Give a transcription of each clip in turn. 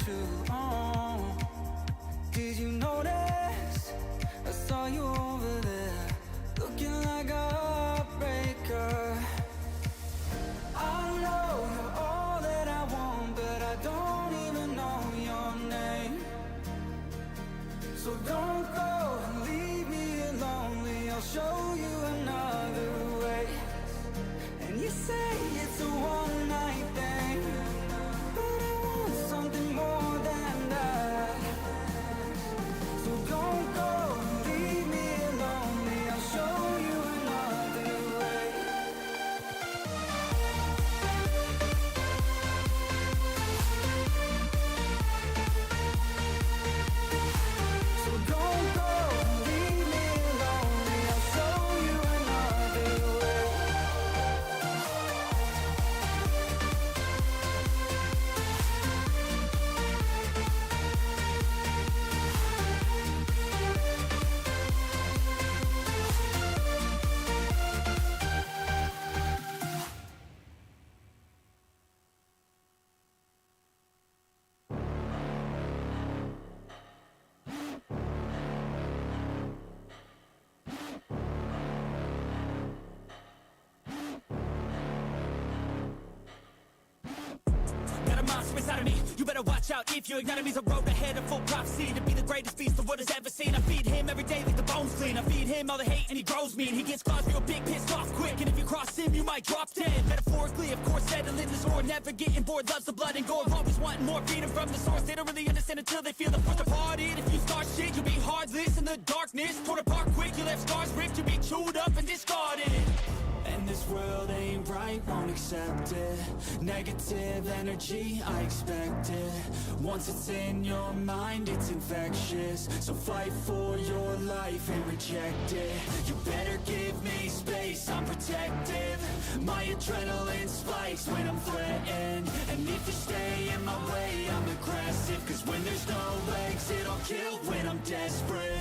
too. Did you notice? I saw you over there, looking like a heartbreaker. I know you're all that I want, but I don't even know your name. So don't go and leave me lonely, I'll show you another way. And you say it's a one-night thing, but I want something more than that. So don't go and leave me lonely, I'll show you another way. So don't go and leave me lonely, I'll show you another way. Got a monster inside of me, you better watch out. If your enemy's a road ahead of full prophecy to be the greatest beast the world has ever seen. I feed him every day like the bones clean. I feed him all the hate and he grows mean. He gets claws real big, pissed off quick, and if you cross him you might drop dead. Metaphorically, of course, settling the score, never getting bored, loves the blood and gore, always wanting more freedom from the source. They don't really understand until they feel the force departed. If you start shit, you'll be heartless in the darkness, torn apart quick, you left scars ripped, you'll be chewed up and discarded. And this world ain't right, won't accept it. Negative energy, I expect it. Once it's in your mind, it's infectious. So fight for your life and reject it. You better give me space, I'm protective. My adrenaline spikes when I'm threatened. And if you stay in my way, I'm aggressive. Cause when there's no exit, I'll kill when I'm desperate.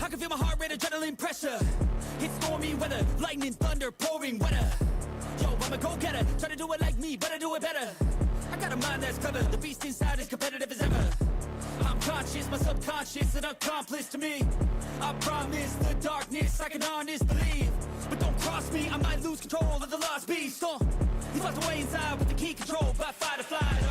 I can feel my heart rate, adrenaline pressure. It's stormy weather, lightning, thunder, pouring weather. Yo, I'm a go-getter, try to do it like me, but I do it better. I got a mind that's clever, the beast inside is competitive as ever. I'm conscious, my subconscious, an accomplice to me. I promise the darkness, I can honest believe. But don't cross me, I might lose control of the lost beast. He's locked away inside with the key controlled by fight or flight.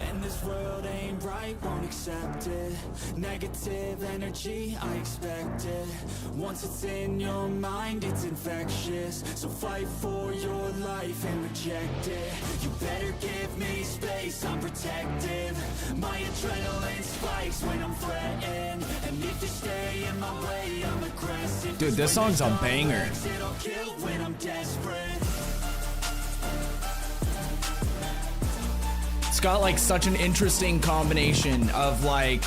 And this world ain't right, won't accept it. Negative energy, I expect it. Once it's in your mind, it's infectious. So fight for your life and reject it. You better give me space, I'm protective. My adrenaline spikes when I'm threatened. And if you stay in my way, I'm aggressive. Dude, this song's a banger. I'll kill when I'm desperate. It's got like such an interesting combination of like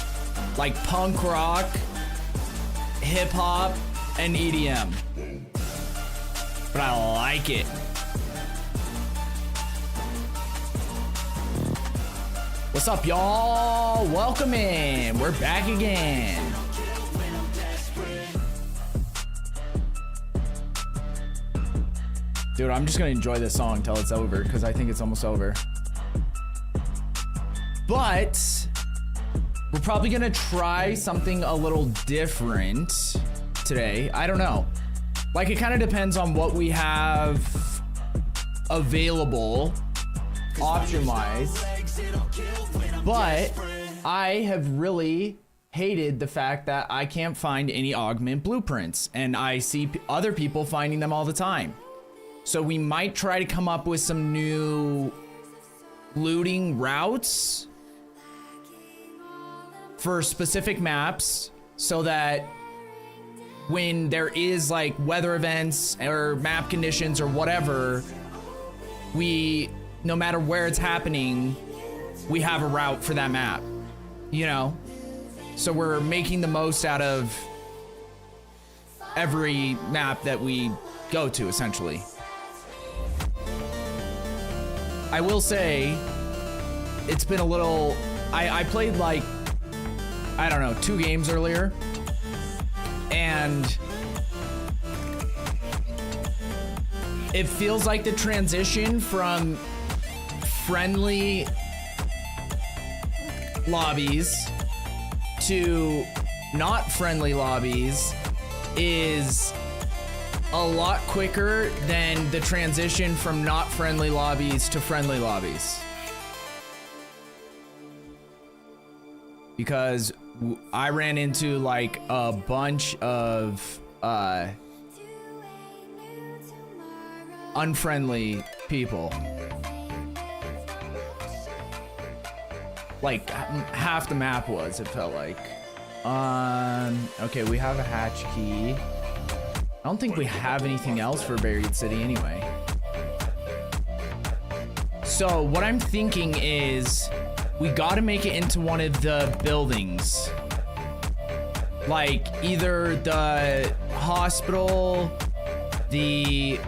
punk rock, hip hop, and EDM. But I like it. What's up, y'all? Welcome in. We're back again. Dude, I'm just gonna enjoy this song till it's over because I think it's almost over. But we're probably gonna try something a little different today. I don't know. Like, it kind of depends on what we have available option-wise. But I have really hated the fact that I can't find any augment blueprints, and I see other people finding them all the time. So we might try to come up with some new looting routes for specific maps so that when there is like weather events or map conditions or whatever, we, no matter where it's happening, we have a route for that map, you know? So we're making the most out of every map that we go to, essentially. I will say, it's been a little... I played like, I don't know, 2 games earlier. And it feels like the transition from friendly lobbies to not friendly lobbies is a lot quicker than the transition from not friendly lobbies to friendly lobbies. Because I ran into like a bunch of unfriendly people. Like half the map was, it felt like. Okay, we have a hatch key. I don't think we have anything else for Buried City anyway. So what I'm thinking is we gotta make it into one of the buildings. Like either the hospital, the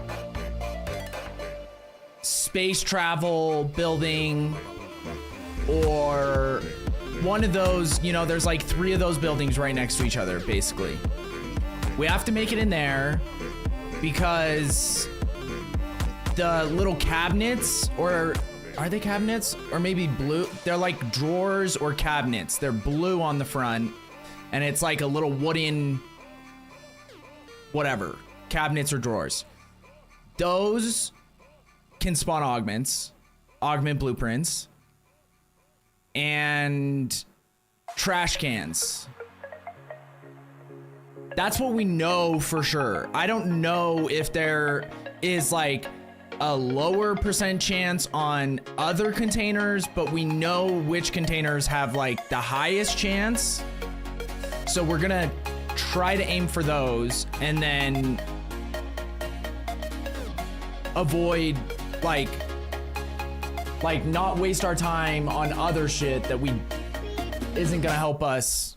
space travel building, or one of those, you know, there's like 3 of those buildings right next to each other, basically. We have to make it in there because the little cabinets, or are they cabinets? Or maybe blue? They're like drawers or cabinets. They're blue on the front, and it's like a little wooden, whatever, cabinets or drawers. Those can spawn augments, augment blueprints, and trash cans. That's what we know for sure. I don't know if there is like a lower % chance on other containers, but we know which containers have like the highest chance. So we're gonna try to aim for those and then avoid like not waste our time on other shit that we isn't gonna help us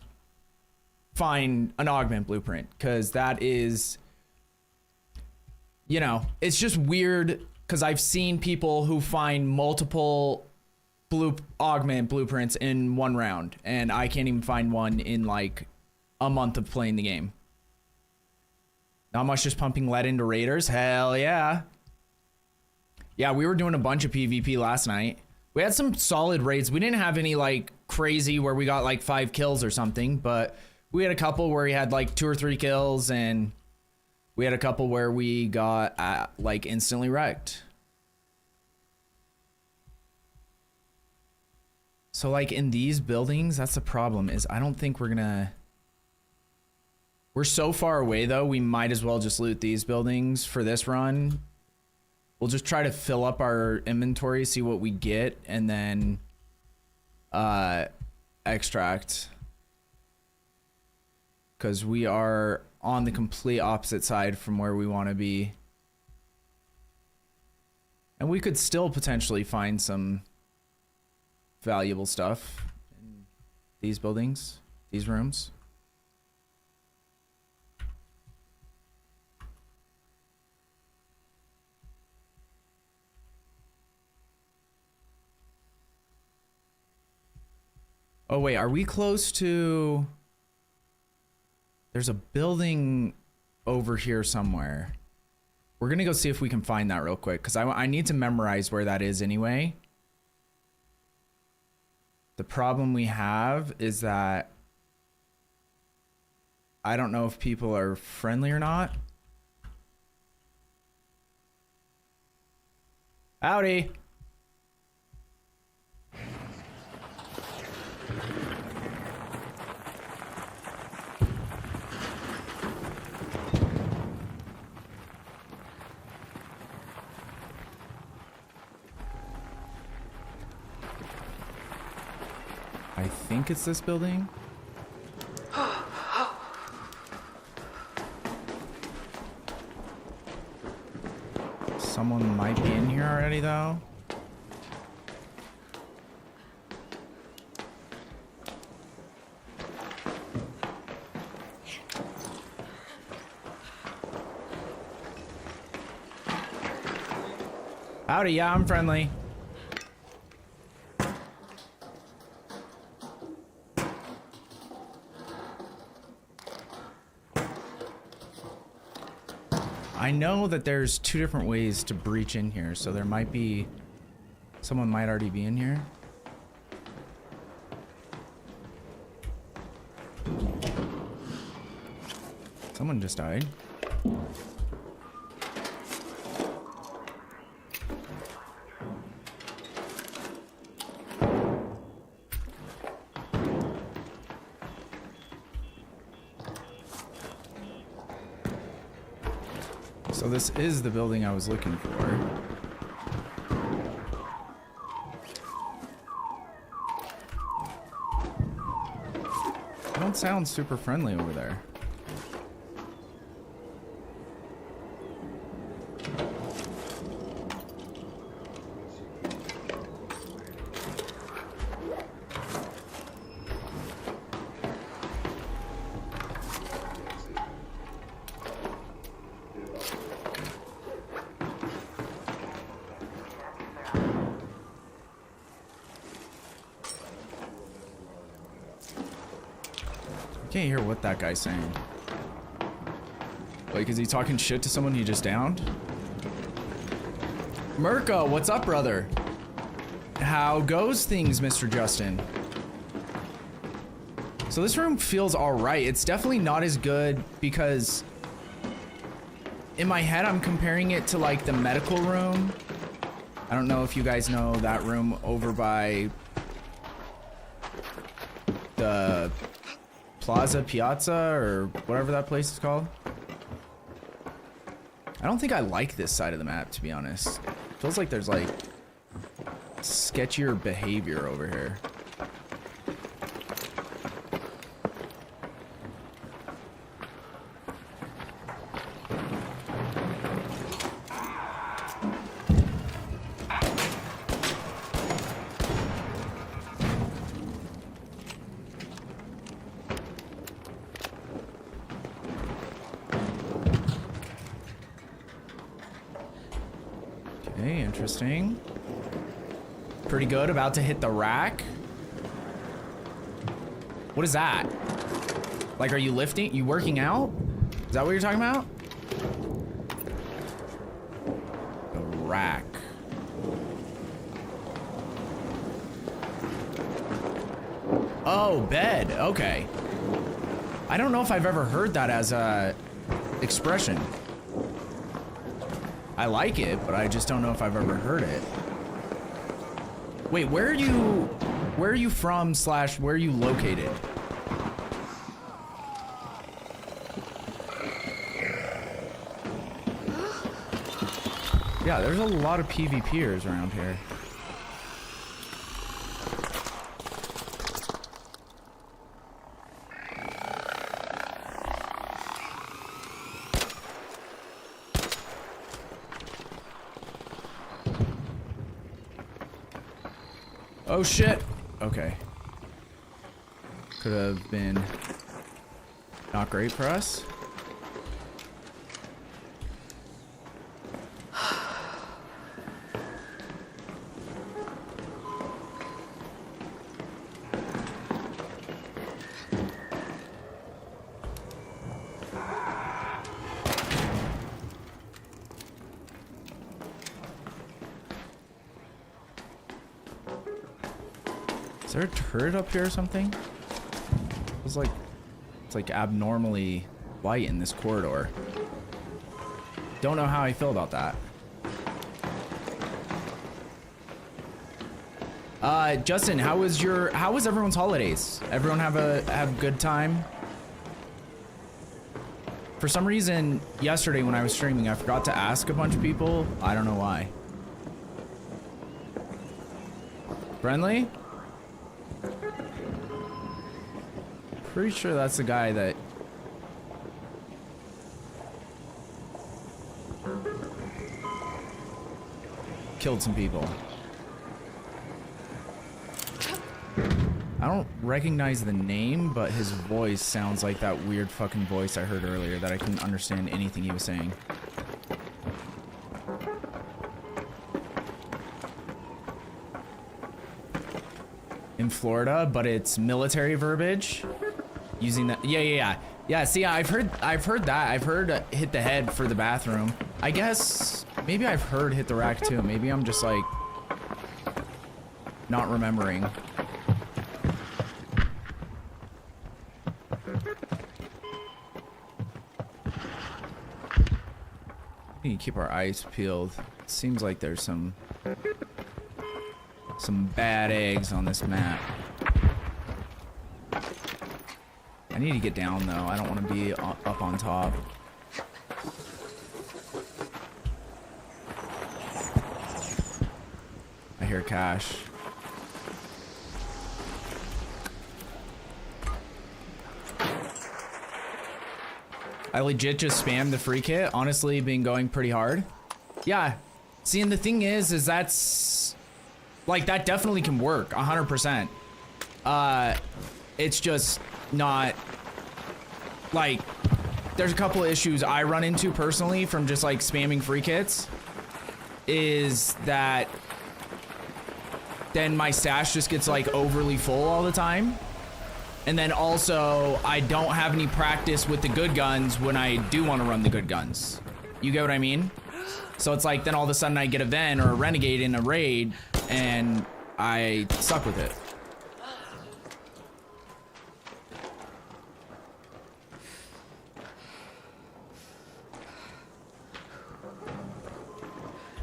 find an augment blueprint, because that is, you know, it's just weird because I've seen people who find multiple augment blueprints in one round, and I can't even find one in like a month of playing the game. Not much, just pumping lead into raiders. Hell yeah. Yeah, we were doing a bunch of PvP last night. We had some solid raids. We didn't have any like crazy where we got like 5 kills or something, but we had a couple where we had like 2 or 3 kills, and we had a couple where we got like instantly wrecked. So like in these buildings, that's the problem, is I don't think we're so far away though, we might as well just loot these buildings for this run. We'll just try to fill up our inventory, see what we get, and then extract. Because we are on the complete opposite side from where we want to be. And we could still potentially find some valuable stuff in these buildings, these rooms. Oh wait, are we close to... There's a building over here somewhere. We're gonna go see if we can find that real quick, because I need to memorize where that is anyway. The problem we have is that I don't know if people are friendly or not. Howdy. I think it's this building. Someone might be in here already though. Howdy, yeah, I'm friendly. I know that there's 2 different ways to breach in here, so there might be... Someone might already be in here. Someone just died. So this is the building I was looking for. They don't sound super friendly over there. Can't hear what that guy's saying. Like, is he talking shit to someone he just downed? Mirko, what's up, brother? How goes things, Mr. Justin? So this room feels alright. It's definitely not as good because in my head I'm comparing it to like the medical room. I don't know if you guys know that room over by the Piazza, or whatever that place is called. I don't think I like this side of the map, to be honest. Feels like there's like sketchier behavior over here. Okay, interesting. Pretty good. About to hit the rack. What is that? Like, are you lifting? You working out? Is that what you're talking about? The rack. Oh, bed. Okay. I don't know if I've ever heard that as a expression. I like it, but I just don't know if I've ever heard it. Wait, where are you from / where are you located? Yeah, there's a lot of PvPers around here. Oh shit. Okay. Could have been not great for us. Is there a turret up here or something? It's like abnormally light in this corridor. Don't know how I feel about that. Justin, how was everyone's holidays? Everyone have a good time? For some reason, yesterday when I was streaming, I forgot to ask a bunch of people. I don't know why. Friendly? Pretty sure that's the guy that killed some people. I don't recognize the name, but his voice sounds like that weird fucking voice I heard earlier that I couldn't understand anything he was saying. in Florida, but it's military verbiage. Using that, yeah. See, I've heard that. I've heard hit the head for the bathroom. I guess maybe I've heard hit the rack too. Maybe I'm just like not remembering. We need to keep our eyes peeled. It seems like there's some bad eggs on this map. I need to get down though. I don't want to be up on top. I hear cash. I legit just spammed the free kit. Honestly, been going pretty hard. Yeah. See, and the thing is that's like, that definitely can work 100%. It's just not like, there's a couple of issues I run into personally from just like spamming free kits, is that then my stash just gets like overly full all the time. And then also I don't have any practice with the good guns when I do want to run the good guns. You get what I mean? So it's like then all of a sudden I get a Ven or a Renegade in a raid and I suck with it.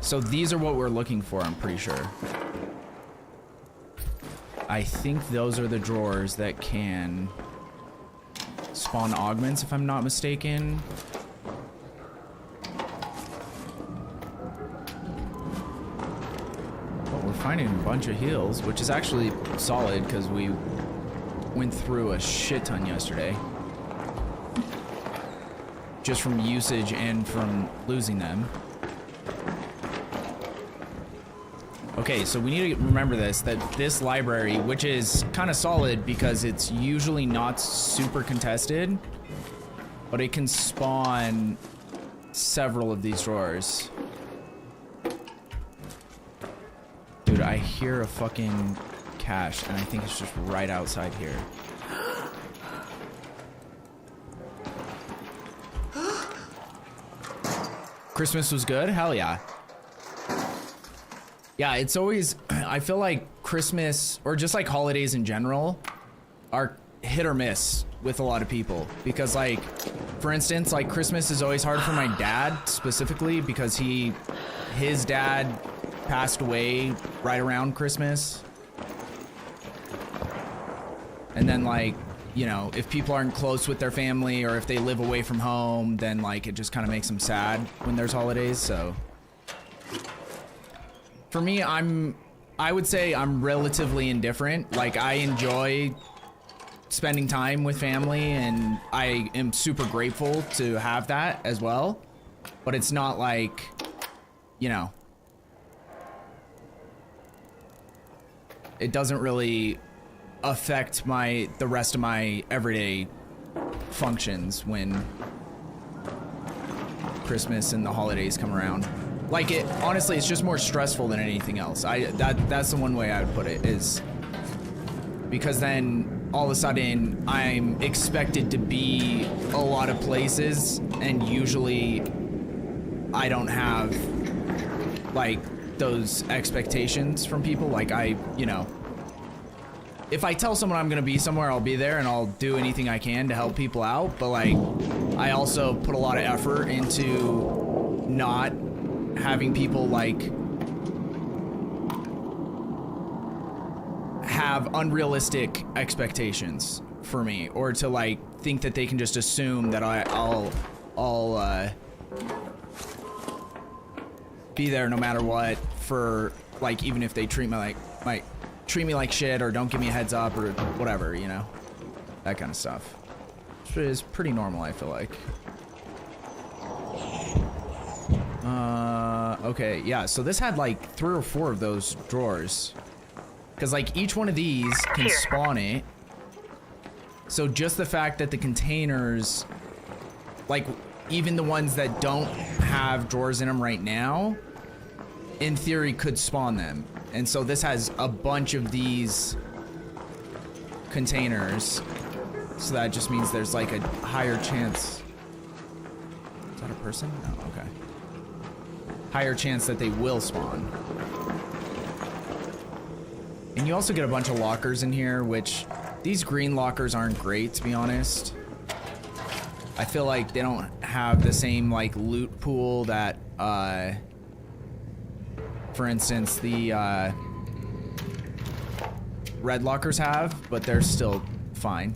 So these are what we're looking for, I'm pretty sure. I think those are the drawers that can spawn augments, if I'm not mistaken. But we're finding a bunch of heals, which is actually solid because we went through a shit ton yesterday. Just from usage and from losing them. Okay, so we need to remember this, that this library, which is kind of solid because it's usually not super contested, but it can spawn several of these drawers. Dude, I hear a fucking cache, and I think it's just right outside here. Christmas was good? Hell yeah. Yeah, it's always, I feel like Christmas, or just like holidays in general, are hit or miss with a lot of people. Because like, for instance, like Christmas is always hard for my dad specifically because his dad passed away right around Christmas. And then like, you know, if people aren't close with their family or if they live away from home, then like it just kind of makes them sad when there's holidays, so. For me, I would say I'm relatively indifferent. Like, I enjoy spending time with family, and I am super grateful to have that as well. But it's not like, you know, it doesn't really affect the rest of my everyday functions when Christmas and the holidays come around. Like, it honestly, it's just more stressful than anything else. That's the one way I would put it, is because then all of a sudden I'm expected to be a lot of places, and usually I don't have like those expectations from people. Like, you know, if I tell someone I'm gonna be somewhere, I'll be there and I'll do anything I can to help people out, but like I also put a lot of effort into not having people like have unrealistic expectations for me, or to like think that they can just assume that I'll be there no matter what, for like, even if they treat me like shit or don't give me a heads up or whatever, you know, that kind of stuff, which is pretty normal, I feel like. Okay, yeah, so this had like 3 or 4 of those drawers. Because like each one of these can spawn it. So just the fact that the containers, like even the ones that don't have drawers in them right now, in theory could spawn them. And so this has a bunch of these containers. So that just means there's like a higher chance. Is that a person? No, okay. Higher chance that they will spawn. And you also get a bunch of lockers in here, which these green lockers aren't great, to be honest. I feel like they don't have the same like loot pool that, for instance, the red lockers have, but they're still fine.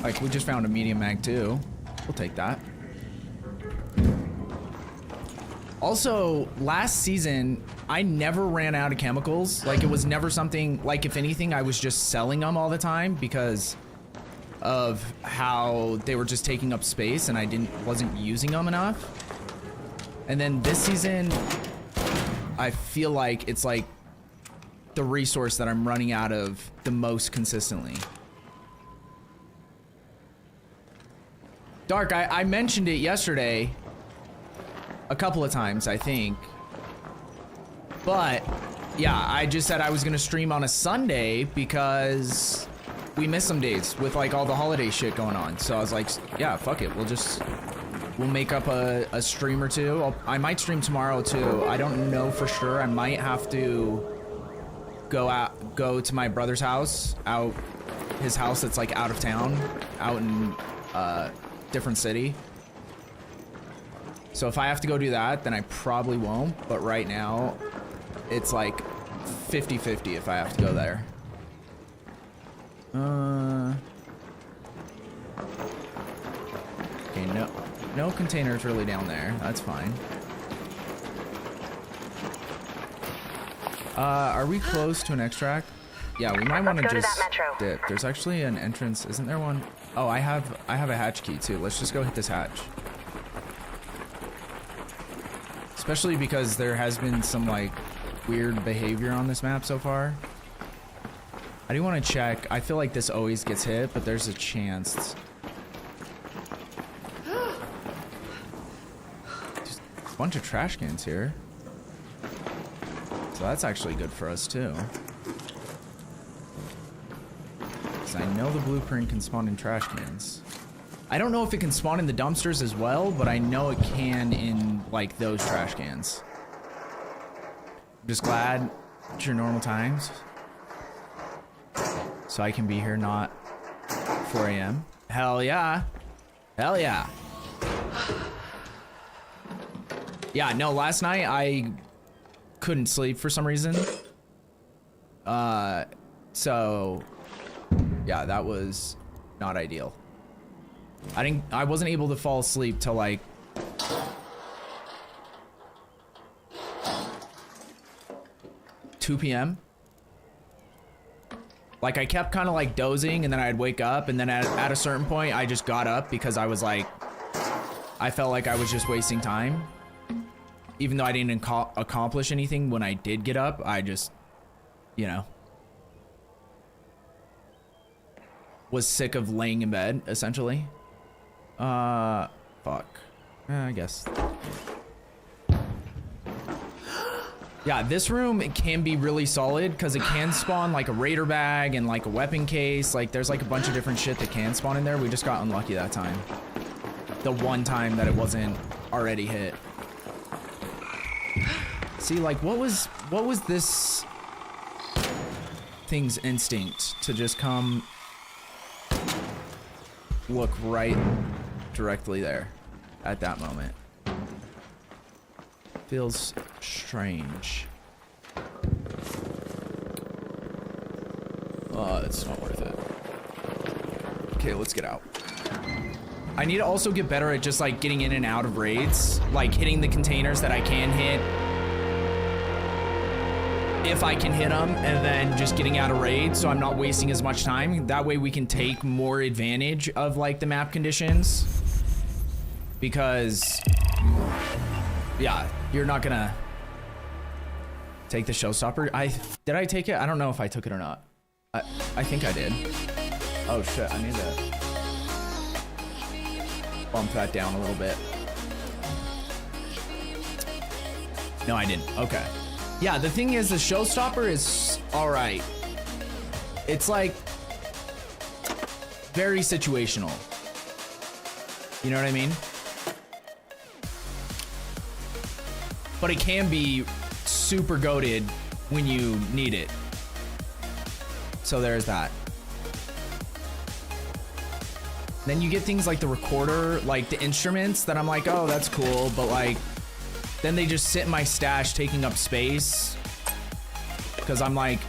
Like, we just found a medium mag too. We'll take that. Also, last season, I never ran out of chemicals. Like, it was never something, like, if anything, I was just selling them all the time because of how they were just taking up space and I wasn't using them enough. And then this season, I feel like it's like the resource that I'm running out of the most consistently. Dark, I mentioned it yesterday a couple of times, I think. But yeah, I just said I was gonna stream on a Sunday because we missed some days with like all the holiday shit going on. So I was like, yeah, fuck it. We'll make up a stream or two. I might stream tomorrow too. I don't know for sure. I might have to go to my brother's house, his house that's like out of town, out in different city. So if I have to go do that, then I probably won't. But right now, it's like 50-50 if I have to go there. Okay, no containers really down there. That's fine. Are we close to an extract? Yeah, we might want to just dip. There's actually an entrance, isn't there one? Oh, I have a hatch key too. Let's just go hit this hatch. Especially because there has been some like weird behavior on this map so far. I do want to check. I feel like this always gets hit, but there's a chance. Just a bunch of trash cans here. So that's actually good for us too. Because I know the blueprint can spawn in trash cans. I don't know if it can spawn in the dumpsters as well, but I know it can in like those trash cans. I'm just glad it's your normal times. So I can be here not 4 a.m. Hell yeah. Hell yeah. Yeah, no, last night I couldn't sleep for some reason. So yeah, that was not ideal. I wasn't able to fall asleep till like 2 p.m. Like I kept kind of like dozing and then I'd wake up and then at a certain point I just got up because I was like, I felt like I was just wasting time. Even though I didn't accomplish anything when I did get up, I just, you know, was sick of laying in bed essentially. Fuck. I guess. Yeah, this room, it can be really solid because it can spawn like a raider bag and like a weapon case. Like there's like a bunch of different shit that can spawn in there. We just got unlucky that time. The one time that it wasn't already hit. See, like what was this thing's instinct to just come look right directly there at that moment? Feels strange. Oh, it's not worth it. Okay, let's get out. I need to also get better at just like getting in and out of raids, like hitting the containers that I can hit if I can hit them, and then just getting out of raids so I'm not wasting as much time. That way we can take more advantage of like the map conditions, because yeah, you're not gonna take the showstopper. Did I take it? I don't know if I took it or not. I think I did. Oh shit, I need to bump that down a little bit. No, I didn't. Okay. Yeah, the thing is, the showstopper is all right. It's like very situational. You know what I mean? But it can be super goated when you need it. So there's that. Then you get things like the recorder, like the instruments that I'm like, oh, that's cool. But like, then they just sit in my stash taking up space. Because I'm like,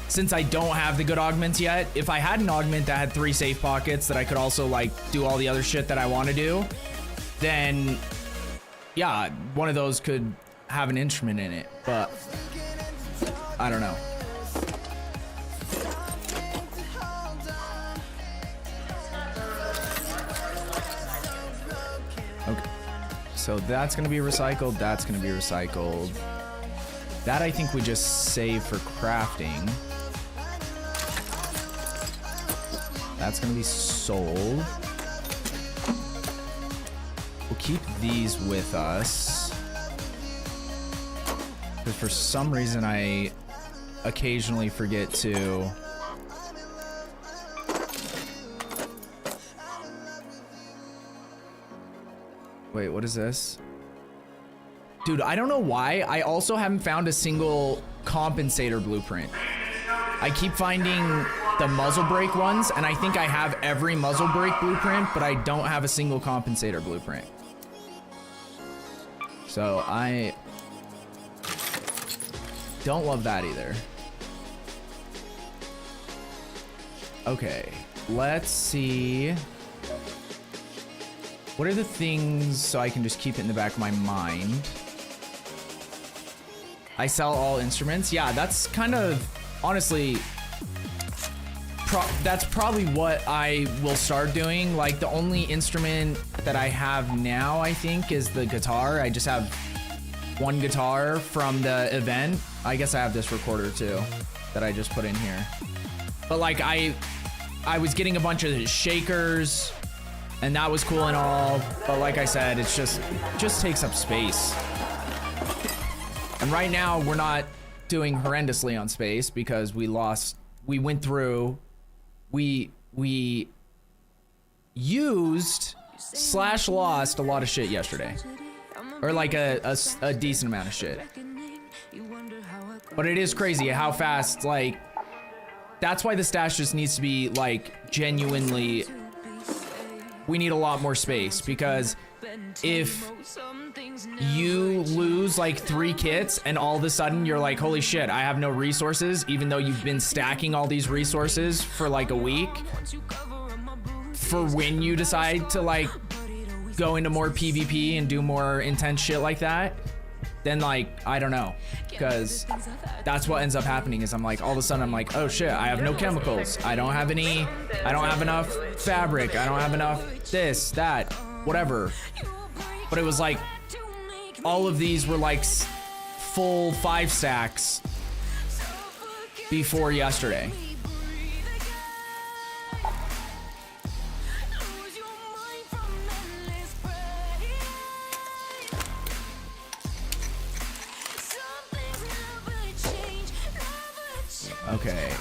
since I don't have the good augments yet, if I had an augment that had 3 safe pockets that I could also like do all the other shit that I want to do, then yeah, one of those could have an instrument in it. But I don't know. Okay, so that's gonna be recycled, that's gonna be recycled. That I think we just save for crafting. That's gonna be sold. We'll keep these with us. Because for some reason I occasionally forget to... Wait, what is this? Dude, I don't know why. I also haven't found a single compensator blueprint. I keep finding the muzzle brake ones, and I think I have every muzzle brake blueprint, but I don't have a single compensator blueprint. So I don't love that either. Okay, let's see. What are the things so I can just keep it in the back of my mind? I sell all instruments. Yeah, that's kind of, honestly, that's probably what I will start doing. Like, the only instrument that I have now, I think, is the guitar. I just have one guitar from the event. I guess I have this recorder too that I just put in here. But like, I was getting a bunch of shakers, and that was cool and all, but like I said, it's just takes up space. And right now we're not doing horrendously on space because we went through, we used / lost a lot of shit yesterday. Or like a decent amount of shit. But it is crazy how fast, like, that's why the stash just needs to be like genuinely, we need a lot more space, because if you lose like 3 kits and all of a sudden you're like, holy shit, I have no resources, even though you've been stacking all these resources for like a week, for when you decide to like go into more PvP and do more intense shit like that, then like, I don't know, because that's what ends up happening is I'm like, all of a sudden I'm like, oh shit, I have no chemicals, I don't have enough fabric, I don't have enough this, that, whatever. But it was like, all of these were like full 5 stacks before yesterday. Okay,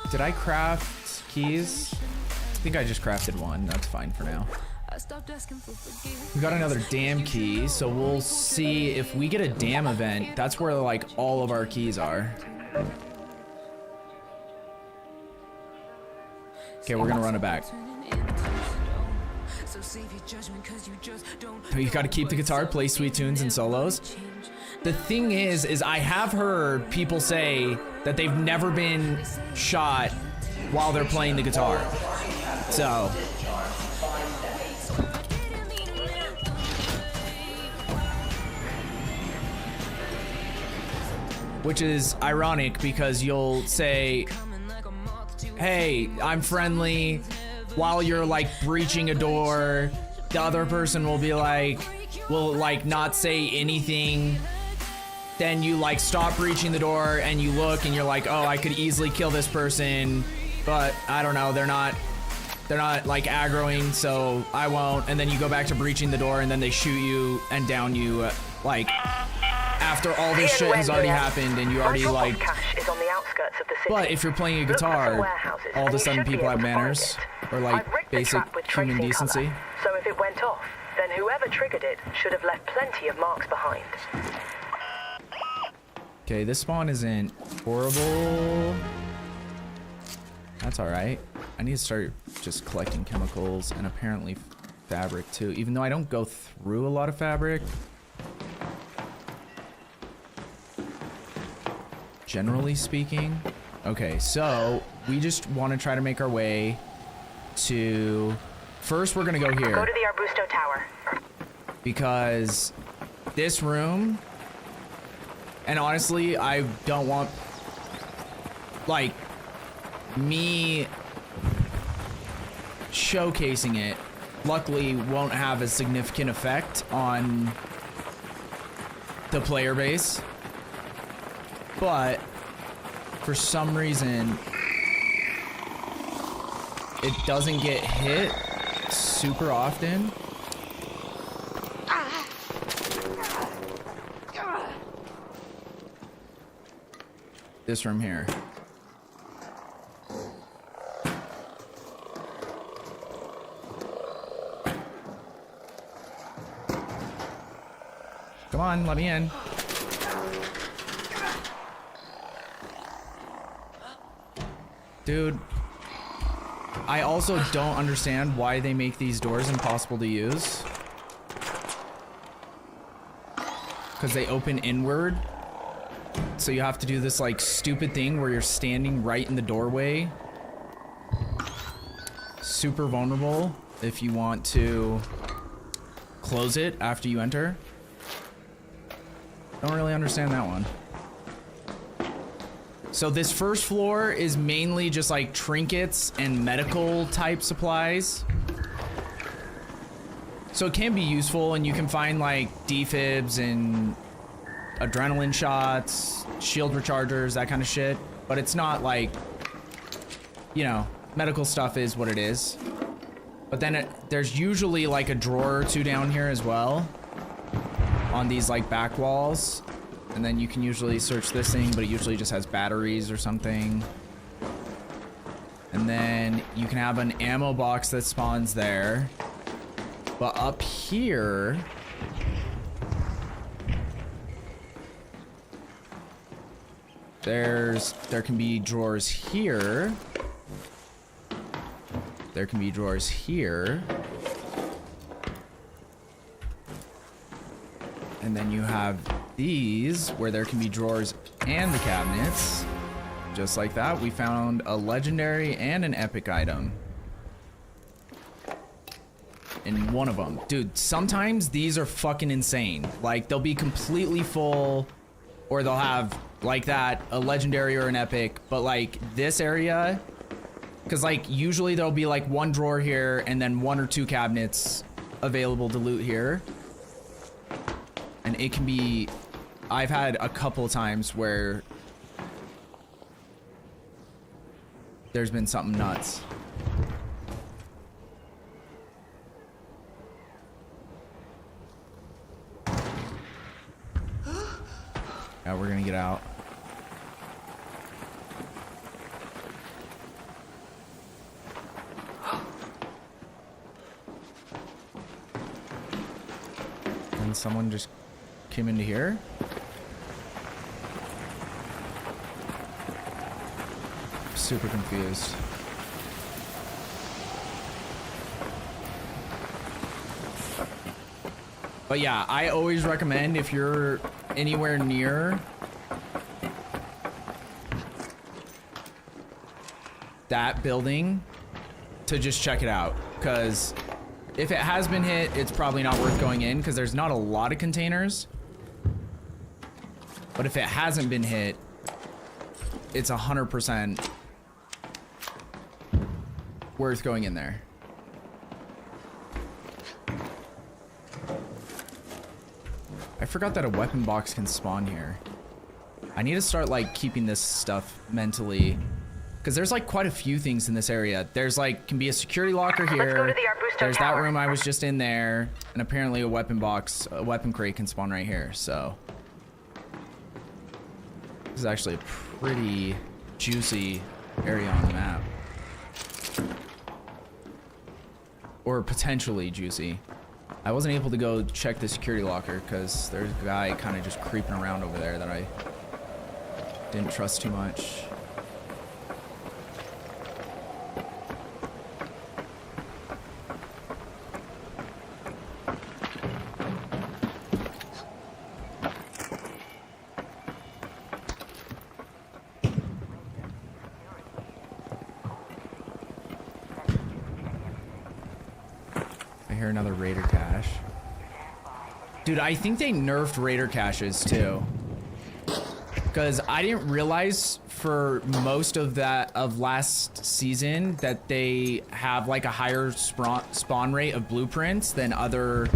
did I craft keys? I think I just crafted one, that's fine for now. We got another dam key, so we'll see if we get a dam event. That's where like all of our keys are. Okay, we're gonna run it back. You gotta keep the guitar, play sweet tunes and solos. The thing is I have heard people say that they've never been shot while they're playing the guitar. So which is ironic because you'll say, hey, I'm friendly, while you're like breaching a door, the other person will be like, will like not say anything. Then you like stop breaching the door and you look and you're like, oh, I could easily kill this person, but I don't know, they're not like aggroing, so I won't. And then you go back to breaching the door and then they shoot you and down you, like, after all this shit has already happened and you already like. Cache is on the outskirts of the city. But if you're playing a guitar, all of a sudden people have manners or like basic human decency. Color, so if it went off, then whoever triggered it should have left plenty of marks behind. Okay, this spawn isn't horrible. That's all right. I need to start just collecting chemicals and apparently fabric too, even though I don't go through a lot of fabric. Generally speaking. Okay, so we just want to try to make our way to... First, we're going to go here. Go to the Arbusto Tower. Because this room... And honestly, I don't want... Like, me showcasing it, luckily, won't have a significant effect on the player base. But for some reason, it doesn't get hit super often. This room here. Come on, let me in. Dude, I also don't understand why they make these doors impossible to use. Because they open inward. So you have to do this like stupid thing where you're standing right in the doorway. Super vulnerable if you want to close it after you enter. Don't really understand that one. So this first floor is mainly just like trinkets and medical type supplies. So it can be useful and you can find like defibs and adrenaline shots, shield rechargers, that kind of shit. But it's not like, you know, medical stuff is what it is. But then there's usually like a drawer or two down here as well on these like back walls. And then you can usually search this thing, but it usually just has batteries or something. And then you can have an ammo box that spawns there. But up here... there can be drawers here. There can be drawers here. And then you have these where there can be drawers and the cabinets. Just like that, we found a legendary and an epic item in one of them. Dude, sometimes these are fucking insane. Like, they'll be completely full, or they'll have, like that, a legendary or an epic. But, like, this area, because, like, usually there'll be, like, one drawer here and then one or two cabinets available to loot here. And it can be... I've had a couple of times where there's been something nuts. Yeah, we're gonna get out. And someone just came into here. Super confused. But yeah, I always recommend if you're anywhere near that building to just check it out, because if it has been hit, it's probably not worth going in because there's not a lot of containers. But if it hasn't been hit, it's 100% worth going in there. I forgot that a weapon box can spawn here. I need to start like keeping this stuff mentally, because there's like quite a few things in this area. There's like can be a security locker here. Let's go to the Arbusto There's Tower. that room I was just in there, and apparently a weapon box, a weapon crate can spawn right here. So This is actually a pretty juicy area on the map. Or potentially juicy. I wasn't able to go check the security locker because there's a guy kind of just creeping around over there that I didn't trust too much. Another raider cache. Dude, I think they nerfed raider caches too. Because I didn't realize for most of last season that they have like a higher spawn rate of blueprints than other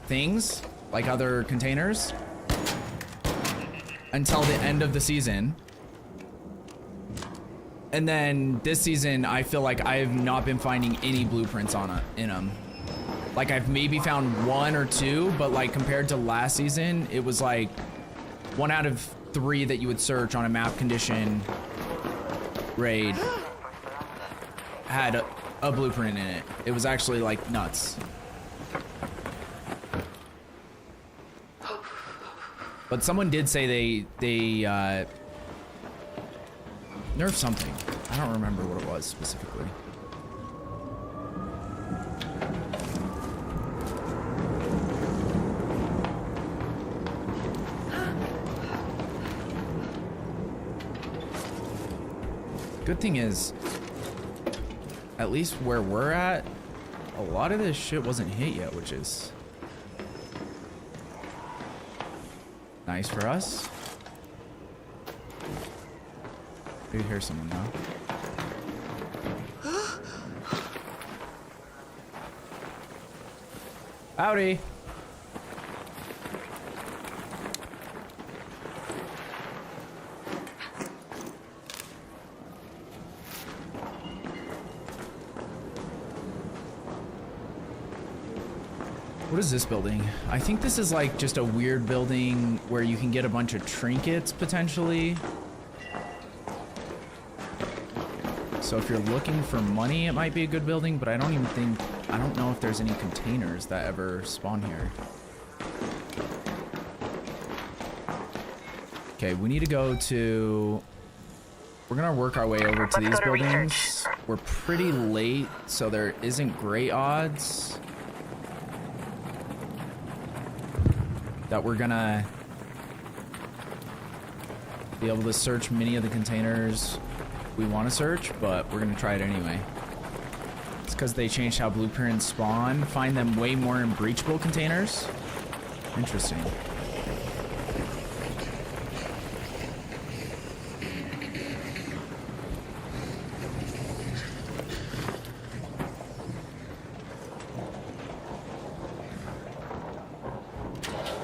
things, like other containers, until the end of the season. And then this season, I feel like I have not been finding any blueprints in them. Like I've maybe found 1 or 2, but like compared to last season, it was like 1 out of 3 that you would search on a map condition raid had a blueprint in it. It was actually like nuts. But someone did say they nerfed something. I don't remember what it was specifically. Good thing is, at least where we're at, a lot of this shit wasn't hit yet, which is nice for us. I do hear someone now. Howdy. What is this building? I think this is like just a weird building where you can get a bunch of trinkets potentially. So if you're looking for money, it might be a good building, but I don't know if there's any containers that ever spawn here. Okay, we need to go to... We're gonna work our way over to these buildings. We're pretty late, so there isn't great odds that we're gonna be able to search many of the containers we want to search, but we're gonna try it anyway. It's because they changed how blueprints spawn. Find them way more in breachable containers. Interesting.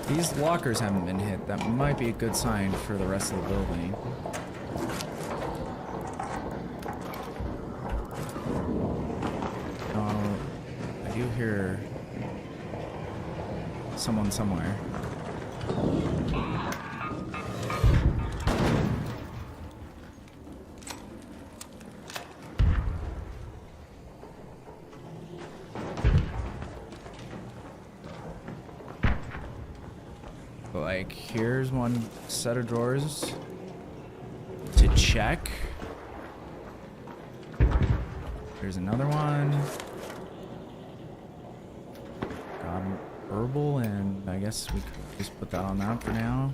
These lockers haven't been hit. That might be a good sign for the rest of the building. I do hear someone somewhere. Like, here's one set of drawers to check. There's another one. Got an herbal, and I guess we could just put that on that for now.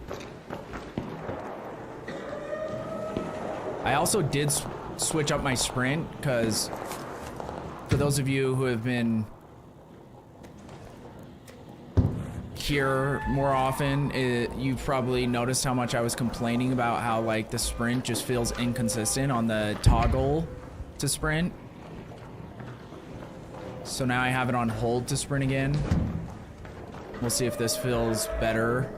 I also did switch up my sprint, because for those of you who have been here more often, you've probably noticed how much I was complaining about how like the sprint just feels inconsistent on the toggle to sprint. So now I have it on hold to sprint again. We'll see if this feels better,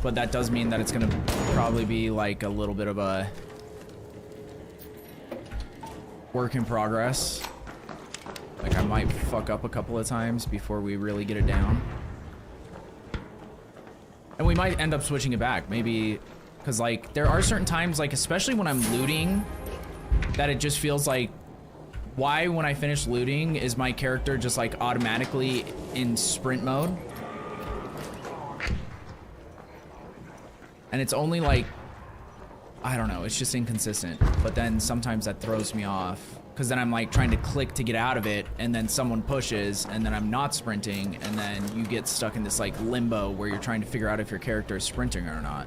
but that does mean that it's gonna probably be like a little bit of a work in progress. Like I might fuck up a couple of times before we really get it down. And we might end up switching it back, maybe, because like there are certain times, like especially when I'm looting, that it just feels like, why when I finish looting is my character just like automatically in sprint mode? And it's only like, I don't know, it's just inconsistent. But then sometimes that throws me off, because then I'm like trying to click to get out of it, and then someone pushes, and then I'm not sprinting, and then you get stuck in this like limbo where you're trying to figure out if your character is sprinting or not.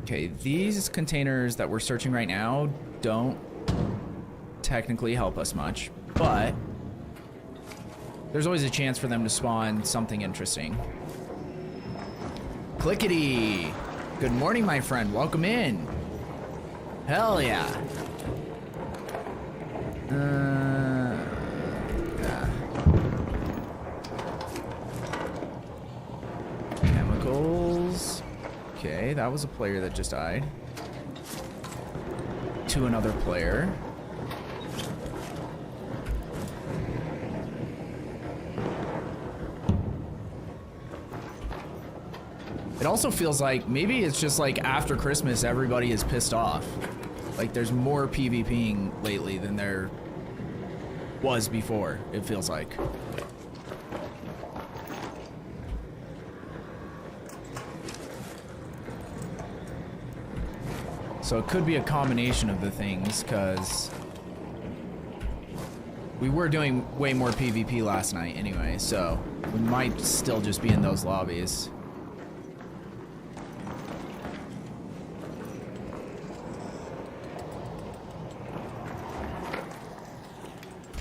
Okay, these containers that we're searching right now don't technically help us much, but there's always a chance for them to spawn something interesting. Clickety! Good morning, my friend. Welcome in. Hell yeah. Yeah. Chemicals. Okay, that was a player that just died. To another player. It also feels like maybe it's just like after Christmas, everybody is pissed off. Like there's more PvPing lately than there was before, it feels like. So it could be a combination of the things, because we were doing way more PvP last night anyway, so we might still just be in those lobbies.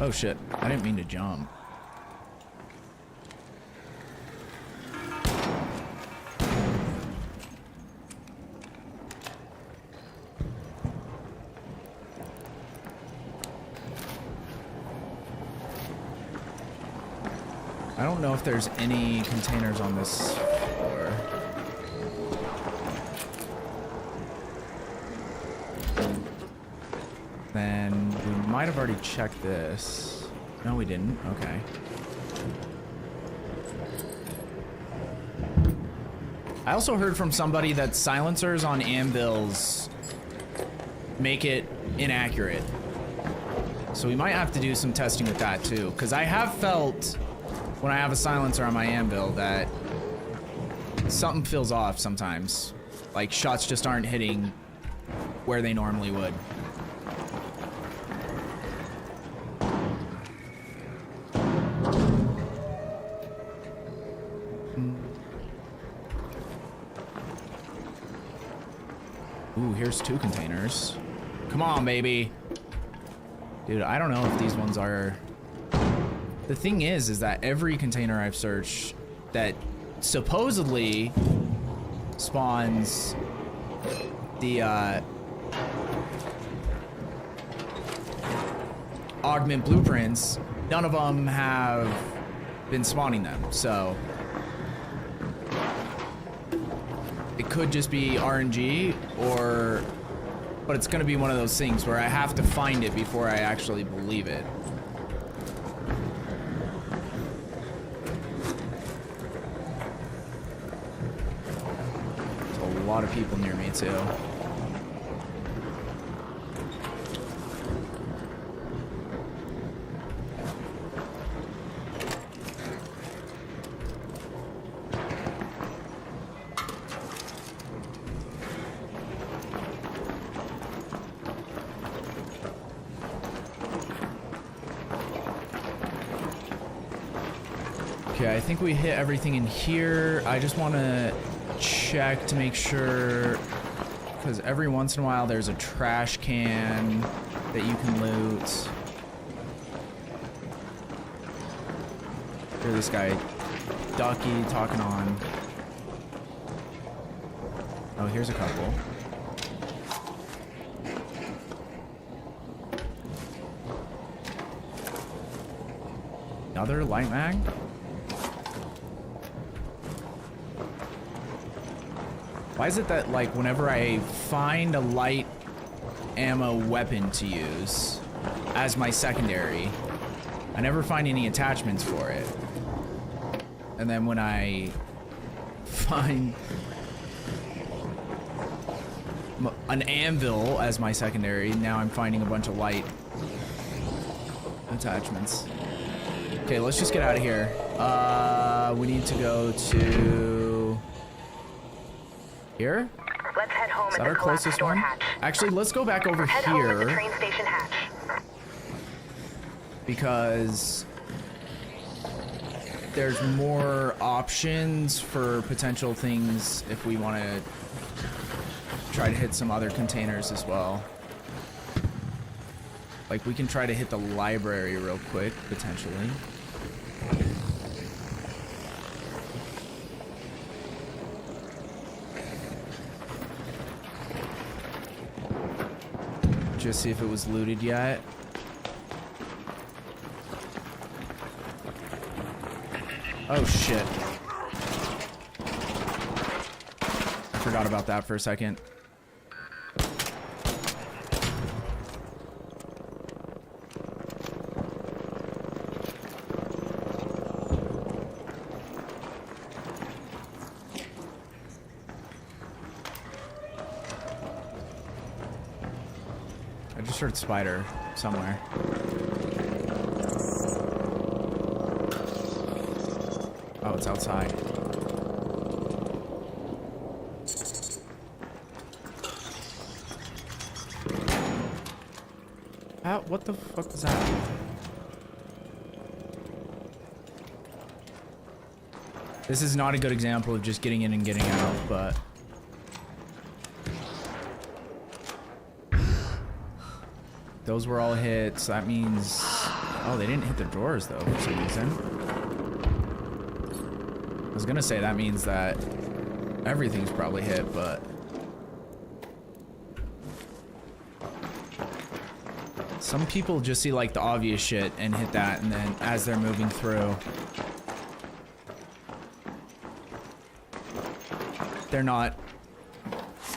Oh shit, I didn't mean to jump. I don't know if there's any containers on this floor. Then we might have already checked this. No, we didn't. Okay. I also heard from somebody that silencers on anvils make it inaccurate. So we might have to do some testing with that too, because I have felt when I have a silencer on my anvil that something feels off sometimes. Like shots just aren't hitting where they normally would. Ooh, here's 2 containers. Come on, baby. Dude, I don't know if these ones are... The thing is that every container I've searched that supposedly spawns the augment blueprints, none of them have been spawning them, so it could just be RNG, or but it's gonna be one of those things where I have to find it before I actually believe it. There's a lot of people near me too. Okay, I think we hit everything in here. I just want to check to make sure, because every once in a while there's a trash can that you can loot. Hear this guy, Ducky, talking on. Oh, here's a couple. Another light mag? Why is it that, like, whenever I find a light ammo weapon to use as my secondary, I never find any attachments for it. And then when I find an anvil as my secondary, now I'm finding a bunch of light attachments. Okay, let's just get out of here. We need to go to here. Let's head home Is at that the our collapsed closest door one? hatch. Actually, let's go back over Head home at the here train station hatch. because there's more options for potential things if we want to try to hit some other containers as well. Like, we can try to hit the library real quick, potentially. Just see if it was looted yet. Oh shit. Forgot about that for a second. I just heard spider somewhere. Oh, it's outside. What the fuck was that? This is not a good example of just getting in and getting out, but... Those were all hits. That means... Oh, they didn't hit the drawers, though, for some reason. I was gonna say that means that everything's probably hit, but... Some people just see, like, the obvious shit and hit that, and then as they're moving through... They're not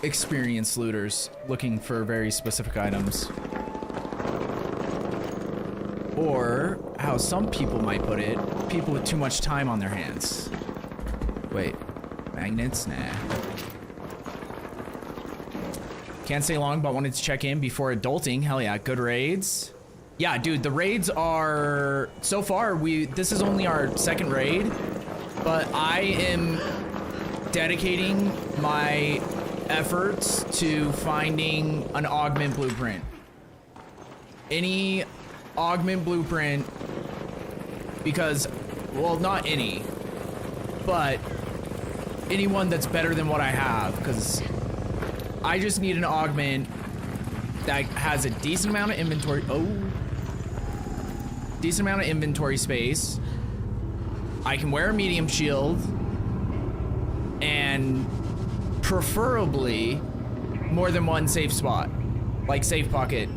experienced looters looking for very specific items. Or, how some people might put it, people with too much time on their hands. Wait, magnets? Nah. Can't stay long, but wanted to check in before adulting. Hell yeah, good raids. Yeah, dude, the raids are... So far, this is only our second raid, but I am dedicating my efforts to finding an augment blueprint. Any augment blueprint, because, well, not any, but anyone that's better than what I have, because I just need an augment that has a decent amount of inventory. Decent amount of inventory space. I can wear a medium shield, and preferably more than one safe spot, like safe pocket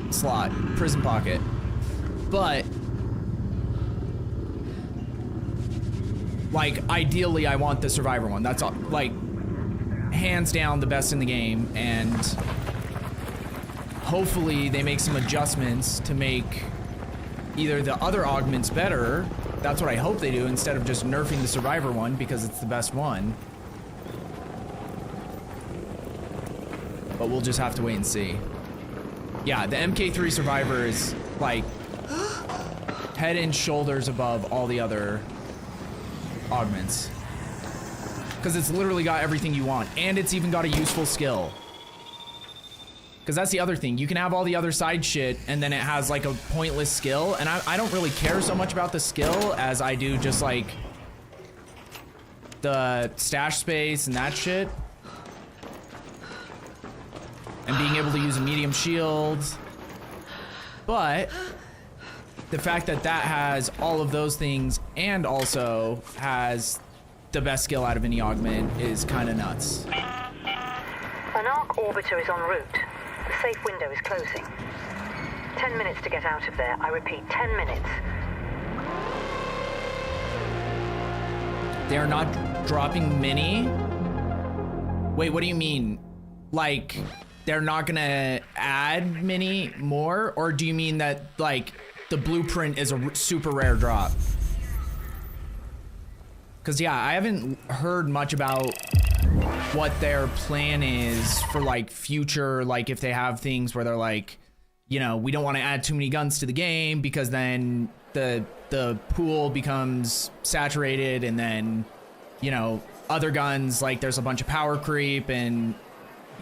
slot, prison pocket. But like, ideally I want the survivor one. That's all, like, hands down the best in the game, and hopefully they make some adjustments to make either the other augments better. That's what I hope they do, instead of just nerfing the survivor one because it's the best one. But we'll just have to wait and see. Yeah, the MK3 survivor is like head and shoulders above all the other augments. Because it's literally got everything you want, and it's even got a useful skill. Because that's the other thing. You can have all the other side shit, and then it has like a pointless skill, and I don't really care so much about the skill as I do just like the stash space and that shit. And being able to use a medium shield. But the fact that that has all of those things and also has the best skill out of any augment is kind of nuts. An arc orbiter is en route. The safe window is closing. 10 minutes to get out of there. I repeat, 10 minutes. They're not dropping many? Wait, what do you mean? Like, they're not gonna add many more? Or do you mean that, like, the blueprint is a super rare drop. Cause yeah, I haven't heard much about what their plan is for like future, like if they have things where they're like, you know, we don't want to add too many guns to the game because then the pool becomes saturated, and then, you know, other guns, like there's a bunch of power creep, and,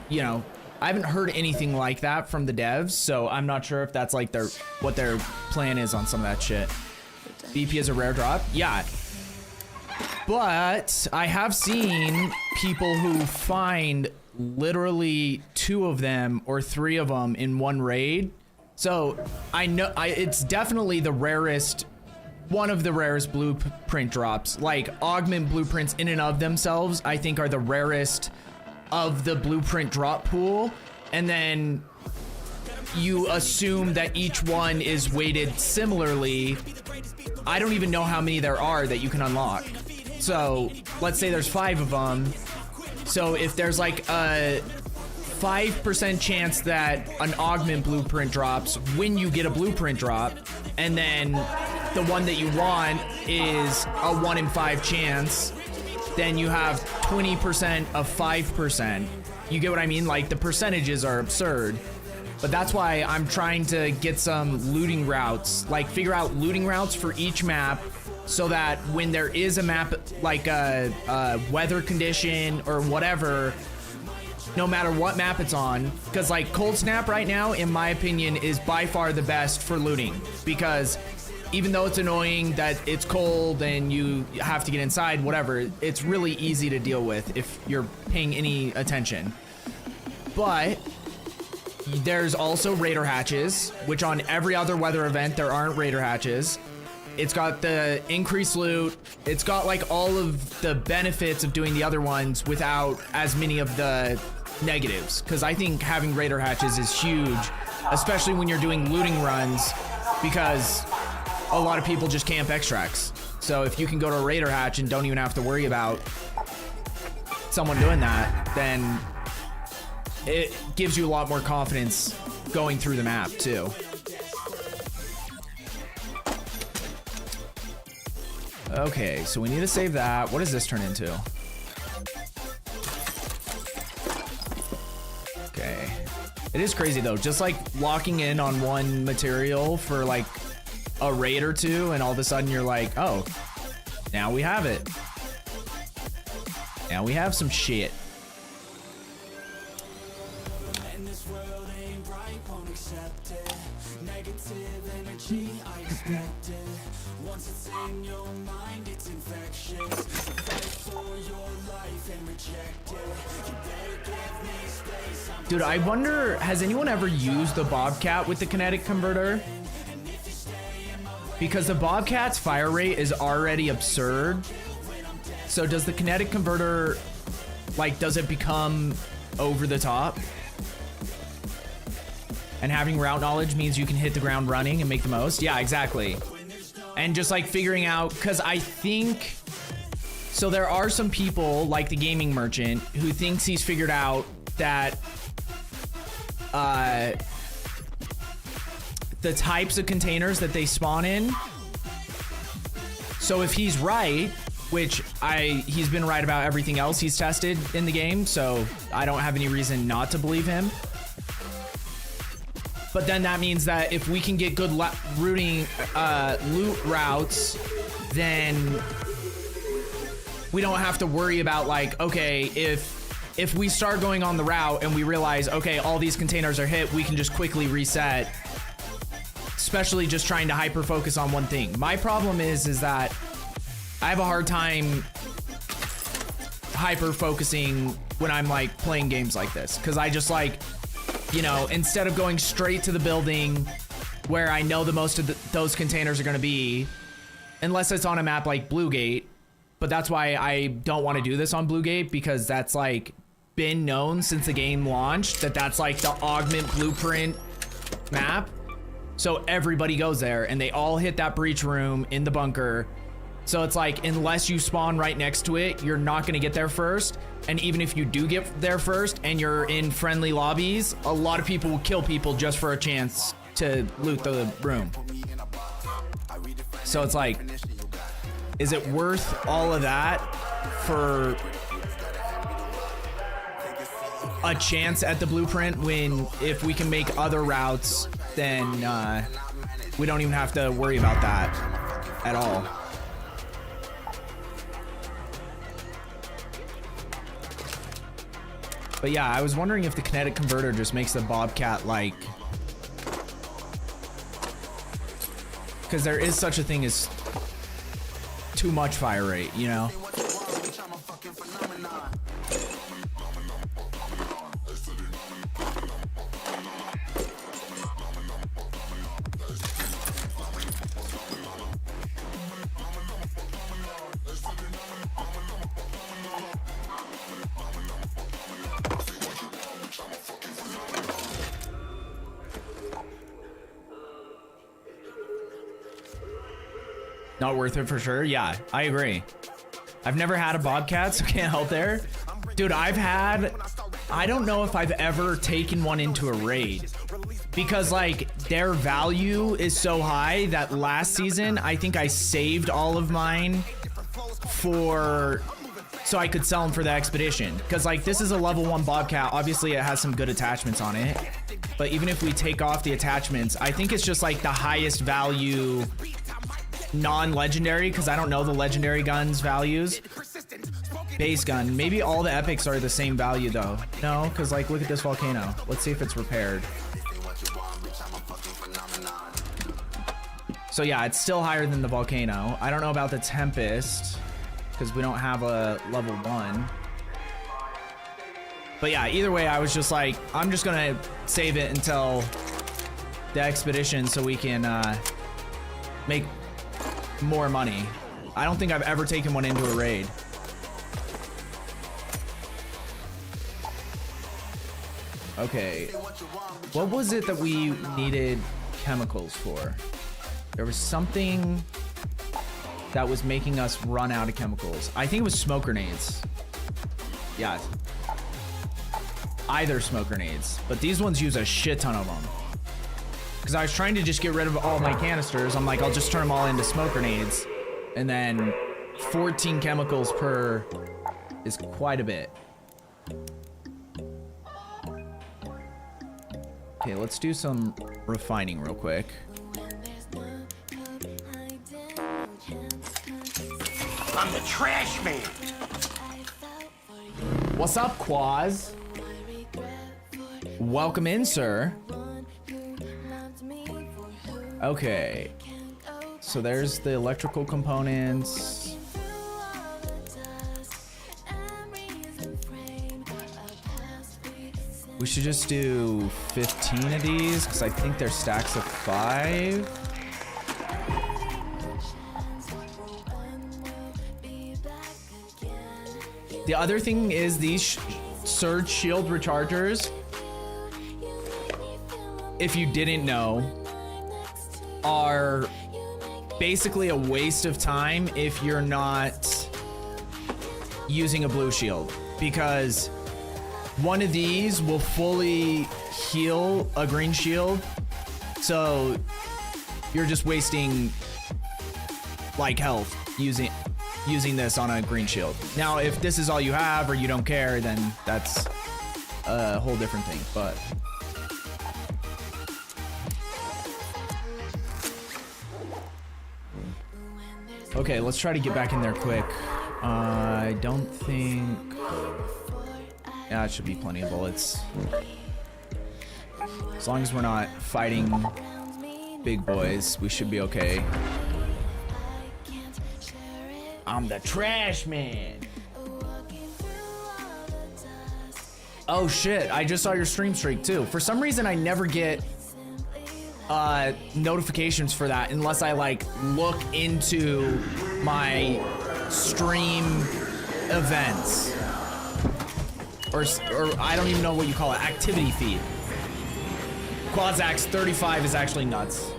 you know, I haven't heard anything like that from the devs, so I'm not sure if that's like what their plan is on some of that shit. BP is a rare drop? Yeah. But I have seen people who find literally 2 of them or 3 of them in one raid. So I know it's definitely the rarest, one of the rarest blueprint drops. Like augment blueprints in and of themselves, I think are the rarest of the blueprint drop pool. And then you assume that each one is weighted similarly. I don't even know how many there are that you can unlock. So let's say there's 5 of them. So if there's like a 5% chance that an augment blueprint drops when you get a blueprint drop, and then the one that you want is a 1 in 5 chance, then you have 20% of 5%. You get what I mean? Like the percentages are absurd. But that's why I'm trying to get some looting routes, like figure out looting routes for each map, so that when there is a map like a weather condition or whatever, no matter what map it's on, because like Cold Snap right now, in my opinion, is by far the best for looting, because even though it's annoying that it's cold and you have to get inside, whatever, it's really easy to deal with if you're paying any attention. But there's also Raider hatches, which on every other weather event, there aren't Raider hatches. It's got the increased loot. It's got like all of the benefits of doing the other ones without as many of the negatives. Because I think having Raider hatches is huge, especially when you're doing looting runs, because a lot of people just camp extracts. So if you can go to a Raider hatch and don't even have to worry about someone doing that, then it gives you a lot more confidence going through the map too. Okay, so we need to save that. What does this turn into? Okay. It is crazy though, just like locking in on one material for like a raid or 2, and all of a sudden you're like, oh, now we have it. Now we have some shit. Once it's in your mind, it's infectious. Fight for your life and reject it. You better give me space. Dude, I wonder, has anyone ever used the Bobcat with the kinetic converter? Because the Bobcat's fire rate is already absurd. So does the kinetic converter, like, does it become over the top? And having route knowledge means you can hit the ground running and make the most? Yeah, exactly. And just like figuring out, because I think, so there are some people like the gaming merchant who thinks he's figured out that the types of containers that they spawn in. So if he's right, which he's been right about everything else he's tested in the game, so I don't have any reason not to believe him. But then that means that if we can get good loot routes, then we don't have to worry about like, okay, if we start going on the route and we realize, okay, all these containers are hit, we can just quickly reset, especially just trying to hyper focus on one thing. My problem is that I have a hard time hyper focusing when I'm like playing games like this, because I just like, you know, instead of going straight to the building where I know the most of those containers are going to be, unless it's on a map like Blue Gate, but that's why I don't want to do this on Blue Gate, because that's like been known since the game launched that that's like the augment blueprint map. So everybody goes there and they all hit that breach room in the bunker. So it's like, unless you spawn right next to it, you're not going to get there first. And even if you do get there first and you're in friendly lobbies, a lot of people will kill people just for a chance to loot the room. So it's like, is it worth all of that for a chance at the blueprint when if we can make other routes, then we don't even have to worry about that at all. But yeah, I was wondering if the kinetic converter just makes the Bobcat like, because there is such a thing as too much fire rate, you know? Not worth it for sure. Yeah, I agree. I've never had a Bobcat, so can't help there. Dude, I don't know if I've ever taken one into a raid because like their value is so high that last season, I think I saved all of mine so I could sell them for the expedition. Cause like this is a level 1 Bobcat. Obviously it has some good attachments on it, but even if we take off the attachments, I think it's just like the highest value non-legendary, because I don't know the legendary guns values. Base gun. Maybe all the epics are the same value though. No, because like look at this volcano. Let's see if it's repaired. So yeah, it's still higher than the volcano. I don't know about the Tempest because we don't have a level 1. But yeah, either way, I was just like, I'm just gonna save it until the expedition so we can make more money. I don't think I've ever taken one into a raid. Okay, what was it that we needed chemicals for? There was something that was making us run out of chemicals. I think it was smoke grenades. Yeah, either smoke grenades, but these ones use a shit ton of them. Because I was trying to just get rid of all my canisters. I'm like, I'll just turn them all into smoke grenades. And then 14 chemicals per is quite a bit. Okay, let's do some refining real quick. I'm the trash man. What's up, Quaz? Welcome in, sir. Okay, so there's the electrical components. We should just do 15 of these because I think they're stacks of 5. The other thing is these surge shield rechargers, if you didn't know, are basically a waste of time if you're not using a blue shield, because one of these will fully heal a green shield, so you're just wasting like health using this on a green shield. Now if this is all you have or you don't care, then that's a whole different thing, but okay, let's try to get back in there quick. I don't think... Yeah, it should be plenty of bullets. As long as we're not fighting big boys, we should be okay. I'm the trash man. Oh shit, I just saw your stream streak too. For some reason, I never get notifications for that unless I like look into my stream events or I don't even know what you call it, activity feed. Quazax 35 is actually nuts.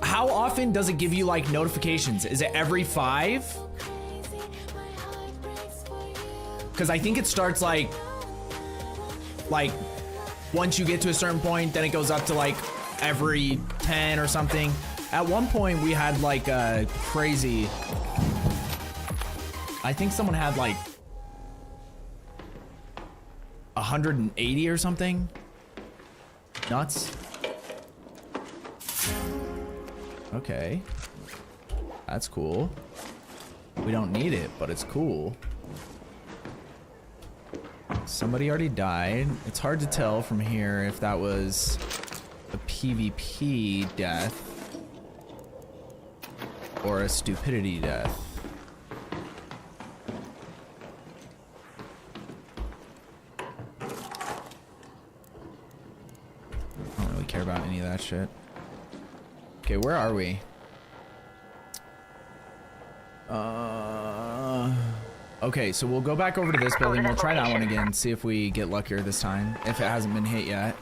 How often does it give you like notifications? Is it every 5? Because I think it starts like once you get to a certain point, then it goes up to like every 10 or something. At one point we had like a crazy, I think someone had like 180 or something. Nuts. Okay. That's cool. We don't need it, but it's cool. Somebody already died. It's hard to tell from here if that was a PvP death or a stupidity death. I don't really care about any of that shit. Okay, where are we? Okay, so we'll go back over to this building. We'll try that one again, see if we get luckier this time, if it hasn't been hit yet.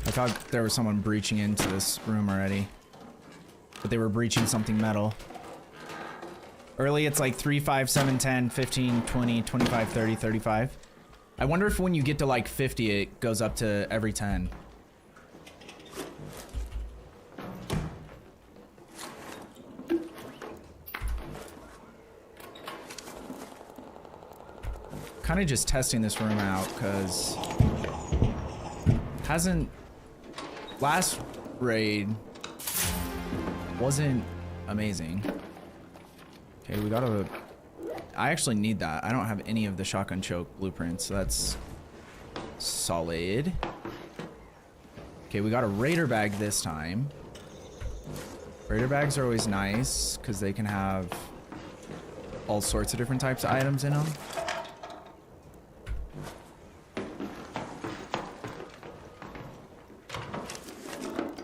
I thought there was someone breaching into this room already, but they were breaching something metal. Early it's like 3, 5, 7, 10, 15, 20, 25, 30, 35. I wonder if when you get to like 50 it goes up to every 10. Kind of just testing this room out because hasn't. Last raid wasn't amazing. Okay, we gotta. I actually need that. I don't have any of the shotgun choke blueprints, so that's solid. Okay, we got a raider bag this time. Raider bags are always nice because they can have all sorts of different types of items in them.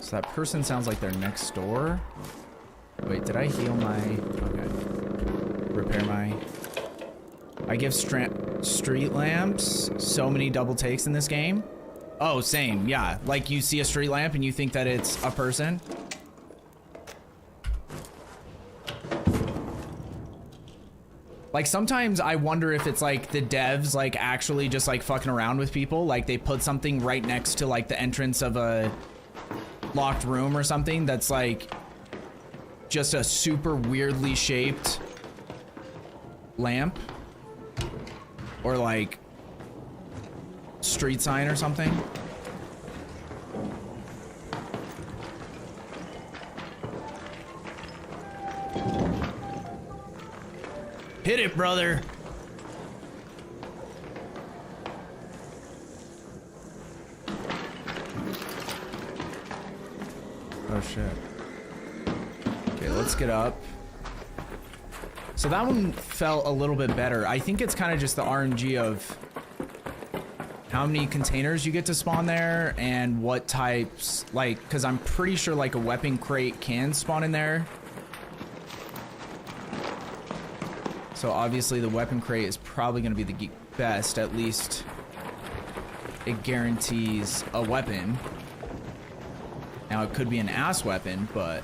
So that person sounds like they're next door. Wait, did I heal my... Okay. Repair my... I give street lamps so many double takes in this game. Oh, same, yeah. Like you see a street lamp and you think that it's a person. Like sometimes I wonder if it's like the devs like actually just like fucking around with people. Like they put something right next to like the entrance of a locked room or something that's like just a super weirdly shaped lamp or like street sign or something. Hit it, brother. Oh shit. Okay, let's get up. So that one felt a little bit better. I think it's kind of just the RNG of how many containers you get to spawn there and what types, like, because I'm pretty sure like a weapon crate can spawn in there. So obviously the weapon crate is probably going to be the best, at least it guarantees a weapon. Now it could be an ass weapon, but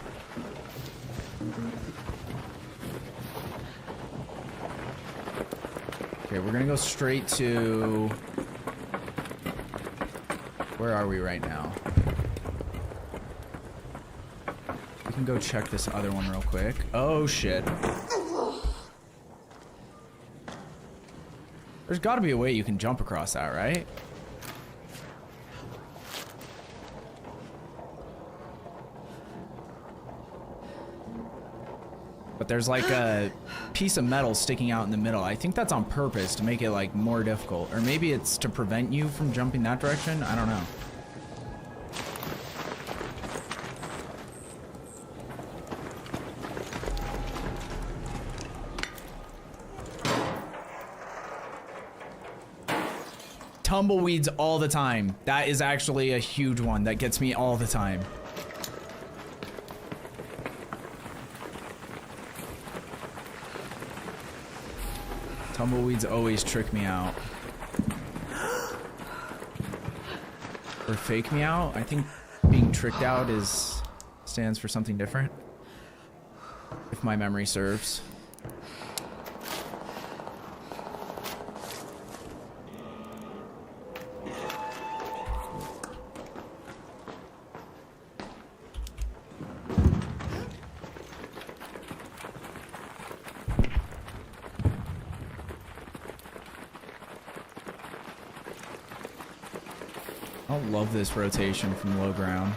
okay, we're gonna go straight to, where are we right now? We can go check this other one real quick. Oh shit. There's gotta be a way you can jump across that, right? But there's like a piece of metal sticking out in the middle. I think that's on purpose to make it like more difficult. Or maybe it's to prevent you from jumping that direction. I don't know. Tumbleweeds all the time. That is actually a huge one that gets me all the time. Tumbleweeds always trick me out. Or fake me out. I think being tricked out stands for something different. If my memory serves. I don't love this rotation from low ground.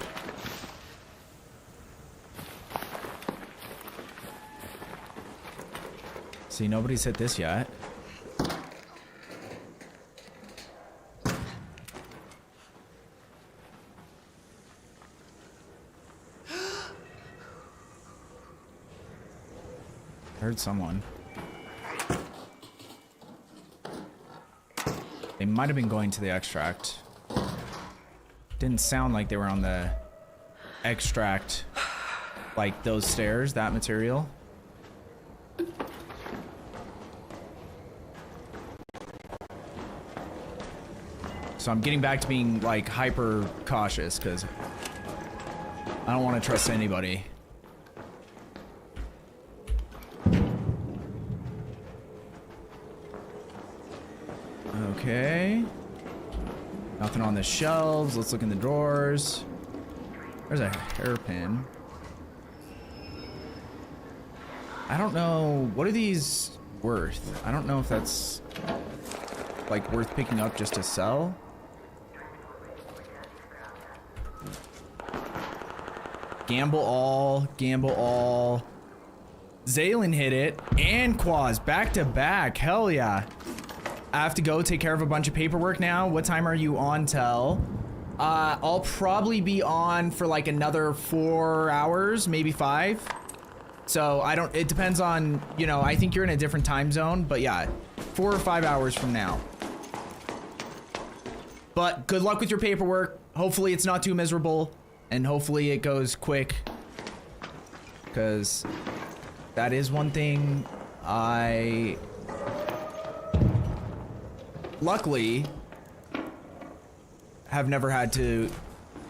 See, nobody's hit this yet. I heard someone. They might have been going to the extract. Didn't sound like they were on the extract, like those stairs, that material. So I'm getting back to being like hyper cautious because I don't want to trust anybody. Okay. Nothing on the shelves. Let's look in the drawers. There's a hairpin. I don't know. What are these worth? I don't know if that's like worth picking up just to sell. Gamble all. Gamble all. Zaylen hit it. And Quaz back to back. Hell yeah. I have to go take care of a bunch of paperwork now. What time are you on till? I'll probably be on for like another 4 hours, maybe 5. So it depends on, you know, I think you're in a different time zone, but yeah, 4 or 5 hours from now. But good luck with your paperwork. Hopefully it's not too miserable and hopefully it goes quick. Because that is one thing I luckily have never had to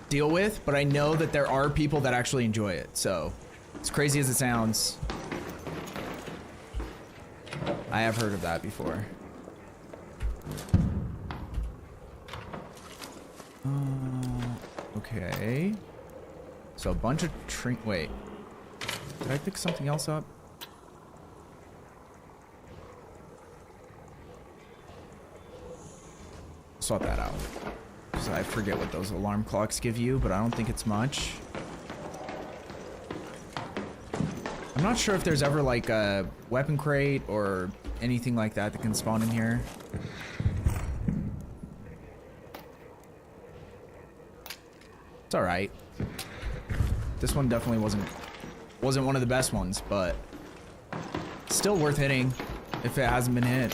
deal with, but I know that there are people that actually enjoy it. So as crazy as it sounds, I have heard of that before. Okay. So a bunch of wait. Did I pick something else up? Sort that out. Because I forget what those alarm clocks give you, but I don't think it's much. I'm not sure if there's ever like a weapon crate or anything like that that can spawn in here. It's alright. This one definitely wasn't one of the best ones, but still worth hitting if it hasn't been hit.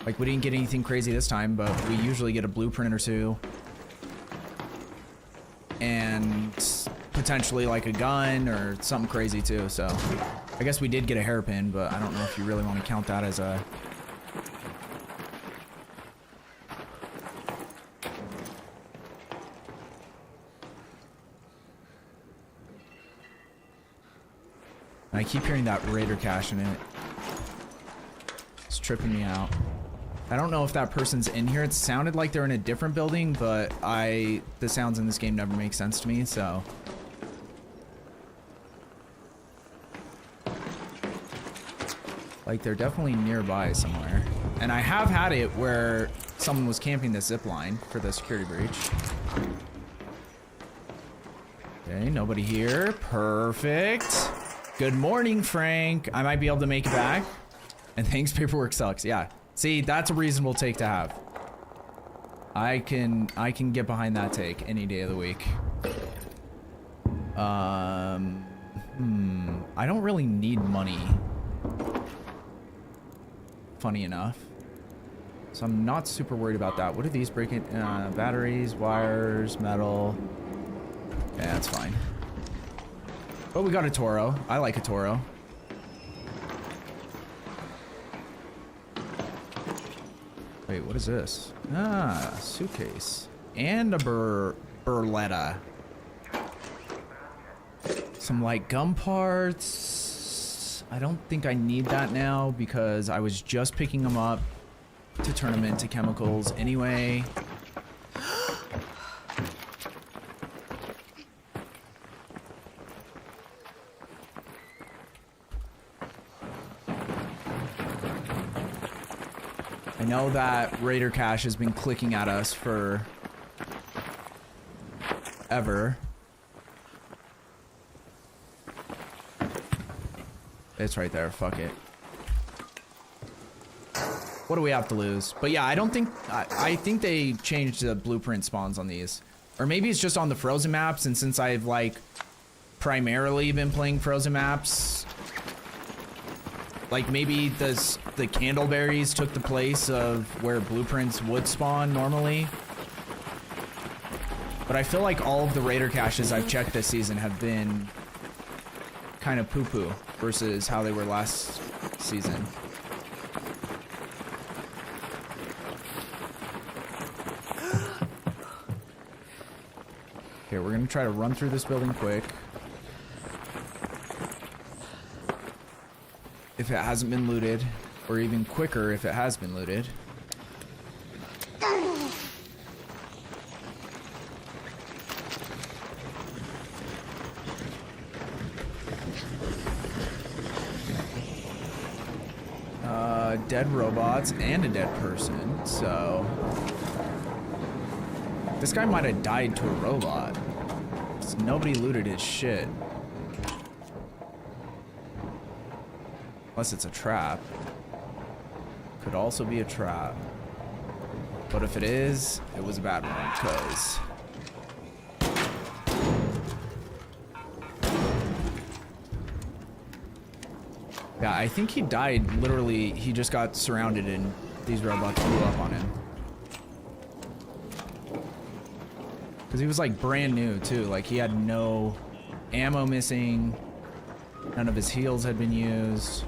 Like, we didn't get anything crazy this time, but we usually get a blueprint or two. And potentially like a gun or something crazy too, so. I guess we did get a hairpin, but I don't know if you really want to count that as a... I keep hearing that Raider cache in it. It's tripping me out. I don't know if that person's in here. It sounded like they're in a different building, but the sounds in this game never make sense to me, so. Like, they're definitely nearby somewhere. And I have had it where someone was camping the zip line for the security breach. Okay, nobody here. Perfect. Good morning, Frank. I might be able to make it back. And thanks, paperwork sucks. Yeah. See, that's a reasonable take to have. I can get behind that take any day of the week. I don't really need money. Funny enough. So I'm not super worried about that. What are these breaking? Batteries, wires, metal. Yeah, that's fine. But we got a Toro. I like a Toro. Wait, what is this? Ah, suitcase. And a Berletta. Some like gum parts. I don't think I need that now because I was just picking them up to turn them into chemicals anyway. I know that Raider Cache has been clicking at us for ever. It's right there, fuck it. What do we have to lose? But yeah, I don't think, I think they changed the blueprint spawns on these. Or maybe it's just on the frozen maps, and since I've like primarily been playing frozen maps, like maybe the candleberries took the place of where blueprints would spawn normally. But I feel like all of the Raider caches I've checked this season have been kind of poo-poo versus how they were last season. Okay, we're gonna try to run through this building quick. If it hasn't been looted, or even quicker if it has been looted. Dead robots and a dead person, so this guy might have died to a robot. 'Cause nobody looted his shit. Unless it's a trap. Could also be a trap. But if it is, it was a bad one, because yeah, I think he died literally, he just got surrounded and these robots blew up on him. Because he was like brand new too, like he had no ammo missing, none of his heals had been used.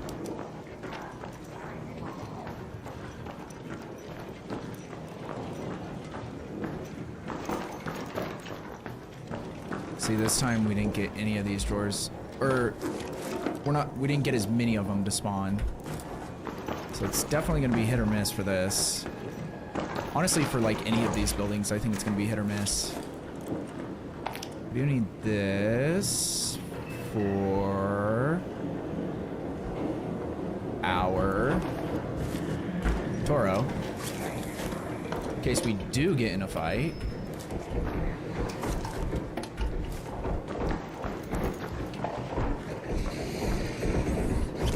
See, this time we didn't get any of these drawers, or we didn't get as many of them to spawn. So it's definitely gonna be hit or miss for this. Honestly, for like any of these buildings, I think it's gonna be hit or miss. We do need this for our Toro. In case we do get in a fight.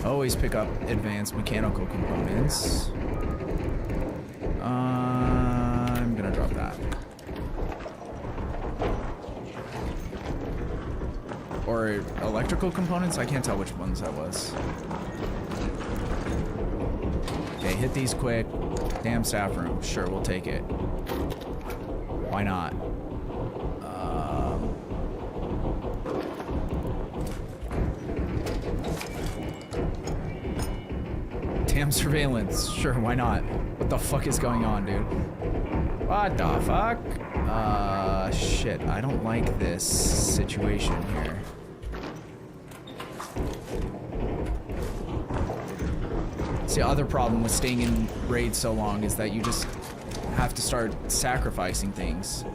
Always pick up advanced mechanical components. I'm gonna drop that. Or electrical components? I can't tell which ones that was. Okay, hit these quick. Damn staff room. Sure, we'll take it. Why not? Damn surveillance. Sure, why not? What the fuck is going on, dude? What the fuck? Shit. I don't like this situation here. See, the other problem with staying in raids so long is that you just have to start sacrificing things.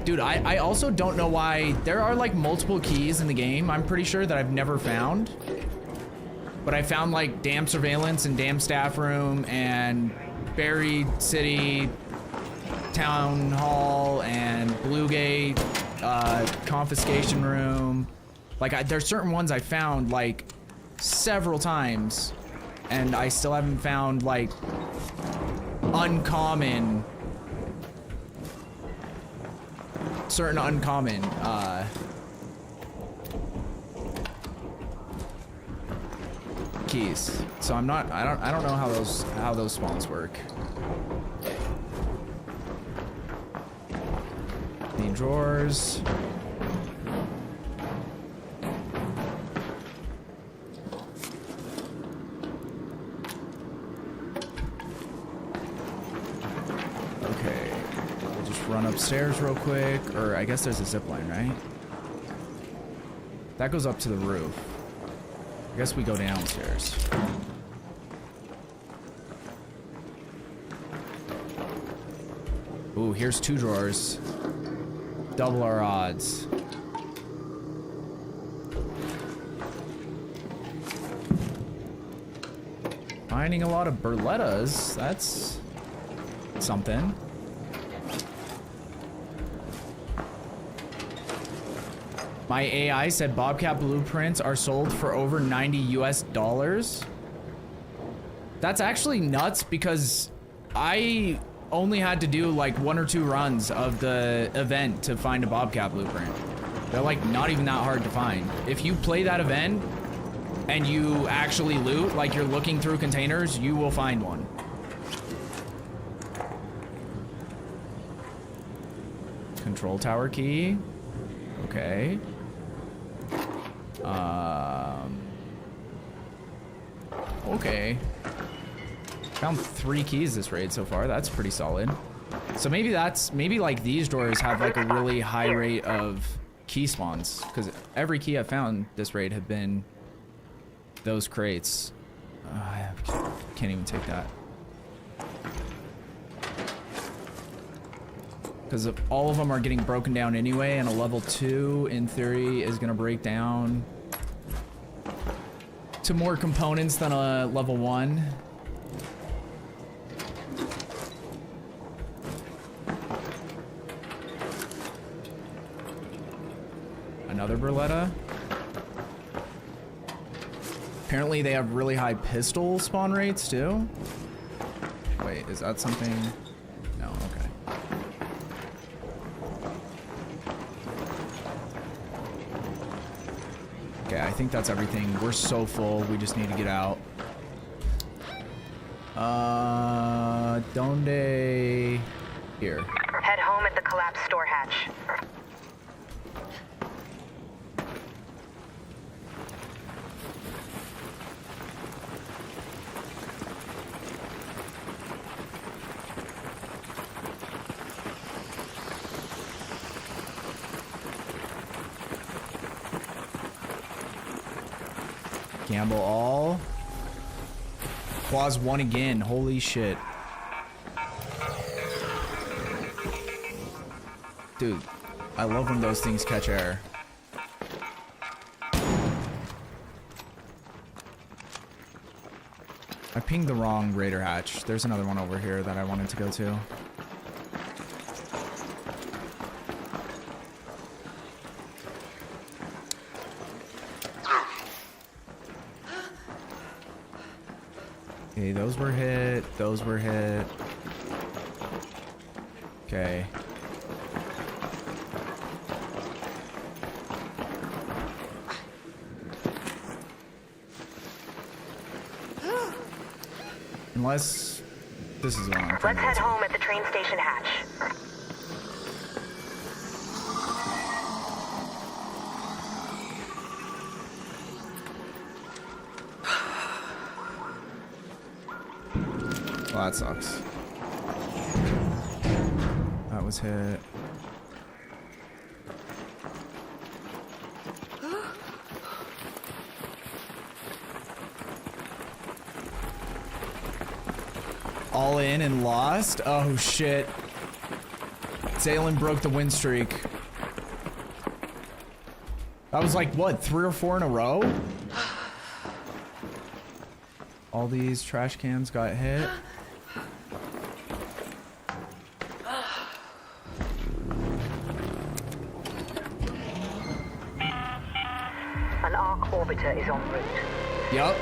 Dude, I also don't know why there are like multiple keys in the game, I'm pretty sure, that I've never found. But I found like damn surveillance and damn staff room and buried city, town hall, and Blue Gate, confiscation room. Like there's certain ones I found like several times, and I still haven't found like uncommon, certain uncommon keys. So I don't know how those spawns work. Need drawers. Okay, we'll just run upstairs real quick, or I guess there's a zip line, right? That goes up to the roof. I guess we go downstairs. Ooh, here's 2 drawers. Double our odds. Finding a lot of Berlettas. That's something. My AI said Bobcat blueprints are sold for over $90 US. That's actually nuts because I only had to do like 1 or 2 runs of the event to find a Bobcat blueprint. They're like not even that hard to find. If you play that event and you actually loot, like you're looking through containers, you will find one. Control tower key. Okay. Okay. Found 3 keys this raid so far. That's pretty solid. So maybe like these drawers have like a really high rate of key spawns, because every key I found this raid have been those crates. I can't even take that. Because all of them are getting broken down anyway, and a level 2 in theory is gonna break down to more components than a level 1. Another Berletta. Apparently they have really high pistol spawn rates too. Wait, is that something? No, okay. Okay, I think that's everything. We're so full, we just need to get out. Donde? Here. Head home at the collapsed store hatch. Gamble all. Clause 1 again. Holy shit. Dude, I love when those things catch air. I pinged the wrong raider hatch. There's another one over here that I wanted to go to. Okay, those were hit. Those were hit. Okay. Unless this is the one. Let's head home at the train station hatch. Well, that sucks. That was hit. All in and lost? Oh shit. Zaylen broke the win streak. That was like, what, 3 or 4 in a row? All these trash cans got hit. An arc orbiter is en route. Yup.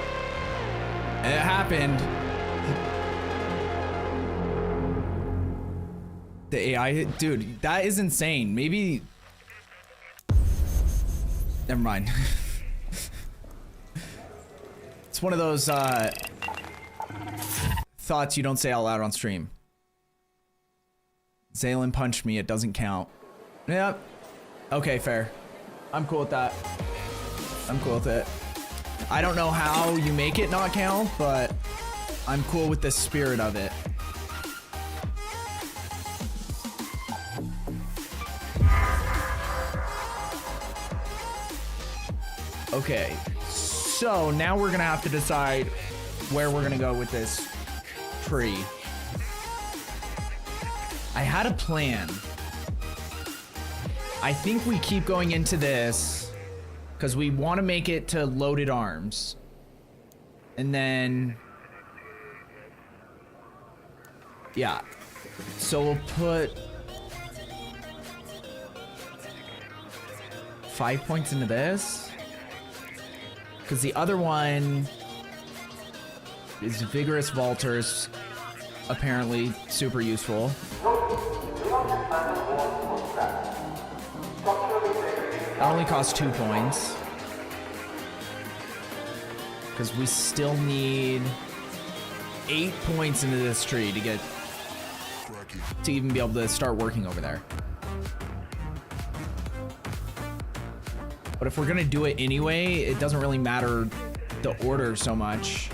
It happened. The AI hit, dude, that is insane. Maybe. Never mind. It's one of those thoughts you don't say out loud on stream. Zaylen punched me, it doesn't count. Yep. Okay, fair. I'm cool with that. I'm cool with it. I don't know how you make it not count, but I'm cool with the spirit of it. Okay, so now we're gonna have to decide where we're gonna go with this tree. I had a plan. I think we keep going into this because we want to make it to loaded arms. And then, yeah. So we'll put 5 points into this. Because the other one is vigorous vaulters, apparently super useful. That only costs 2 points. Because we still need 8 points into this tree to get to even be able to start working over there. But if we're gonna do it anyway, it doesn't really matter the order so much.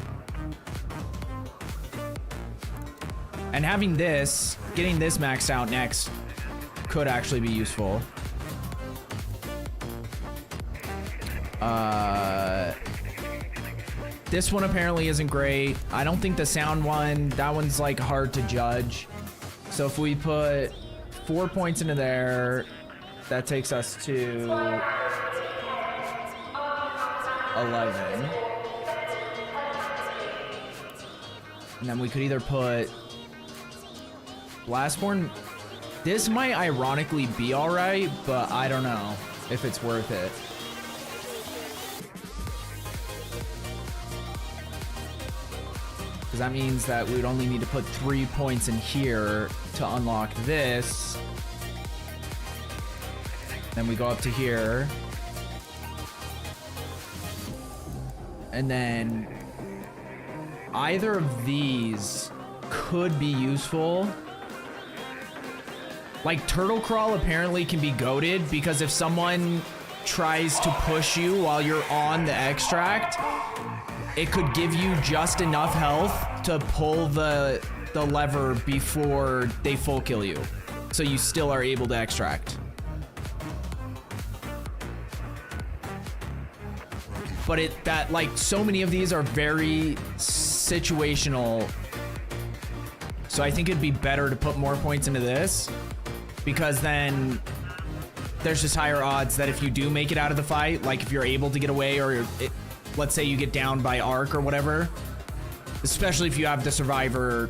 And having this, getting this maxed out next could actually be useful. This one apparently isn't great. I don't think the sound one, that one's like hard to judge. So if we put 4 points into there, that takes us to 11. And then we could either put Blastborn. This might ironically be alright, but I don't know if it's worth it. Because that means that we would only need to put 3 points in here to unlock this. Then we go up to here. And then either of these could be useful. Like Turtle Crawl apparently can be goated because if someone tries to push you while you're on the extract, it could give you just enough health to pull the lever before they full kill you. So you still are able to extract. But like so many of these are very situational. So I think it'd be better to put more points into this because then there's just higher odds that if you do make it out of the fight, like if you're able to get away or let's say you get down by arc or whatever, especially if you have the survivor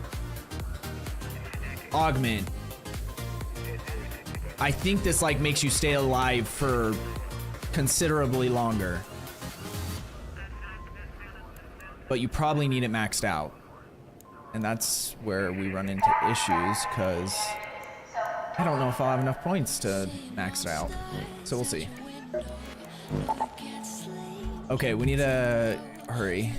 augment, I think this like makes you stay alive for considerably longer. But you probably need it maxed out. And that's where we run into issues because I don't know if I'll have enough points to max it out. So we'll see. Okay, we need to hurry.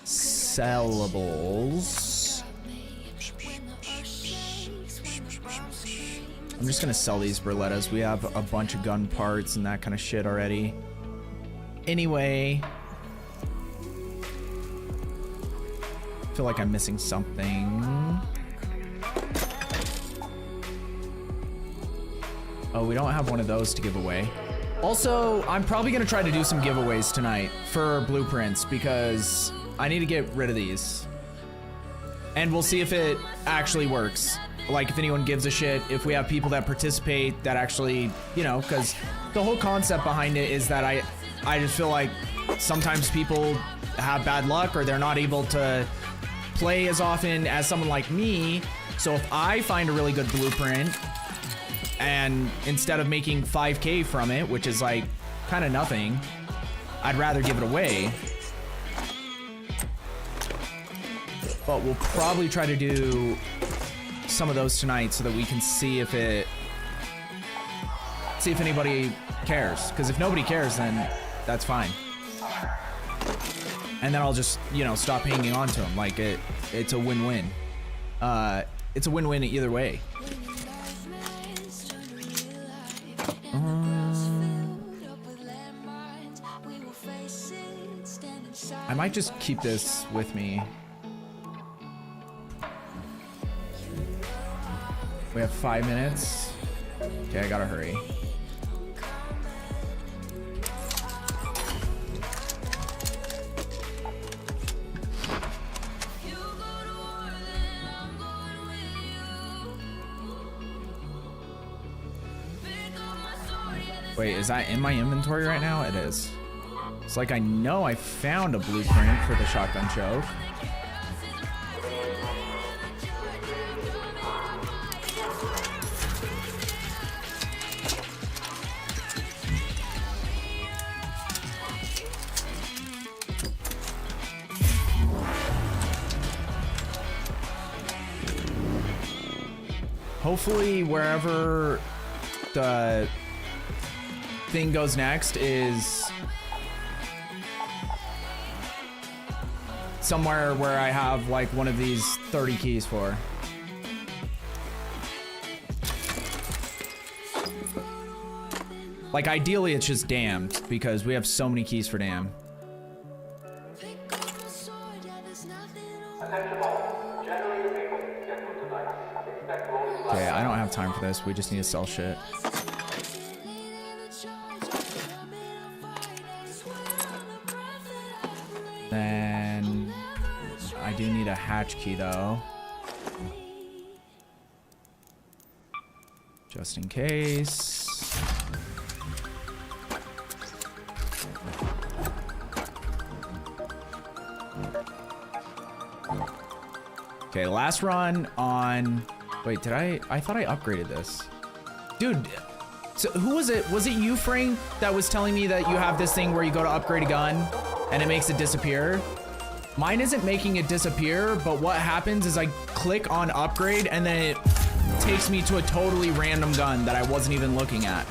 Sellables. I'm just gonna sell these Berlettas. We have a bunch of gun parts and that kind of shit already. Anyway. I feel like I'm missing something. Oh, we don't have one of those to give away. Also, I'm probably gonna try to do some giveaways tonight for blueprints because I need to get rid of these. And we'll see if it actually works. Like if anyone gives a shit, if we have people that participate that actually, you know, because the whole concept behind it is that I just feel like sometimes people have bad luck or they're not able to play as often as someone like me. So if I find a really good blueprint and instead of making 5K from it, which is like kind of nothing, I'd rather give it away. But we'll probably try to do some of those tonight so that we can see if it See if anybody cares. Because if nobody cares, then that's fine. And then I'll just, you know, stop hanging on to them. Like, it's a win-win. It's a win-win either way. I might just keep this with me. We have 5 minutes. Okay, I gotta hurry. Wait, is that in my inventory right now? It is. It's like I know I found a blueprint for the shotgun choke. Hopefully wherever the thing goes next is somewhere where I have like one of these 30 keys for. Like ideally it's just damned because we have so many keys for damn. Okay, I don't have time for this. We just need to sell shit. Then I do need a hatch key though. Just in case. Okay, last run on... Wait, did I thought I upgraded this. Dude, so who was it? Was it you, Frank, that was telling me that you have this thing where you go to upgrade a gun and it makes it disappear? Mine isn't making it disappear, but what happens is I click on upgrade and then it takes me to a totally random gun that I wasn't even looking at.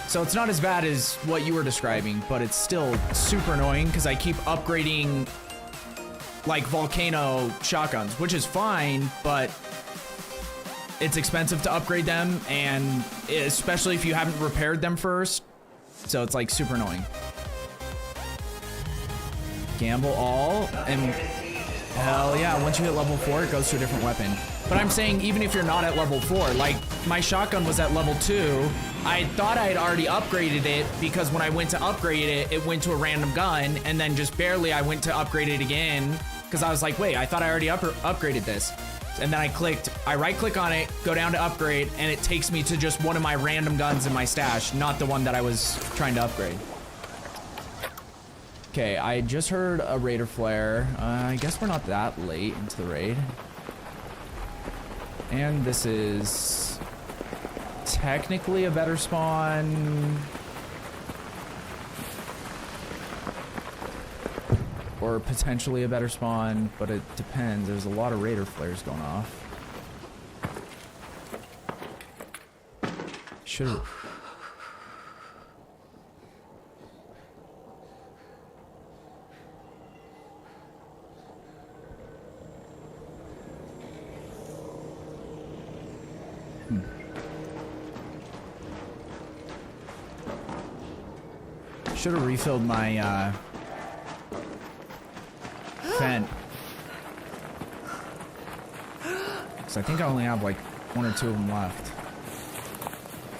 So it's not as bad as what you were describing, but it's still super annoying because I keep upgrading like volcano shotguns, which is fine, but it's expensive to upgrade them, and especially if you haven't repaired them first. So it's like super annoying. Gamble all, and hell yeah, once you hit level 4, it goes to a different weapon. But I'm saying even if you're not at level 4, like my shotgun was at level 2, I thought I had already upgraded it because when I went to upgrade it, it went to a random gun, and then just barely I went to upgrade it again because I was like, wait, I thought I already upgraded this. And then I right click on it, go down to upgrade, and it takes me to just one of my random guns in my stash, not the one that I was trying to upgrade. Okay, I just heard a raider flare. I guess we're not that late into the raid. And this is technically a better spawn. Or potentially a better spawn, but it depends. There's a lot of raider flares going off. Should've... Should've refilled my, vent. So I think I only have like 1 or 2 of them left.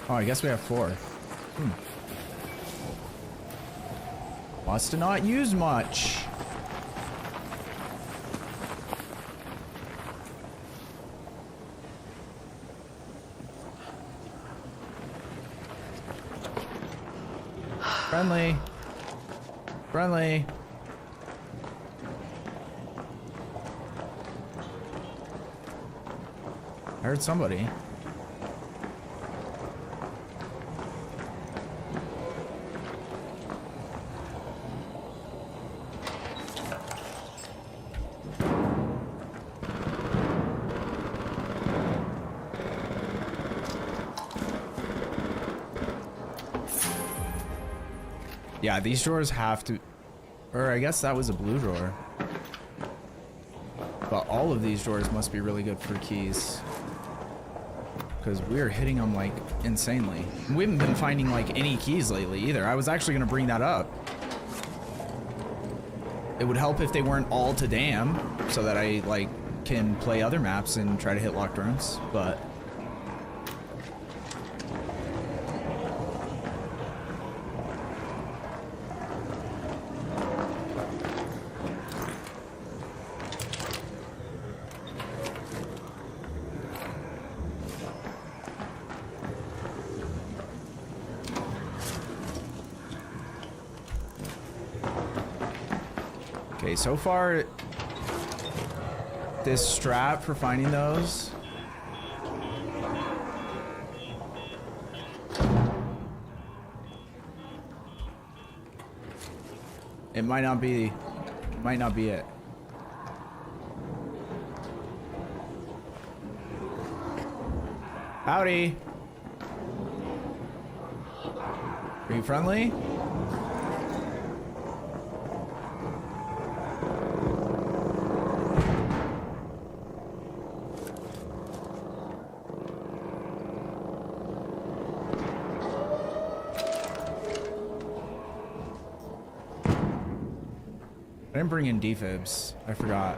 Oh, I guess we have 4. Must have not used much. Friendly. Friendly. I heard somebody. Yeah, these drawers have to... Or I guess that was a blue drawer. But all of these drawers must be really good for keys. Because we're hitting them, like, insanely. We haven't been finding, like, any keys lately, either. I was actually going to bring that up. It would help if they weren't all to damn, so that I, like, can play other maps and try to hit locked rooms, but... Okay, so far, this strat for finding those. It might not be it. Howdy. Are you friendly? I didn't bring in defibs. I forgot.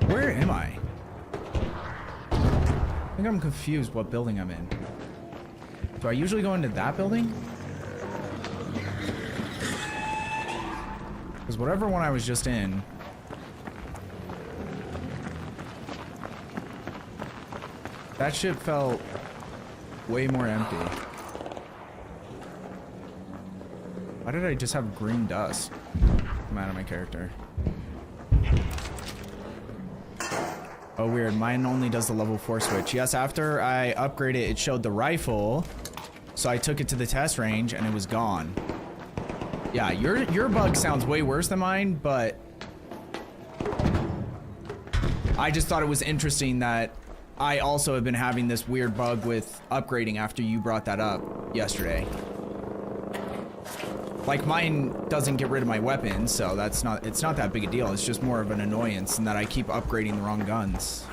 Where am I? I think I'm confused what building I'm in. Do I usually go into that building? Because whatever one I was just in... That shit felt way more empty. Why did I just have green dust come out of my character? Oh, weird. Mine only does the level 4 switch. Yes, after I upgraded it, it showed the rifle. So I took it to the test range and it was gone. Yeah, your bug sounds way worse than mine, but I just thought it was interesting that I also have been having this weird bug with upgrading after you brought that up yesterday. Like, mine doesn't get rid of my weapons, so it's not that big a deal. It's just more of an annoyance in that I keep upgrading the wrong guns.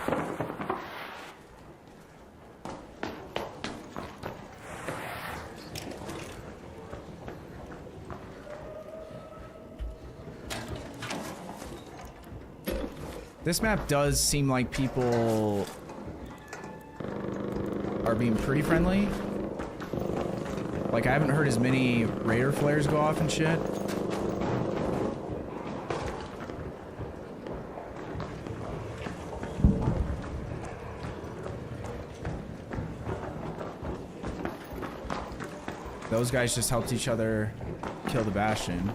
This map does seem like people are being pretty friendly. Like, I haven't heard as many Raider flares go off and shit. Those guys just helped each other kill the Bastion.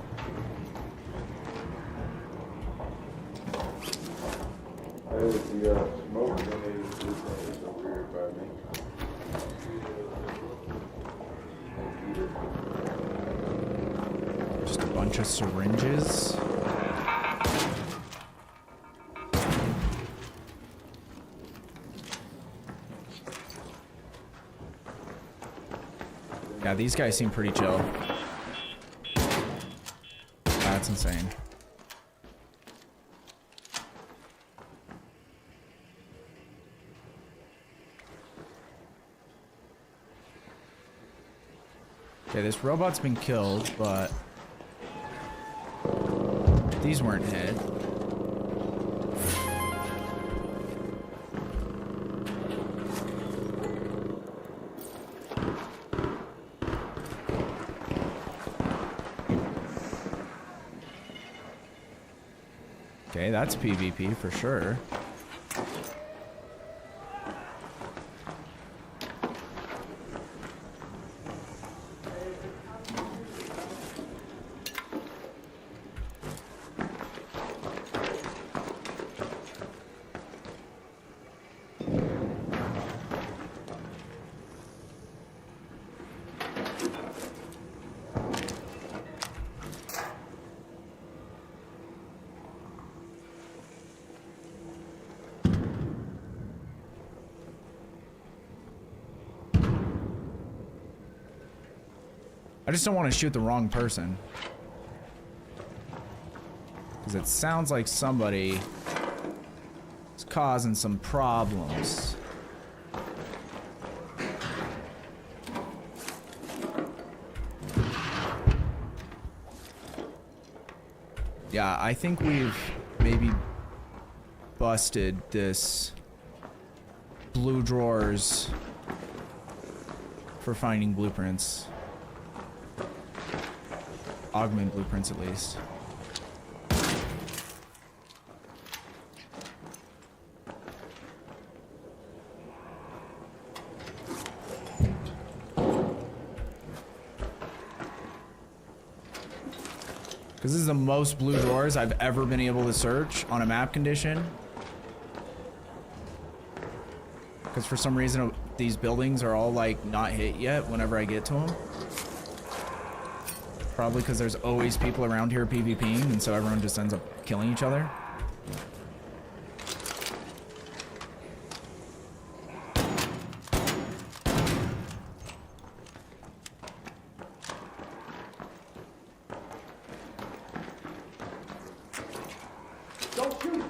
Just a bunch of syringes. Yeah, these guys seem pretty chill. That's insane. Okay, this robot's been killed, but these weren't hit. Okay, that's PvP for sure. I just don't want to shoot the wrong person. Because it sounds like somebody is causing some problems. Yeah, I think we've maybe busted this blue drawers for finding blueprints. Augment blueprints, at least. Because this is the most blue drawers I've ever been able to search on a map condition. Because for some reason these buildings are all like not hit yet whenever I get to them. Probably because there's always people around here PvPing, and so everyone just ends up killing each other. Don't shoot!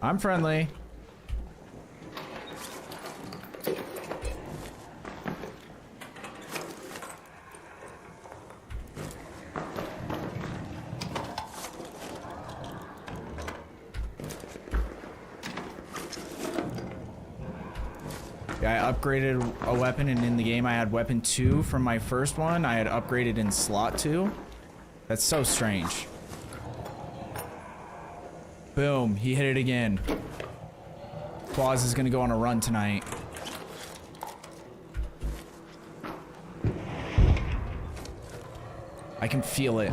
I'm friendly. Yeah, I upgraded a weapon, and in the game I had weapon 2 from my first one. I had upgraded in slot 2. That's so strange. Boom, he hit it again. Claus is gonna go on a run tonight. I can feel it.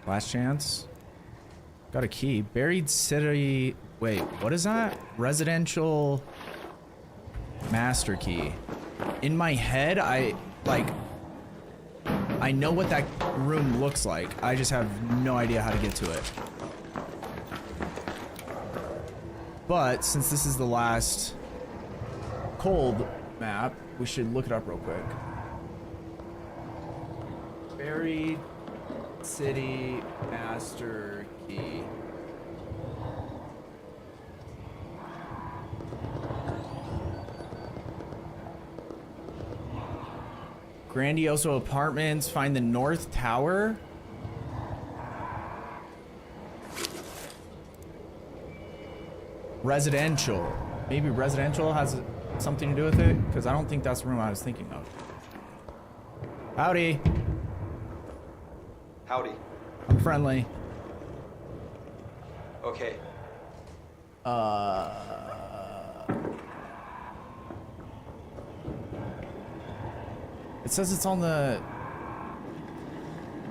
Last chance. Got a key. Buried city. Wait, what is that? Residential master key. In my head, I know what that room looks like. I just have no idea how to get to it. But since this is the last cold map, we should look it up real quick. Buried city master key. Grandioso apartments. Find the North Tower. Residential. Maybe residential has something to do with it, because I don't think that's the room I was thinking of. Howdy. Howdy. I'm friendly. Okay. It says it's on the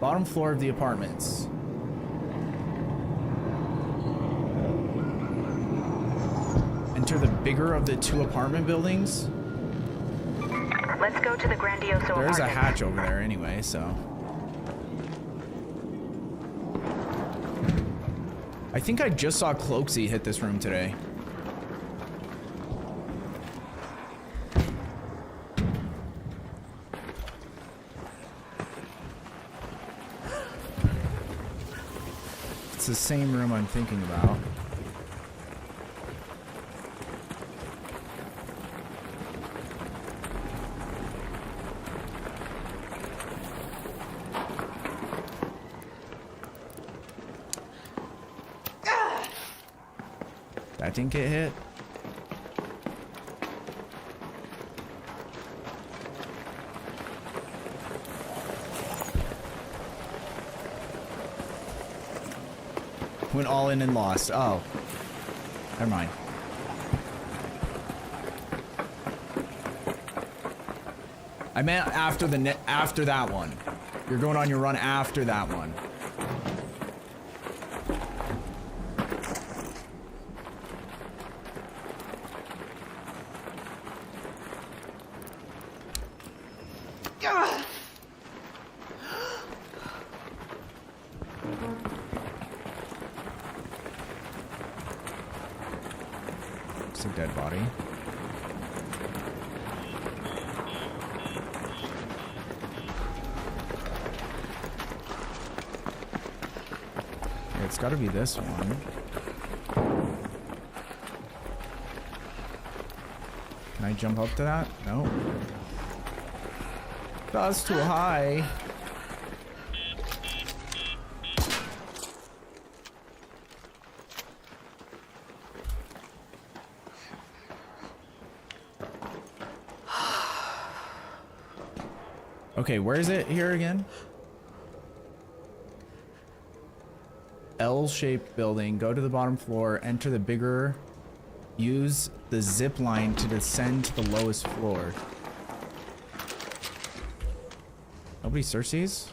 bottom floor of the apartments. Enter the bigger of the 2 apartment buildings. Let's go to the Grandioso There's a apartments. hatch over there anyway, so. I think I just saw Cloaksy hit this room today. It's the same room I'm thinking about. That didn't get hit. Went all in and lost. Oh. Never mind. I meant after the after that one. You're going on your run after that one. buddy. Okay, it's gotta be this one. Can I jump up to that? No. That's too high. Okay, where is it here again? L-shaped building. Go to the bottom floor. Enter the bigger. Use the zip line to descend to the lowest floor. Nobody search these?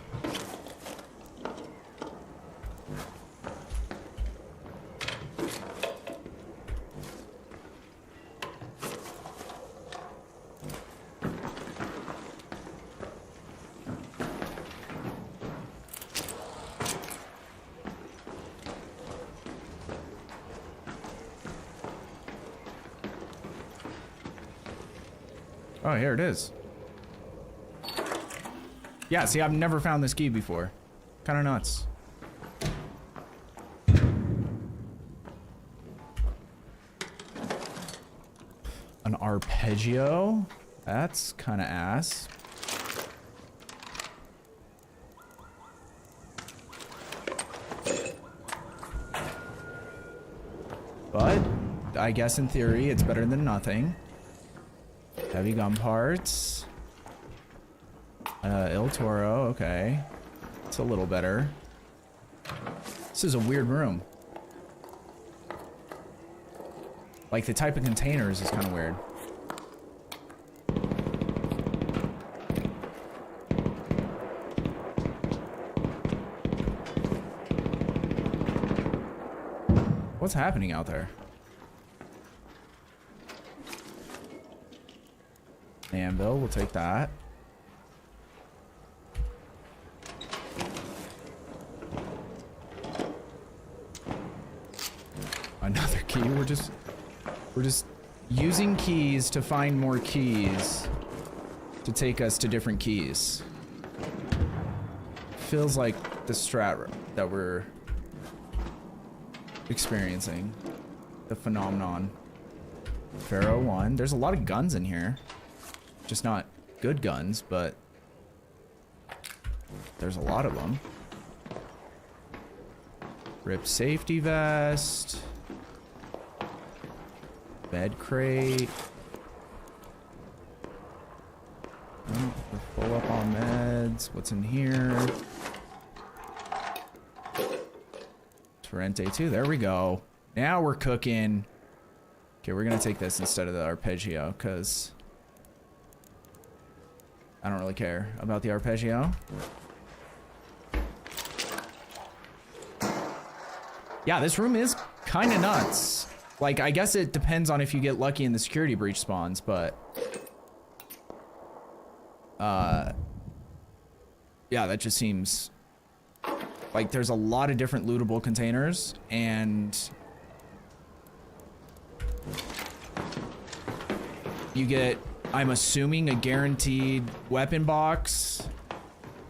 Oh, here it is. Yeah, see, I've never found this key before. Kind of nuts. An arpeggio? That's kind of ass. But I guess in theory, it's better than nothing. Heavy gun parts. Il Toro, okay. It's a little better. This is a weird room. Like, the type of containers is kind of weird. What's happening out there? Anvil, we'll take that. Another key. We're just using keys to find more keys to take us to different keys. Feels like the strat that we're experiencing. The phenomenon. Pharaoh 1. There's a lot of guns in here. Just not good guns, but there's a lot of them. Rip safety vest. Bed crate. Oh, we're full up on meds. What's in here? Torrente 2. There we go. Now we're cooking. Okay, we're gonna take this instead of the arpeggio, because I don't really care about the arpeggio. Yeah, this room is kind of nuts. Like, I guess it depends on if you get lucky and the security breach spawns, but yeah, that just seems like there's a lot of different lootable containers, and you get, I'm assuming, a guaranteed weapon box.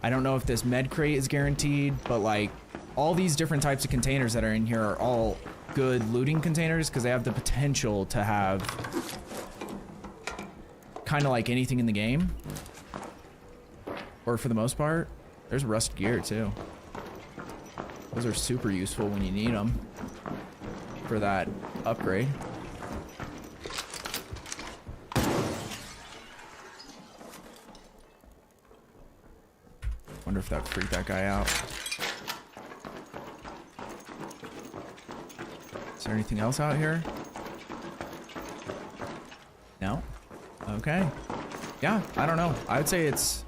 I don't know if this med crate is guaranteed, but like all these different types of containers that are in here are all good looting containers because they have the potential to have kind of like anything in the game. Or for the most part, there's rust gear too. Those are super useful when you need them for that upgrade. Wonder if that freaked that guy out. Is there anything else out here? No? Okay. Yeah, I don't know. I would say it's,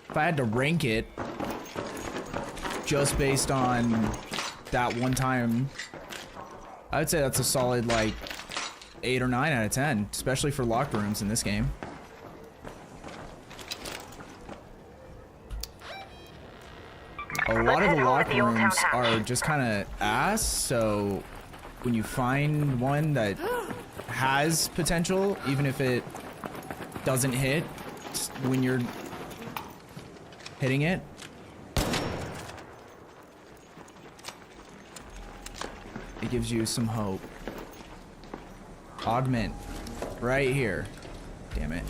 if I had to rank it just based on that one time, I would say that's a solid like 8 or 9 out of 10, especially for locked rooms in this game. A lot of the locked rooms are just kind of ass, so when you find one that has potential, even if it doesn't hit when you're hitting it. It gives you some hope. Augment. Right here. Damn it.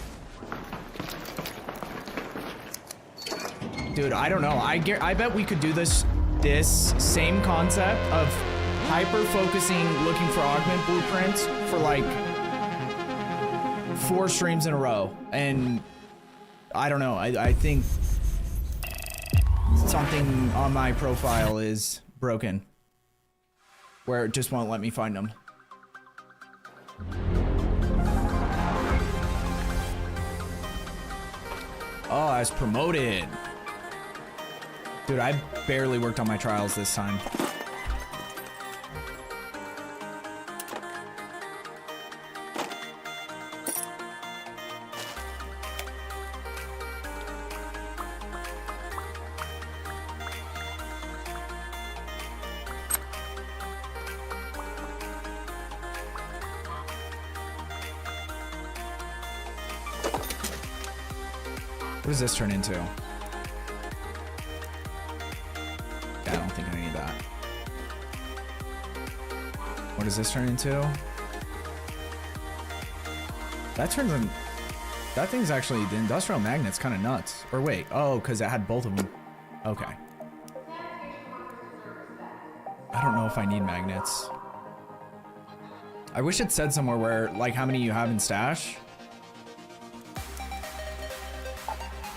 Dude, I don't know. I bet we could do this same concept of hyper-focusing, looking for augment blueprints for like 4 streams in a row. And I don't know. I think something on my profile is broken, where it just won't let me find them. Oh, I was promoted. Dude, I barely worked on my trials this time. What does this turn into? Yeah, I don't think I need that. What does this turn into? That turns in... That thing's actually... The industrial magnet's kind of nuts. Or wait. Oh, because it had both of them. Okay. I don't know if I need magnets. I wish it said somewhere where, like, how many you have in stash.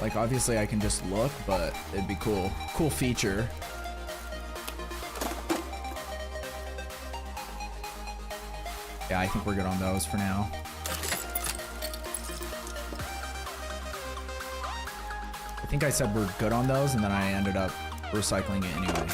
Like, obviously I can just look, but it'd be cool. Cool feature. Yeah, I think we're good on those for now. I think I said we're good on those, and then I ended up recycling it anyway.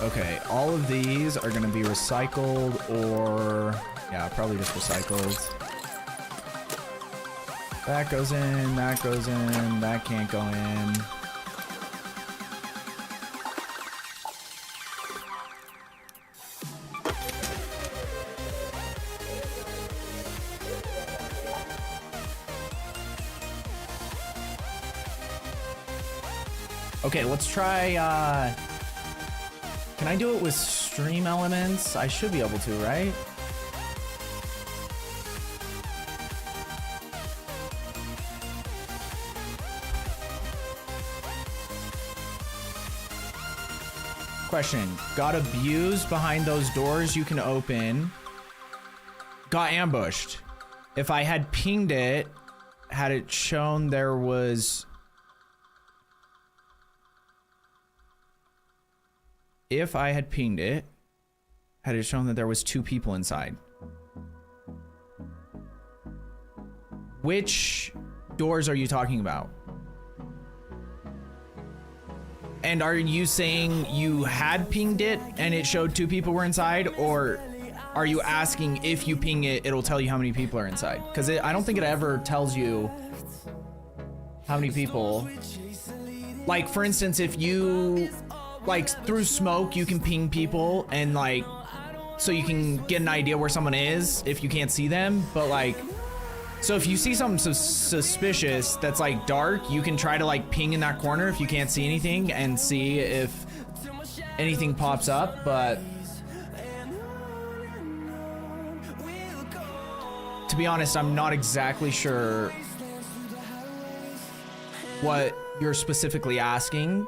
Okay, all of these are gonna be recycled, or yeah, probably just recycled. That goes in, that goes in, that can't go in. Okay, let's try, can I do it with stream elements? I should be able to, right? Question. Got abused behind those doors you can open. Got ambushed. If I had pinged it, had it shown there was... If I had pinged it, had it shown that there was 2 people inside. Which doors are you talking about? And are you saying you had pinged it and it showed 2 people were inside, or are you asking if you ping it, it'll tell you how many people are inside? Because I don't think it ever tells you how many people. Like, for instance, if you... Like, through smoke, you can ping people and, like, so you can get an idea where someone is if you can't see them. But, like, so if you see something suspicious that's, like, dark, you can try to, like, ping in that corner if you can't see anything and see if anything pops up. But to be honest, I'm not exactly sure what you're specifically asking.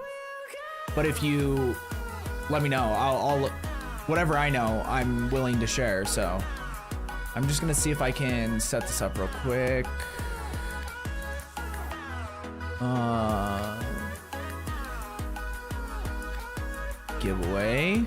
But if you let me know, I'll whatever I know, I'm willing to share. So I'm just gonna see if I can set this up real quick. Giveaway.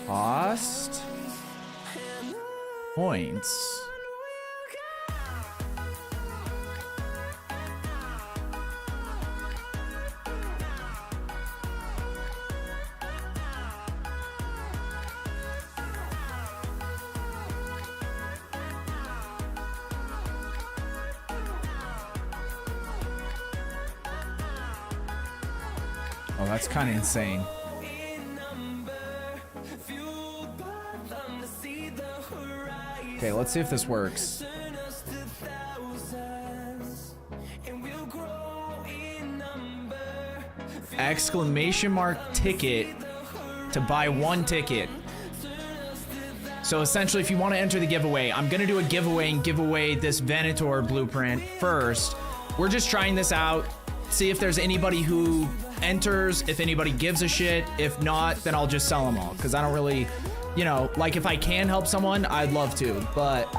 Cost points. Oh, that's kind of insane. Okay, let's see if this works. Exclamation mark ticket to buy 1 ticket. So essentially, if you want to enter the giveaway, I'm going to do a giveaway and give away this Venator blueprint first. We're just trying this out. See if there's anybody who enters, if anybody gives a shit. If not, then I'll just sell them all. Because I don't really, you know, like if I can help someone, I'd love to. But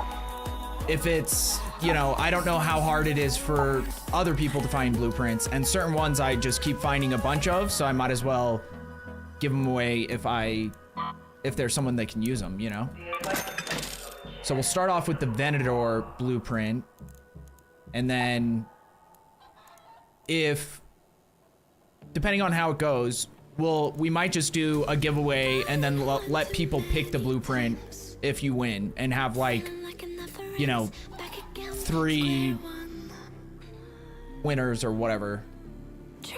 if it's, you know, I don't know how hard it is for other people to find blueprints. And certain ones I just keep finding a bunch of. So I might as well give them away if there's someone that can use them, you know? So we'll start off with the Venator blueprint. And then depending on how it goes, we might just do a giveaway and then let people pick the blueprint if you win and have like, you know, 3 winners or whatever.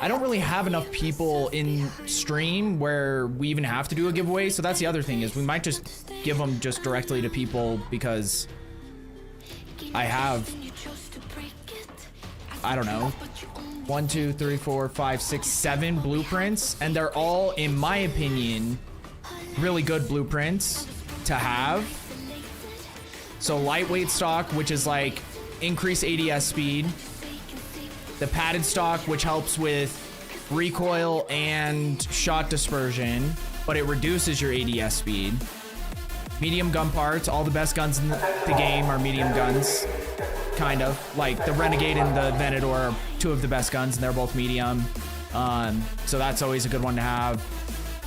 I don't really have enough people in stream where we even have to do a giveaway, so that's the other thing, is we might just give them just directly to people because I have, I don't know, 1, 2, 3, 4, 5, 6, 7 blueprints, and they're all, in my opinion, really good blueprints to have. So lightweight stock, which is like increased ADS speed. The padded stock, which helps with recoil and shot dispersion, but it reduces your ADS speed. Medium gun parts, all the best guns in the game are medium guns. Kind of. Like the Renegade and the Venator are 2 of the best guns, and they're both medium. So that's always a good one to have.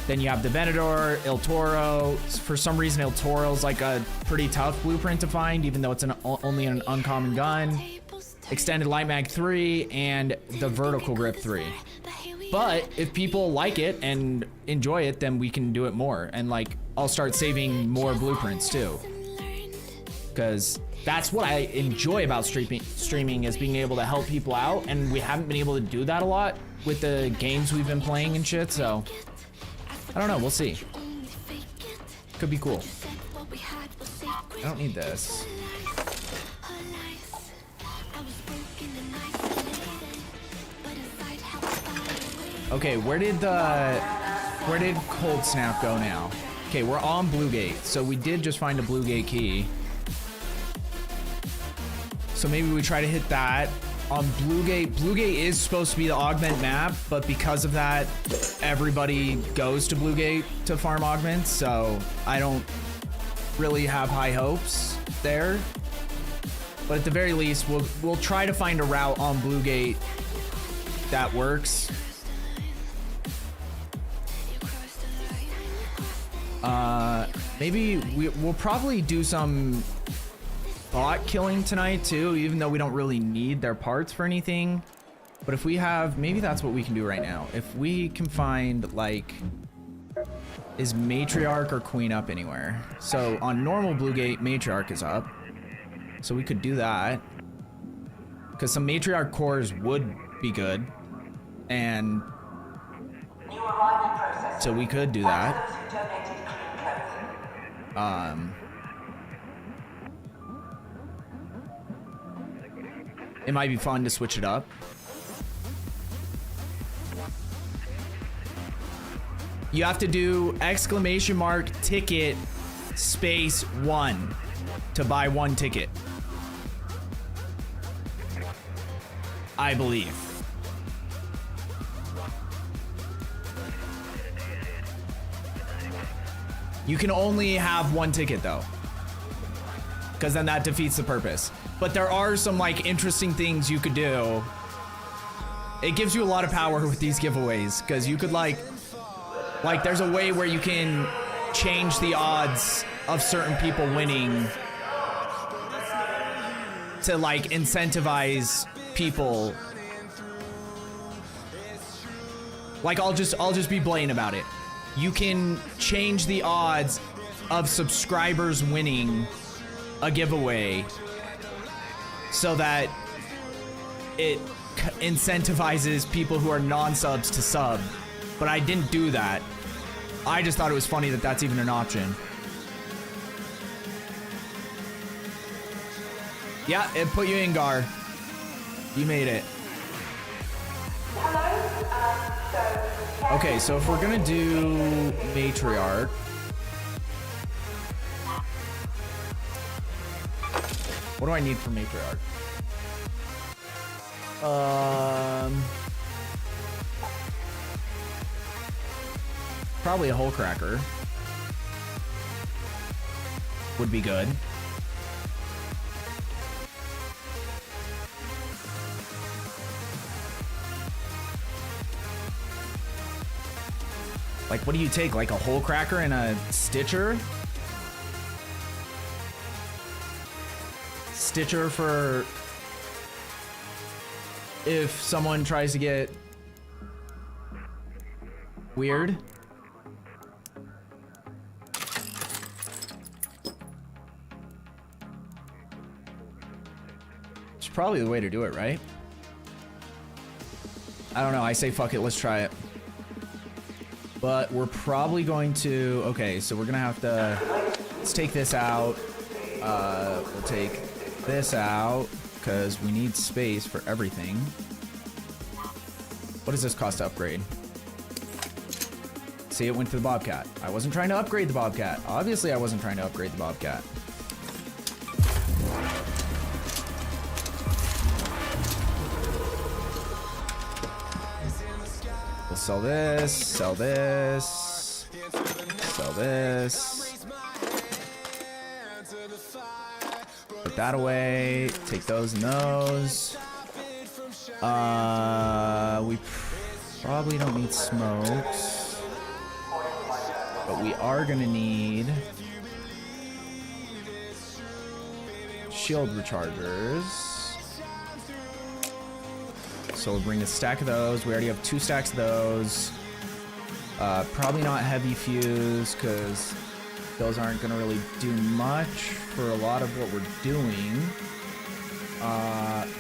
Then you have the Venator, El Toro. For some reason, El Toro is like a pretty tough blueprint to find, even though it's only an uncommon gun. Extended Light Mag 3, and the Vertical Grip 3. But if people like it and enjoy it, then we can do it more. And like, I'll start saving more blueprints too. Because that's what I enjoy about streaming is being able to help people out. And we haven't been able to do that a lot with the games we've been playing and shit. So I don't know, we'll see. Could be cool. I don't need this. Okay, where did Cold Snap go now? Okay, we're on Blue Gate, so we did just find a Blue Gate key. So maybe we try to hit that. On Blue Gate is supposed to be the augment map, but because of that, everybody goes to Blue Gate to farm augments, so I don't really have high hopes there. But at the very least, we'll try to find a route on Blue Gate that works. Maybe we'll probably do some bot killing tonight too, even though we don't really need their parts for anything. But if we have, maybe that's what we can do right now. If we can find, like, is Matriarch or Queen up anywhere? So on normal Blue Gate, Matriarch is up. So we could do that. Because some Matriarch cores would be good. And so we could do that. It might be fun to switch it up. You have to do exclamation mark ticket space 1 to buy 1 ticket, I believe. You can only have 1 ticket though, because then that defeats the purpose. But there are some like interesting things you could do. It gives you a lot of power with these giveaways, because you could like Like, there's a way where you can change the odds of certain people winning to, like, incentivize people. Like, I'll just be blatant about it. You can change the odds of subscribers winning a giveaway so that it incentivizes people who are non-subs to sub. But I didn't do that. I just thought it was funny that that's even an option. Yeah, it put you in, Gar. You made it. Okay, so if we're gonna do matriarch, what do I need for matriarch? Probably a hole cracker would be good. Like, what do you take? Like a hole cracker and a stitcher? Stitcher for if someone tries to get weird. It's probably the way to do it, right? I don't know. I say fuck it. Let's try it. But we're probably going to... Okay, so we're going to have to... Let's take this out. We'll take this out because we need space for everything. What does this cost to upgrade? See, it went to the Bobcat. I wasn't trying to upgrade the Bobcat. Obviously, I wasn't trying to upgrade the Bobcat. We'll sell this, sell this, sell this. Put that away. Take those and those. We probably don't need smokes, but we are gonna need shield rechargers. So we'll bring a stack of those. We already have 2 stacks of those. Probably not heavy fuse because those aren't gonna really do much for a lot of what we're doing.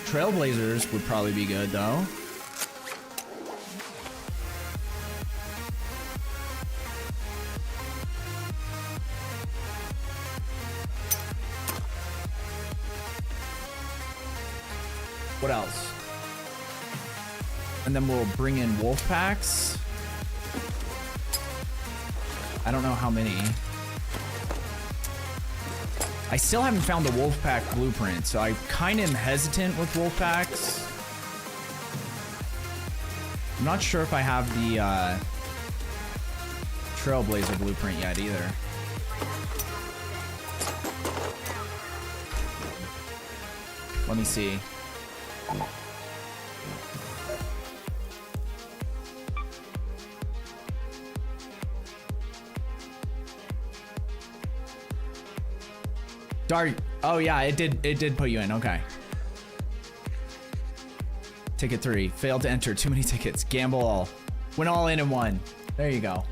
Trailblazers would probably be good though. What else? And then we'll bring in wolf packs. I don't know how many. I still haven't found the wolf pack blueprint, so I kind of am hesitant with wolf packs. I'm not sure if I have the Trailblazer blueprint yet either. Let me see. Dark. Oh yeah, it did put you in. Okay. Ticket 3. Failed to enter. Too many tickets. Gamble all. Went all in one. There you go.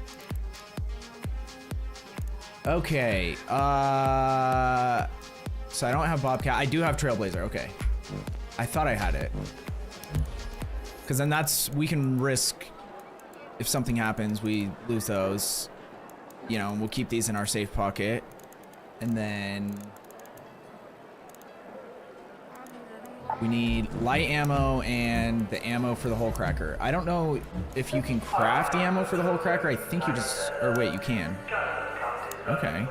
Okay. So I don't have Bobcat. I do have Trailblazer. Okay. I thought I had it. Because then we can risk if something happens, we lose those. You know, we'll keep these in our safe pocket. And then we need light ammo and the ammo for the hole cracker. I don't know if you can craft the ammo for the hole cracker. I think you just, or wait, you can. Okay.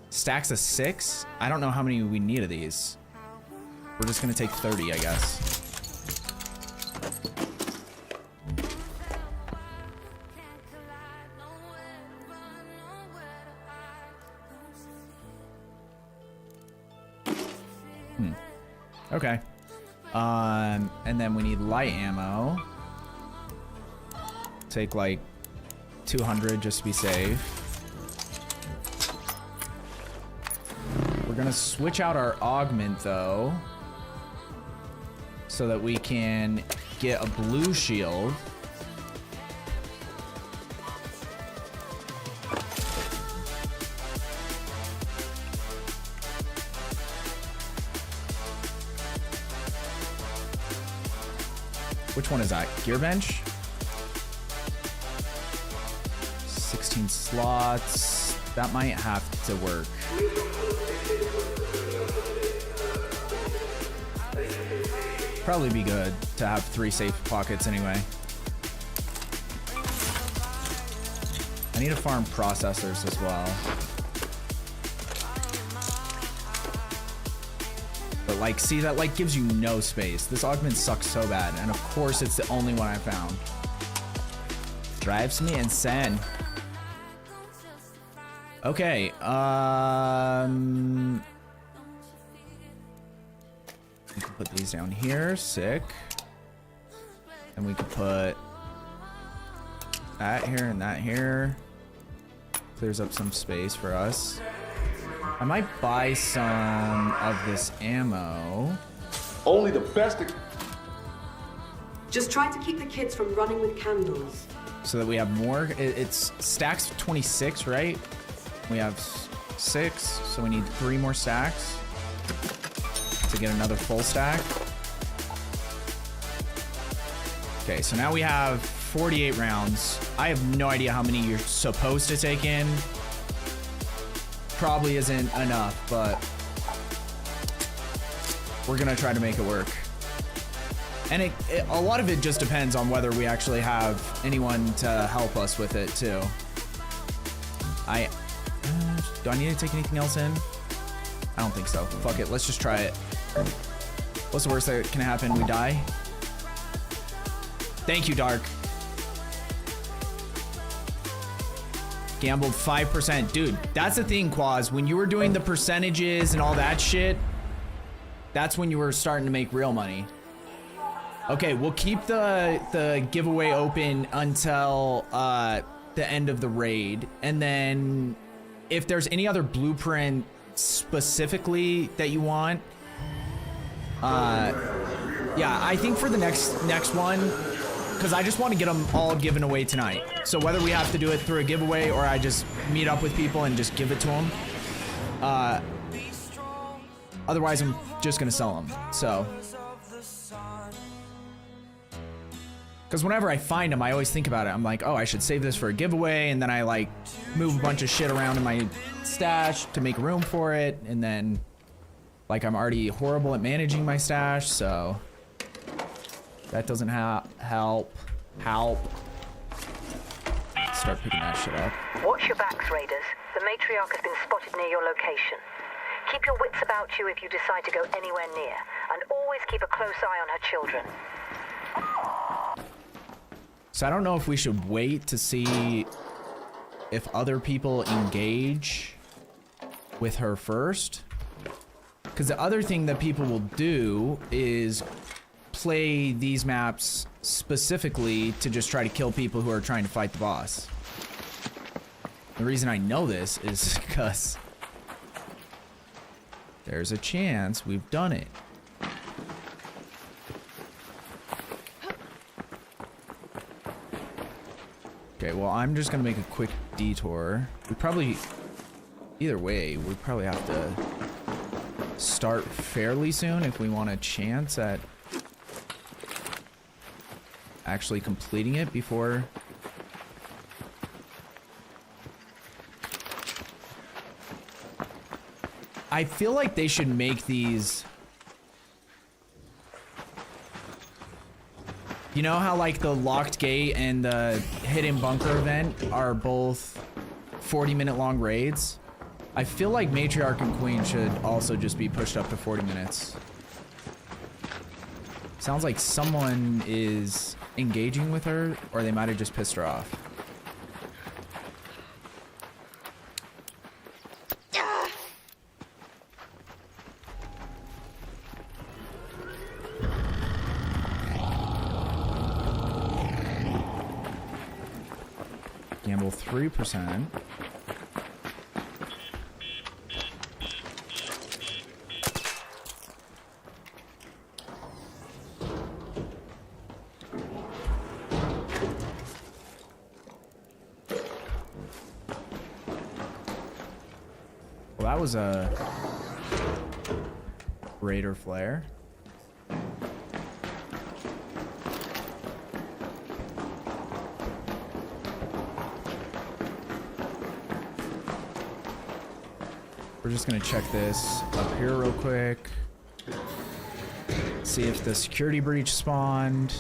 Stacks of 6? I don't know how many we need of these. We're just gonna take 30, I guess. Okay. And then we need light ammo. take like 200 just to be safe. We're gonna switch out our augment though, so that we can get a blue shield. Which one is that? Gear bench? 16 slots. That might have to work. Probably be good to have 3 safe pockets anyway. I need to farm processors as well. But like, see, that like gives you no space. This augment sucks so bad, and of course it's the only one I found. Drives me insane. Okay, we can put these down here, sick. And we can put that here and that here. Clears up some space for us. I might buy some of this ammo. Only the best. Just try to keep the kids from running with candles. So that we have more. It's stacks 26, right? We have 6, so we need 3 more stacks to get another full stack. Okay, so now we have 48 rounds. I have no idea how many you're supposed to take in. Probably isn't enough, but we're gonna try to make it work. And a lot of it just depends on whether we actually have anyone to help us with it too. Do I need to take anything else in? I don't think so. Fuck it, let's just try it. What's the worst that can happen? We die? Thank you, Dark. Gambled 5%. Dude, that's the thing, Quaz. When you were doing the percentages and all that shit, that's when you were starting to make real money. Okay, we'll keep the giveaway open until the end of the raid. And then if there's any other blueprint specifically that you want, yeah, I think for the next one, because I just want to get them all given away tonight. So whether we have to do it through a giveaway or I just meet up with people and just give it to them, otherwise I'm just gonna sell them. So, because whenever I find them, I always think about it. I'm like, oh, I should save this for a giveaway, and then I like move a bunch of shit around in my stash to make room for it, and then like I'm already horrible at managing my stash, so that doesn't help. Start picking that shit up. Watch your backs, Raiders. The matriarch has been spotted near your location. Keep your wits about you if you decide to go anywhere near, and always keep a close eye on her children. So I don't know if we should wait to see if other people engage with her first. Because the other thing that people will do is play these maps specifically to just try to kill people who are trying to fight the boss. The reason I know this is because there's a chance we've done it. Okay, well, I'm just gonna make a quick detour. We probably, either way, we probably have to start fairly soon if we want a chance at actually completing it before. I feel like they should make these. You know how like the locked gate and the hidden bunker event are both 40-minute long raids? I feel like Matriarch and Queen should also just be pushed up to 40 minutes. Sounds like someone is engaging with her, or they might have just pissed her off. Gamble 3%. Well, that was a Raider flare. We're just gonna check this up here real quick. See if the security breach spawned.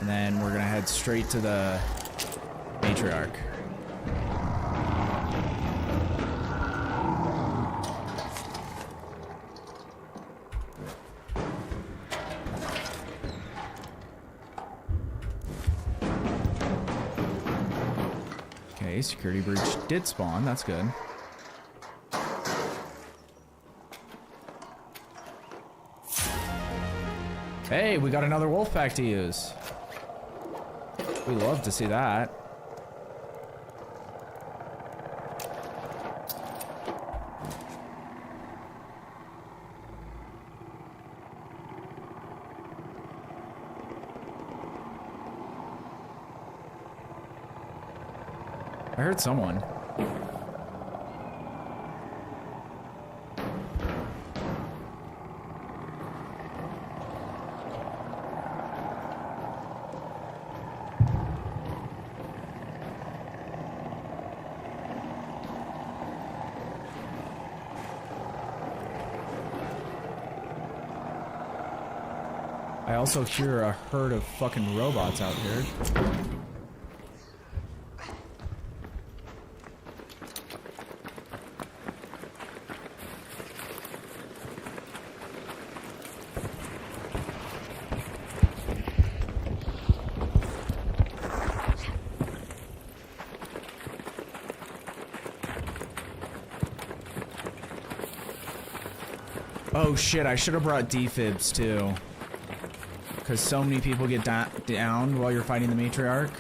And then we're gonna head straight to the matriarch. Okay, security breach did spawn, that's good. Hey, we got another wolf pack to use. We love to see that. I heard someone. I also hear a herd of fucking robots out here. Oh shit, I should have brought defibs too. Because so many people get down while you're fighting the matriarch.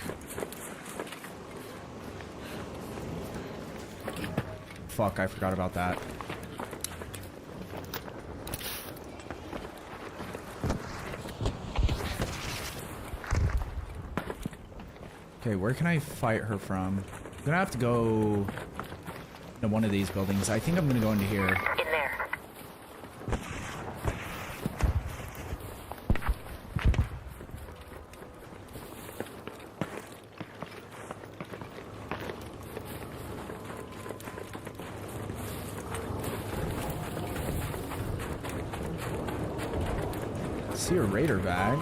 Fuck, I forgot about that. Okay, where can I fight her from? I'm gonna have to go to one of these buildings. I think I'm gonna go into here. In there. See a raider bag.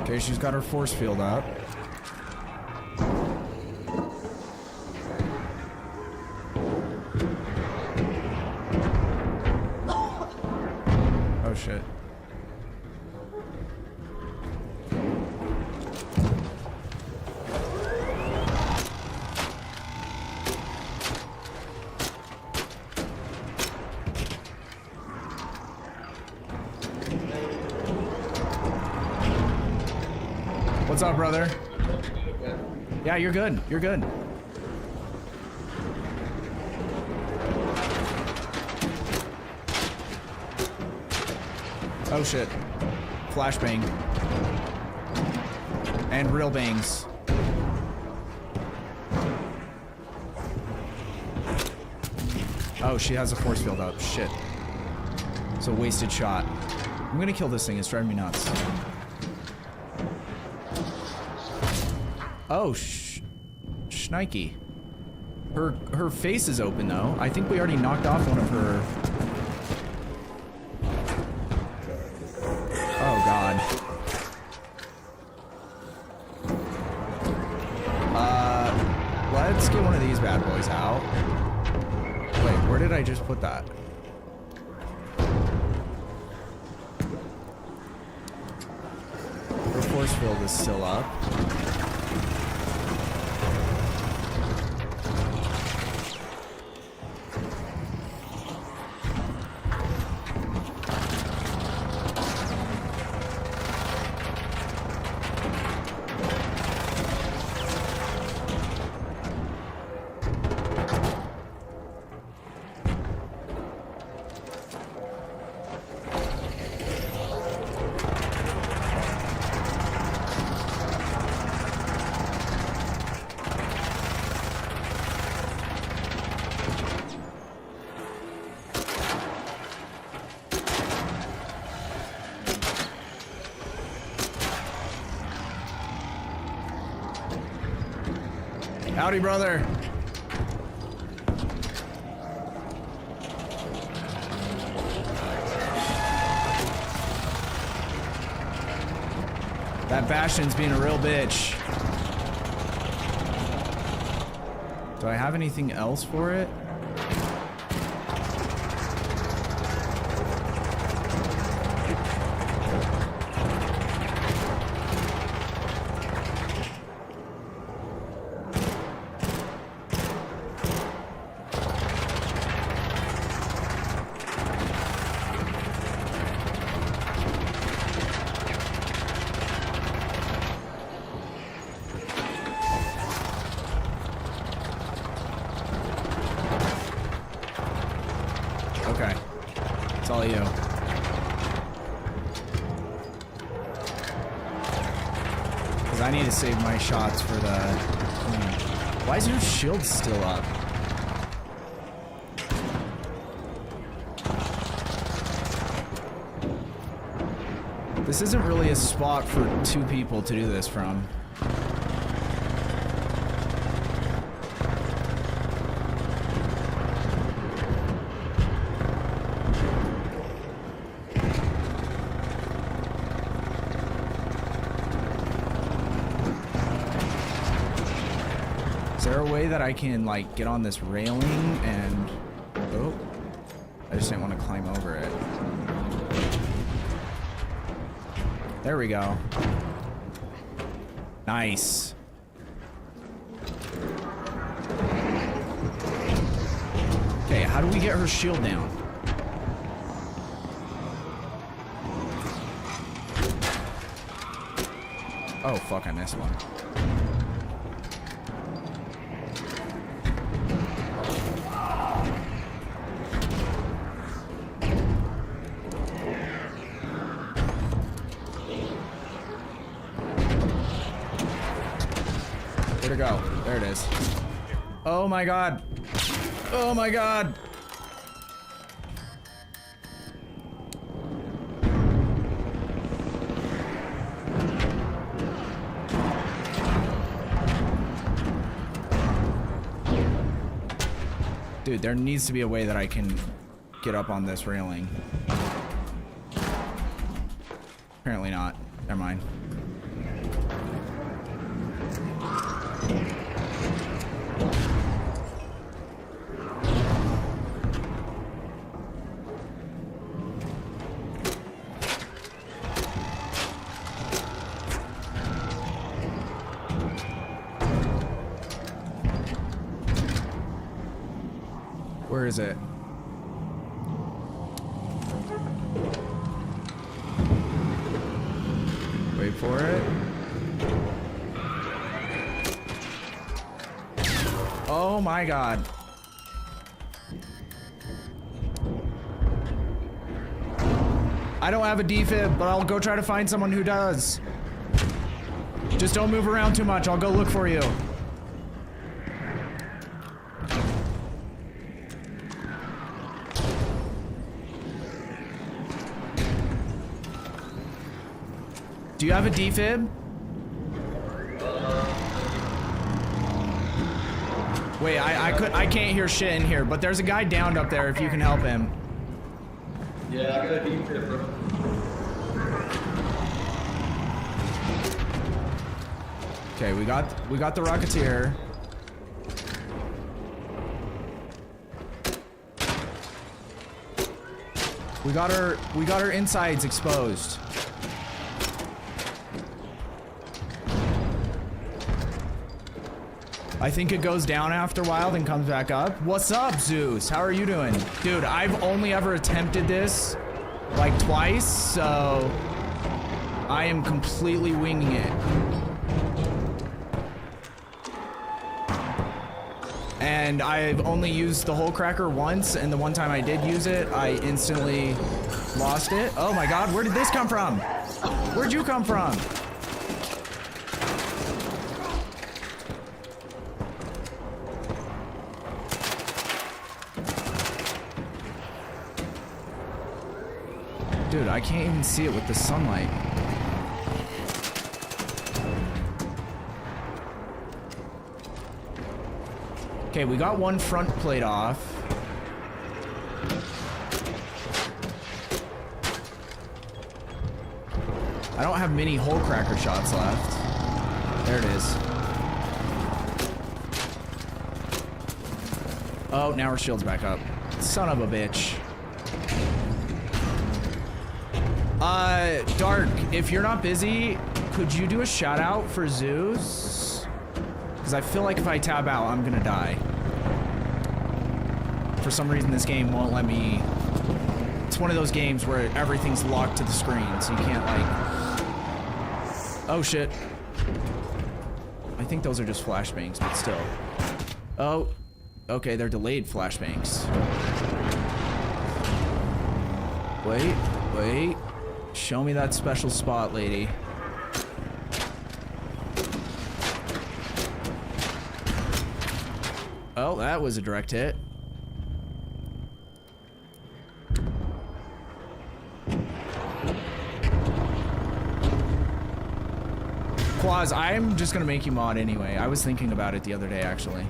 Okay, she's got her force field up. Oh shit. What's up, brother? Yeah, you're good. You're good. Oh shit. Flashbang. And real bangs. Oh, she has a force field up. Shit. It's a wasted shot. I'm gonna kill this thing. It's driving me nuts. Oh, shnikey. Her face is open though. I think we already knocked off one of her. Oh god. Let's get one of these bad boys out. Wait, where did I just put that? Her force field is still up. Howdy, brother. That Bastion's being a real bitch. Do I have anything else for it? Okay. It's all you. Because I need to save my shots for the... Why is your shield still up? This isn't really a spot for two people to do this from. Is there a way that I can, like, get on this railing and... Oh. I just didn't want to climb over it. There we go. Nice. Okay, how do we get her shield down? Oh, fuck, I missed one. Where'd it go? There it is. Oh my god. Oh my god. Dude, there needs to be a way that I can get up on this railing. Apparently not. Never mind. Where is it? Wait for it. Oh my god. I don't have a defib, but I'll go try to find someone who does. Just don't move around too much. I'll go look for you. Do you have a defib? Wait, I can't hear shit in here, but there's a guy downed up there if you can help him. Yeah, I got a defib, bro. Okay, we got the Rocketeer. We got her insides exposed. I think it goes down after a while, then comes back up. What's up, Zeus? How are you doing? Dude, I've only ever attempted this like twice, so I am completely winging it. And I've only used the hole cracker once, and the one time I did use it, I instantly lost it. Oh my god, where did this come from? Where'd you come from? Dude, I can't even see it with the sunlight. Okay, we got one front plate off. I don't have many hole cracker shots left. There it is. Oh, now our shield's back up. Son of a bitch. Dark, if you're not busy, could you do a shout out for Zeus? Because I feel like if I tab out, I'm gonna die. For some reason, this game won't let me. It's one of those games where everything's locked to the screen, so you can't, like. Oh shit. I think those are just flashbangs, but still. Oh, okay, they're delayed flashbangs. Wait. Show me that special spot, lady. Oh, that was a direct hit. Quaz, I'm just gonna make you mod anyway. I was thinking about it the other day, actually.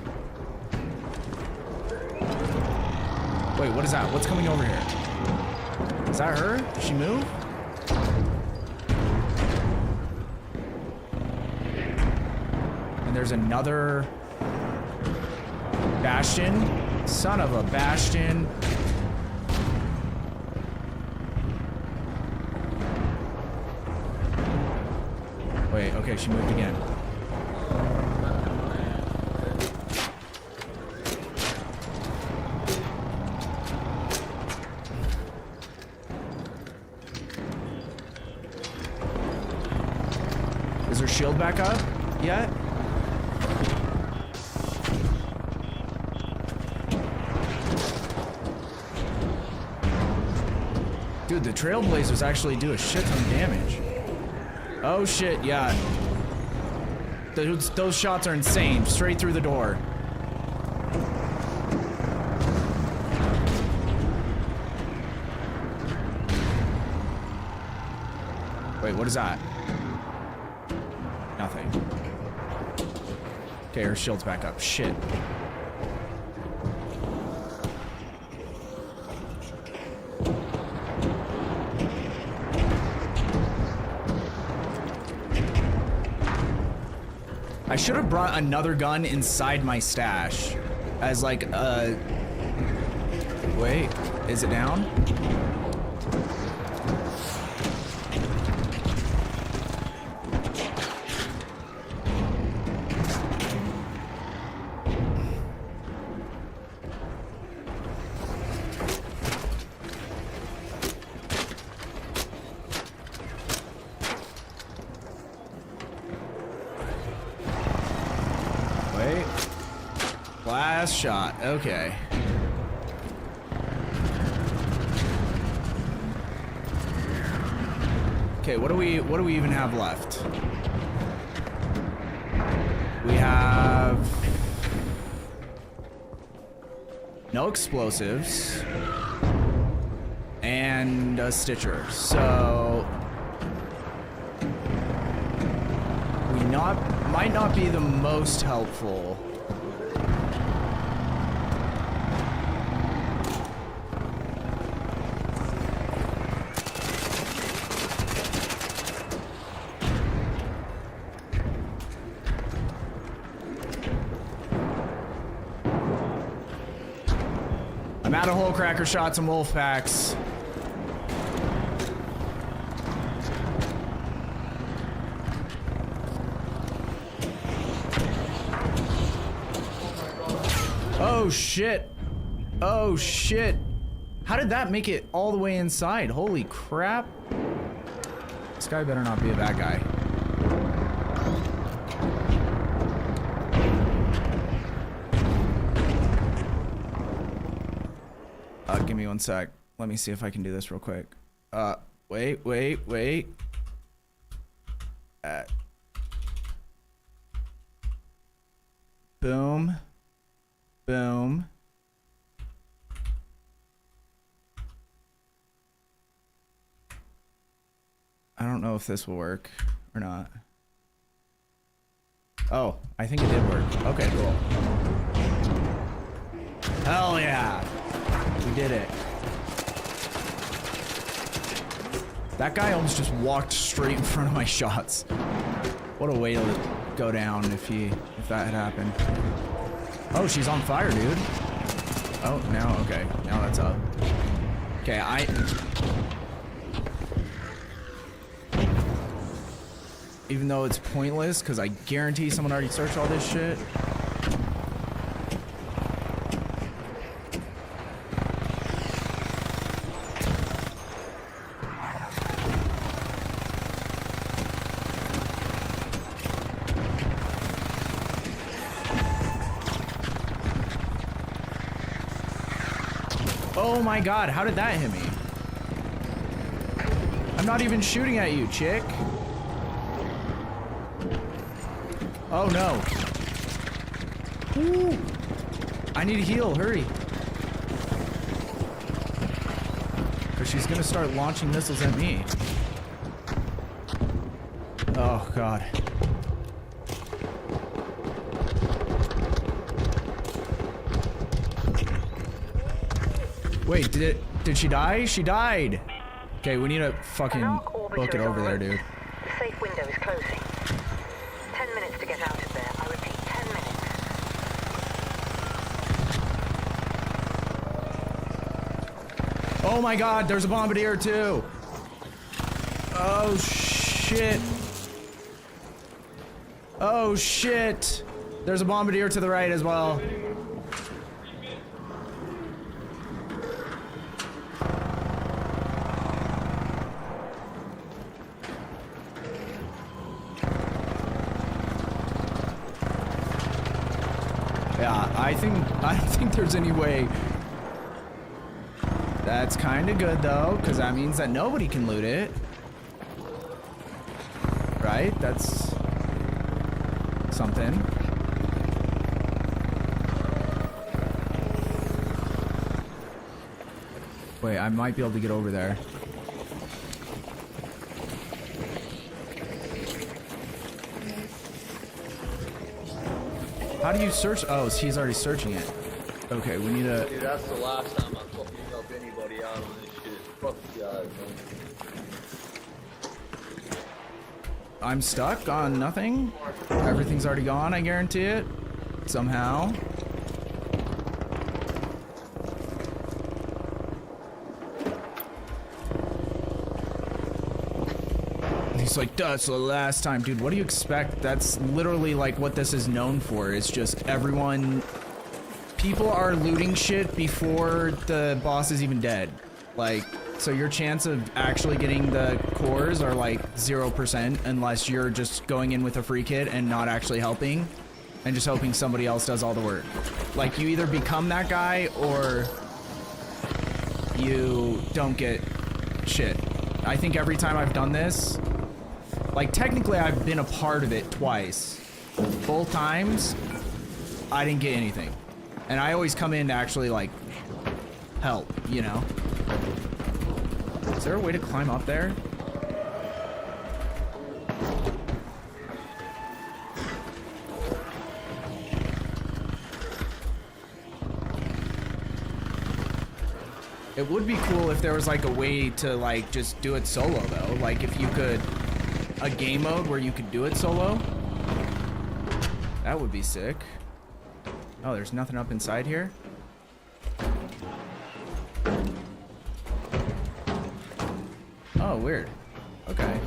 Wait, what is that? What's coming over here? Is that her? Did she move? And there's another Bastion. Son of a Bastion. Wait, okay, she moved again. Is her shield back up yet? Dude, the Trailblazers actually do a shit ton of damage. Oh shit, yeah. Those shots are insane. Straight through the door. Wait, what is that? Nothing. Okay, her shield's back up. Shit. I should have brought another gun inside my stash as like a... Wait, is it down? Last shot. Okay. Okay, what do we even have left? We have no explosives and a Stitcher. So might not be the most helpful. I'm out of whole cracker shots and wolf packs. Oh shit. Oh shit. How did that make it all the way inside? Holy crap. This guy better not be a bad guy. Give me one sec. Let me see if I can do this real quick. Wait. Boom. Boom. I don't know if this will work or not. Oh, I think it did work. Okay, cool. Hell yeah. We did it. That guy almost just walked straight in front of my shots. What a way to go down if that had happened. Oh, she's on fire, dude. Oh, now, okay. Now that's up. Okay, even though it's pointless, because I guarantee someone already searched all this shit. Oh my god, how did that hit me? I'm not even shooting at you, chick. Oh no. Ooh. I need to heal, hurry. Because she's gonna start launching missiles at me. Oh god. Wait, did she die? She died. Okay, we need to fucking book it over there, dude. The safe window is closing. 10 minutes to get out of there. I repeat, 10 minutes. Oh my god, there's a bombardier too. Oh shit. Oh shit. There's a bombardier to the right as well. Yeah, I don't think there's any way. That's kind of good though, because that means that nobody can loot it. Right? That's something. Wait, I might be able to get over there. How do you search? Oh, he's already searching it. Okay, we need to... Dude, that's the last time I fucking help anybody out on this shit. Fuck you guys, man. I'm stuck on nothing. Everything's already gone, I guarantee it. Somehow. He's like, that's the last time. Dude, what do you expect? That's literally like what this is known for. It's just everyone... People are looting shit before the boss is even dead. Like, so your chance of actually getting the cores are like 0% unless you're just going in with a free kit and not actually helping and just hoping somebody else does all the work. Like, you either become that guy or you don't get shit. I think every time I've done this, like, technically I've been a part of it twice. Both times, I didn't get anything. And I always come in to actually, like, help, you know? Is there a way to climb up there? It would be cool if there was like a way to like just do it solo though. Like if you could, a game mode where you could do it solo. That would be sick. Oh, there's nothing up inside here. Oh, weird. Okay.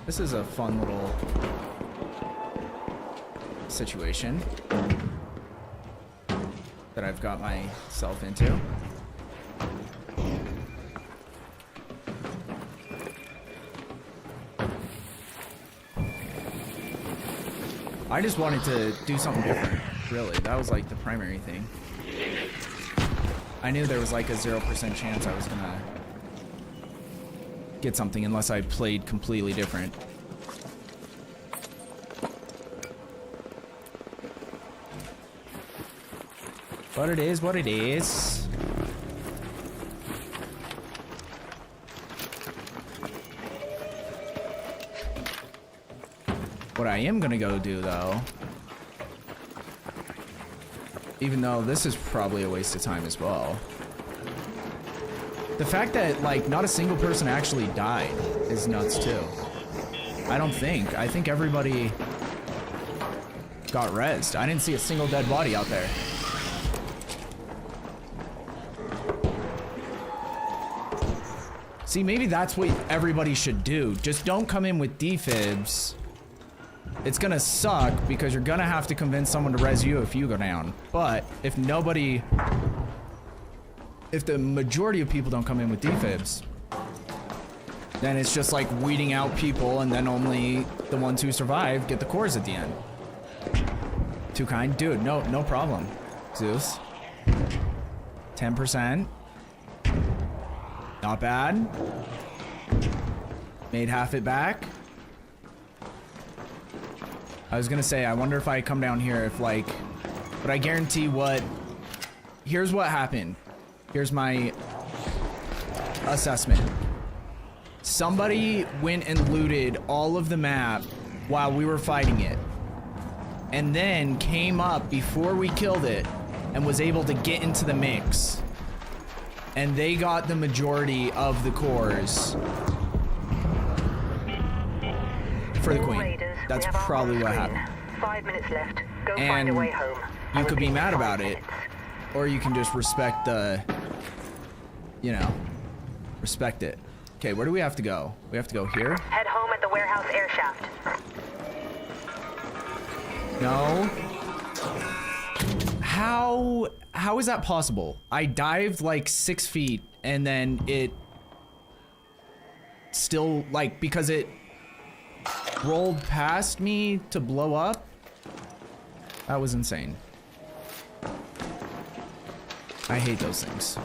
This is a fun little situation that I've got myself into. I just wanted to do something different, really. That was like the primary thing. I knew there was like a 0% chance I was gonna get something unless I played completely different. But it is what it is. What I am gonna go do though, even though this is probably a waste of time as well, the fact that like not a single person actually died is nuts too. I think everybody got rezzed. I didn't see a single dead body out there. See, maybe that's what everybody should do. Just don't come in with defibs. It's gonna suck because you're gonna have to convince someone to res you if you go down. But if the majority of people don't come in with defibs, then it's just like weeding out people and then only the ones who survive get the cores at the end. Too kind? Dude, no problem. Zeus. 10%. Not bad. Made half it back. I was gonna say, I wonder if I come down here if like, but I guarantee here's what happened. Here's my assessment. Somebody went and looted all of the map while we were fighting it. And then came up before we killed it and was able to get into the mix. And they got the majority of the cores for the queen. That's probably what happened. 5 minutes left. Go And find a way home. you could be mad about it, or you can just respect the, you know, respect it. Okay, where do we have to go? We have to go here? Head home at the warehouse air shaft. No. How is that possible? I dived like 6 feet and then it still, like, because it rolled past me to blow up? That was insane. I hate those things.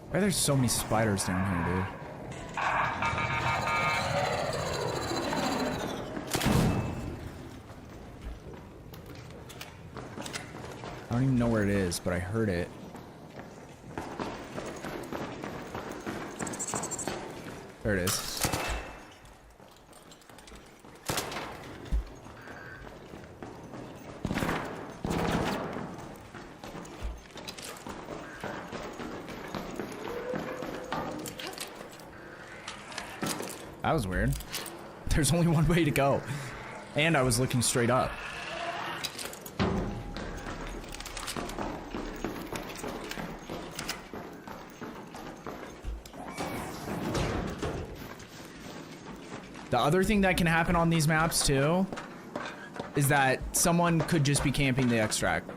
Why are there so many spiders down here, dude? I don't even know where it is, but I heard it. There it is. That was weird. There's only one way to go. And I was looking straight up. The other thing that can happen on these maps too is that someone could just be camping the extract,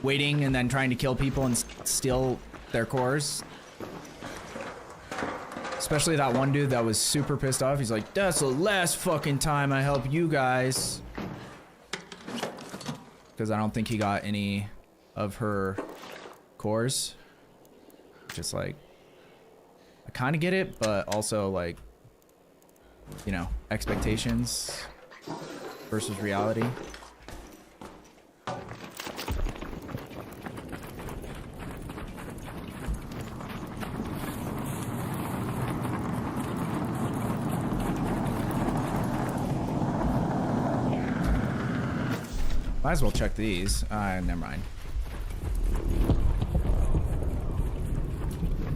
waiting and then trying to kill people and steal their cores. Especially that one dude that was super pissed off. He's like, that's the last fucking time I help you guys. because I don't think he got any of her cores. Just like, I kind of get it, but also like, you know, expectations versus reality. Might as well check these. Never mind.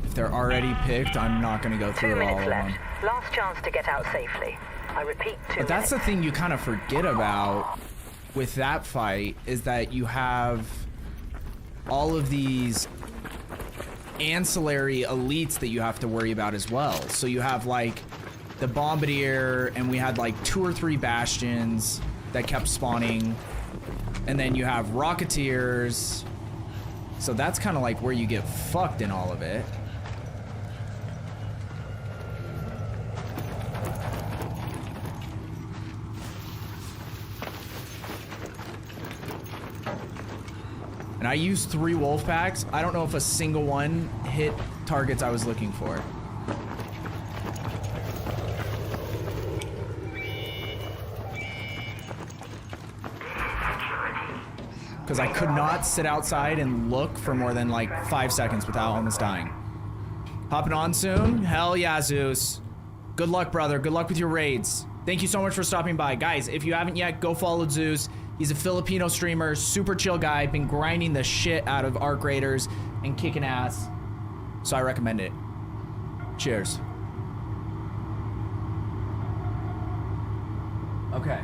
If they're already picked, I'm not gonna go through 2 all minutes of them. left. Last chance to get out safely. I repeat, 2 But that's minutes. the thing you kind of forget about with that fight, is that you have all of these ancillary elites that you have to worry about as well. So you have like the Bombardier, and we had like 2 or 3 Bastions that kept spawning. And then you have Rocketeers. So that's kind of like where you get fucked in all of it. And I used 3 wolf packs. I don't know if a single one hit targets I was looking for. Because I could not sit outside and look for more than like 5 seconds without almost dying. Hopping on soon? Hell yeah, Zeus. Good luck, brother. Good luck with your raids. Thank you so much for stopping by. Guys, if you haven't yet, go follow Zeus. He's a Filipino streamer, super chill guy, been grinding the shit out of Arc Raiders and kicking ass. So I recommend it. Cheers. Okay.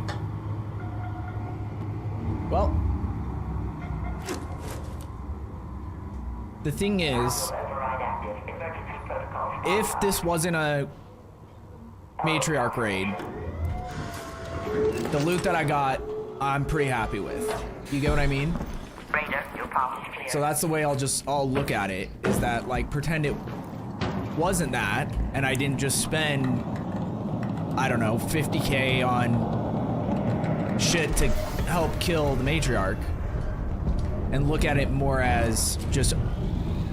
Well, the thing is, if this wasn't a matriarch raid, the loot that I got, I'm pretty happy with. You get what I mean? So that's the way I'll look at it, is that like pretend it wasn't that, and I didn't just spend, I don't know, 50K on shit to help kill the matriarch, and look at it more as just,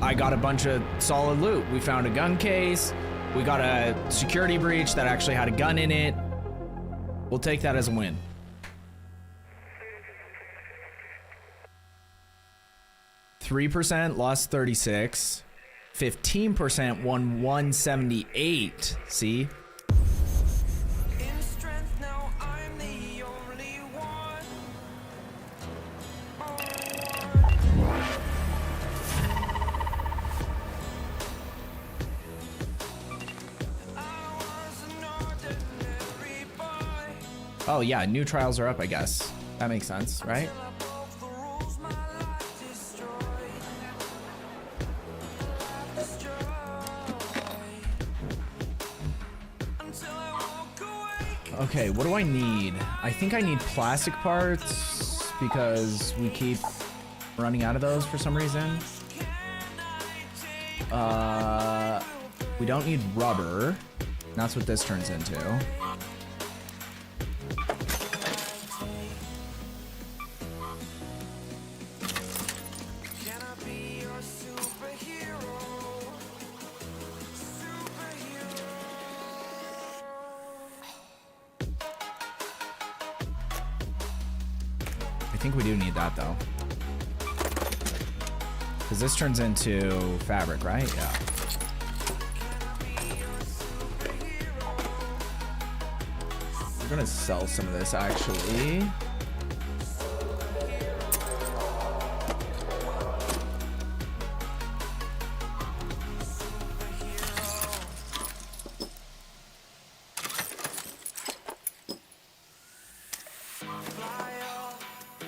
I got a bunch of solid loot. We found a gun case. We got a security breach that actually had a gun in it. We'll take that as a win. %, lost 36. 15% won 178. See? In strength now I'm the only one. Oh yeah, new trials are up, I guess. That makes sense, right? Okay, what do I need? I think I need plastic parts because we keep running out of those for some reason. We don't need rubber. That's what this turns into. I think we do need that though. Because this turns into fabric, right? Yeah. We're gonna sell some of this actually.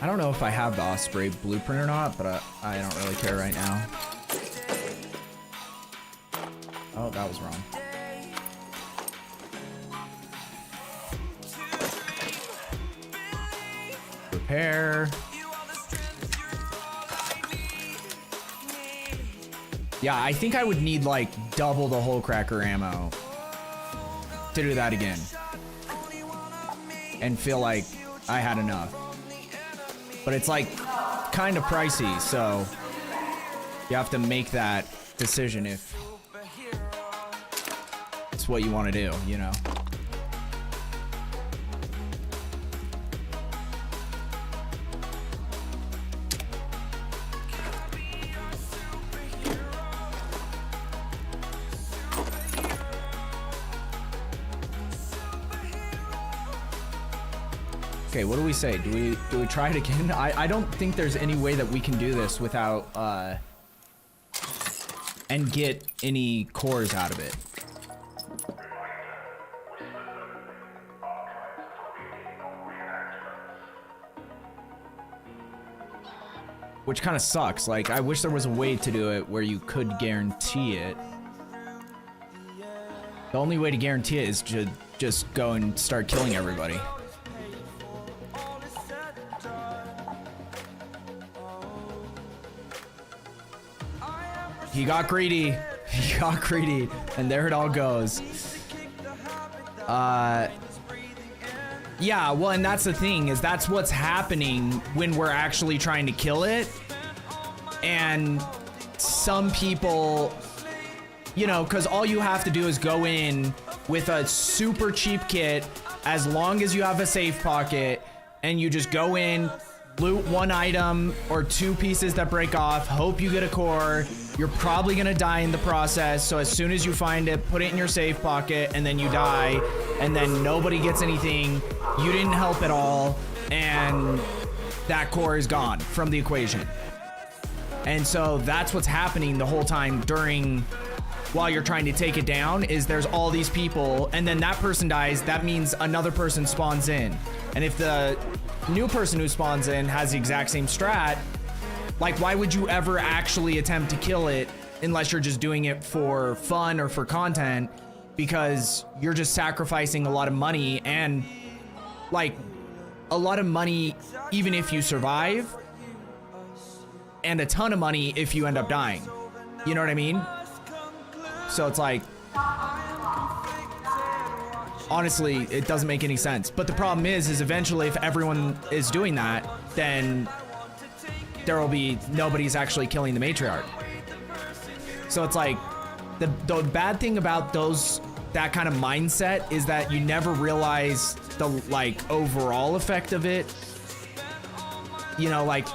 I don't know if I have the Osprey blueprint or not, but I don't really care right now. Oh, that was wrong. Repair. Yeah, I think I would need like double the hole cracker ammo to do that again and feel like I had enough. but it's like kind of pricey, so you have to make that decision if it's what you want to do, you know? Okay, what do we say? Do we try it again? I don't think there's any way that we can do this without and get any cores out of it. Which kind of sucks. Like, I wish there was a way to do it where you could guarantee it. The only way to guarantee it is to just go and start killing everybody. He got greedy. He got greedy. And there it all goes. Yeah, well, and that's the thing, is that's what's happening when we're actually trying to kill it. And some people, you know, because all you have to do is go in with a super cheap kit, as long as you have a safe pocket, and you just go in, loot one item or two pieces that break off, hope you get a core. You're probably gonna die in the process, so as soon as you find it, put it in your safe pocket, and then you die, and then nobody gets anything. You didn't help at all, and that core is gone from the equation. And so that's what's happening the whole time while you're trying to take it down, is there's all these people, and then that person dies, that means another person spawns in. And if the new person who spawns in has the exact same strat, like, why would you ever actually attempt to kill it unless you're just doing it for fun or for content? Because you're just sacrificing a lot of money, and like a lot of money even if you survive, and a ton of money if you end up dying. You know what I mean? So it's like, honestly, it doesn't make any sense. But the problem is eventually if everyone is doing that, then there will be nobody's actually killing the matriarch. So it's like, the bad thing about that kind of mindset is that you never realize the like overall effect of it. You know, like,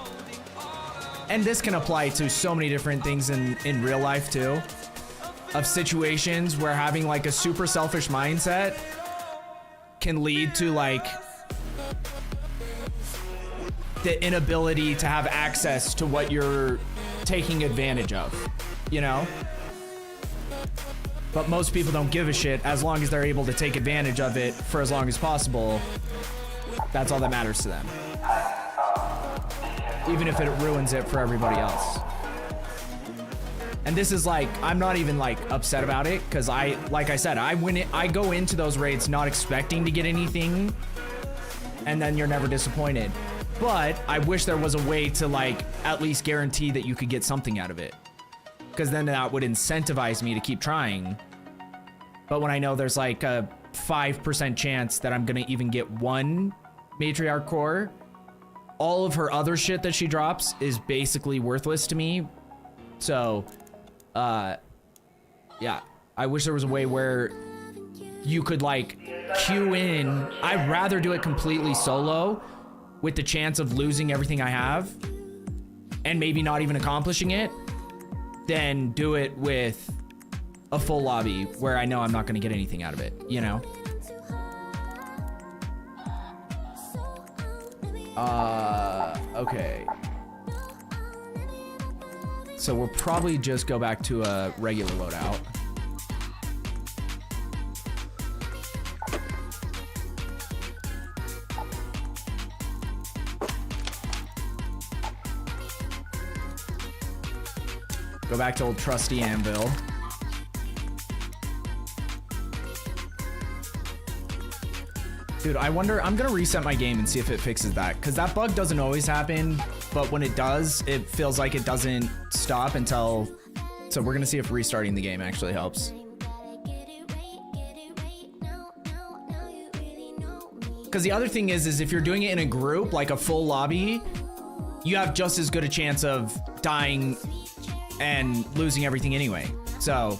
and this can apply to so many different things in real life too, of situations where having like a super selfish mindset can lead to like the inability to have access to what you're taking advantage of, you know? But most people don't give a shit as long as they're able to take advantage of it for as long as possible. That's all that matters to them. Even if it ruins it for everybody else. And this is like, I'm not even like upset about it, because like I said, I go into those raids not expecting to get anything, and then you're never disappointed. But I wish there was a way to like at least guarantee that you could get something out of it, because then that would incentivize me to keep trying. But when I know there's like a 5% chance that I'm gonna even get one matriarch core, all of her other shit that she drops is basically worthless to me. So yeah, I wish there was a way where you could like queue in. I'd rather do it completely solo with the chance of losing everything I have and maybe not even accomplishing it, than do it with a full lobby where I know I'm not going to get anything out of it, you know? Okay. So we'll probably just go back to a regular loadout. Go back to old trusty anvil. Dude, I wonder, I'm gonna reset my game and see if it fixes that, because that bug doesn't always happen, but when it does, it feels like it doesn't stop until, so we're gonna see if restarting the game actually helps. Because the other thing is if you're doing it in a group, like a full lobby, you have just as good a chance of dying and losing everything anyway. So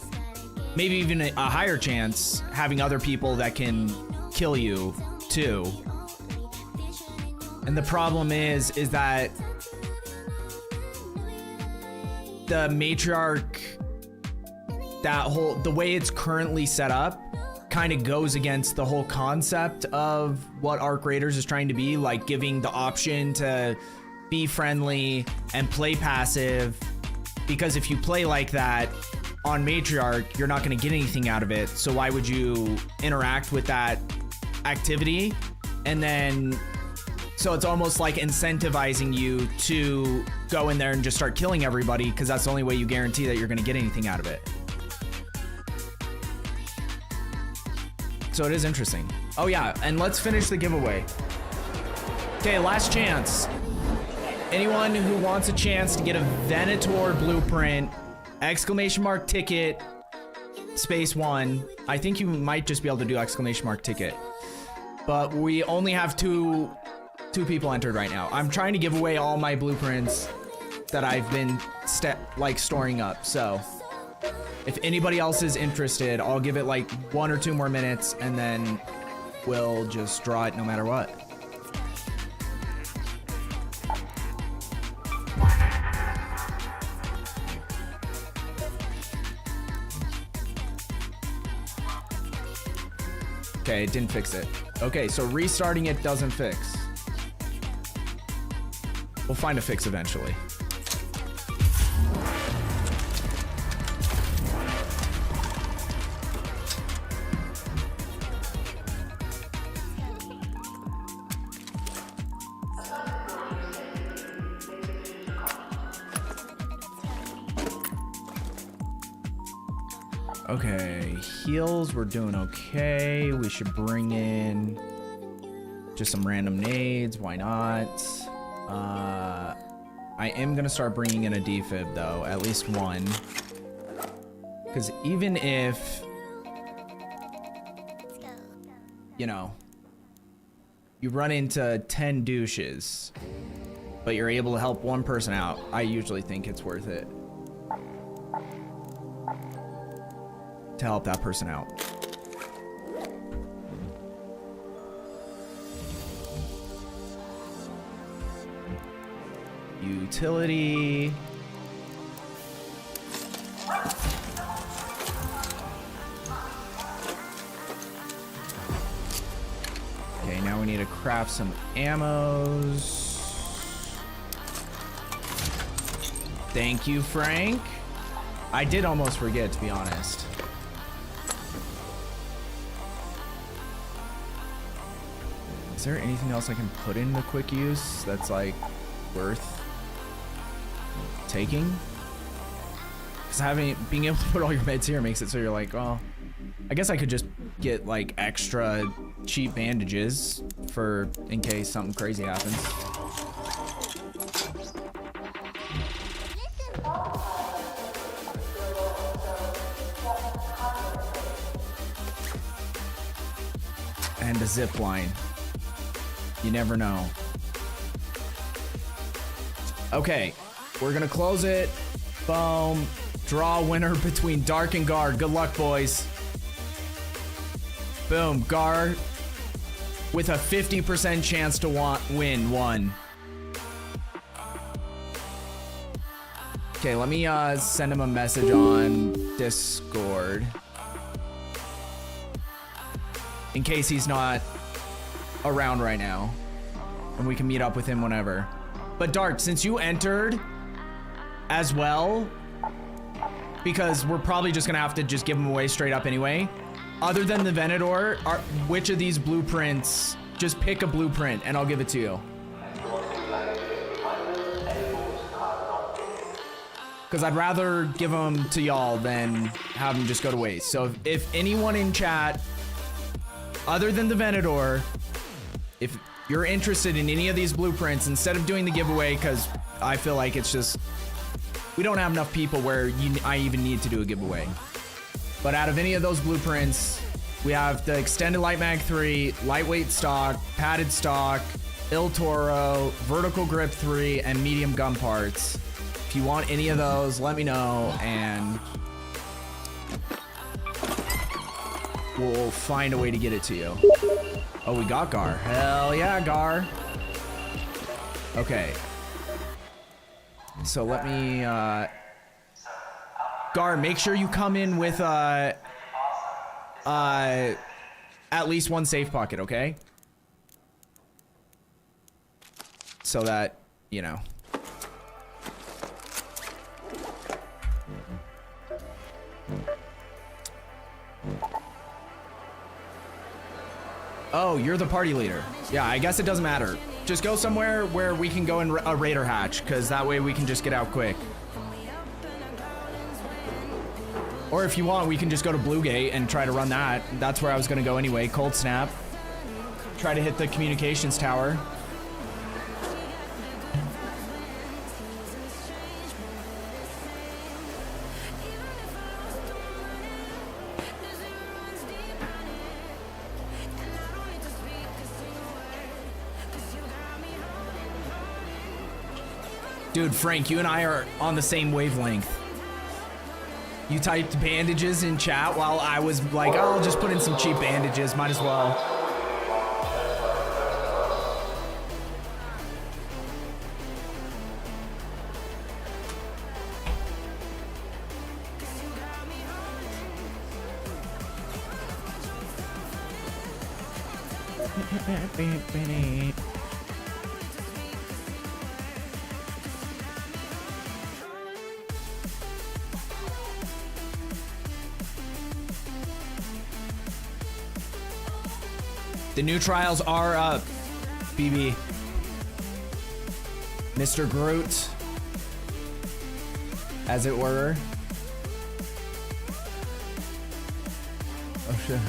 maybe even a higher chance having other people that can kill you too. And the problem is that the matriarch, the way it's currently set up kind of goes against the whole concept of what Arc Raiders is trying to be, like giving the option to be friendly and play passive, because if you play like that on matriarch, you're not going to get anything out of it. So why would you interact with that activity? And then so it's almost like incentivizing you to go in there and just start killing everybody, because that's the only way you guarantee that you're going to get anything out of it. So it is interesting. Oh yeah, and let's finish the giveaway. Okay, last chance. Anyone who wants a chance to get a Venator blueprint, exclamation mark ticket, space 1. I think you might just be able to do exclamation mark ticket. But we only have two people entered right now. I'm trying to give away all my blueprints that I've been storing up. So if anybody else is interested, I'll give it like 1 or 2 more minutes and then we'll just draw it no matter what. Okay, it didn't fix it. Okay, so restarting it doesn't fix. We'll find a fix eventually. Okay, heals, we're doing okay. We should bring in just some random nades, why not? I am gonna start bringing in a defib though, at least one. Because even if, you know, you run into 10 douches, but you're able to help one person out, I usually think it's worth it to help that person out. Utility. Okay, now we need to craft some ammos. Thank you, Frank. I did almost forget, to be honest. Is there anything else I can put in the quick use that's like worth taking? Because being able to put all your meds here makes it so you're like, well, I guess I could just get like extra cheap bandages for in case something crazy happens. And a zip line. You never know. Okay, we're gonna close it. Boom. Draw a winner between Dark and Guard. Good luck, boys. Boom. Guard with a 50% chance to win one. Okay, let me send him a message on Discord. In case he's not around right now. And we can meet up with him whenever. But Dark, since you entered as well, because we're probably just gonna have to just give them away straight up anyway. Other than the Venator, which of these blueprints, just pick a blueprint and I'll give it to you. Because I'd rather give them to y'all than have them just go to waste. So if anyone in chat, other than the Venator, if you're interested in any of these blueprints, instead of doing the giveaway, because I feel like it's just, we don't have enough people where I even need to do a giveaway. But out of any of those blueprints, we have the extended light mag 3, lightweight stock, padded stock, Il Toro, vertical grip 3, and medium gun parts. If you want any of those, let me know, and we'll find a way to get it to you. Oh, we got Gar. Hell yeah, Gar. Okay. So let me, Gar, make sure you come in with, at least one safe pocket, okay? So that, you know. Oh, you're the party leader. Yeah, I guess it doesn't matter. Just go somewhere where we can go in a raider hatch, because that way we can just get out quick. Or if you want, we can just go to Blue Gate and try to run that. That's where I was going to go anyway. Cold Snap. Try to hit the communications tower. Dude, Frank, you and I are on the same wavelength. You typed bandages in chat while I was like, oh, I'll just put in some cheap bandages, might as well. The new trials are up, BB. Mr. Groot, as it were. Oh shit.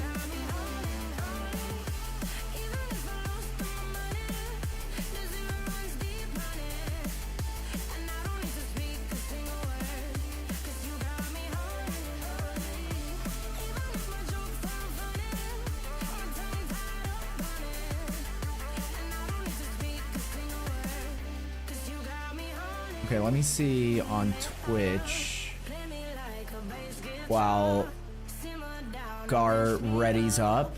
Okay, let me see on Twitch while Gar readies up,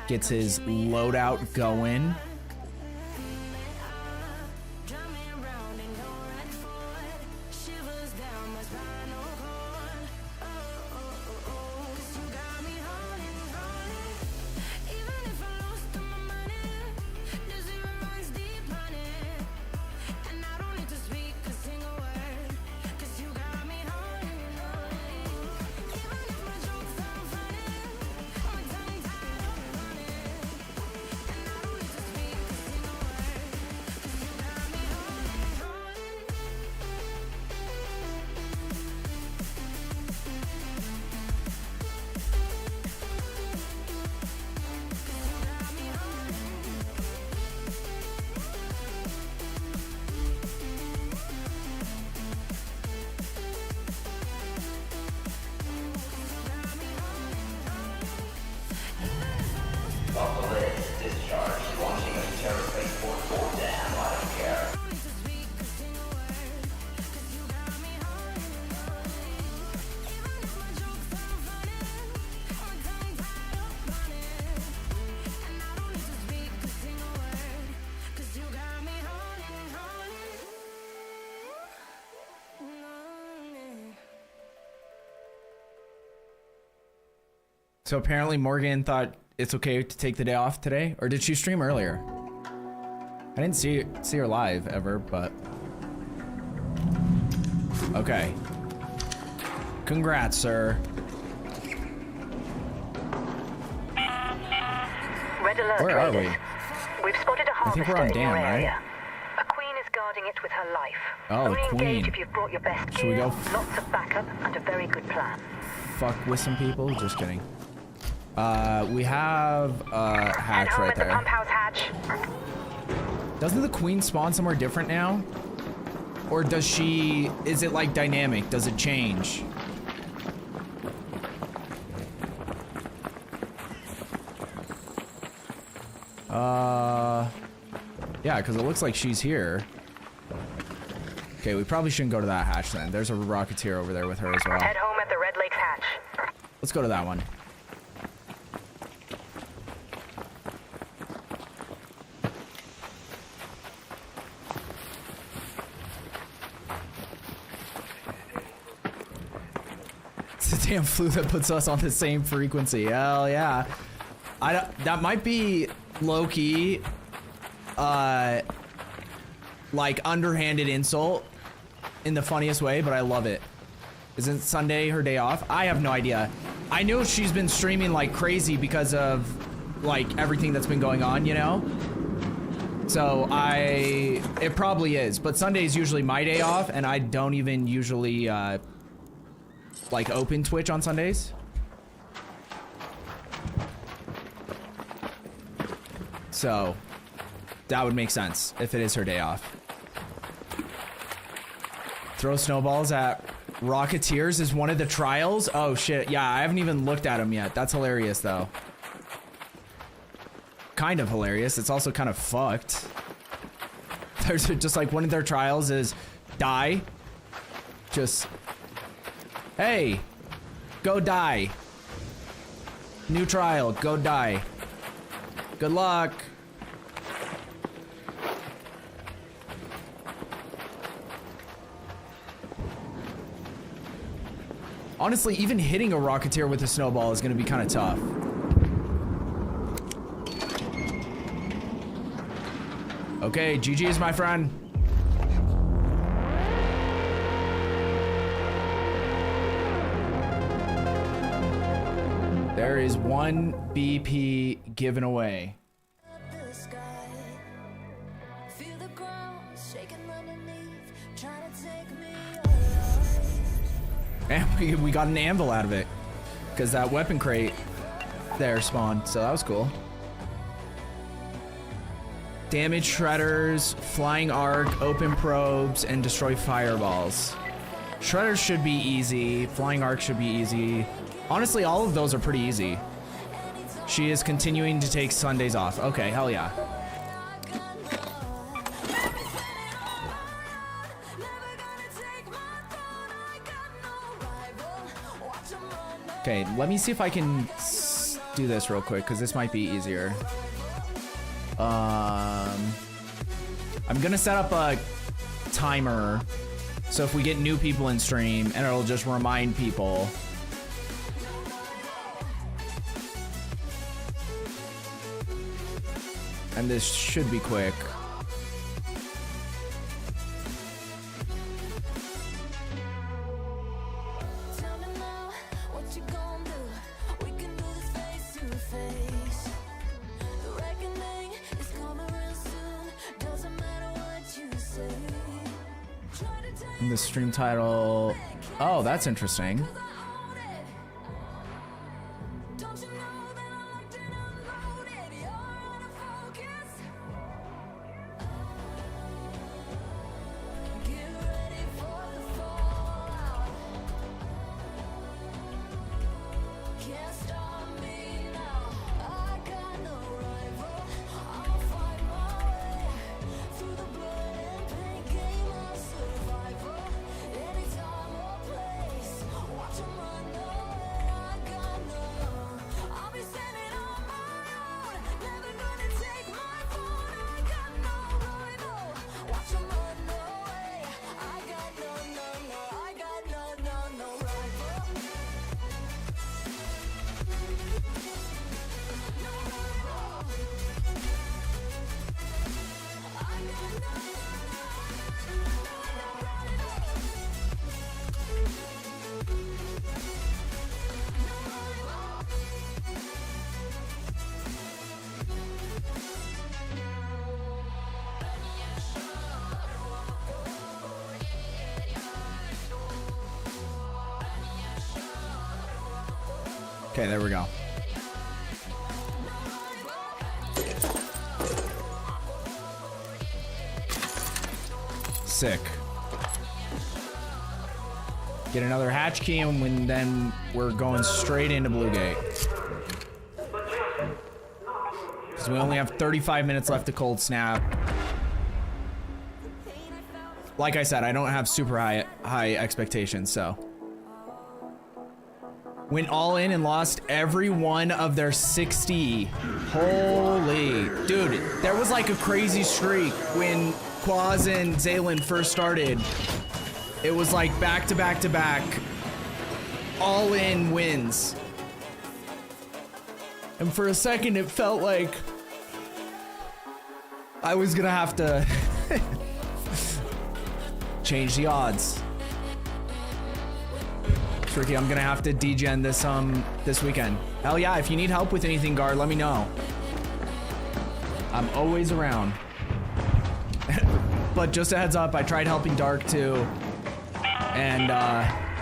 gets his loadout going. So apparently Morgan thought it's okay to take the day off today, or did she stream earlier? I didn't see her live ever, but okay. Congrats, sir. Red alert, Where are Raiders. We've spotted a I think we're harvester on in your Dan, right? area. A queen is guarding it with her life. Oh, Only the queen. engage if you've brought your best Should we gear, go lots of backup, and a very good plan. fuck with some people? Just kidding. We have a hatch right The there. pump house hatch. Doesn't the queen spawn somewhere different now? Or does she, is it like dynamic? Does it change? Yeah, because it looks like she's here. Okay, we probably shouldn't go to that hatch then. There's a Rocketeer over there with her as well. Head home at the Red Lakes hatch. Let's go to that one. It's the damn flu that puts us on the same frequency. Hell yeah. That might be low-key, like underhanded insult in the funniest way, but I love it. Isn't Sunday her day off? I have no idea. I know she's been streaming like crazy because of like everything that's been going on, you know? So it probably is, but Sunday is usually my day off and I don't even usually like open Twitch on Sundays. So that would make sense if it is her day off. Throw snowballs at Rocketeers is one of the trials? Oh shit, yeah, I haven't even looked at them yet. That's hilarious though. Kind of hilarious. It's also kind of fucked. There's just like one of their trials is die. Just, hey, go die. New trial, go die. Good luck. Honestly, even hitting a Rocketeer with a snowball is going to be kind of tough. Okay, GG's, my friend. There is one BP given away. And we got an anvil out of it because that weapon crate there spawned, so that was cool. Damage shredders, flying arc, open probes, and destroy fireballs. Shredders should be easy. Flying arc should be easy. Honestly, all of those are pretty easy. She is continuing to take Sundays off. Okay, hell yeah. Okay, let me see if I can do this real quick, because this might be easier. I'm gonna set up a timer, so if we get new people in stream, and it'll just remind people. And this should be quick. And the stream title, oh, that's interesting. Okay, there we go. Sick. Get another hatch key, and then we're going straight into Blue Gate. Because we only have 35 minutes left to cold snap. like I said, I don't have super high expectations, so. Went all in and lost every one of their 60. Holy. Dude, there was like a crazy streak when Quaz and Zaylin first started. It was like back to back to back. All in wins. And for a second, it felt like I was gonna have to change the odds. Tricky, I'm gonna have to degen this weekend. Hell yeah, if you need help with anything, Guard, let me know. I'm always around. But just a heads up, I tried helping Dark too, and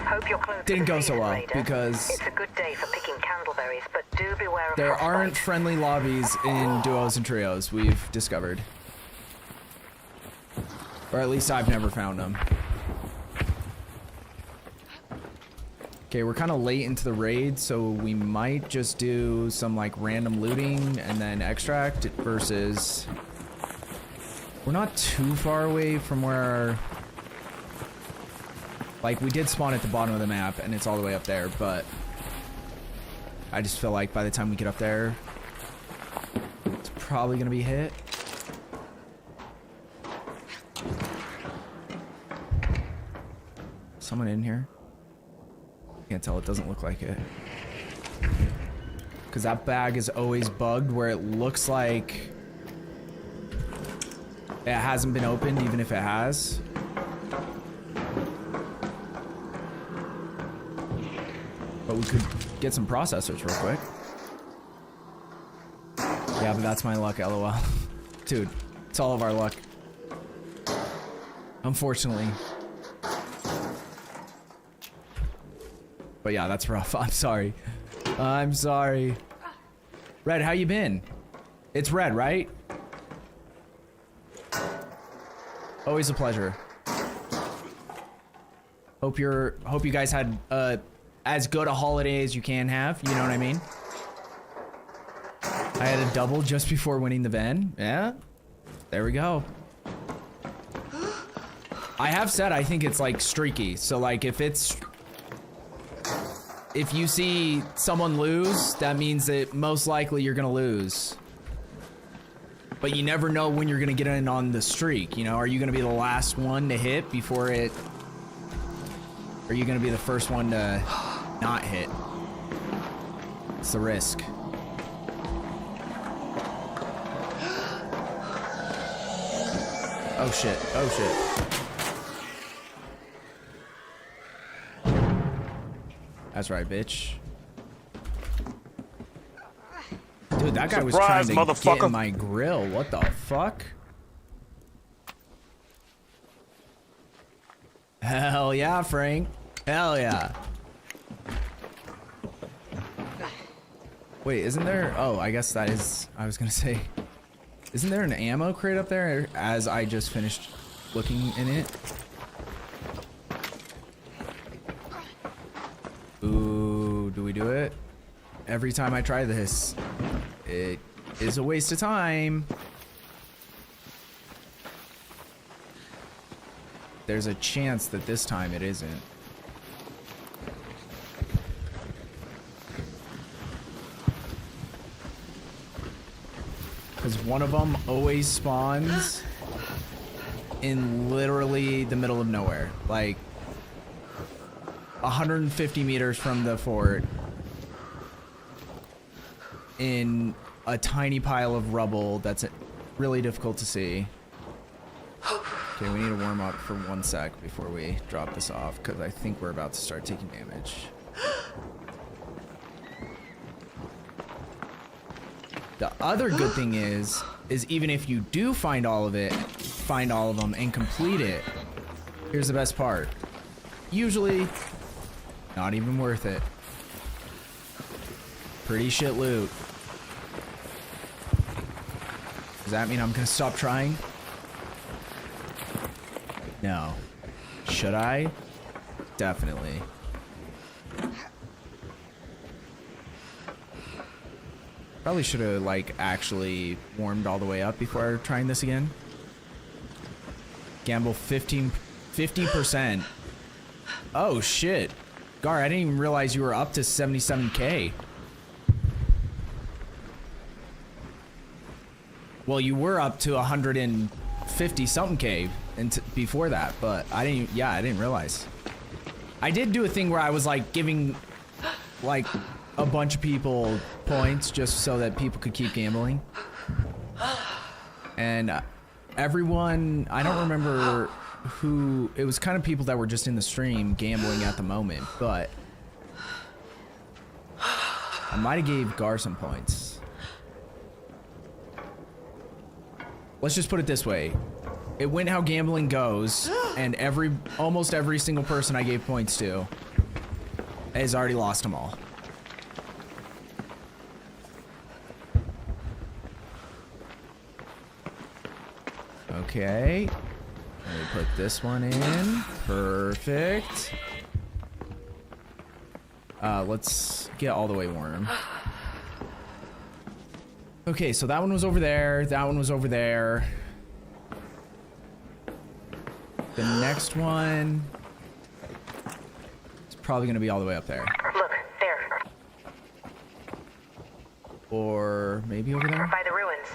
Hope you're close to didn't the go so season, well Raider. because It's a good day for picking candleberries, but do beware of there aren't frostbite. friendly lobbies in duos and trios, we've discovered. Or at least I've never found them. Okay, we're kind of late into the raid, so we might just do some like random looting and then extract versus... We're not too far away from where... Like, we did spawn at the bottom of the map, and it's all the way up there, but... I just feel like by the time we get up there, it's probably gonna be hit. Someone in here? Can't tell, it doesn't look like it. Because that bag is always bugged where it looks like it hasn't been opened, even if it has. But we could get some processors real quick. Yeah, but that's my luck, lol. Dude, it's all of our luck. Unfortunately. But yeah, that's rough. I'm sorry. I'm sorry. Red, how you been? It's Red, right? Always a pleasure. Hope you guys had as good a holiday as you can have, you know what I mean? I had a double just before winning the van. Yeah. There we go. I have said I think it's like streaky. So like if you see someone lose, that means that most likely you're gonna lose. But you never know when you're gonna get in on the streak, you know? Are you gonna be the last one to hit before it... Or are you gonna be the first one to not hit? It's the risk. Oh shit, oh shit. That's right, bitch. Dude, that guy was trying to get in my grill. What the fuck? Hell yeah, Frank. Hell yeah. Wait, isn't there... Oh, I guess that is... I was gonna say... Isn't there an ammo crate up there as I just finished looking in it? Ooh, do we do it? Every time I try this, it is a waste of time. There's a chance that this time it isn't. Because one of them always spawns in literally the middle of nowhere. Like 150 meters from the fort. In a tiny pile of rubble that's really difficult to see. Okay, we need to warm up for 1 sec before we drop this off, because I think we're about to start taking damage. The other good thing is even if you do find all of them and complete it, here's the best part. Usually, not even worth it. Pretty shit loot. Does that mean I'm gonna stop trying? No. Should I? Definitely. Probably should have like actually warmed all the way up before trying this again. Gamble 15 50%. Oh shit. Gar, I didn't even realize you were up to 77K. Well, you were up to 150 something K before that, but I didn't realize. I did do a thing where I was like giving like a bunch of people points just so that people could keep gambling. And everyone, I don't remember who, it was kind of people that were just in the stream gambling at the moment, but I might have gave Gar some points. Let's just put it this way. It went how gambling goes, and almost every single person I gave points to has already lost them all. Okay. Let me put this one in. Perfect. Let's get all the way warm. Okay, so that one was over there. That one was over there. The next one is probably going to be all the way up there. Look, there. Or maybe over there? By the ruins.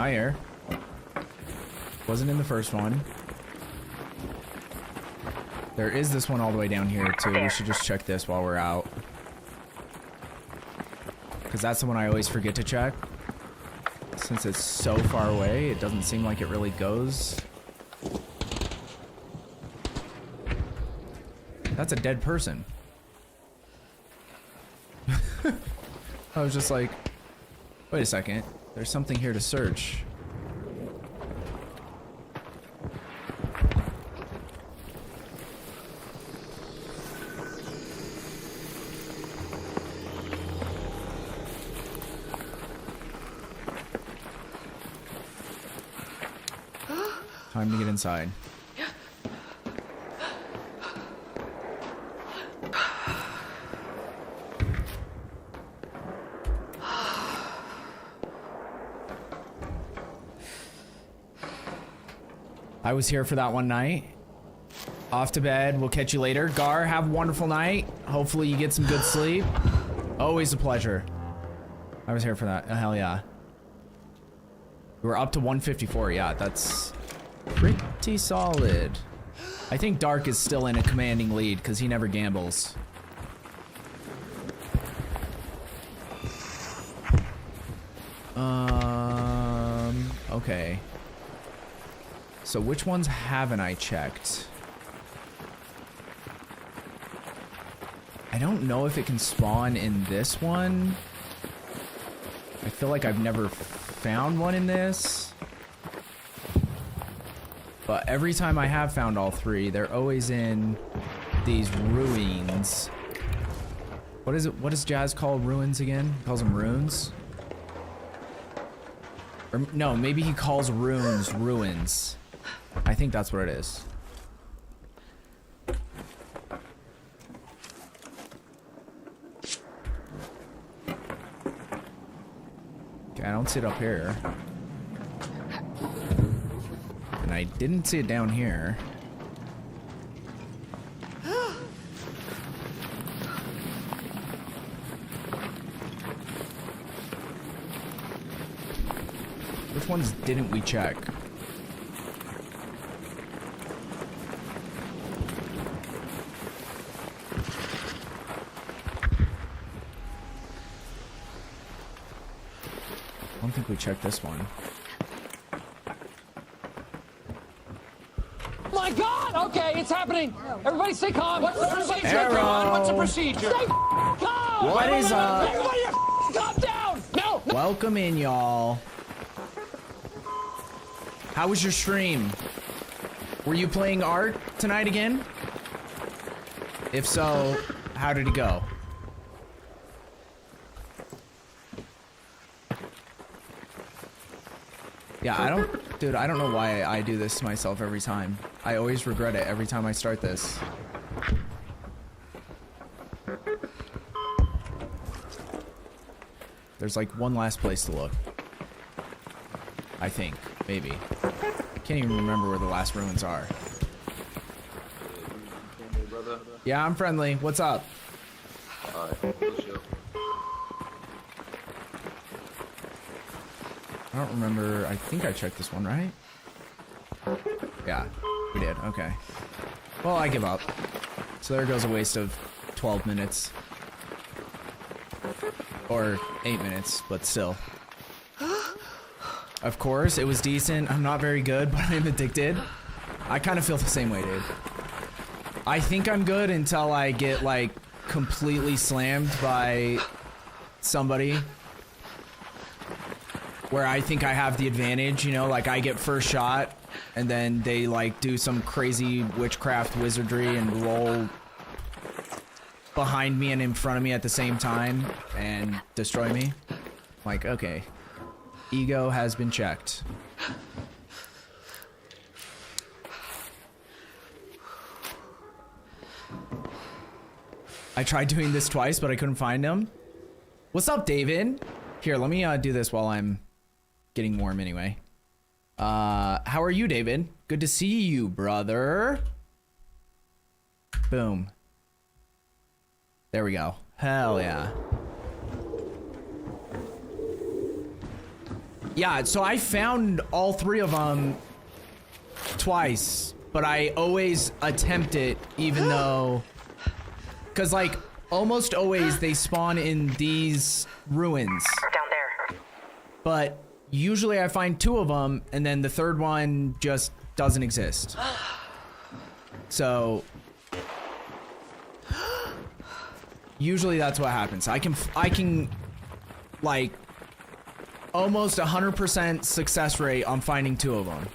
Here. Wasn't in the first one. There is this one all the way down here too. We should just check this while we're out. Because that's the one I always forget to check. Since it's so far away, it doesn't seem like it really goes. That's a dead person. I was just like, wait a second. There's something here to search. Time to get inside. I was here for that one night. Off to bed. We'll catch you later. Gar, have a wonderful night. Hopefully you get some good sleep. Always a pleasure. I was here for that. Hell yeah. We're up to 154. Yeah, that's pretty solid. I think Dark is still in a commanding lead because he never gambles. Okay. So which ones haven't I checked? I don't know if it can spawn in this one. I feel like I've never found one in this. But every time I have found all three, they're always in these ruins. What is it? What does Jazz call ruins again? He calls them runes? Or no, maybe he calls runes ruins. I think that's what it is. Okay, I don't see it up here. And I didn't see it down here. Which ones didn't we check? I don't think we checked this one. My God! Okay, it's happening. Everybody stay calm. What's the procedure? Arrow. What's the procedure? Stay calm. What is up? Everybody, calm down. No. Welcome in, y'all. How was your stream? Were you playing art tonight again? If so, how did it go? Yeah, I don't know why I do this to myself every time. I always regret it every time I start this. There's like one last place to look. I think, maybe. Can't even remember where the last ruins are. Yeah, I'm friendly. What's up? I don't remember. I think I checked this one, right? Yeah, we did. Okay. Well, I give up. So there goes a waste of 12 minutes. Or 8 minutes, but still. Of course, it was decent. I'm not very good, but I'm addicted. I kind of feel the same way, dude. I think I'm good until I get, like, completely slammed by somebody. Where I think I have the advantage, you know, like I get first shot and then they like do some crazy witchcraft wizardry and roll behind me and in front of me at the same time and destroy me. Like, okay, ego has been checked. I tried doing this twice, but I couldn't find him. What's up, David? Here, let me do this while I'm getting warm anyway. How are you, David? Good to see you, brother. Boom. There we go. Hell yeah. Yeah, so I found all three of them twice, but I always attempt it even though... Because, like, almost always they spawn in these ruins. Down there. But usually I find two of them, and then the third one just doesn't exist. So usually that's what happens. I can like almost 100% success rate on finding two of them.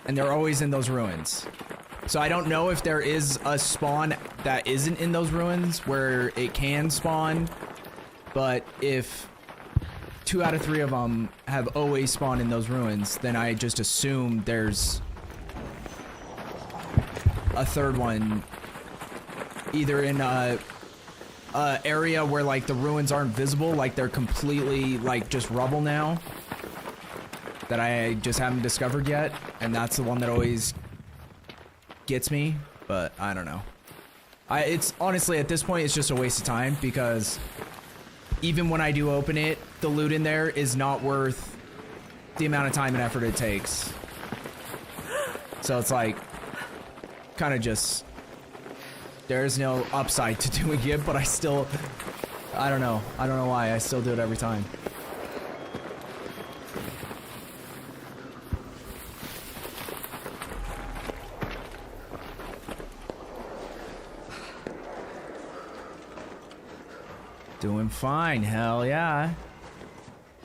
And they're always in those ruins. So I don't know if there is a spawn that isn't in those ruins where it can spawn. But if 2 out of 3 of them have always spawned in those ruins, then I just assume there's a third one either in a area where like the ruins aren't visible, like they're completely like just rubble now that I just haven't discovered yet, and that's the one that always gets me. But I don't know. It's honestly at this point it's just a waste of time because even when I do open it, the loot in there is not worth the amount of time and effort it takes. So it's like, kind of just, there's no upside to doing it, but I still, I don't know why, I still do it every time. Doing fine, hell yeah.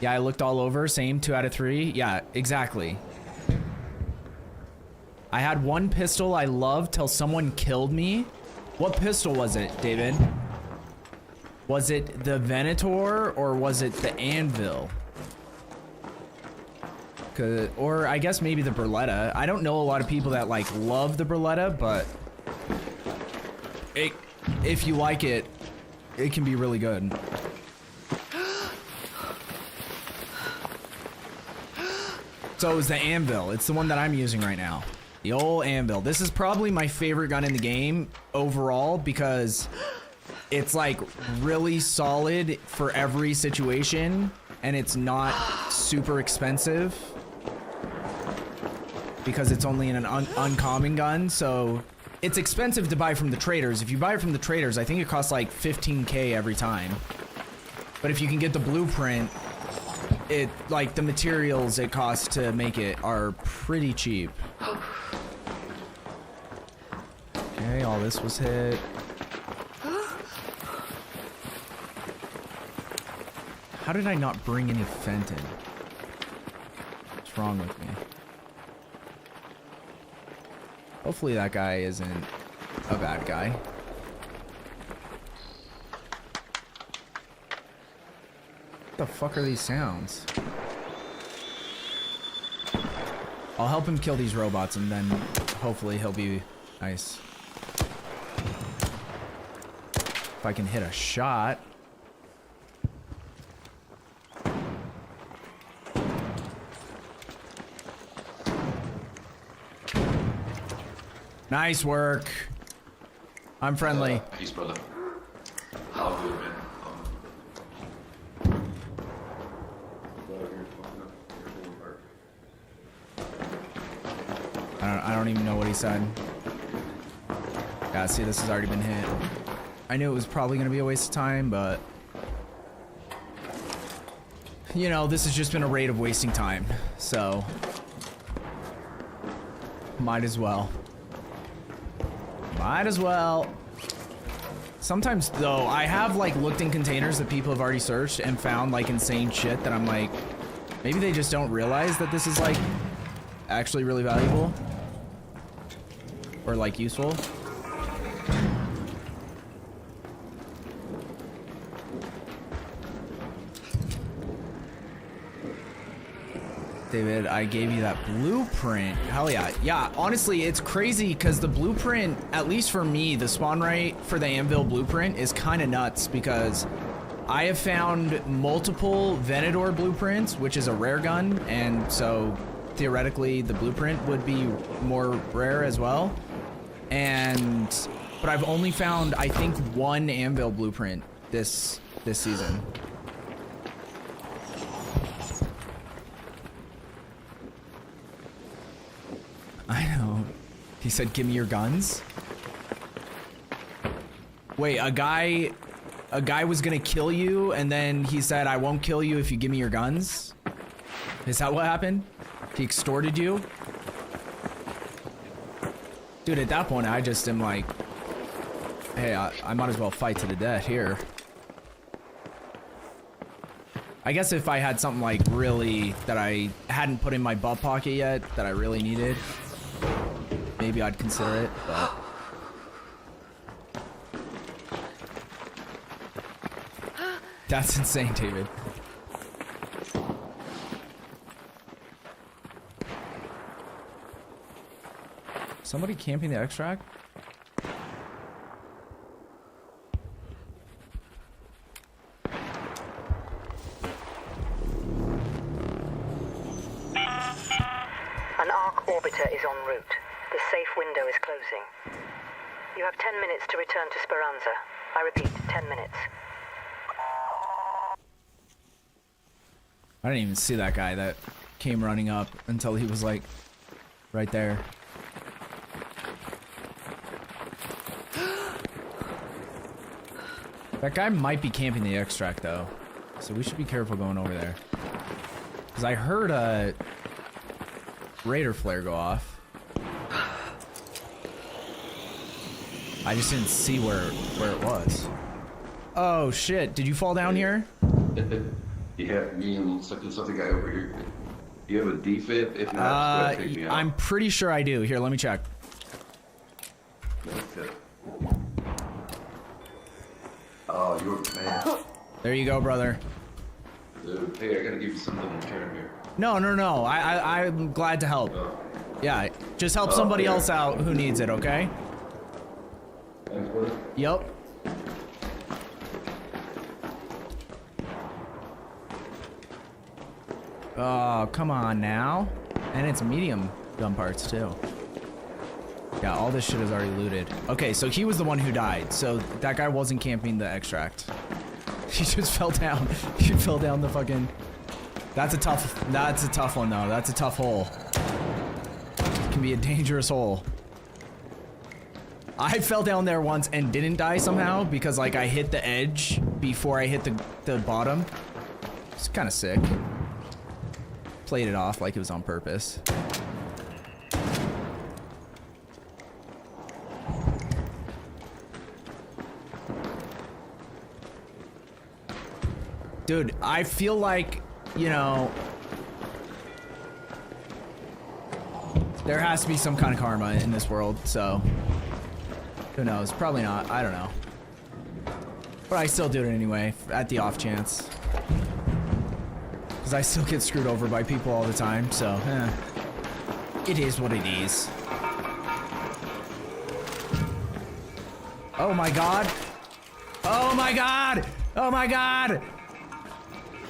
Yeah, I looked all over, same, 2 out of 3. Yeah, exactly. I had one pistol I loved till someone killed me. What pistol was it, David? Was it the Venator or was it the Anvil? Or I guess maybe the Berletta. I don't know a lot of people that like love the Berletta, but if you like it, it can be really good. So it was the Anvil. It's the one that I'm using right now. The old Anvil. This is probably my favorite gun in the game overall because it's like really solid for every situation and it's not super expensive because it's only in an uncommon gun. So it's expensive to buy from the traders. If you buy it from the traders, I think it costs like 15K every time. But if you can get the blueprint, it like the materials it costs to make it are pretty cheap. Okay, all this was hit. How did I not bring any Fenton? What's wrong with me? Hopefully that guy isn't a bad guy. What the fuck are these sounds? I'll help him kill these robots and then hopefully he'll be nice. If I can hit a shot. Nice work. I'm friendly. Peace, brother. How good, man. I don't even know what he said. Yeah, see, this has already been hit. I knew it was probably gonna be a waste of time, but you know, this has just been a rate of wasting time, so might as well. Might as well. Sometimes though, I have like looked in containers that people have already searched and found like insane shit that I'm like, maybe they just don't realize that this is like actually really valuable or like useful. David, I gave you that blueprint. Hell yeah. Yeah, honestly, it's crazy because the blueprint, at least for me, the spawn rate for the Anvil blueprint is kind of nuts because I have found multiple Venador blueprints, which is a rare gun, and so theoretically the blueprint would be more rare as well. But I've only found, I think, one Anvil blueprint this season. I know. He said, give me your guns. Wait, a guy was gonna kill you and then he said, I won't kill you if you give me your guns? Is that what happened? He extorted you? Dude, at that point, I just am like, hey, I might as well fight to the death here. I guess if I had something like really that I hadn't put in my butt pocket yet that I really needed, maybe I'd consider it, but that's insane, David. Somebody camping the extract? An arc orbiter is en route. The safe window is closing. You have 10 minutes to return to Speranza. I repeat, 10 minutes. I didn't even see that guy that came running up until he was like right there. That guy might be camping the extract though, so we should be careful going over there. Because I heard a Raider flare go off. I just didn't see where it was. Oh shit, did you fall down here? Yeah, me and this other guy over here. You have a defib? If not, just go ahead and take me out. I'm pretty sure I do. Here, let me check. Okay. Oh, you're a man. There you go, brother. Dude, hey, I gotta give you something in return here. No. I'm glad to help. Oh. Yeah, just help somebody yeah. else out who needs it, okay? Thanks, brother. Yep. Oh, come on now. And it's medium gun parts too. Yeah, all this shit is already looted. Okay, so he was the one who died. So that guy wasn't camping the extract. He just fell down. He fell down the fucking... That's a tough one though. That's a tough hole. It can be a dangerous hole. I fell down there once and didn't die somehow because like I hit the edge before I hit the bottom. It's kind of sick. Played it off like it was on purpose. Dude, I feel like, you know, There has to be some kind of karma in this world, so who knows? Probably not. I don't know. But I still do it anyway, at the off chance. Because I still get screwed over by people all the time, so it is what it is. Oh my god. Oh my god. Oh my god.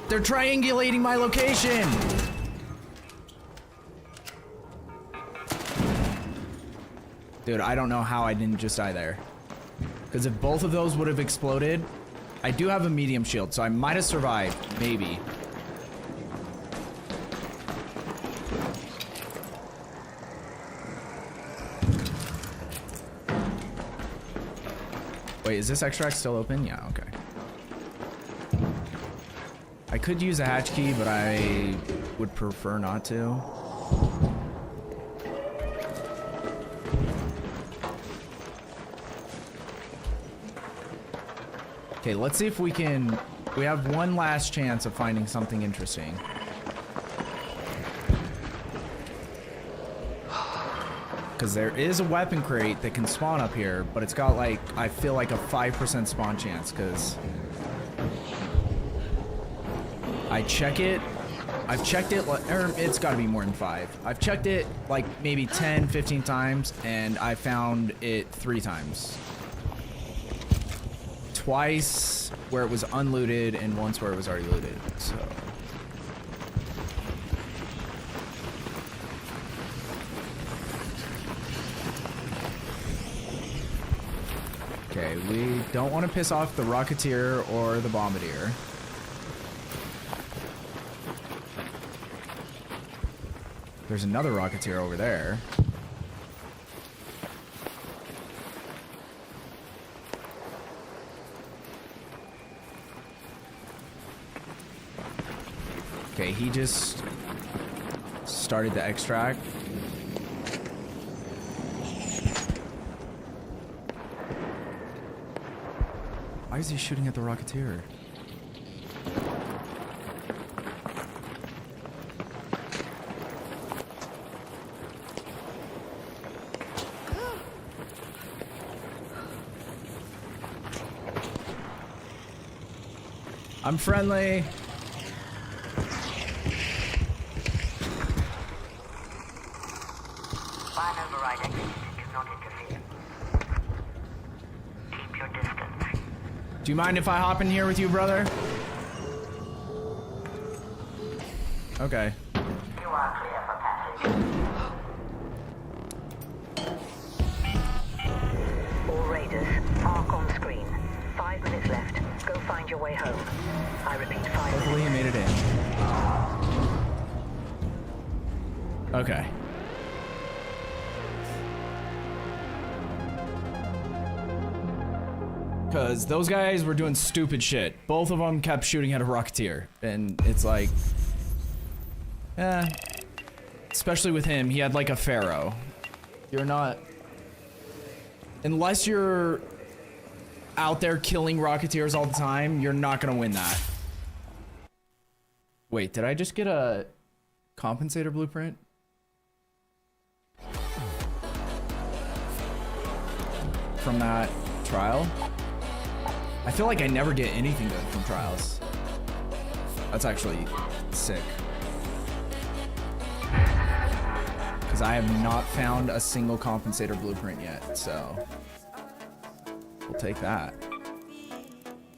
They're triangulating my location. Dude, I don't know how I didn't just die there. Because if both of those would have exploded, I do have a medium shield, so I might have survived, maybe. Wait, is this extract still open? Yeah, okay. I could use a hatch key, but I would prefer not to. Okay, let's see if we can... We have one last chance of finding something interesting. Because there is a weapon crate that can spawn up here, but it's got like, I feel like a 5% spawn chance, because... I check it... I've checked it, or it's got to be more than 5. I've checked it like maybe 10, 15 times, and I found it 3 times. Twice where it was unlooted and once where it was already looted, so. Okay, we don't want to piss off the Rocketeer or the Bombardier. There's another Rocketeer over there. Okay, he just started the extract. Why is he shooting at the Rocketeer? I'm friendly. Do you mind if I hop in here with you, brother? Okay. You are clear for passage. All raiders, arc on screen. 5 minutes left. Go find your way home. I repeat, 5 minutes. Hopefully he made it in. Okay. Because those guys were doing stupid shit. Both of them kept shooting at a Rocketeer. And it's like... Especially with him, he had like a Pharaoh. You're not... Unless you're out there killing Rocketeers all the time, you're not gonna win that. Wait, did I just get a compensator blueprint? From that trial? I feel like I never get anything good from trials. That's actually sick. Because I have not found a single compensator blueprint yet, so we'll take that.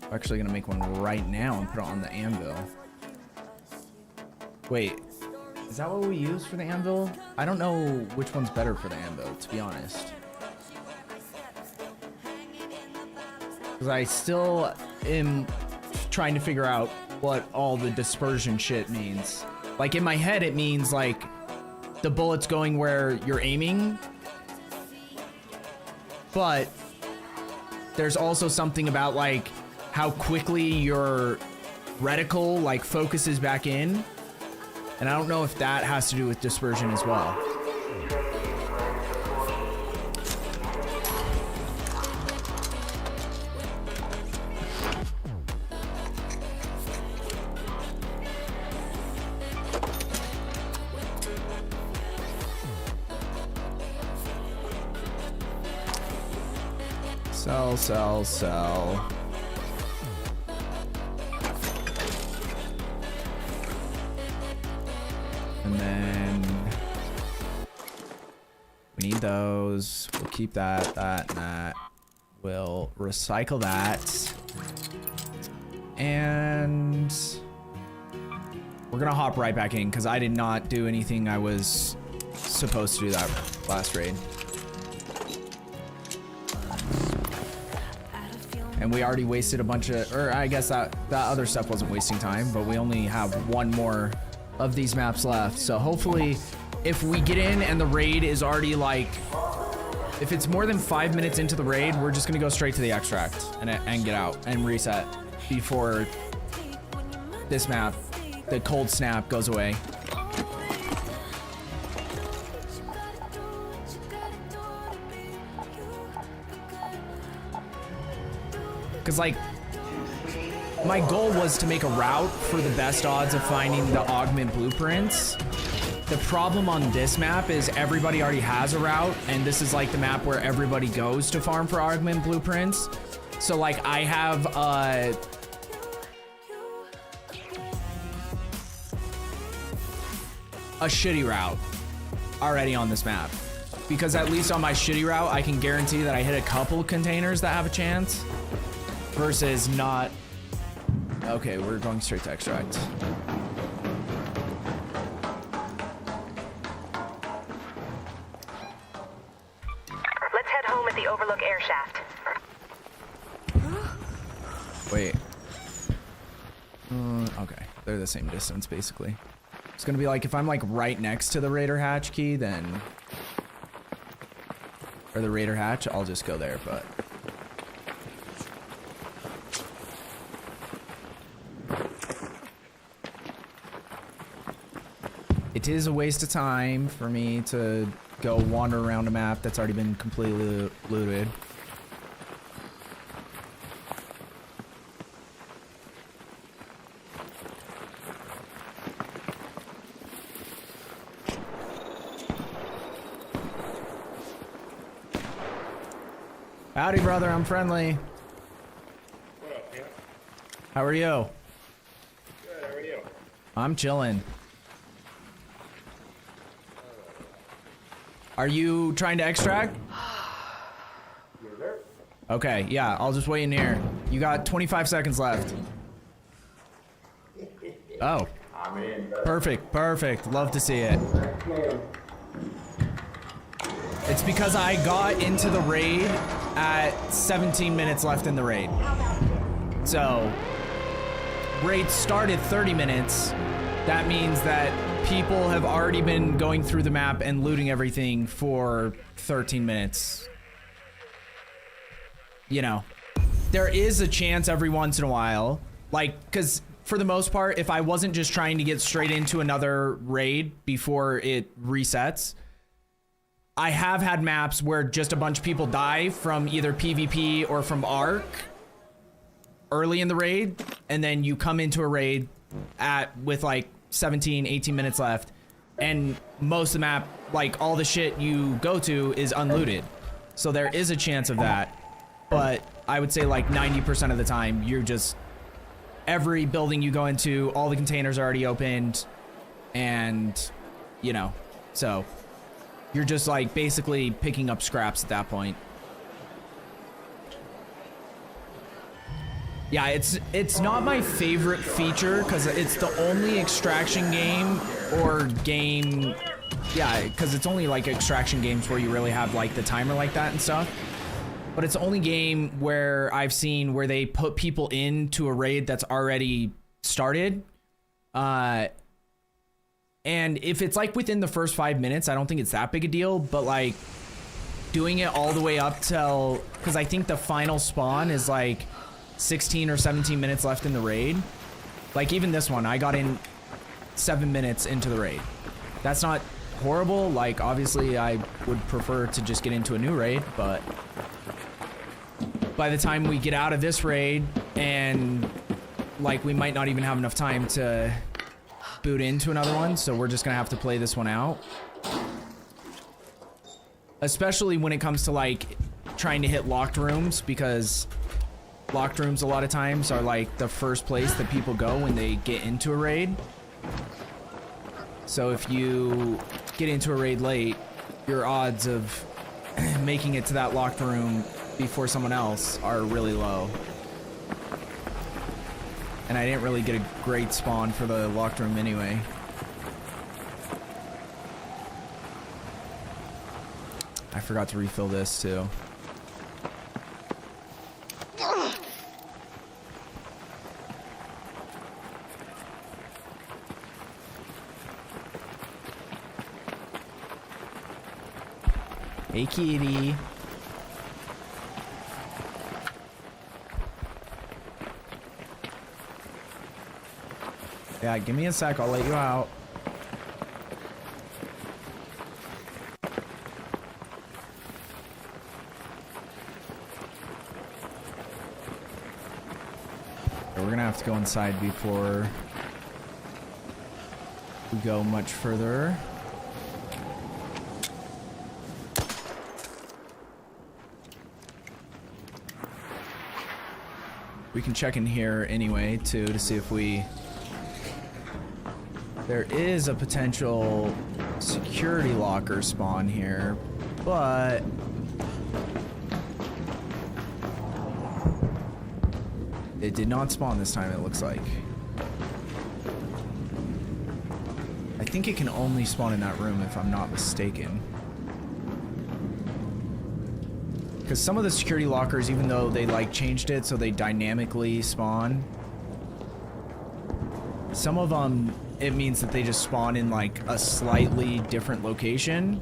I'm actually gonna make one right now and put it on the anvil. Wait, is that what we use for the anvil? I don't know which one's better for the anvil, to be honest. Because I still am trying to figure out what all the dispersion shit means. Like, in my head, it means, like, the bullet's going where you're aiming. But there's also something about, like, how quickly your reticle, like, focuses back in. And I don't know if that has to do with dispersion as well. Sell, sell, sell. And then we need those. We'll keep that, that, and that. We'll recycle that. And we're gonna hop right back in because I did not do anything I was supposed to do that last raid. And we already wasted a bunch of, or I guess that other stuff wasn't wasting time, but we only have one more of these maps left. So hopefully if we get in and the raid is already like, if it's more than 5 minutes into the raid, we're just gonna go straight to the extract and get out and reset before this map, the cold snap, goes away. Cause like, my goal was to make a route for the best odds of finding the augment blueprints. The problem on this map is everybody already has a route, and this is like the map where everybody goes to farm for augment blueprints. So like I have a shitty route already on this map. Because at least on my shitty route, I can guarantee that I hit a couple containers that have a chance versus not. Okay, we're going straight to extract. Let's head home at the Overlook air shaft. Wait. Okay, they're the same distance basically. It's gonna be like if I'm like right next to the Raider hatch key, then, or the Raider hatch, I'll just go there, but. It is a waste of time for me to go wander around a map that's already been completely looted. Howdy, brother. I'm friendly. What up, man? How are you? Good, how are you? I'm chilling. Are you trying to extract? You're there? Okay, yeah, I'll just wait in here. You got 25 seconds left. Oh. I'm in. Perfect, perfect. Love to see it. It's because I got into the raid at 17 minutes left in the raid. So, raid started 30 minutes. That means that people have already been going through the map and looting everything for 13 minutes. You know, there is a chance every once in a while, like, because for the most part, if I wasn't just trying to get straight into another raid before it resets, I have had maps where just a bunch of people die from either PvP or from ARC early in the raid, and then you come into a raid with like 17, 18 minutes left, and most of the map, like all the shit you go to is unlooted. So there is a chance of that, but I would say like 90% of the time, you're just, every building you go into, all the containers are already opened, and you know, so you're just like basically picking up scraps at that point. Yeah, it's not my favorite feature because it's the only extraction game or game, yeah, because it's only like extraction games where you really have like the timer like that and stuff. But it's the only game where I've seen where they put people into a raid that's already started. And if it's like within the first 5 minutes, I don't think it's that big a deal, but like doing it all the way up till, because I think the final spawn is like 16 or 17 minutes left in the raid. Like even this one, I got in 7 minutes into the raid. That's not horrible. Like obviously I would prefer to just get into a new raid, but by the time we get out of this raid and like we might not even have enough time to boot into another one, so we're just gonna have to play this one out. Especially when it comes to like trying to hit locked rooms, because locked rooms a lot of times are like the first place that people go when they get into a raid. So if you get into a raid late, your odds of making it to that locked room before someone else are really low. And I didn't really get a great spawn for the locked room anyway. I forgot to refill this too. Hey, kitty. Yeah, give me a sec. I'll let you out. We're gonna have to go inside before we go much further. We can check in here anyway, too, to see if we... There is a potential security locker spawn here, but... It did not spawn this time, it looks like. I think it can only spawn in that room if I'm not mistaken. Because some of the security lockers, even though they like changed it so they dynamically spawn, some of them, it means that they just spawn in like a slightly different location.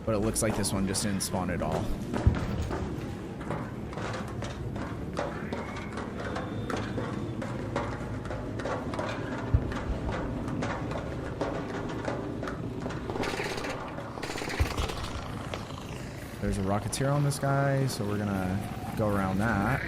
But it looks like this one just didn't spawn at all. There's a Rocketeer on this guy, so we're gonna go around that.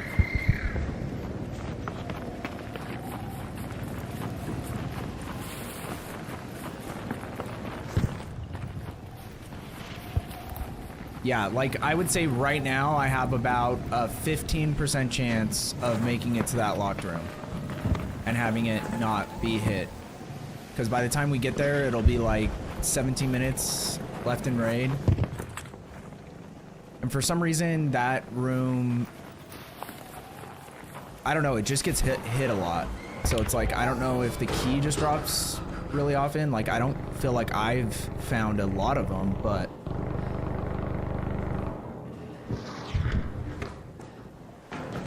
Yeah, like I would say right now I have about a 15% chance of making it to that locked room and having it not be hit. Because by the time we get there, it'll be like 17 minutes left in raid. And for some reason, that room, I don't know, it just gets hit a lot. So it's like, I don't know if the key just drops really often. Like, I don't feel like I've found a lot of them, but...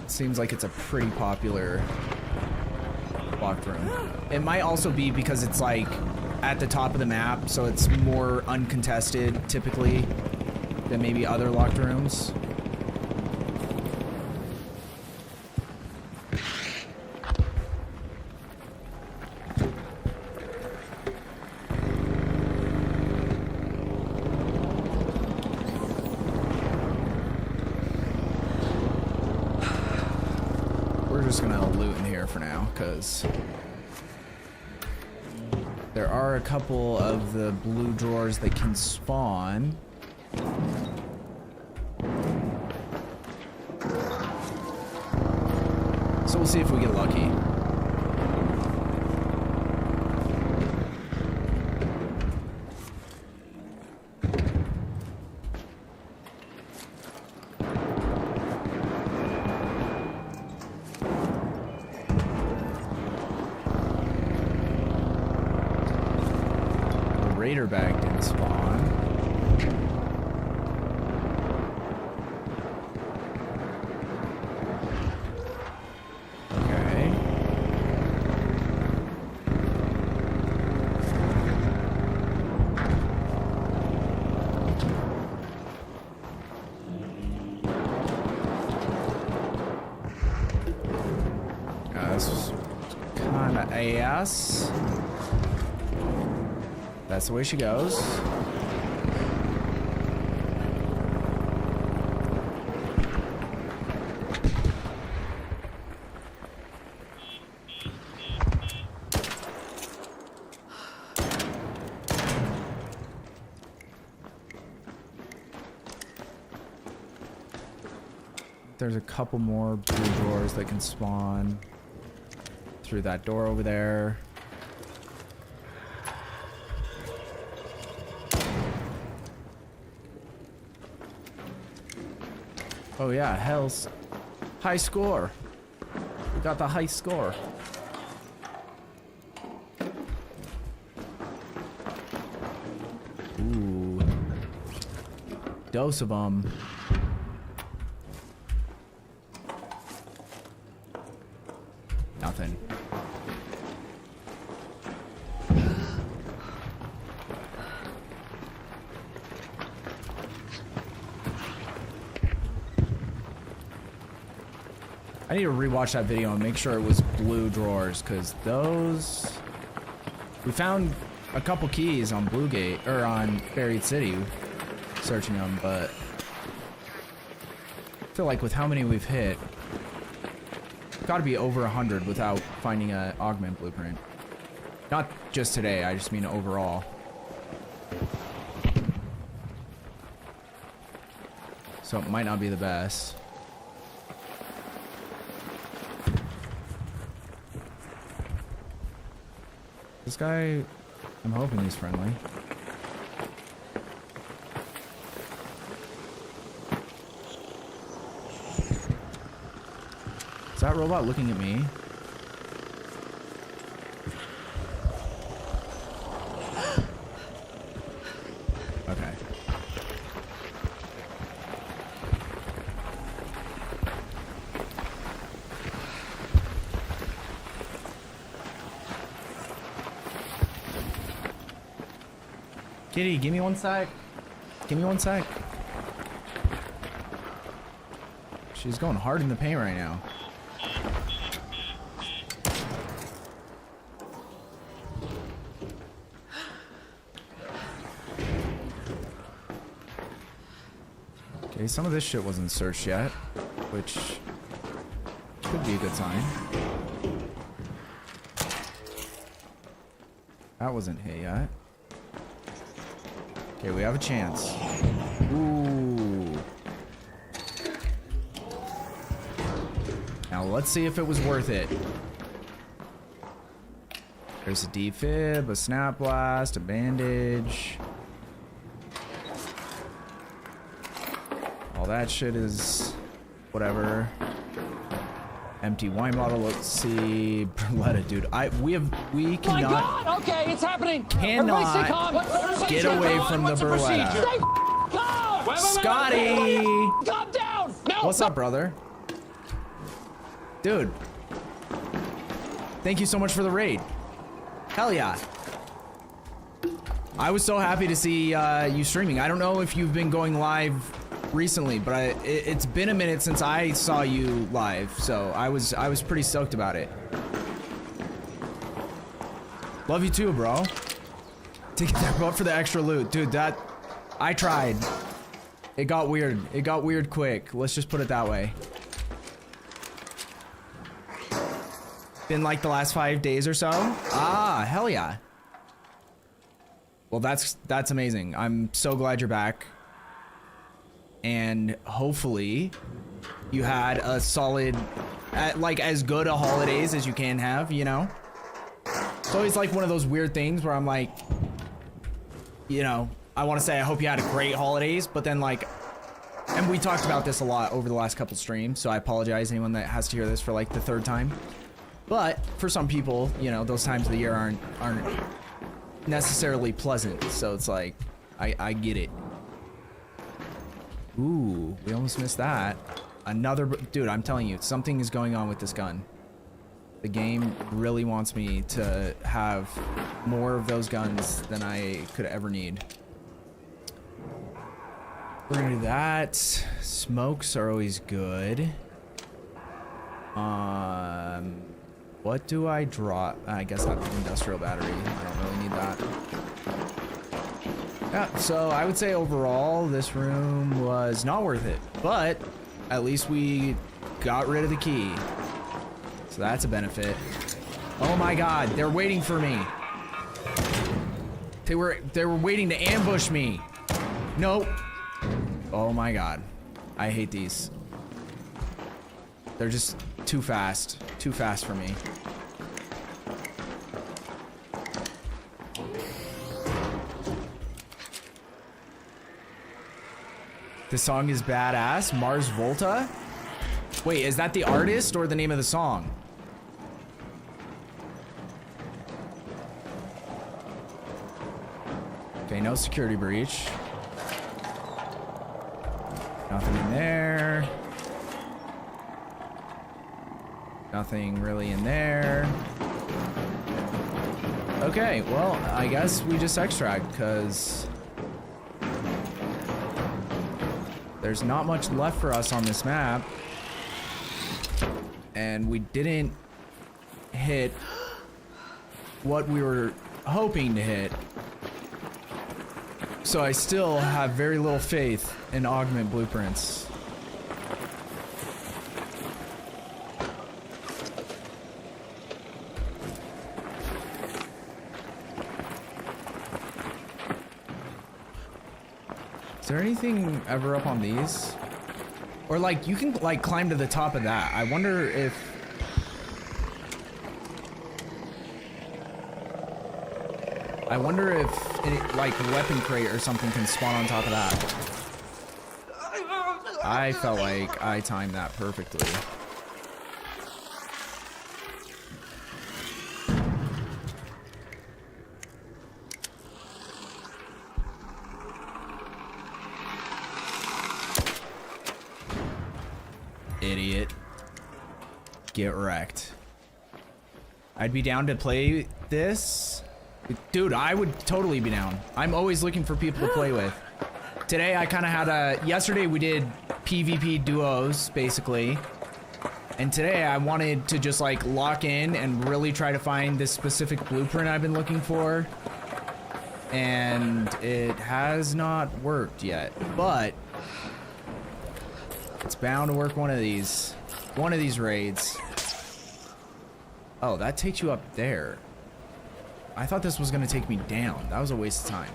It seems like it's a pretty popular locked room. It might also be because it's like at the top of the map, so it's more uncontested, typically, than maybe other locked rooms. We're just gonna loot in here for now, because there are a couple of the blue drawers that can spawn. So we'll see if we get lucky. The Raider bag didn't spawn. Yes. That's the way she goes. there's a couple more blue drawers that can spawn through that door over there. Oh yeah, hell's high score. We got the high score. Ooh. Dose of them. Nothing. I need to rewatch that video and make sure it was blue drawers, because those... We found a couple keys on Blue Gate, or on Buried City, searching them, but... I feel like with how many we've hit, gotta be over 100 without finding an augment blueprint. Not just today, I just mean overall. So it might not be the best. This guy, I'm hoping he's friendly. Is that robot looking at me? Okay. Kitty, give me one sec. Give me one sec. She's going hard in the paint right now. Okay, some of this shit wasn't searched yet, which could be a good sign. That wasn't hit yet. Okay, we have a chance. Ooh. Now let's see if it was worth it. There's a defib, a snap blast, a bandage. All that shit is whatever. Empty wine bottle. Let's see. Berletta, dude. We cannot. My God! Okay, it's happening. Cannot Everybody stay calm. get away from the Berletta. Stay calm. Scotty! Calm down. No. What's up, brother? Dude. Thank you so much for the raid. Hell yeah. I was so happy to see you streaming. I don't know if you've been going live recently, but it's been a minute since I saw you live, so I was pretty stoked about it. Love you too, bro. Take that butt for the extra loot, dude. That I tried. It got weird. It got weird quick. Let's just put it that way. Been like the last 5 days or so. Ah, hell yeah. Well, that's amazing. I'm so glad you're back. And hopefully you had a solid, like as good a holidays as you can have, you know? It's always like one of those weird things where I'm like, you know, I want to say I hope you had a great holidays, but then like, and we talked about this a lot over the last couple streams, so I apologize anyone that has to hear this for like the 3rd time. But for some people, you know, those times of the year aren't necessarily pleasant, so it's like, I get it. Ooh, we almost missed that. Another, dude, I'm telling you, something is going on with this gun. The game really wants me to have more of those guns than I could ever need. We're gonna do that. Smokes are always good. What do I draw? I guess that industrial battery. I don't really need that. Yeah, so I would say overall, this room was not worth it, but at least we got rid of the key. So that's a benefit. Oh my God, they're waiting for me. They were waiting to ambush me. Nope. Oh my God, I hate these. They're just too fast. Too fast for me. The song is badass. Mars Volta? Wait, is that the artist or the name of the song? Okay, no security breach. Nothing in there. Nothing really in there. Okay, well, I guess we just extract, because there's not much left for us on this map. And we didn't hit what we were hoping to hit. So I still have very little faith in augment blueprints. Is there anything ever up on these? Or like, you can like climb to the top of that. I wonder if... any, like, weapon crate or something can spawn on top of that. I felt like I timed that perfectly. Idiot. Get wrecked. I'd be down to play this. Dude, I would totally be down. I'm always looking for people to play with. Today, I kind of had a... Yesterday, we did PvP duos, basically. And today, I wanted to just, like, lock in and really try to find this specific blueprint I've been looking for. And it has not worked yet. But it's bound to work one of these. One of these raids. Oh, that takes you up there. I thought this was gonna take me down. That was a waste of time.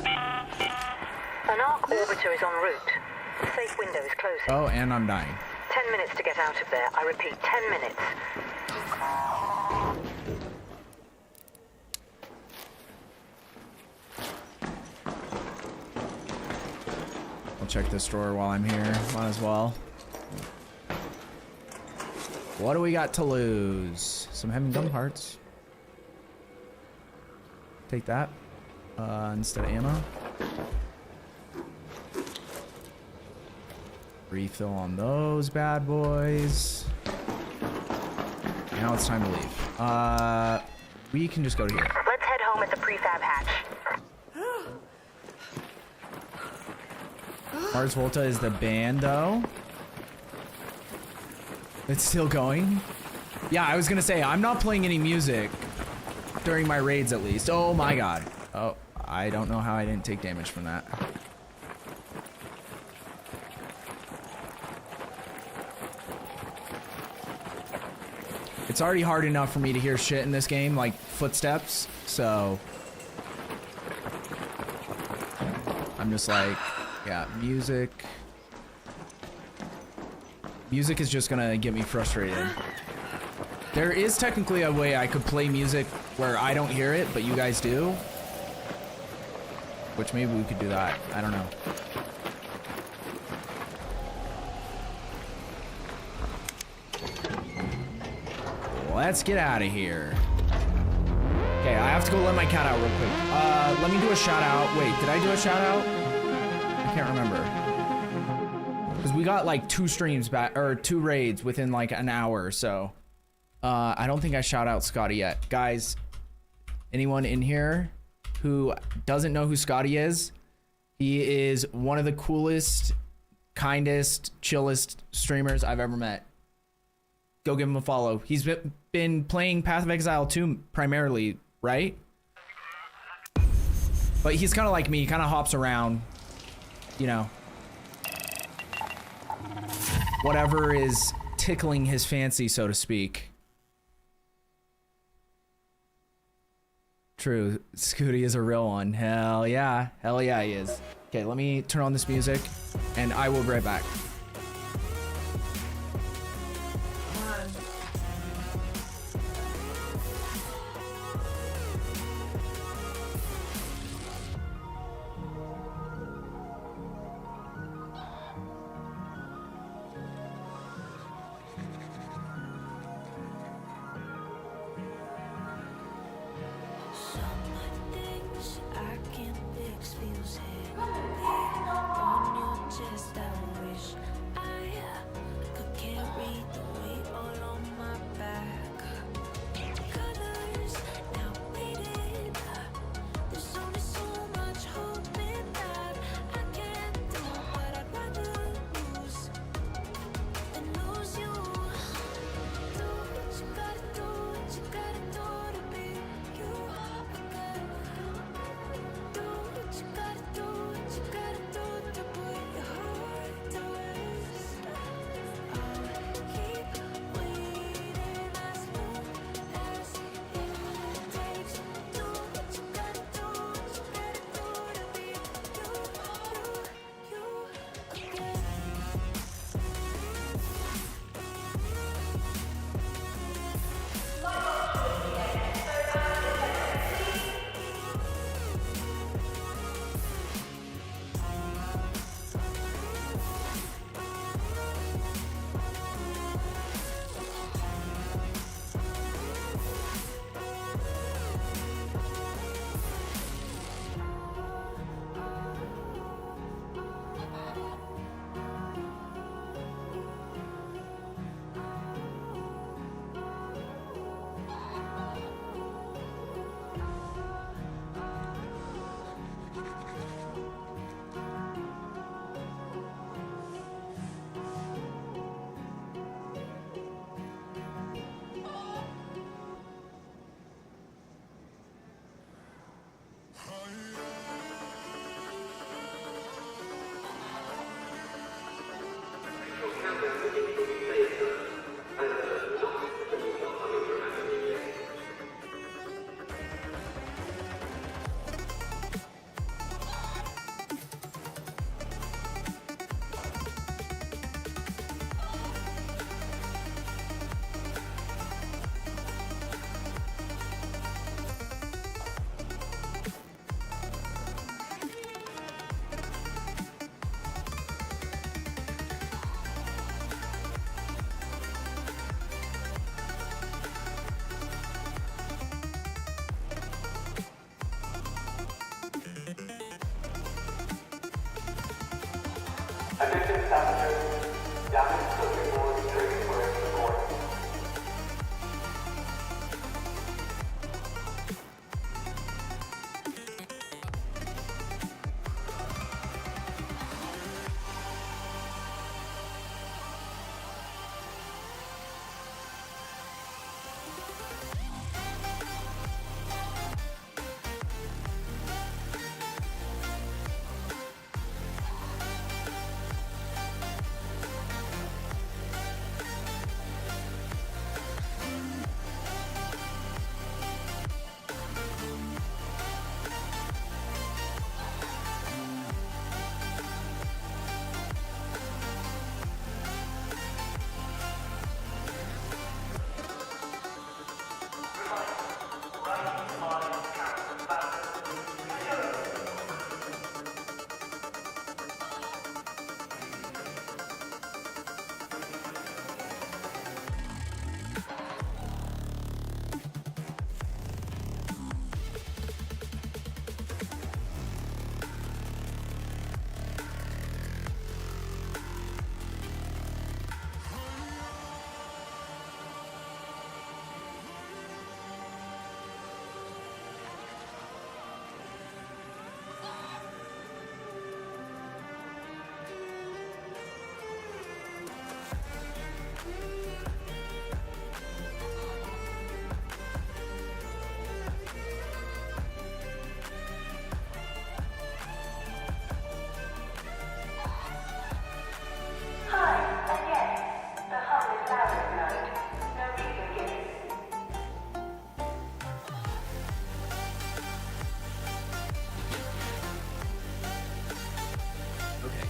An arc orbiter is en route. The safe window is closing. Oh, and I'm dying. 10 minutes to get out of there. I repeat, 10 minutes. I'll check this drawer while I'm here. Might as well. What do we got to lose? Some heavy gun parts. Take that. Instead of ammo. Refill on those bad boys. Now it's time to leave. We can just go to here. Let's head home at the prefab hatch. Mars Volta is the band, though. It's still going? Yeah, I was gonna say, I'm not playing any music during my raids, at least. Oh my god. Oh, I don't know how I didn't take damage from that. It's already hard enough for me to hear shit in this game, like footsteps, so... I'm just like, yeah, music... Music is just gonna get me frustrated. There is technically a way I could play music where I don't hear it, but you guys do. Which maybe we could do that. I don't know. Let's get out of here. Okay, I have to go let my cat out real quick. Let me do a shout out. Wait, did I do a shout out? I can't remember. Because we got like 2 streams back, or 2 raids within like an hour, so. I don't think I shout out Scotty yet. Guys, anyone in here who doesn't know who Scotty is, he is one of the coolest, kindest, chillest streamers I've ever met. Go give him a follow. He's been playing Path of Exile 2 primarily, right? But he's kind of like me, he kind of hops around, you know. Whatever is tickling his fancy, so to speak. True, Scooty is a real one. Hell yeah. Hell yeah, he is. Okay, let me turn on this music, and I will be right back.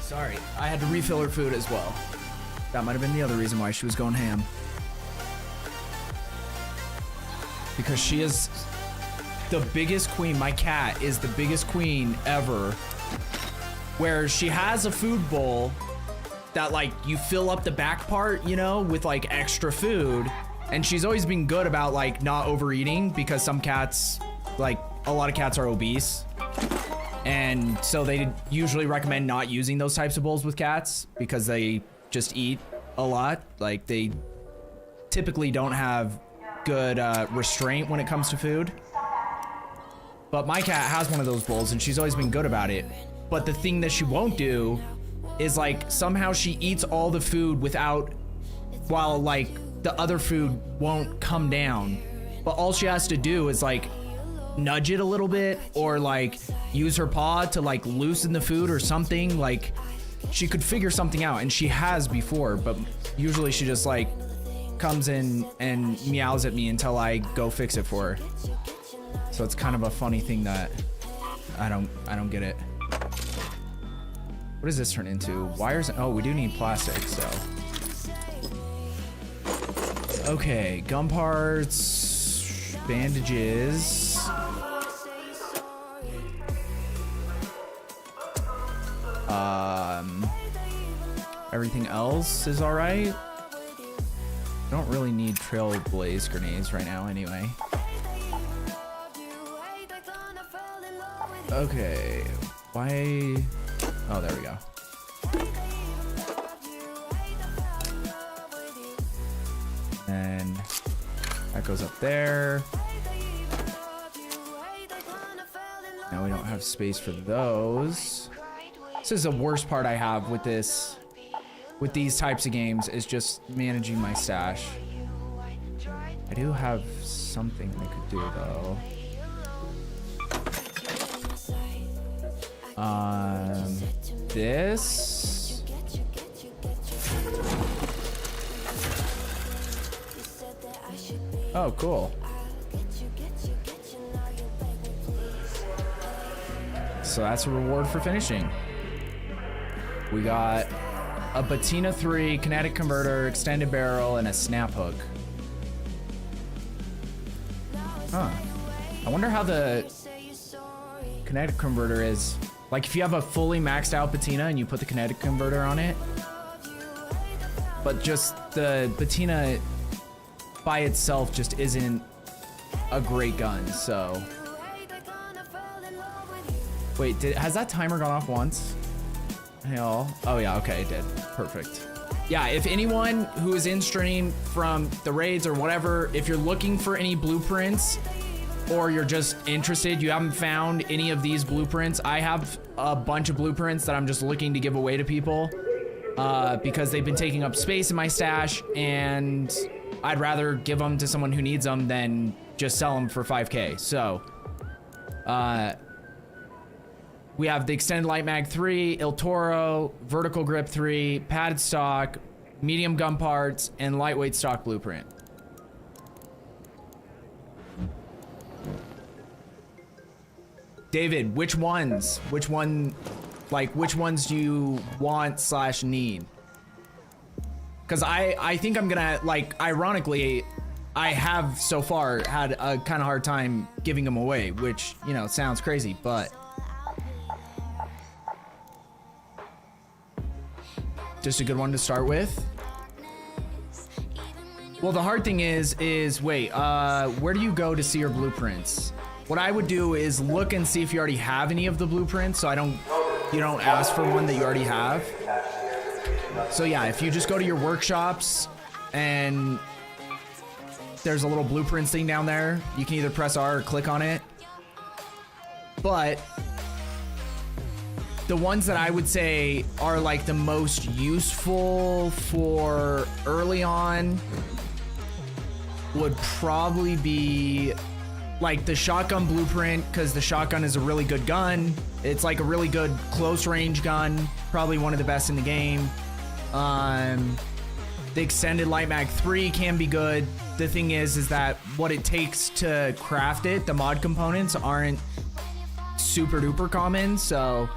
Sorry, I had to refill her food as well. That might have been the other reason why she was going ham. Because she is the biggest queen. My cat is the biggest queen ever. Where she has a food bowl that like you fill up the back part, you know, with like extra food. And she's always been good about like not overeating because some cats, like a lot of cats are obese. And so they usually recommend not using those types of bowls with cats because they just eat a lot. Like they typically don't have good restraint when it comes to food. But my cat has one of those bowls and she's always been good about it. But the thing that she won't do is like somehow she eats all the food without, while like the other food won't come down. But all she has to do is like nudge it a little bit or like use her paw to like loosen the food or something. Like she could figure something out, and she has before, but usually she just like comes in and meows at me until I go fix it for her. So it's kind of a funny thing that I don't get it. What does this turn into? Wires? Oh, we do need plastic, so. Okay, gum parts, bandages. Everything else is all right. I don't really need trailblaze grenades right now anyway. Okay, why? Oh, there we go. And that goes up there. Now we don't have space for those. This is the worst part I have with this, with these types of games, is just managing my stash. I do have something I could do though. This. Oh, cool. So that's a reward for finishing. We got a Patina 3, kinetic converter, extended barrel, and a snap hook. Huh. I wonder how the kinetic converter is. Like if you have a fully maxed out patina and you put the kinetic converter on it, but just the patina by itself just isn't a great gun, so. Wait, has that timer gone off once? Hell, oh yeah, okay, it did, perfect. Yeah, if anyone who is in stream from the raids or whatever, if you're looking for any blueprints, or you're just interested, you haven't found any of these blueprints, I have a bunch of blueprints that I'm just looking to give away to people because they've been taking up space in my stash, and I'd rather give them to someone who needs them than just sell them for 5K. So we have the extended light mag 3, Il Toro, vertical grip 3, padded stock, medium gun parts, and lightweight stock blueprint. David, which ones? Which one, like, which ones do you want / need? Because I think I'm gonna, like, ironically, I have so far had a kind of hard time giving them away, which, you know, sounds crazy, but just a good one to start with. Well, the hard thing is wait, where do you go to see your blueprints? What I would do is look and see if you already have any of the blueprints, so you don't ask for one that you already have. So yeah, if you just go to your workshops and there's a little blueprints thing down there, you can either press R or click on it. But the ones that I would say are like the most useful for early on would probably be like the shotgun blueprint, because the shotgun is a really good gun. It's like a really good close range gun, probably one of the best in the game. The extended light mag 3 can be good. The thing is that what it takes to craft it, the mod components aren't super duper common, so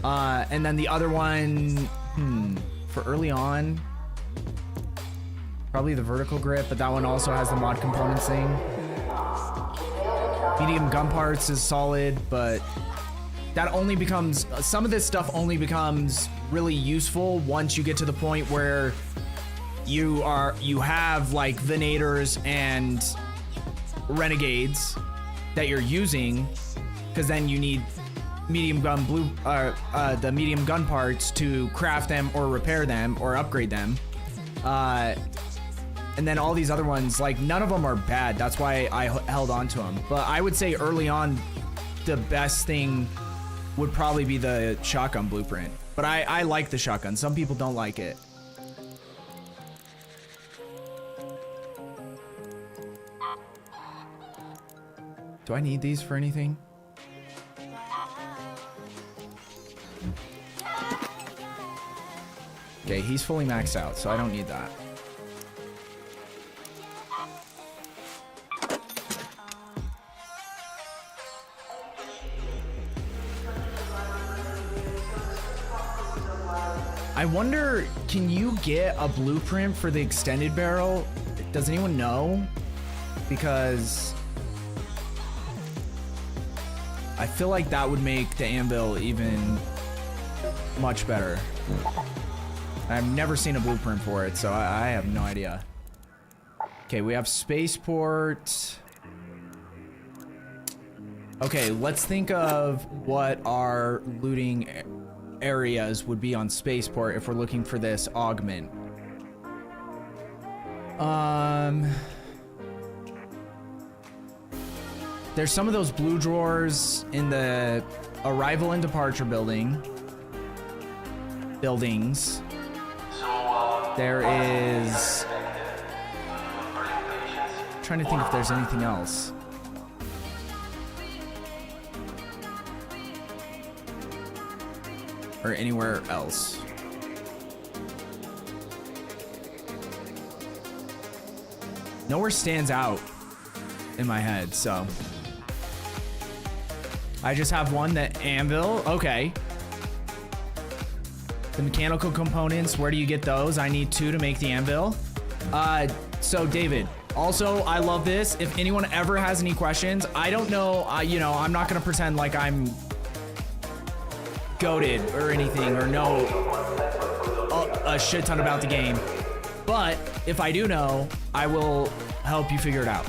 And then the other one, for early on, probably the vertical grip, but that one also has the mod components thing. Medium gun parts is solid, but that only becomes, some of this stuff only becomes really useful once you get to the point where you have like Venators and Renegades that you're using, because then you need medium gun the medium gun parts to craft them or repair them or upgrade them. And then all these other ones, like none of them are bad. That's why I held on to them. But I would say early on, the best thing would probably be the shotgun blueprint. But I like the shotgun. Some people don't like it. Do I need these for anything? Okay, he's fully maxed out, so I don't need that. I wonder, can you get a blueprint for the extended barrel? Does anyone know? Because I feel like that would make the anvil even much better. I've never seen a blueprint for it, so I have no idea. Okay, we have spaceport. Okay, let's think of what our looting areas would be on spaceport if we're looking for this augment. There's some of those blue drawers in the arrival and departure buildings. There is, I'm trying to think if there's anything else. Or anywhere else. Nowhere stands out in my head, so I just have one, that anvil. Okay. The mechanical components, where do you get those? I need 2 to make the anvil. So David, also, I love this. If anyone ever has any questions, I don't know, you know, I'm not gonna pretend like I'm goated or anything or know a shit ton about the game. But if I do know, I will help you figure it out.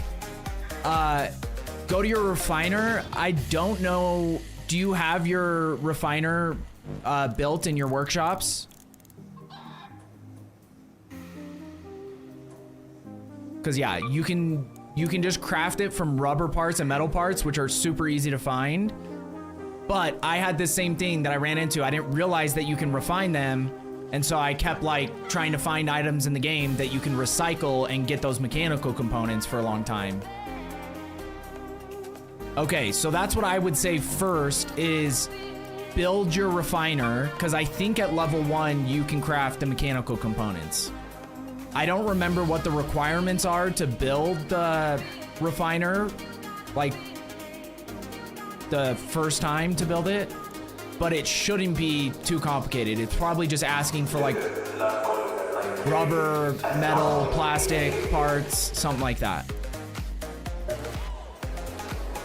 Go to your refiner. I don't know, do you have your refiner built in your workshops? Because yeah, you can just craft it from rubber parts and metal parts, which are super easy to find. But I had this same thing that I ran into. I didn't realize that you can refine them, and so I kept like trying to find items in the game that you can recycle and get those mechanical components for a long time. Okay, so that's what I would say first is build your refiner, because I think at level 1 you can craft the mechanical components. I don't remember what the requirements are to build the refiner, like the first time to build it, but it shouldn't be too complicated. It's probably just asking for like rubber, metal, plastic parts, something like that.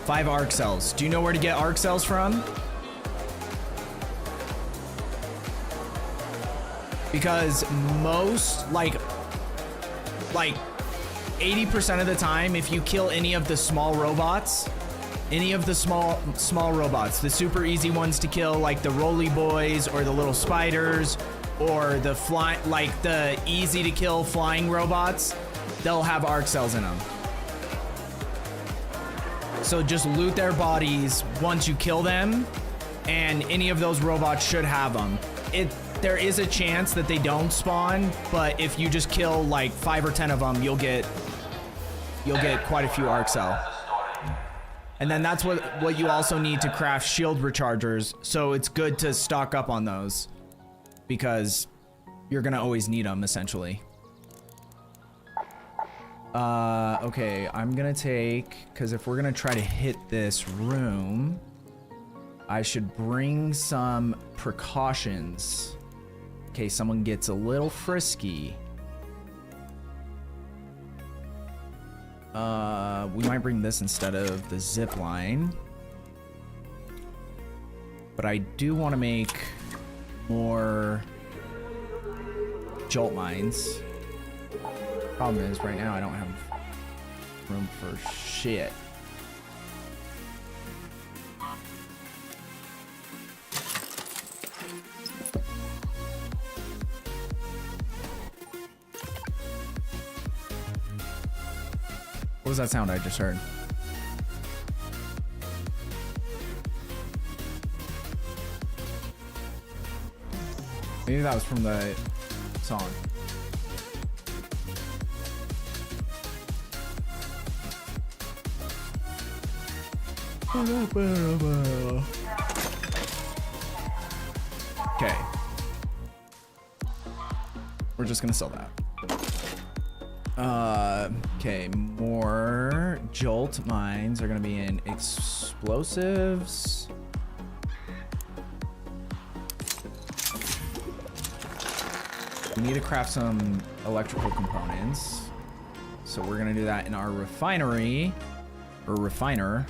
5 arc cells. Do you know where to get arc cells from? Because most, like 80% of the time, if you kill any of the small robots, the super easy ones to kill, like the roly boys or the little spiders or the the easy to kill flying robots, they'll have arc cells in them. So just loot their bodies once you kill them, and any of those robots should have them. There is a chance that they don't spawn, but if you just kill like 5 or 10 of them, you'll get quite a few arc cell. And then that's what you also need to craft shield rechargers, so it's good to stock up on those, because you're gonna always need them essentially. Okay, I'm gonna take, because if we're gonna try to hit this room, I should bring some precautions in case someone gets a little frisky. We might bring this instead of the zip line. But I do want to make more jolt mines. Problem is, right now I don't have room for shit. What was that sound I just heard? Maybe that was from the song. Okay. We're just gonna sell that. Okay, more jolt mines are gonna be in explosives. We need to craft some electrical components. So we're gonna do that in our refinery, or refiner.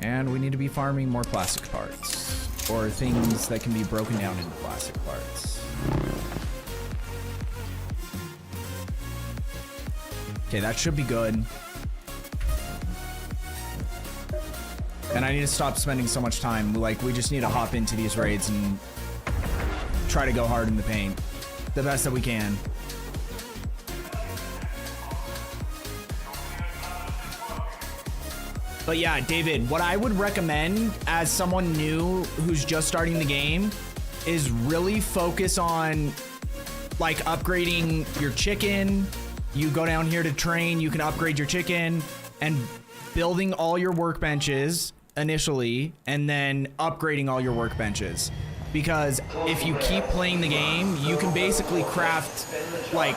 And we need to be farming more plastic parts, or things that can be broken down into plastic parts. Okay, that should be good. And I need to stop spending so much time. Like, we just need to hop into these raids and try to go hard in the paint the best that we can. But yeah, David, what I would recommend as someone new who's just starting the game is really focus on like upgrading your chicken. You go down here to train, you can upgrade your chicken, and building all your workbenches initially, and then upgrading all your workbenches. Because if you keep playing the game, you can basically craft like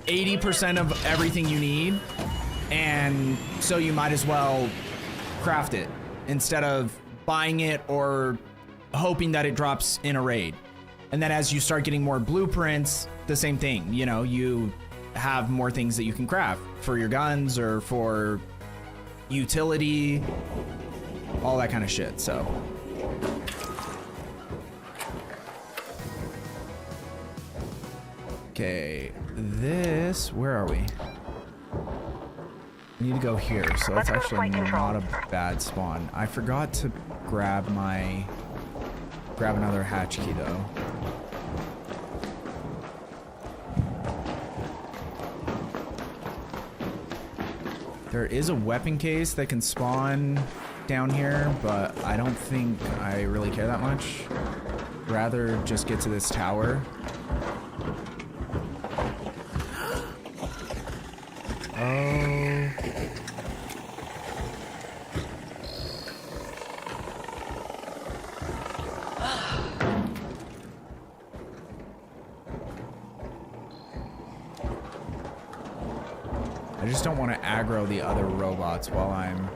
80% of everything you need. And so you might as well craft it instead of buying it or hoping that it drops in a raid. And then as you start getting more blueprints, the same thing, you know, you have more things that you can craft for your guns or for utility, all that kind of shit. So okay, this, where are we? We need to go here, so that's actually not a bad spawn. I forgot to grab another hatch key though. There is a weapon case that can spawn down here, but I don't think I really care that much. Rather just get to this tower. Oh. I just don't want to aggro the other robots while I'm...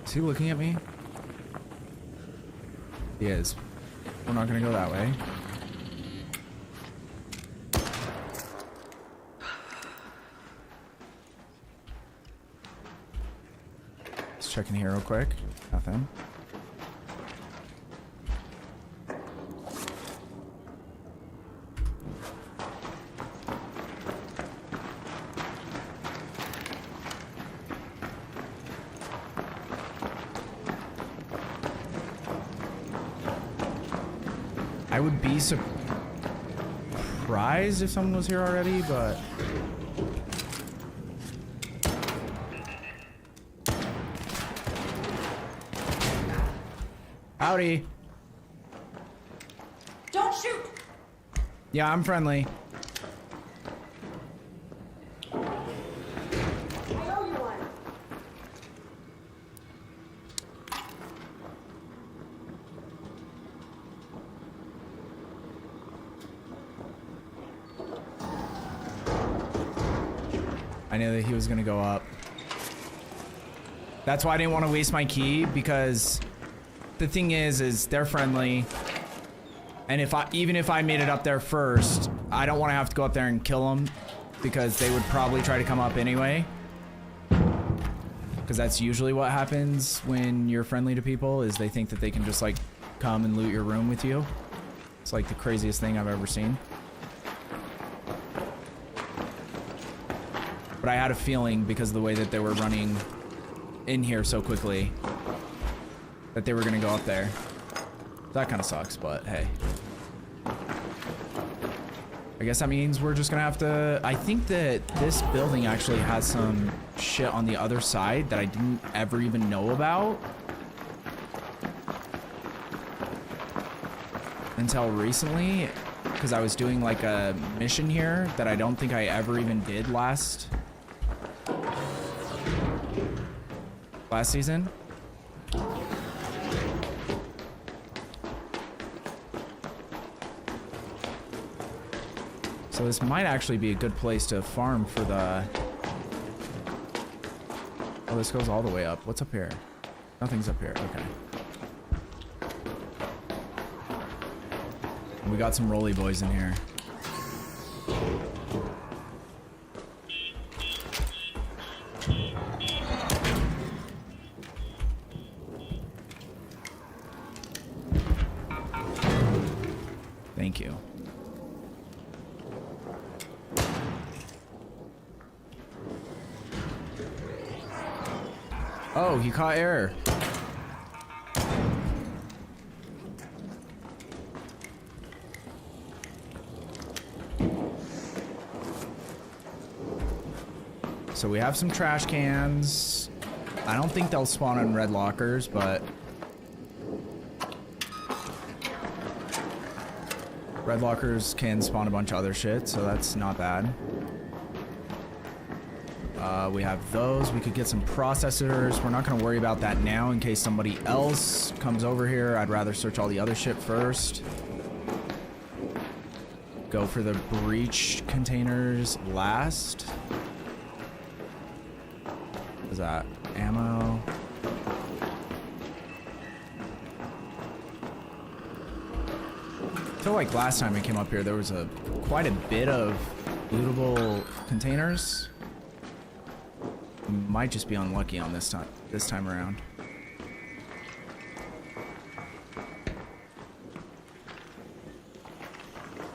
Is he looking at me? He is. We're not gonna go that way. Let's check in here real quick. Nothing. I would be surprised if someone was here already, but... Howdy. Don't shoot! Yeah, I'm friendly. I owe you one. I knew that he was gonna go up. That's why I didn't want to waste my key, because the thing is they're friendly. And even if I made it up there first, I don't want to have to go up there and kill them, because they would probably try to come up anyway. Because that's usually what happens when you're friendly to people, is they think that they can just like come and loot your room with you. It's like the craziest thing I've ever seen. But I had a feeling, because of the way that they were running in here so quickly, that they were gonna go up there. That kind of sucks, but hey. I guess that means we're just gonna have to... I think that this building actually has some shit on the other side that I didn't ever even know about until recently, because I was doing like a mission here that I don't think I ever even did last season. So this might actually be a good place to farm for the... Oh, this goes all the way up. What's up here? Nothing's up here. Okay. We got some rolly boys in here. Thank you. Oh, he caught error. So we have some trash cans. I don't think they'll spawn in red lockers, but red lockers can spawn a bunch of other shit, so that's not bad. We have those. We could get some processors. We're not going to worry about that now in case somebody else comes over here. I'd rather search all the other shit first. Go for the breach containers last. What is that? Ammo. I feel like last time I came up here, there was quite a bit of lootable containers. Might just be unlucky on this time around.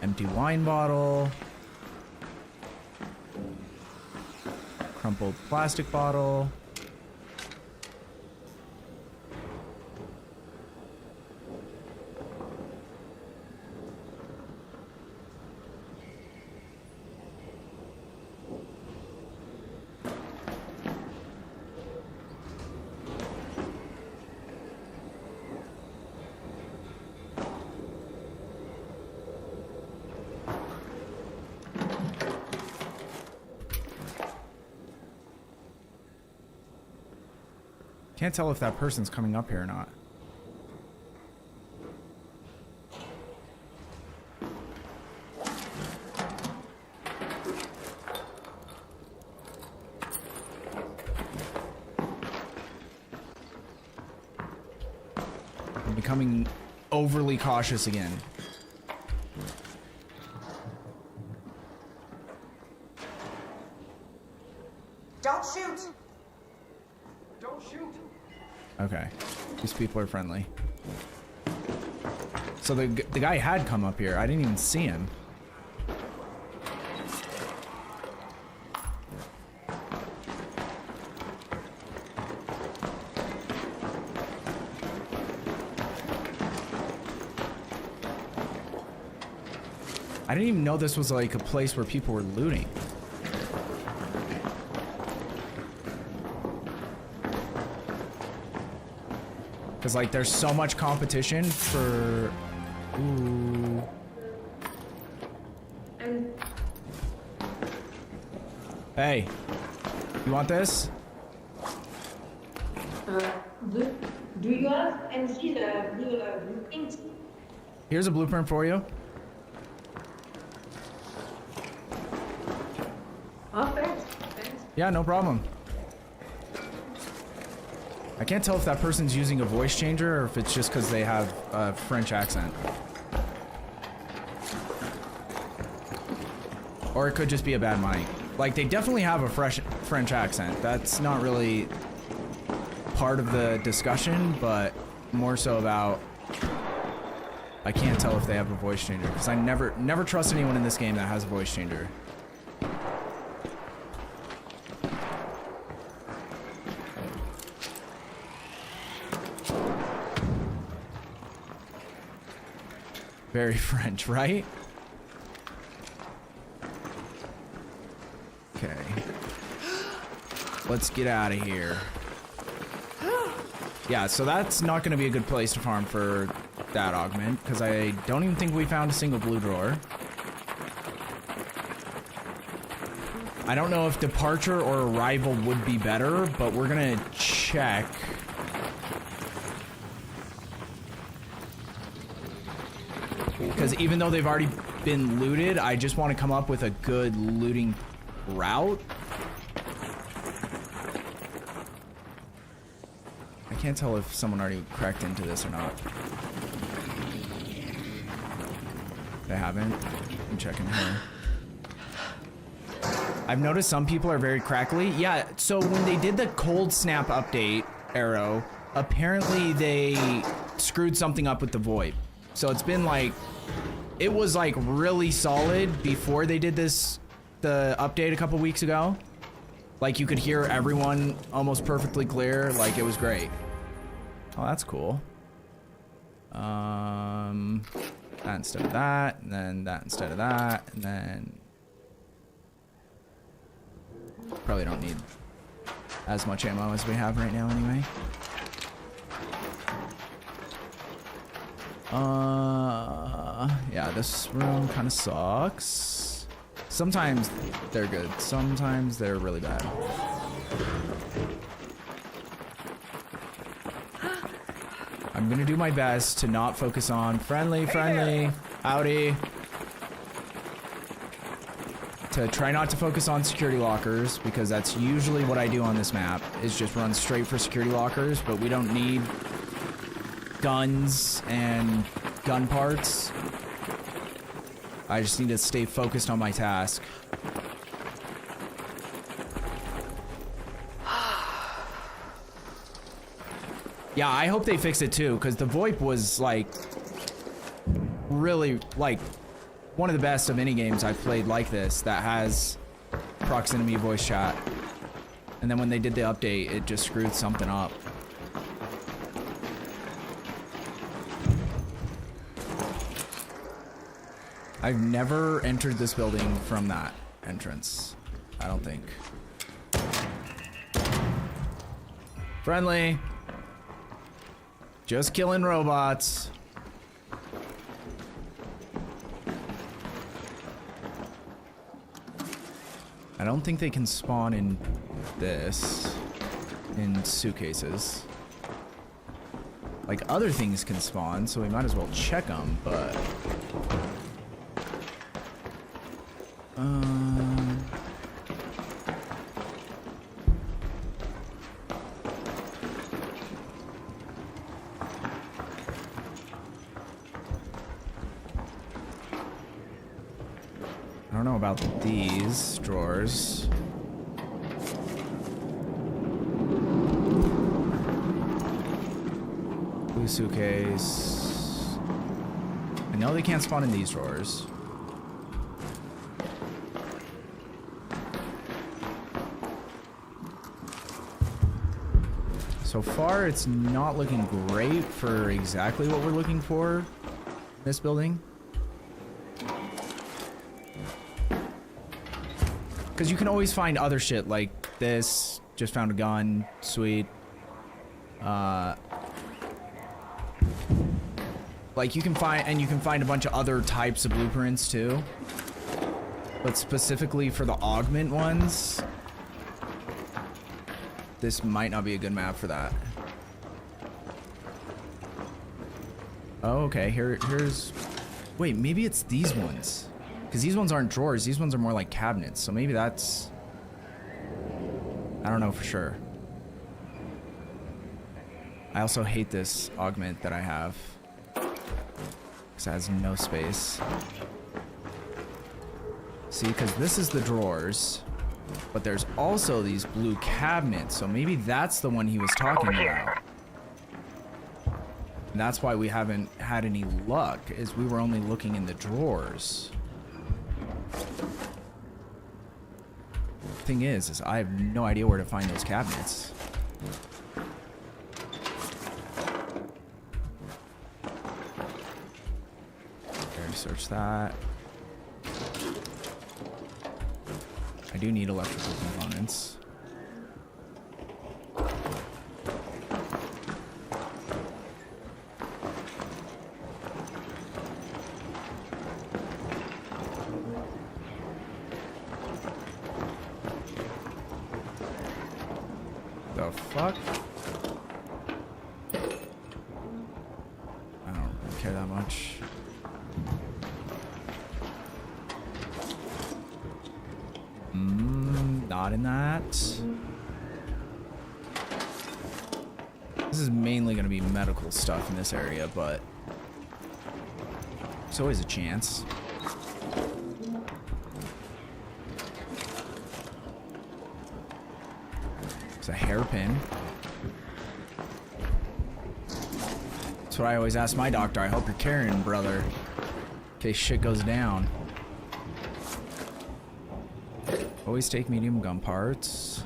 Empty wine bottle. Crumpled plastic bottle. Can't tell if that person's coming up here or not. I'm becoming overly cautious again. Don't shoot! Don't shoot! Okay, these people are friendly. So the guy had come up here. I didn't even see him. I didn't even know this was like a place where people were looting. Because, like, there's so much competition for... Ooh. Hey, you want this? Do you have and see the blueprints? Here's a blueprint for you. Oh, thanks. Yeah, no problem. I can't tell if that person's using a voice changer or if it's just because they have a French accent. Or it could just be a bad mic. Like, they definitely have a French accent. That's not really part of the discussion, but more so about... I can't tell if they have a voice changer, because I never trust anyone in this game that has a voice changer. Very French, right? Okay. Let's get out of here. Yeah, so that's not going to be a good place to farm for that augment, because I don't even think we found a single blue drawer. I don't know if departure or arrival would be better, but we're going to check. Because even though they've already been looted, I just want to come up with a good looting route. I can't tell if someone already cracked into this or not. They haven't. I'm checking here. I've noticed some people are very crackly. Yeah, so when they did the cold snap update, Arrow, apparently they screwed something up with the VoIP. So it's been like, it was like really solid before they did this, the update a couple weeks ago. Like you could hear everyone almost perfectly clear. Like it was great. Oh, that's cool. That instead of that, and then that instead of that, and then probably don't need as much ammo as we have right now anyway. Yeah, this room kind of sucks. Sometimes they're good, sometimes they're really bad. I'm gonna do my best to not focus on friendly, howdy. To try not to focus on security lockers, because that's usually what I do on this map, is just run straight for security lockers, but we don't need guns and gun parts. I just need to stay focused on my task. Yeah, I hope they fix it too, because the VoIP was like really like one of the best of any games I've played like this that has proximity voice chat. And then when they did the update, it just screwed something up. I've never entered this building from that entrance. I don't think. Friendly. Just killing robots. I don't think they can spawn in this, in suitcases. Like other things can spawn, so we might as well check them, but... I don't know about these drawers. Blue suitcase. I know they can't spawn in these drawers. So far, it's not looking great for exactly what we're looking for in this building. Because you can always find other shit like this. Just found a gun. Sweet. Like you can find a bunch of other types of blueprints too. But specifically for the augment ones, this might not be a good map for that. Oh, okay, here's... Wait, maybe it's these ones. Because these ones aren't drawers, these ones are more like cabinets. So maybe that's... I don't know for sure. I also hate this augment that I have. Because it has no space. See, because this is the drawers. But there's also these blue cabinets. So maybe that's the one he was talking about. And that's why we haven't had any luck, is we were only looking in the drawers. Thing is I have no idea where to find those cabinets. Okay, search that. I do need electrical components. The fuck? I don't really care that much. Not in that. This is mainly going to be medical stuff in this area, but there's always a chance. It's a hairpin. That's what I always ask my doctor. I hope you're carrying, brother, in case shit goes down. Always take medium gun parts.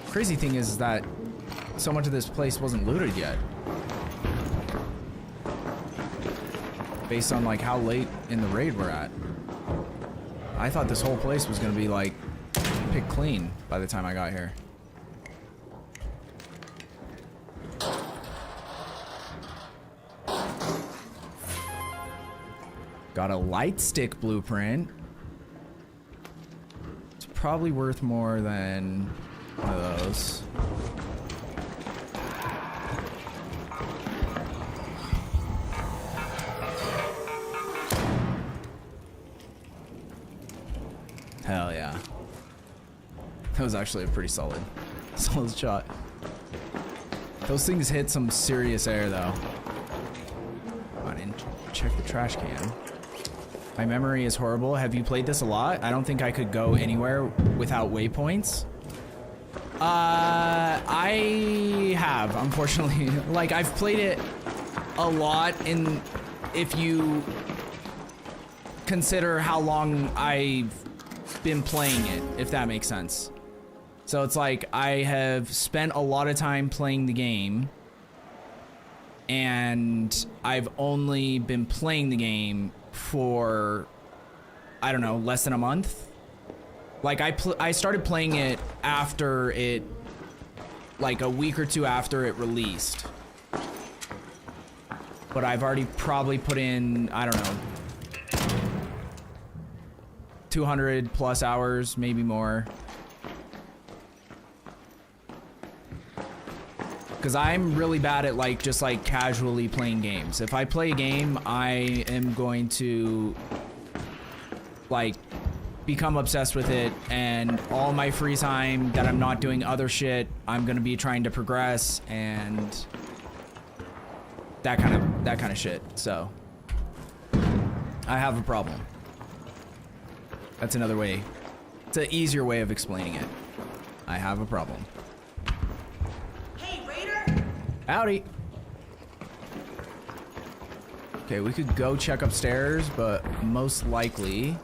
Crazy thing is that so much of this place wasn't looted yet. Based on like how late in the raid we're at. I thought this whole place was gonna be like picked clean by the time I got here. Got a light stick blueprint. It's probably worth more than one of those. Hell yeah. That was actually a pretty solid shot. Those things hit some serious air though. Come on in, check the trash can. My memory is horrible. Have you played this a lot? I don't think I could go anywhere without waypoints. I have, unfortunately. Like, I've played it a lot in, if you consider how long I've been playing it, if that makes sense. So it's like, I have spent a lot of time playing the game, and I've only been playing the game for, I don't know, less than a month. Like I started playing it after it, like a week or two after it released. But I've already probably put in, I don't know, 200 plus hours, maybe more. Because I'm really bad at like just like casually playing games. If I play a game, I am going to like become obsessed with it, and all my free time that I'm not doing other shit, I'm gonna be trying to progress and that kind of shit. So I have a problem. That's another way. It's an easier way of explaining it. I have a problem. Howdy. Okay, we could go check upstairs, but most likely,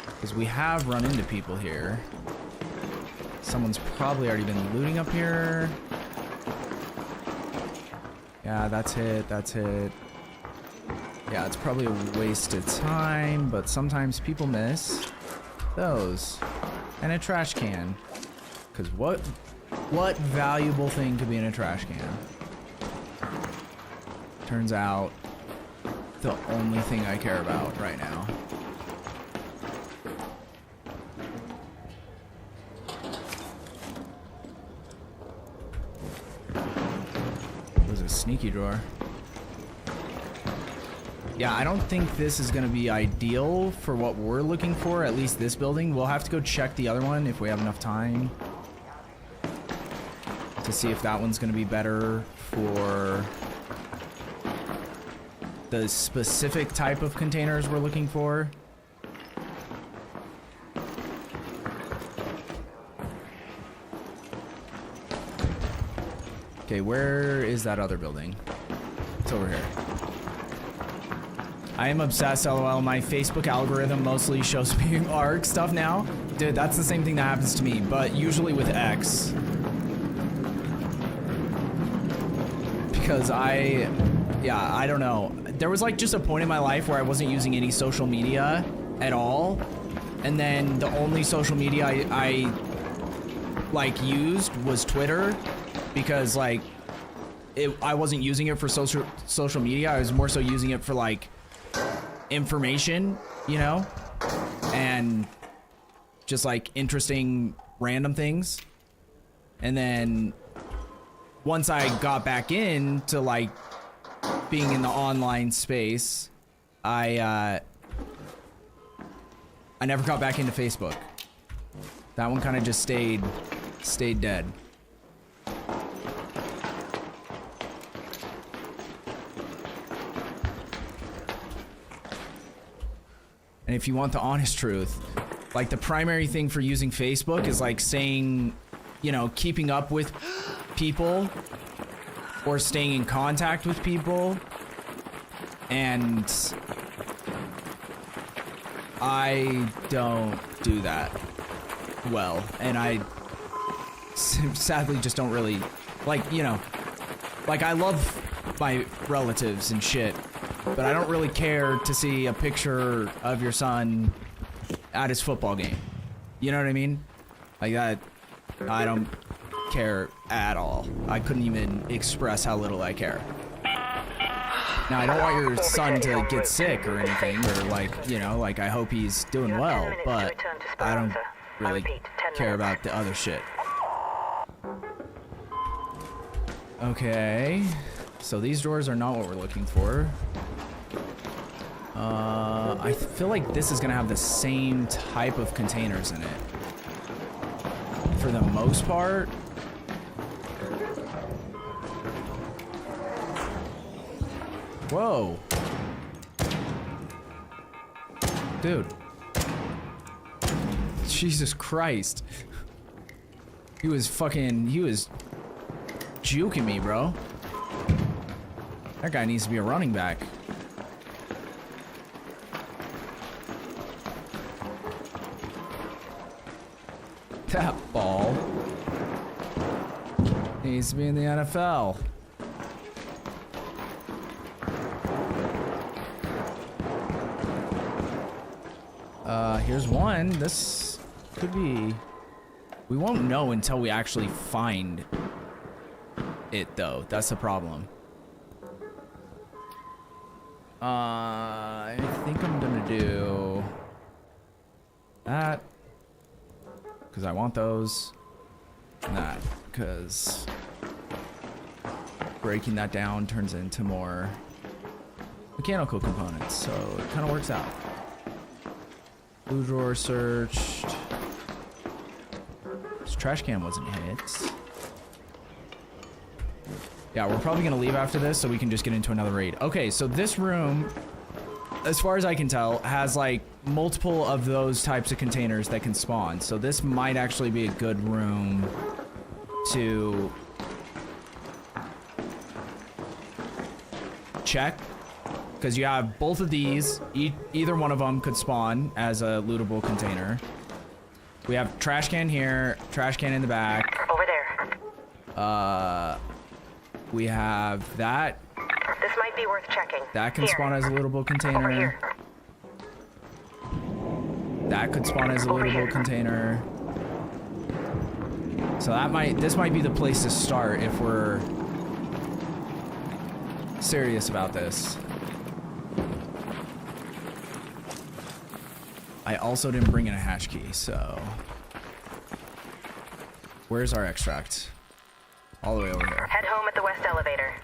because we have run into people here, someone's probably already been looting up here. Yeah, that's it, that's it. Yeah, it's probably a waste of time, but sometimes people miss those. And a trash can. Because what What valuable thing could be in a trash can? Turns out, the only thing I care about right now. There's a sneaky drawer. Yeah, I don't think this is gonna be ideal for what we're looking for, at least this building. We'll have to go check the other one if we have enough time to see if that one's gonna be better for the specific type of containers we're looking for. Okay, where is that other building? It's over here. I am obsessed, lol. My Facebook algorithm mostly shows me ARC stuff now. Dude, that's the same thing that happens to me, but usually with X. Because I don't know. There was like just a point in my life where I wasn't using any social media at all. And then the only social media I like used was Twitter, because like I wasn't using it for social media. I was more so using it for like information, you know, and just like interesting random things. And then once I got back into like being in the online space, I never got back into Facebook. That one kind of just stayed dead. And if you want the honest truth, like the primary thing for using Facebook is like saying, you know, keeping up with people or staying in contact with people. And I don't do that well. And I sadly just don't really, like, you know, like I love my relatives and shit, but I don't really care to see a picture of your son at his football game. You know what I mean? Like that, I don't care at all. I couldn't even express how little I care. Now, I don't want your son to get sick or anything, or like, you know, like I hope he's doing well, but I don't really care about the other shit. Okay, so these drawers are not what we're looking for. I feel like this is gonna have the same type of containers in it for the most part. Whoa. Dude. Jesus Christ. He was juking me, bro. That guy needs to be a running back. That ball needs to be in the NFL. Here's one. This could be... We won't know until we actually find it, though. That's the problem. I think I'm gonna do that, because I want those. And that, because breaking that down turns into more mechanical components, so it kind of works out. Blue drawer searched. This trash can wasn't hit. Yeah, we're probably gonna leave after this so we can just get into another raid. Okay, so this room, as far as I can tell, has like multiple of those types of containers that can spawn. So this might actually be a good room to check, because you have both of these. Either one of them could spawn as a lootable container. We have trash can here, trash can in the back. Over there. We have that. This might be worth checking. That can spawn as a lootable container. Over here. That could spawn as a lootable container. So this might be the place to start if we're serious about this. I also didn't bring in a hash key, so where's our extract? All the way over here. Head home at the west elevator.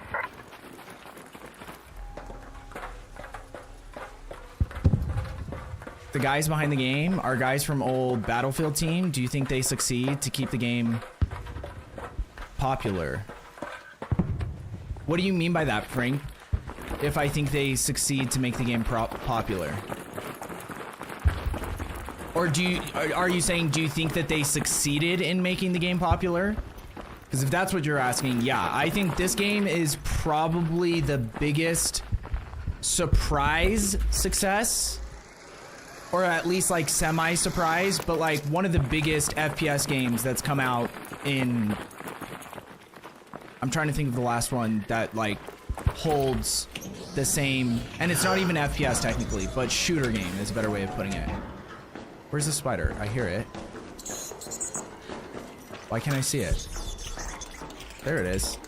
The guys behind the game are guys from old Battlefield team. Do you think they succeed to keep the game popular? What do you mean by that, Frank? If I think they succeed to make the game popular? Or are you saying, do you think that they succeeded in making the game popular? Because if that's what you're asking, yeah, I think this game is probably the biggest surprise success, or at least like semi-surprise, but like one of the biggest FPS games that's come out in, I'm trying to think of the last one that like holds the same, and it's not even FPS technically, but shooter game is a better way of putting it. Where's the spider? I hear it. Why can't I see it? There it is.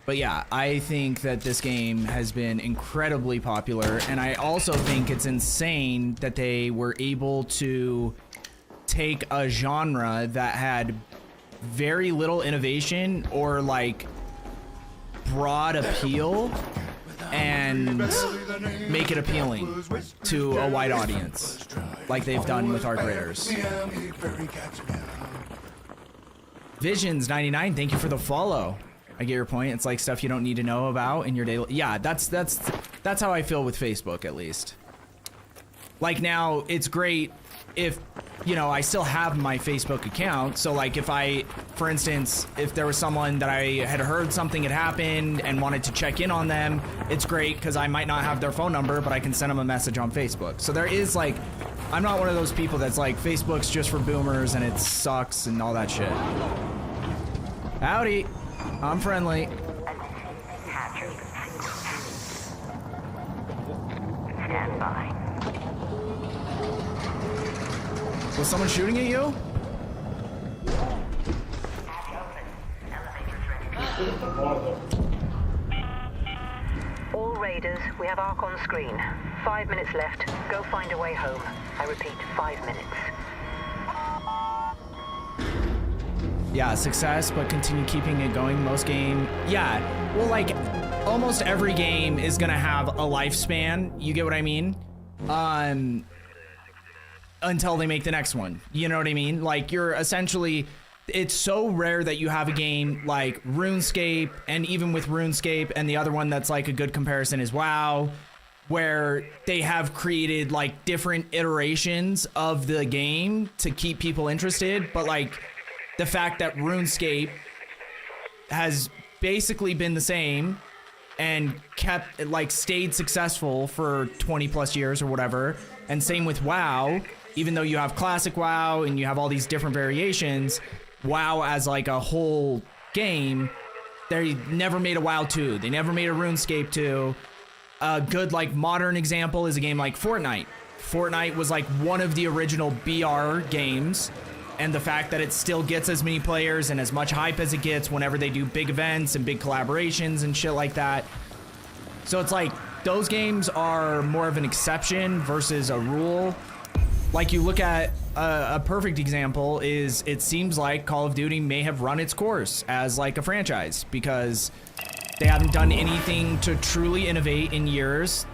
But yeah, I think that this game has been incredibly popular, and I also think it's insane that they were able to take a genre that had very little innovation or like broad appeal and make it appealing to a wide audience, like they've done with our creators. Visions 99, thank you for the follow. I get your point. It's like stuff you don't need to know about in your daily. Yeah, that's how I feel with Facebook, at least. Like now, it's great if, you know, I still have my Facebook account. So like if I, for instance, if there was someone that I had heard something had happened and wanted to check in on them, it's great because I might not have their phone number, but I can send them a message on Facebook. So there is like, I'm not one of those people that's like, Facebook's just for boomers and it sucks and all that shit. Howdy. I'm friendly. Stand by. Was someone shooting at you? All raiders, we have Ark on screen. 5 minutes left. Go find a way home. I repeat, 5 minutes. Yeah, success, but continue keeping it going. Most game, yeah. Well, like, almost every game is gonna have a lifespan. You get what I mean? Until they make the next one. You know what I mean? Like, you're essentially, it's so rare that you have a game like RuneScape, and even with RuneScape, and the other one that's like a good comparison is WoW, where they have created like different iterations of the game to keep people interested, but like, the fact that RuneScape has basically been the same and kept, like, stayed successful for 20 plus years or whatever, and same with WoW, even though you have classic WoW and you have all these different variations, WoW as like a whole game, they never made a WoW 2. They never made a RuneScape 2. A good like modern example is a game like Fortnite. Fortnite was like one of the original BR games, and the fact that it still gets as many players and as much hype as it gets whenever they do big events and big collaborations and shit like that. So it's like, those games are more of an exception versus a rule. Like, you look at a perfect example is, it seems like Call of Duty may have run its course as like a franchise because they haven't done anything to truly innovate in years.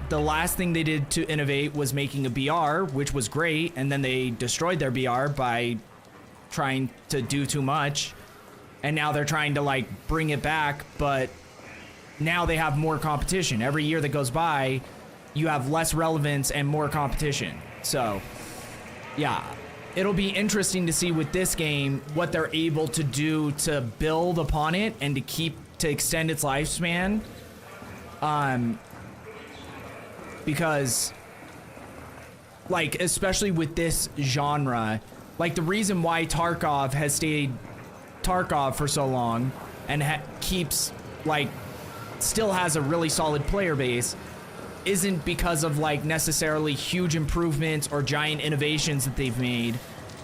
The last thing they did to innovate was making a BR, which was great, and then they destroyed their BR by trying to do too much, and now they're trying to like bring it back, but now they have more competition. Every year that goes by, you have less relevance and more competition. So yeah, it'll be interesting to see with this game what they're able to do to build upon it and to extend its lifespan. Because, like, especially with this genre, like, the reason why Tarkov has stayed Tarkov for so long and keeps, like, still has a really solid player base isn't because of like necessarily huge improvements or giant innovations that they've made,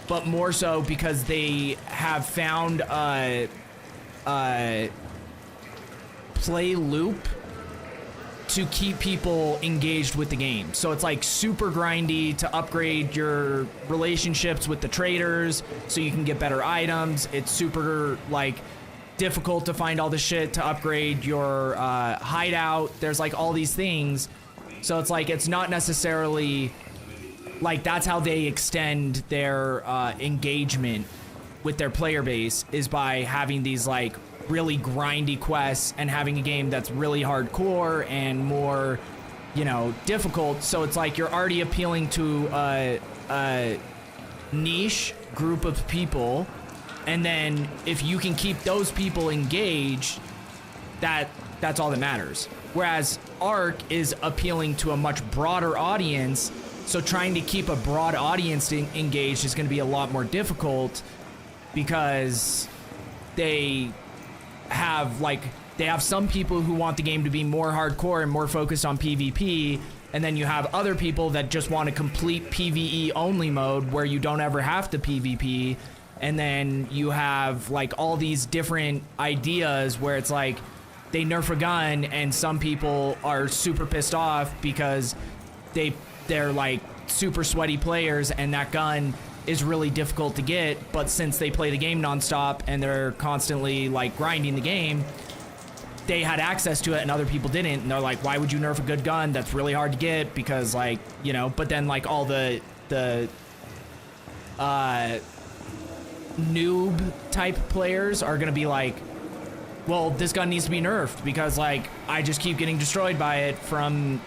but more so because they have found a play loop to keep people engaged with the game. So it's like super grindy to upgrade your relationships with the traders so you can get better items. It's super like difficult to find all the shit to upgrade your hideout. There's like all these things. So it's like, it's not necessarily like that's how they extend their engagement with their player base, is by having these like really grindy quests and having a game that's really hardcore and more, you know, difficult. So it's like you're already appealing to a niche group of people, and then if you can keep those people engaged, that's all that matters. Whereas Ark is appealing to a much broader audience, so trying to keep a broad audience engaged is going to be a lot more difficult, because they have some people who want the game to be more hardcore and more focused on PvP, and then you have other people that just want a complete PvE only mode where you don't ever have to PvP, and then you have like all these different ideas where it's like they nerf a gun and some people are super pissed off because they're like super sweaty players and that gun is really difficult to get, but since they play the game nonstop and they're constantly like grinding the game, they had access to it and other people didn't, and they're like, why would you nerf a good gun that's really hard to get? Because like, you know, but then like all the noob type players are gonna be like, well, this gun needs to be nerfed because like I just keep getting destroyed by it from,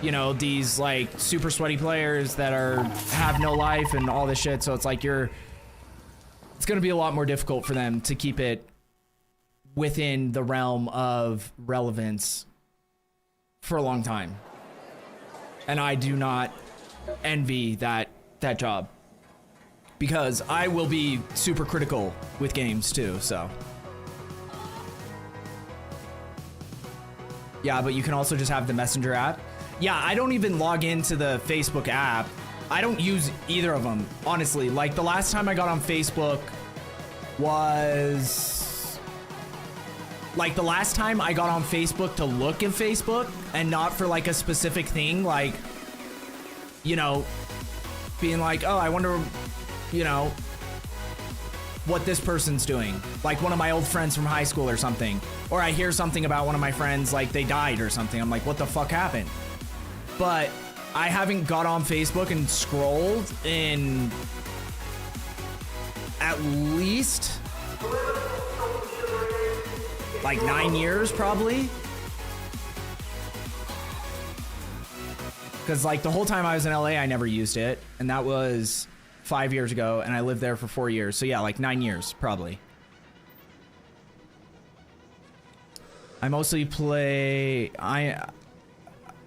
you know, these like super sweaty players that have no life and all this shit. So it's like it's gonna be a lot more difficult for them to keep it within the realm of relevance for a long time. And I do not envy that job, because I will be super critical with games too, so. Yeah, but you can also just have the Messenger app. Yeah, I don't even log into the Facebook app. I don't use either of them, honestly. Like, the last time I got on Facebook was... like, the last time I got on Facebook to look at Facebook and not for, like, a specific thing, like, you know, being like, oh, I wonder, you know, what this person's doing. Like, one of my old friends from high school or something. Or I hear something about one of my friends, like, they died or something. I'm like, what the fuck happened? But I haven't got on Facebook and scrolled in at least like 9 years, probably. Because like the whole time I was in LA, I never used it. And that was 5 years ago, and I lived there for 4 years. So yeah, like 9 years, probably. I mostly play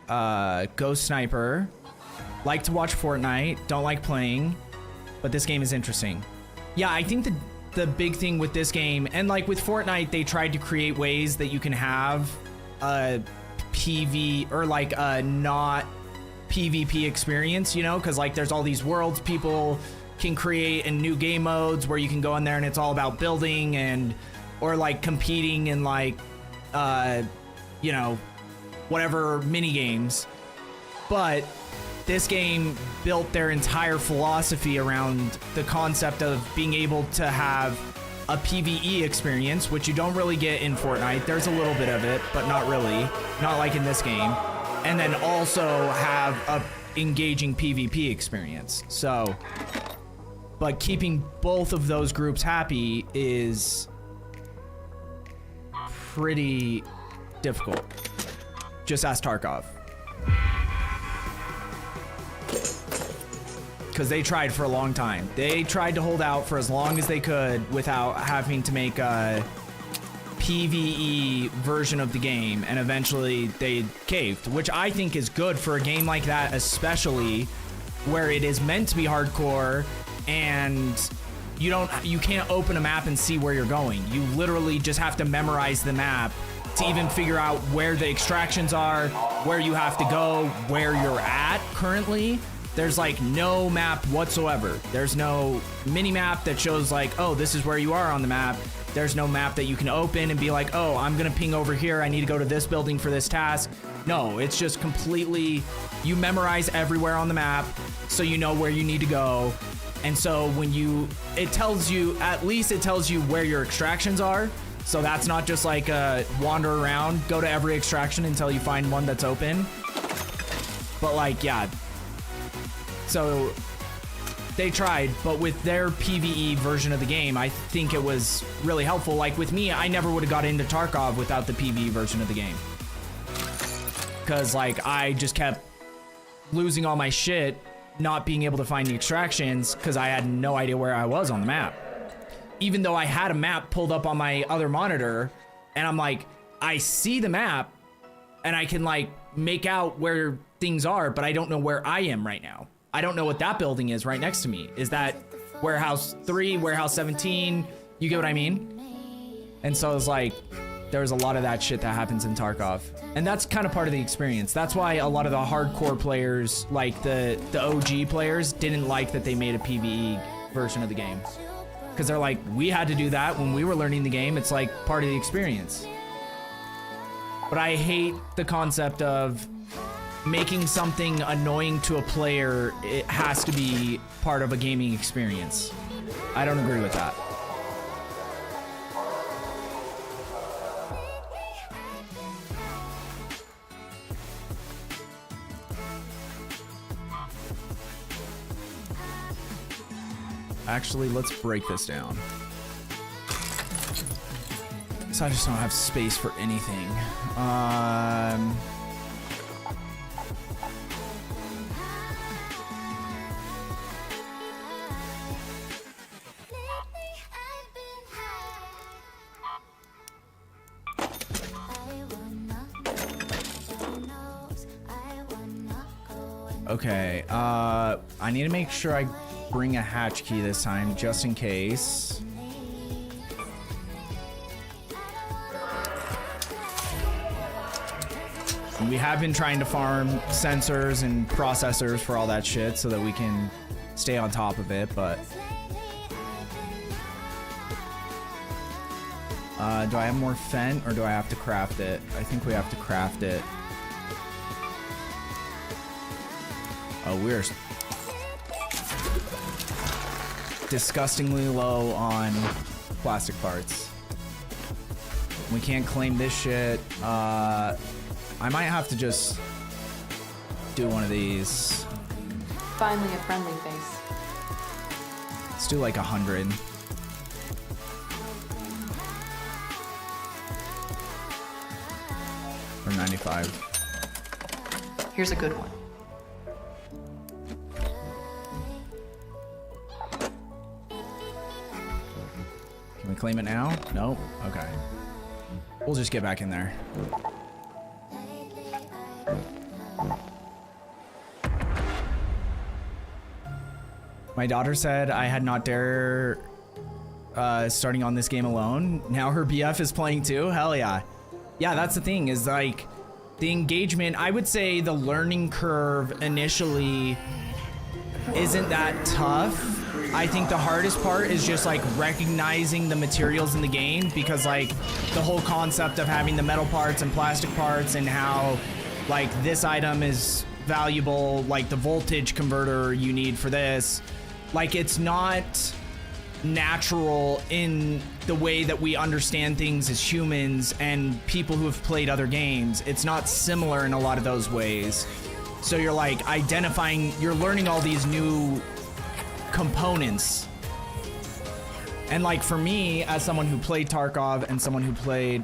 Ghost Sniper. Like to watch Fortnite. Don't like playing, but this game is interesting. Yeah, I think the big thing with this game, and like with Fortnite, they tried to create ways that you can have a PV or like a not PvP experience, you know, because like there's all these worlds people can create and new game modes where you can go in there and it's all about building and or like competing in like you know, whatever mini games. But this game built their entire philosophy around the concept of being able to have a PvE experience, which you don't really get in Fortnite. There's a little bit of it, but not really, not like in this game. And then also have a engaging PvP experience. So, but keeping both of those groups happy is pretty difficult. Just ask Tarkov. Because they tried for a long time. They tried to hold out for as long as they could without having to make a PvE version of the game, and eventually they caved, which I think is good for a game like that, especially where it is meant to be hardcore and you can't open a map and see where you're going. You literally just have to memorize the map to even figure out where the extractions are, where you have to go, where you're at currently. There's like no map whatsoever. There's no mini map that shows like, oh, this is where you are on the map. There's no map that you can open and be like, oh, I'm gonna ping over here. I need to go to this building for this task. No, it's just completely, you memorize everywhere on the map so you know where you need to go. And so when it tells you, at least it tells you where your extractions are. So that's not just like wander around, go to every extraction until you find one that's open. But like, yeah. So they tried, but with their PvE version of the game, I think it was really helpful. Like with me, I never would have got into Tarkov without the PvE version of the game. Cause like I just kept losing all my shit, not being able to find the extractions because I had no idea where I was on the map. Even though I had a map pulled up on my other monitor, and I'm like, I see the map and I can like make out where things are, but I don't know where I am right now. I don't know what that building is right next to me. Is that warehouse 3, warehouse 17? You get what I mean? And so it's like, there's a lot of that shit that happens in Tarkov. And that's kind of part of the experience. That's why a lot of the hardcore players, like the OG players, didn't like that they made a PvE version of the game. Because they're like, we had to do that when we were learning the game. It's like part of the experience. But I hate the concept of making something annoying to a player. It has to be part of a gaming experience. I don't agree with that. Actually, let's break this down. So I just don't have space for anything. Okay, I need to make sure I bring a hatch key this time, just in case. And we have been trying to farm sensors and processors for all that shit so that we can stay on top of it, but... do I have more Fent, or do I have to craft it? I think we have to craft it. Oh, we're disgustingly low on plastic parts. We can't claim this shit. I might have to just do one of these. Finally a friendly face. Let's do like 100. Or 95. Here's a good one. Can we claim it now? Nope. Okay. We'll just get back in there. My daughter said I had not dare starting on this game alone. Now her BF is playing too. Hell yeah. Yeah, that's the thing, is like the engagement. I would say the learning curve initially isn't that tough. I think the hardest part is just like recognizing the materials in the game, because like the whole concept of having the metal parts and plastic parts and how like this item is valuable, like the voltage converter you need for this, like it's not natural in the way that we understand things as humans and people who have played other games. It's not similar in a lot of those ways. So you're like identifying, you're learning all these new components. And like for me, as someone who played Tarkov and someone who played...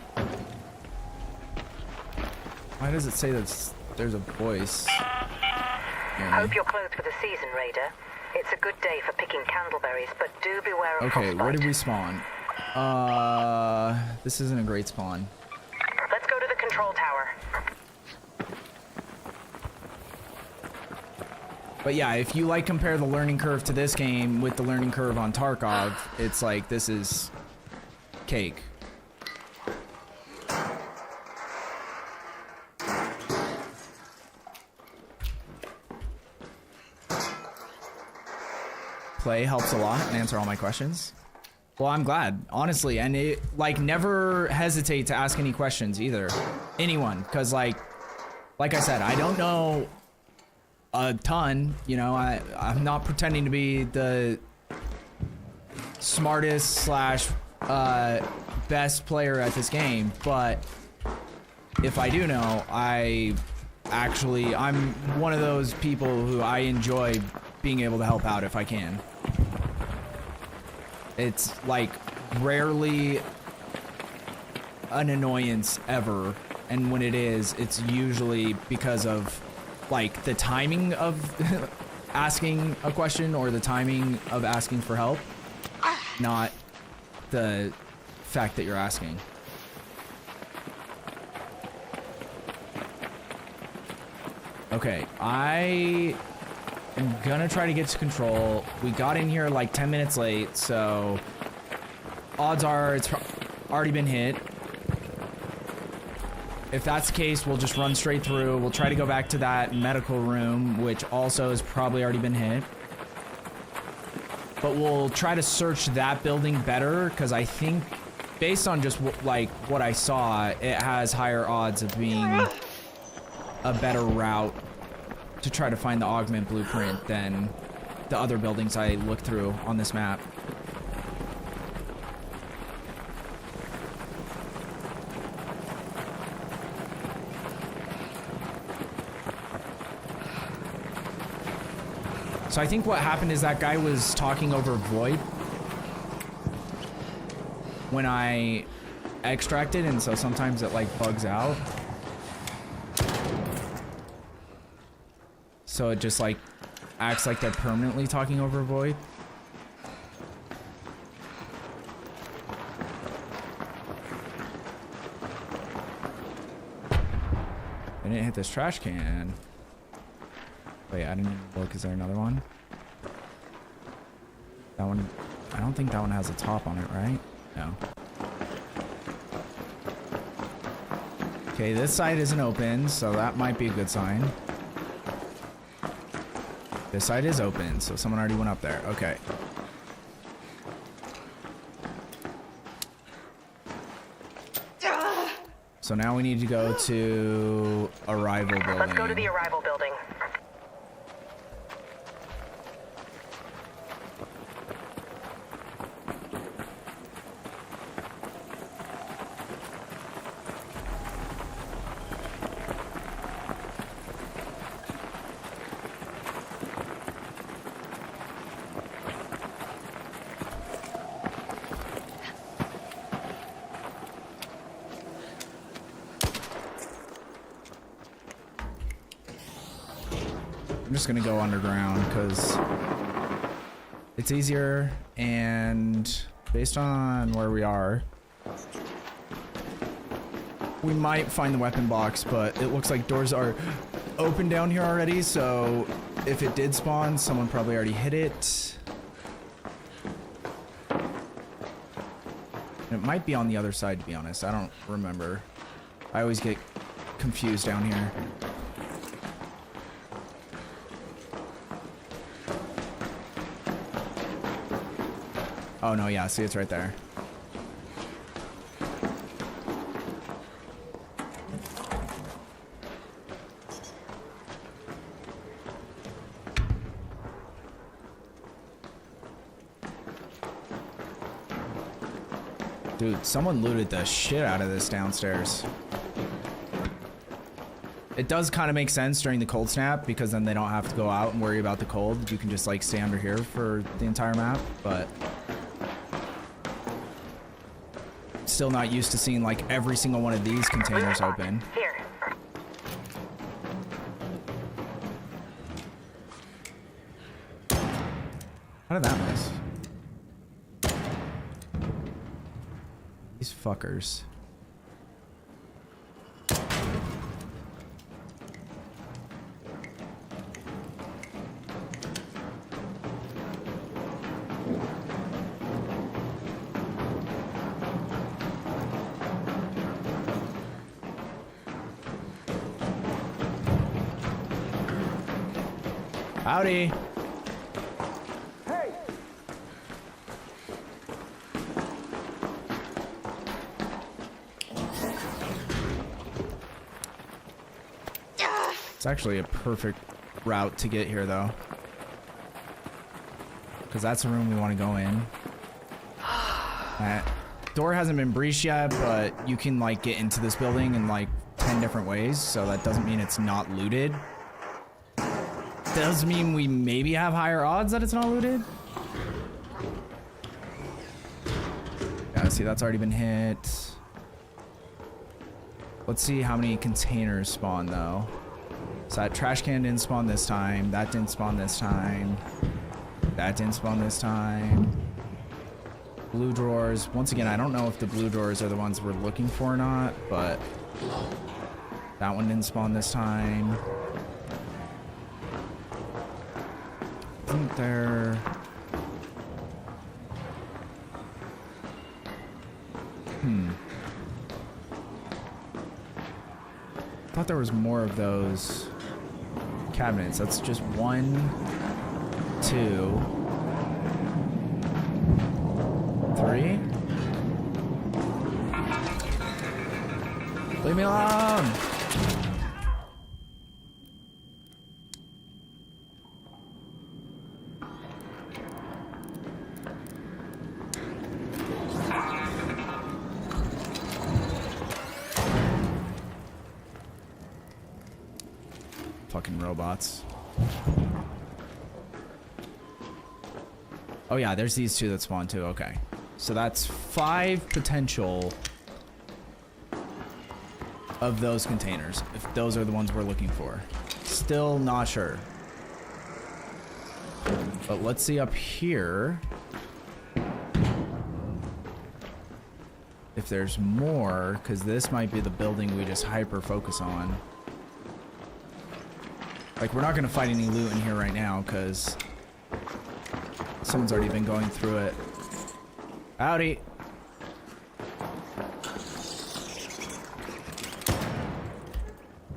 Why does it say that there's a voice? Hope you're clothed for the season, Raider. It's a good day for picking candleberries, but do beware of Okay, frostbite. where did we spawn? This isn't a great spawn. Let's go to the control tower. But yeah, if you like compare the learning curve to this game with the learning curve on Tarkov, it's like this is cake. play helps a lot and answer all my questions. Well, I'm glad, honestly, and it, like, never hesitate to ask any questions either. Anyone, because like I said, I don't know a ton, you know, I'm not pretending to be the smartest slash best player at this game, but if I do know, I'm one of those people who I enjoy being able to help out if I can. It's like rarely an annoyance ever, and when it is, it's usually because of like the timing of asking a question or the timing of asking for help, not the fact that you're asking. Okay, I am gonna try to get to control. We got in here like 10 minutes late, so odds are it's already been hit. If that's the case, we'll just run straight through. We'll try to go back to that medical room, which also has probably already been hit. But we'll try to search that building better, because I think, based on just like what I saw, it has higher odds of being a better route to try to find the augment blueprint than the other buildings I looked through on this map. So I think what happened is that guy was talking over void when I extracted, and so sometimes it like bugs out. So it just like acts like they're permanently talking over void. I didn't hit this trash can. Wait, I didn't even look. Is there another one? That one, I don't think that one has a top on it, right? No. Okay, this side isn't open, so that might be a good sign. This side is open, so someone already went up there. Okay. So now we need to go to arrival building. Let's go to the arrival building. I'm just gonna go underground because it's easier, and based on where we are, we might find the weapon box, but it looks like doors are open down here already, so if it did spawn, someone probably already hit it. It might be on the other side, to be honest. I don't remember. I always get confused down here. Oh no, yeah, see, it's right there. Dude, someone looted the shit out of this downstairs. It does kind of make sense during the cold snap, because then they don't have to go out and worry about the cold. You can just like stay under here for the entire map, but still not used to seeing like every single one of these containers open. Here. How did that miss? These fuckers. Howdy. Hey, It's actually a perfect route to get here, though. Because that's the room we want to go in. That door hasn't been breached yet, but you can, like, get into this building in, like, 10 different ways. So that doesn't mean it's not looted. Does mean we maybe have higher odds that it's not looted. Yeah, see, that's already been hit. Let's see how many containers spawn, though. So that trash can didn't spawn this time. That didn't spawn this time. That didn't spawn this time. Blue drawers. Once again, I don't know if the blue drawers are the ones we're looking for or not, but that one didn't spawn this time. I think they're... I thought there was more of those cabinets. That's just 1, 2, 3. Leave me alone! Fucking robots. Oh yeah, there's these two that spawn too. Okay. So that's 5 potential of those containers, if those are the ones we're looking for. Still not sure. But let's see up here if there's more, because this might be the building we just hyper focus on. Like, we're not gonna fight any loot in here right now, because someone's already been going through it. Howdy.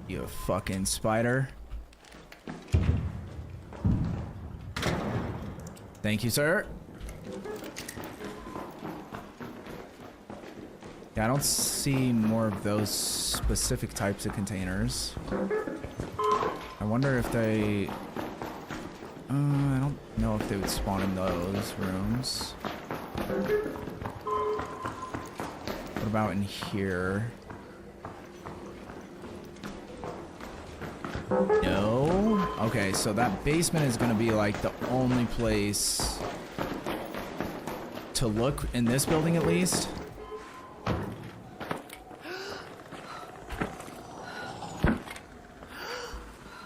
You fucking spider. Thank you, sir. Yeah, I don't see more of those specific types of containers. I wonder if they... I don't know if they would spawn in those rooms. What about in here? No? Okay, so that basement is gonna be like the only place to look in this building at least.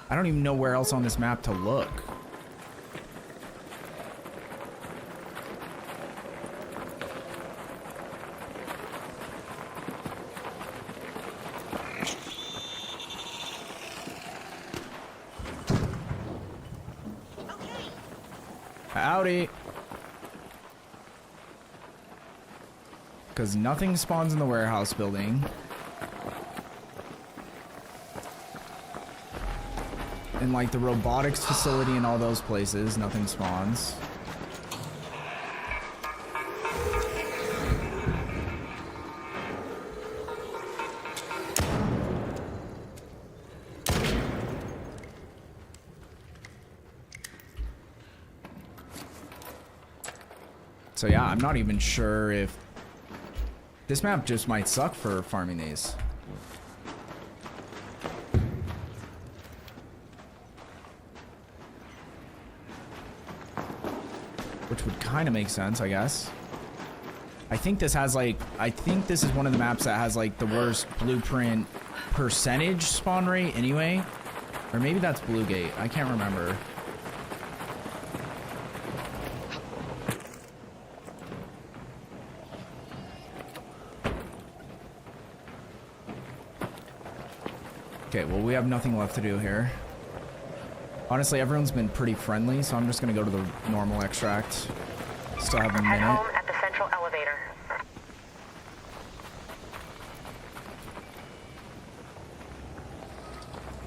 I don't even know where else on this map to look. Howdy. Because nothing spawns in the warehouse building. In like the robotics facility and all those places, nothing spawns. So yeah, I'm not even sure if this map just might suck for farming these. Which would kind of make sense, I guess. I think this has like, I think this is one of the maps that has like the worst blueprint percentage spawn rate anyway. Or maybe that's Bluegate, I can't remember. Okay, well, we have nothing left to do here. Honestly, everyone's been pretty friendly, so I'm just gonna go to the normal extract. Still have a minute. Head home at the central elevator.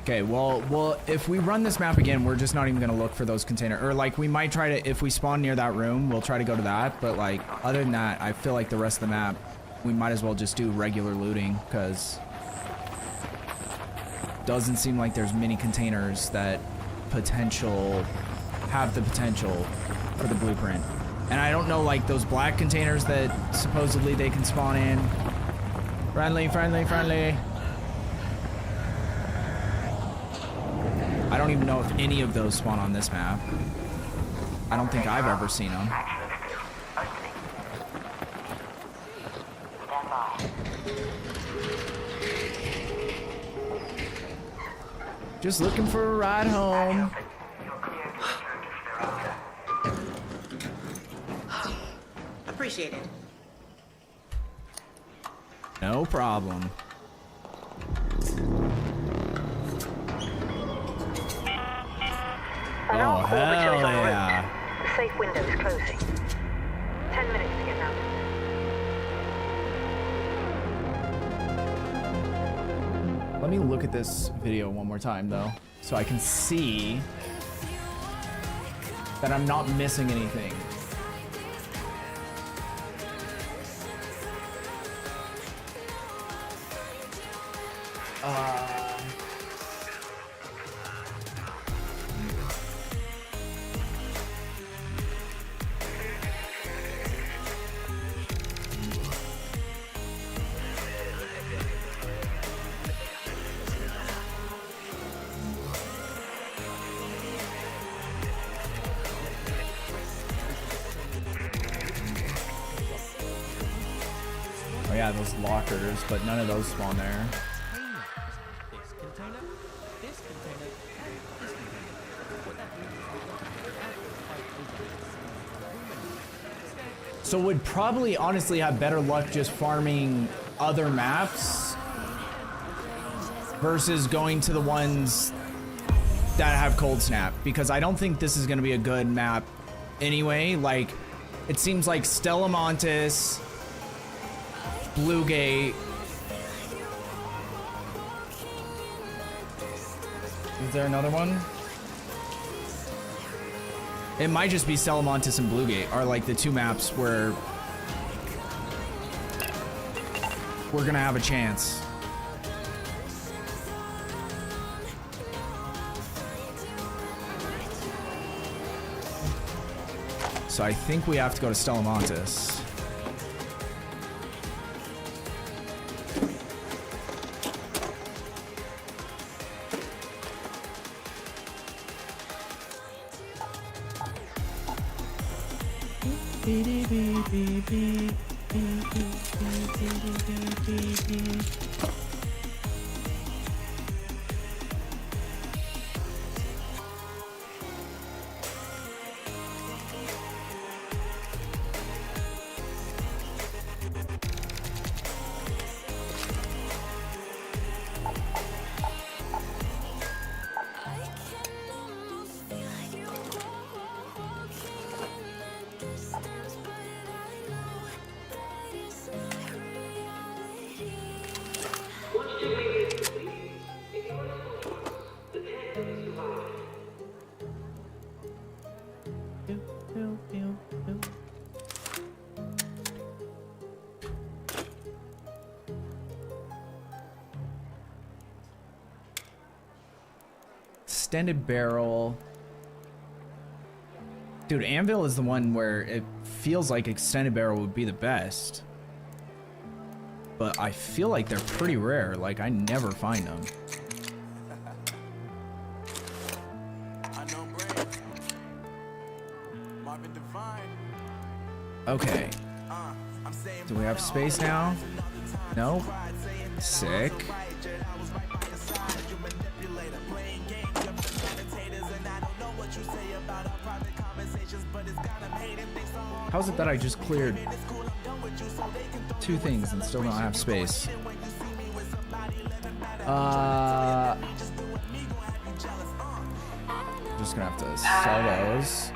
Okay, well, if we run this map again, we're just not even gonna look for those containers. Or like, we might try to, if we spawn near that room, we'll try to go to that. But like, other than that, I feel like the rest of the map, we might as well just do regular looting, because doesn't seem like there's many containers that have the potential for the blueprint. And I don't know, like, those black containers that supposedly they can spawn in. Friendly, friendly, friendly. I don't even know if any of those spawn on this map. I don't think I've ever seen them. Just looking for a ride home. Appreciate it. No problem. Oh, hell yeah. The safe window is closing. 10 minutes to get out. Let me look at this video one more time, though, so I can see that I'm not missing anything. Oh yeah, those lockers, but none of those spawn there. So would probably honestly have better luck just farming other maps versus going to the ones that have cold snap, because I don't think this is going to be a good map anyway. Like, it seems like Stella Montes, Blue Gate. Is there another one? It might just be Salamontis and Blue Gate are like the two maps where we're gonna have a chance. So I think we have to go to Stellamontis. Extended barrel. Dude, Anvil is the one where it feels like extended barrel would be the best. But I feel like they're pretty rare. Like, I never find them. Okay. Do we have space now? Nope. Sick. How's it that I just cleared 2 things and still don't have space? Just gonna have to sell those.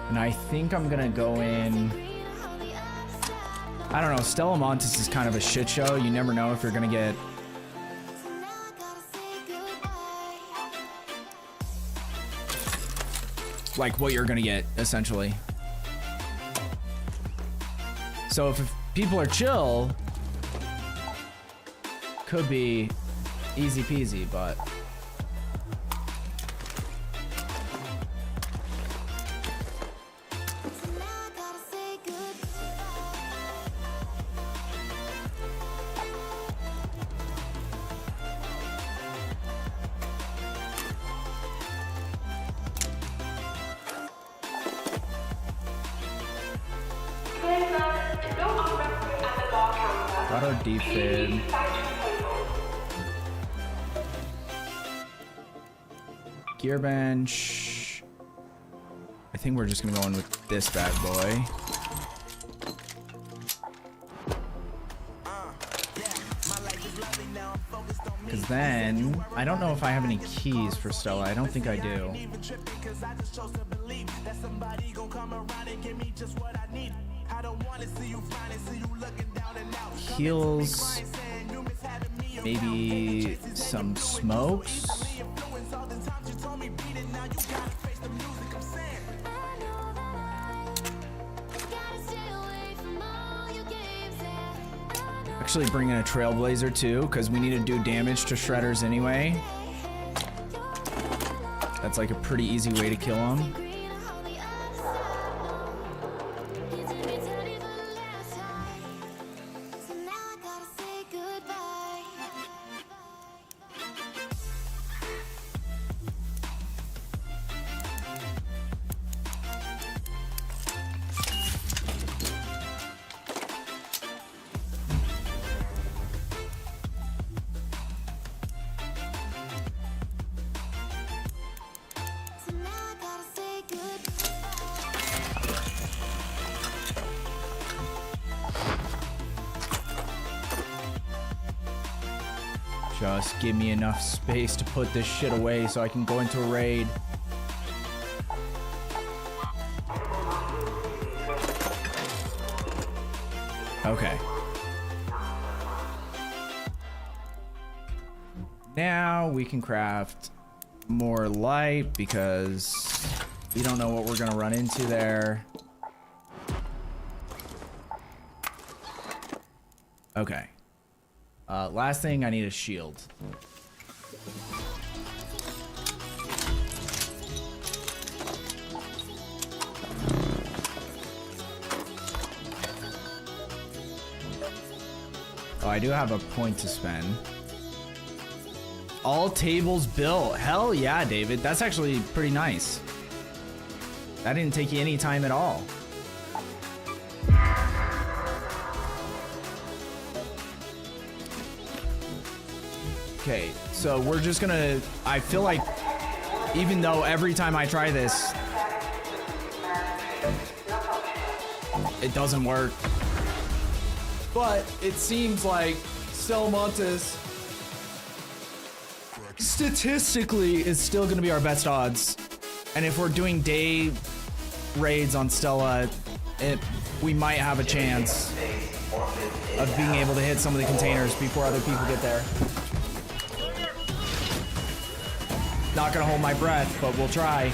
And I think I'm gonna go in. I don't know, Stella Montes is kind of a shit show. You never know if you're gonna get like what you're gonna get essentially. So if people are chill, could be easy peasy, but auto defib. Gear bench. I think we're just gonna go in with this bad boy. Because then, I don't know if I have any keys for Stella. I don't think I do. Heals. Maybe some smokes. Actually bring in a Trailblazer too, because we need to do damage to shredders anyway. That's like a pretty easy way to kill them. Just give me enough space to put this shit away so I can go into a raid. Okay. Now we can craft more light because we don't know what we're gonna run into there. Okay. Last thing, I need a shield. Oh, I do have a point to spend. All tables built. Hell yeah, David. That's actually pretty nice. That didn't take you any time at all. Okay, so we're just gonna, I feel like, even though every time I try this, it doesn't work. But it seems like Stelmontis statistically is still gonna be our best odds. And if we're doing day raids on Stella, we might have a chance of being able to hit some of the containers before other people get there. Not gonna hold my breath, but we'll try.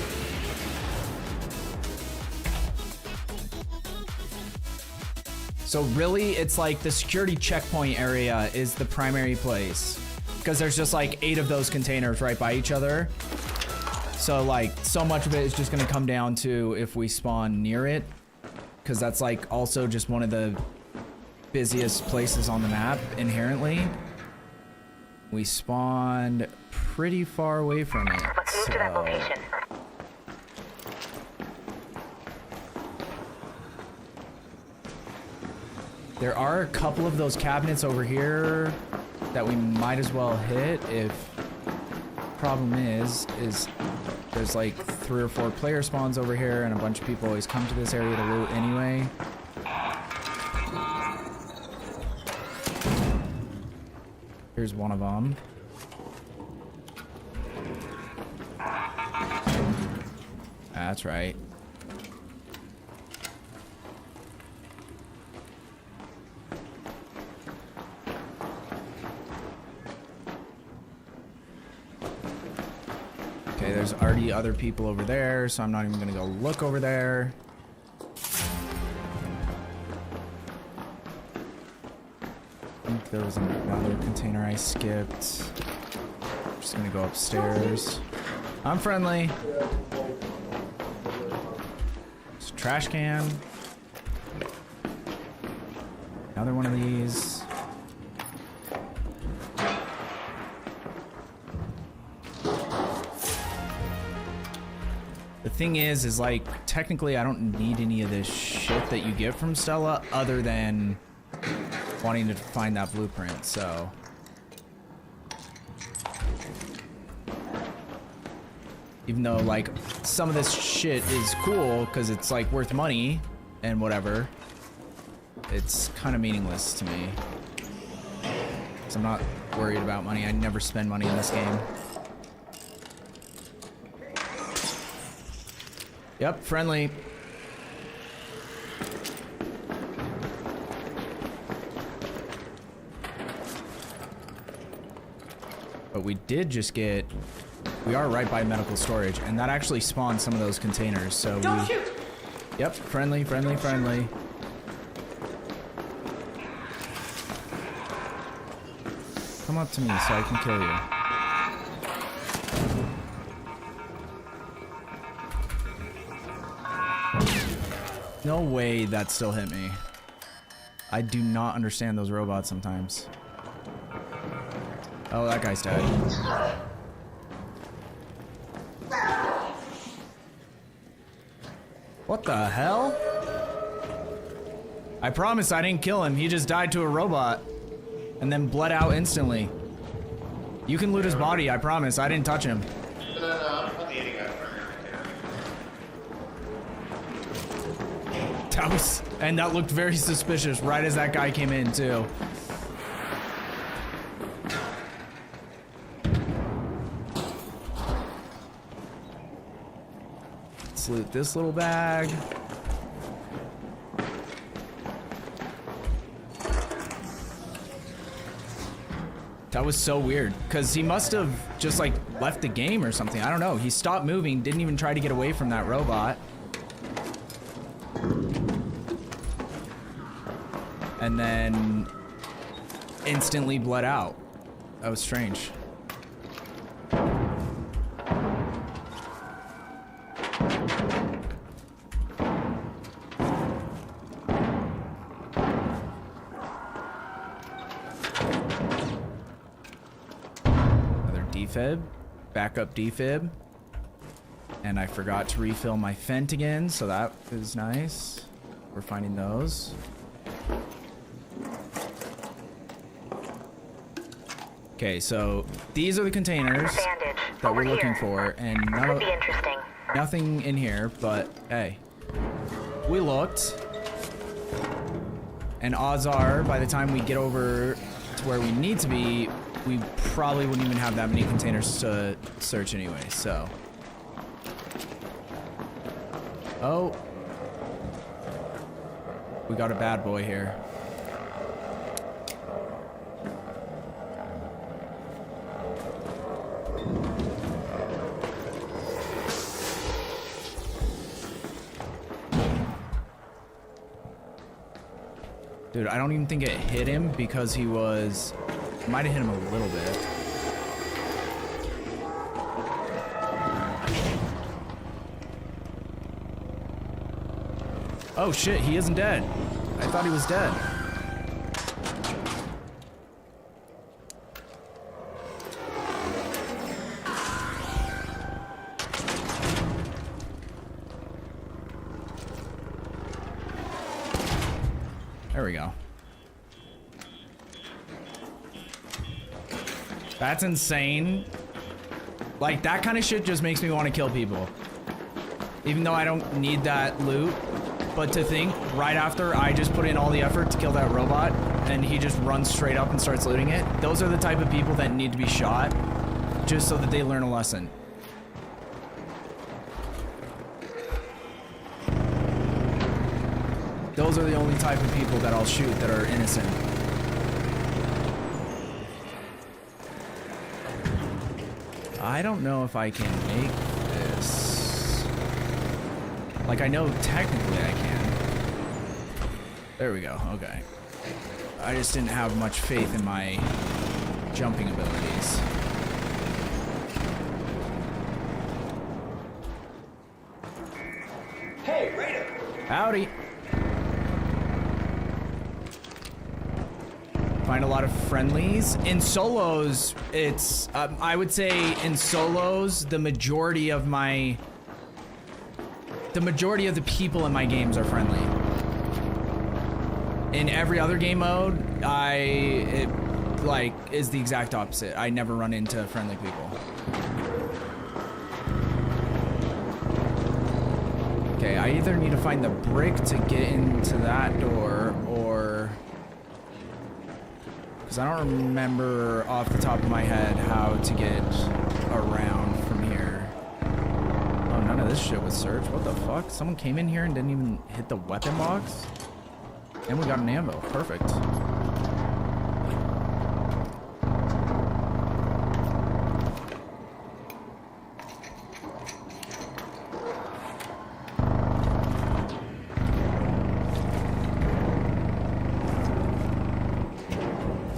So really, it's like the security checkpoint area is the primary place. Because there's just like 8 of those containers right by each other. So like, so much of it is just gonna come down to if we spawn near it. Because that's like also just one of the busiest places on the map inherently. We spawned pretty far away from it. Let's move to that location. There are a couple of those cabinets over here that we might as well hit. If problem is there's like 3 or 4 player spawns over here, and a bunch of people always come to this area to loot anyway. Here's one of them. That's right. Okay, there's already other people over there, so I'm not even gonna go look over there. I think there was another container I skipped. Just gonna go upstairs. I'm friendly. It's a trash can. Another one of these. The thing is like, technically I don't need any of this shit that you get from Stella other than wanting to find that blueprint, so. Even though, like, some of this shit is cool because it's, like, worth money and whatever, it's kind of meaningless to me. So I'm not worried about money. I never spend money in this game. Yep, friendly. But we did just get... We are right by medical storage, and that actually spawned some of those containers, so Don't shoot! Yep, friendly, friendly, friendly. Come up to me so I can kill you. No way that still hit me. I do not understand those robots sometimes. Oh, that guy's dead. What the hell? I promise I didn't kill him. He just died to a robot and then bled out instantly. You can loot his body, I promise. I didn't touch him. No, I'm not the eating guy. That was, and that looked very suspicious right as that guy came in too. Let's loot this little bag. That was so weird, because he must have just like left the game or something. I don't know. He stopped moving, didn't even try to get away from that robot. And then instantly bled out. That was strange. Defib, backup defib, and I forgot to refill my fent again, so that is nice. We're finding those. Okay, so these are the containers that we're looking for, and nothing in here, but hey, we looked, and odds are by the time we get over to where we need to be, we probably wouldn't even have that many containers to search anyway, so. Oh. We got a bad boy here. Dude, I don't even think it hit him because he was... Might have hit him a little bit. Oh shit, he isn't dead. I thought he was dead. There we go. That's insane. Like, that kind of shit just makes me want to kill people. Even though I don't need that loot. But to think, right after I just put in all the effort to kill that robot, and he just runs straight up and starts looting it, those are the type of people that need to be shot, just so that they learn a lesson. Those are the only type of people that I'll shoot that are innocent. I don't know if I can make this. Like, I know technically I can. There we go, okay. I just didn't have much faith in my jumping abilities. Hey, Raider! Howdy. Find a lot of friendlies. In solos, it's, I would say in solos, the majority of the people in my games are friendly. In every other game mode, it is the exact opposite. I never run into friendly people. Okay, I either need to find the brick to get into that door, or... because I don't remember off the top of my head how to get around from here. Oh, none of this shit was searched. What the fuck? Someone came in here and didn't even hit the weapon box? And we got an ammo. Perfect.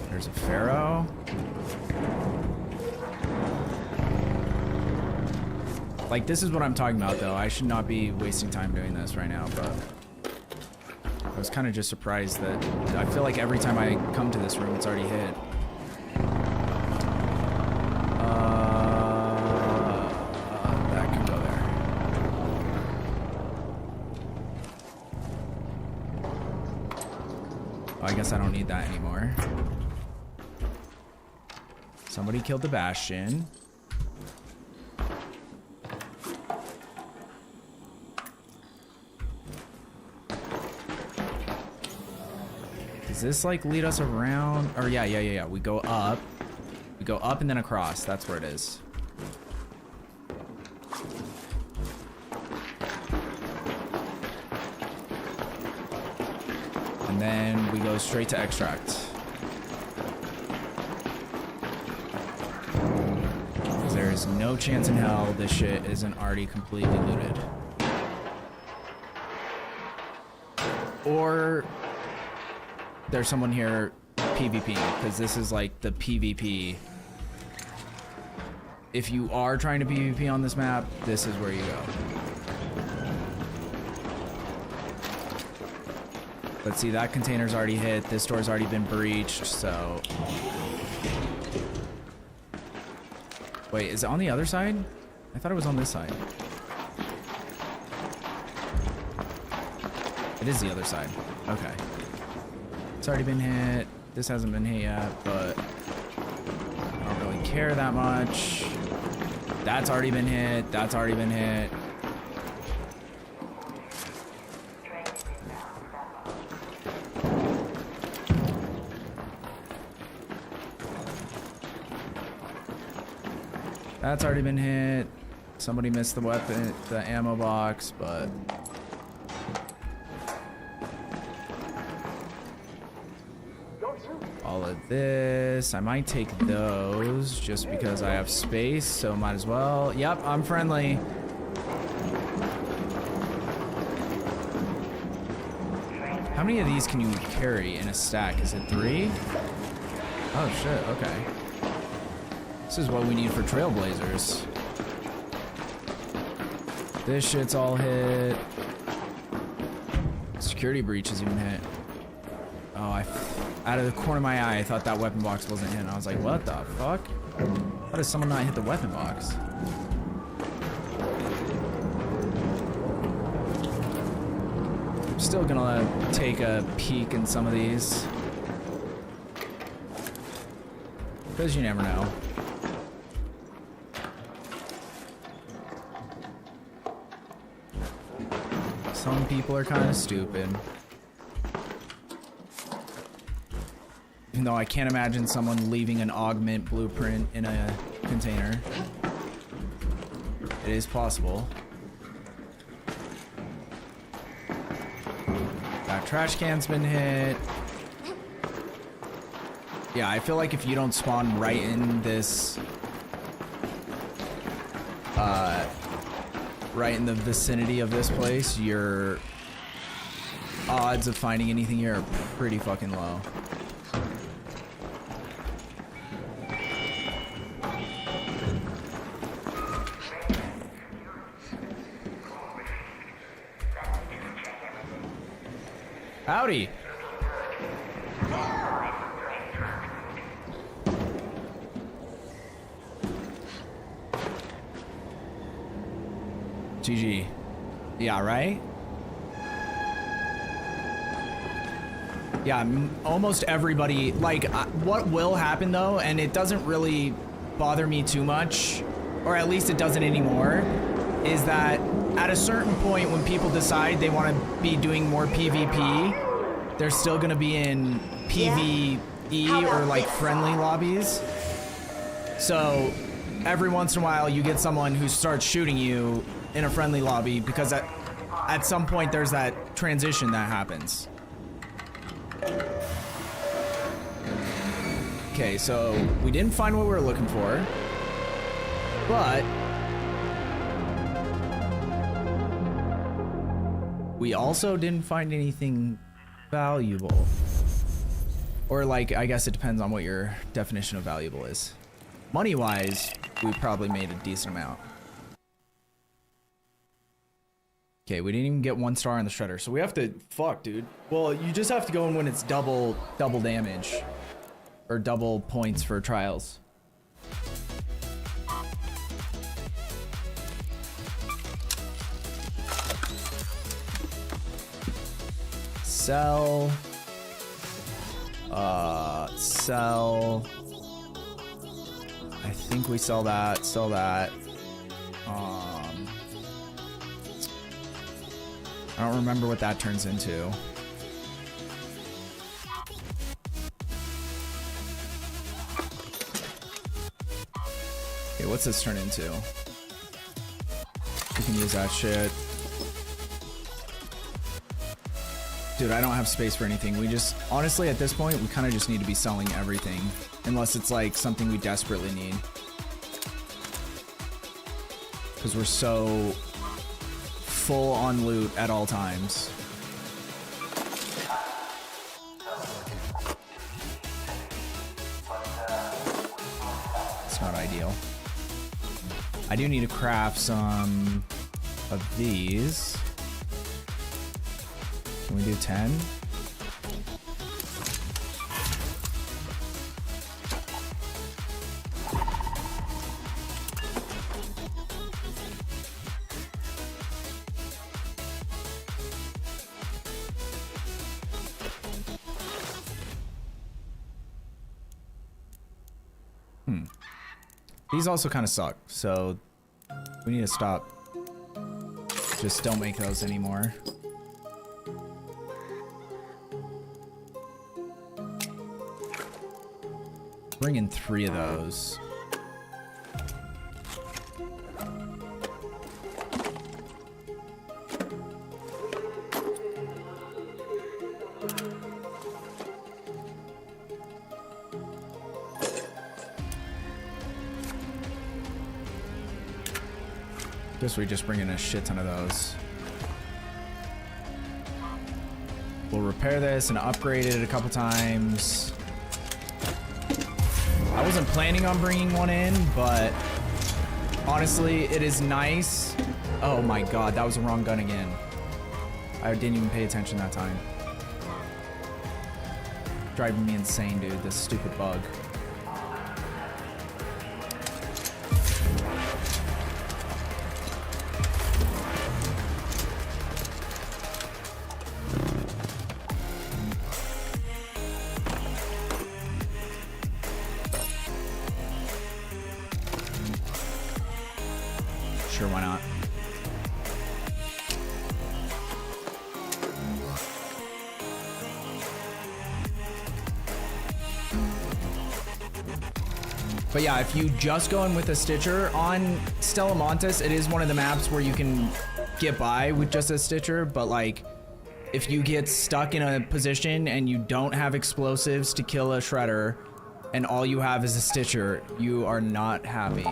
There's a Pharaoh. Like, this is what I'm talking about, though. I should not be wasting time doing this right now, but... I was kind of just surprised that I feel like every time I come to this room, it's already hit. That can go there. Oh, I guess I don't need that anymore. Somebody killed the Bastion. Does this like lead us around? Or yeah. We go up. We go up and then across. That's where it is. And then we go straight to extract. Because there is no chance in hell this shit isn't already completely looted. Or there's someone here PvP, because this is like the PvP. If you are trying to PvP on this map, this is where you go. Let's see, that container's already hit. This door's already been breached, so... Wait, is it on the other side? I thought it was on this side. It is the other side. Okay. It's already been hit. This hasn't been hit yet, but I don't really care that much. That's already been hit. That's already been hit. That's already been hit. Somebody missed the weapon, the ammo box, but... all of this. I might take those just because I have space, so might as well. Yep, I'm friendly. How many of these can you carry in a stack? Is it 3? Oh shit, okay. This is what we need for trailblazers. This shit's all hit. Security breach is even hit. Oh, out of the corner of my eye, I thought that weapon box wasn't hit. I was like, what the fuck? How does someone not hit the weapon box? I'm still gonna take a peek in some of these. Because you never know. Some people are kind of stupid. Even though I can't imagine someone leaving an augment blueprint in a container. It is possible. That trash can's been hit. Yeah, I feel like if you don't spawn right in this right in the vicinity of this place, your odds of finding anything here are pretty fucking low. Howdy. GG. Yeah, right? Yeah, almost everybody, like, what will happen though, and it doesn't really bother me too much, or at least it doesn't anymore, is that at a certain point when people decide they want to be doing more PvP, they're still going to be in PvE or like friendly lobbies. So every once in a while you get someone who starts shooting you in a friendly lobby because at some point there's that transition that happens. Okay, so we didn't find what we were looking for, but we also didn't find anything valuable. Or like, I guess it depends on what your definition of valuable is. Money-wise, we probably made a decent amount. Okay, we didn't even get 1 star on the shredder, so we have to, fuck, dude. Well, you just have to go in when it's double damage. Or double points for trials. Sell. Sell. I think we sell that, sell that. I don't remember what that turns into. Okay, what's this turn into? We can use that shit. Dude, I don't have space for anything. We just, honestly, at this point, we kind of just need to be selling everything. Unless it's like something we desperately need. Because we're so full on loot at all times. It's not ideal. I do need to craft some of these. Can we do 10? These also kind of suck, so we need to stop. Just don't make those anymore. Bring in 3 of those. Guess we just bring in a shit ton of those. We'll repair this and upgrade it a couple times. I wasn't planning on bringing one in, but honestly, it is nice. Oh my god, that was the wrong gun again. I didn't even pay attention that time. Driving me insane, dude, this stupid bug. Sure, why not? But yeah, if you just go in with a Stitcher on Stella Montes, it is one of the maps where you can get by with just a Stitcher, but like if you get stuck in a position and you don't have explosives to kill a shredder and all you have is a Stitcher, you are not happy.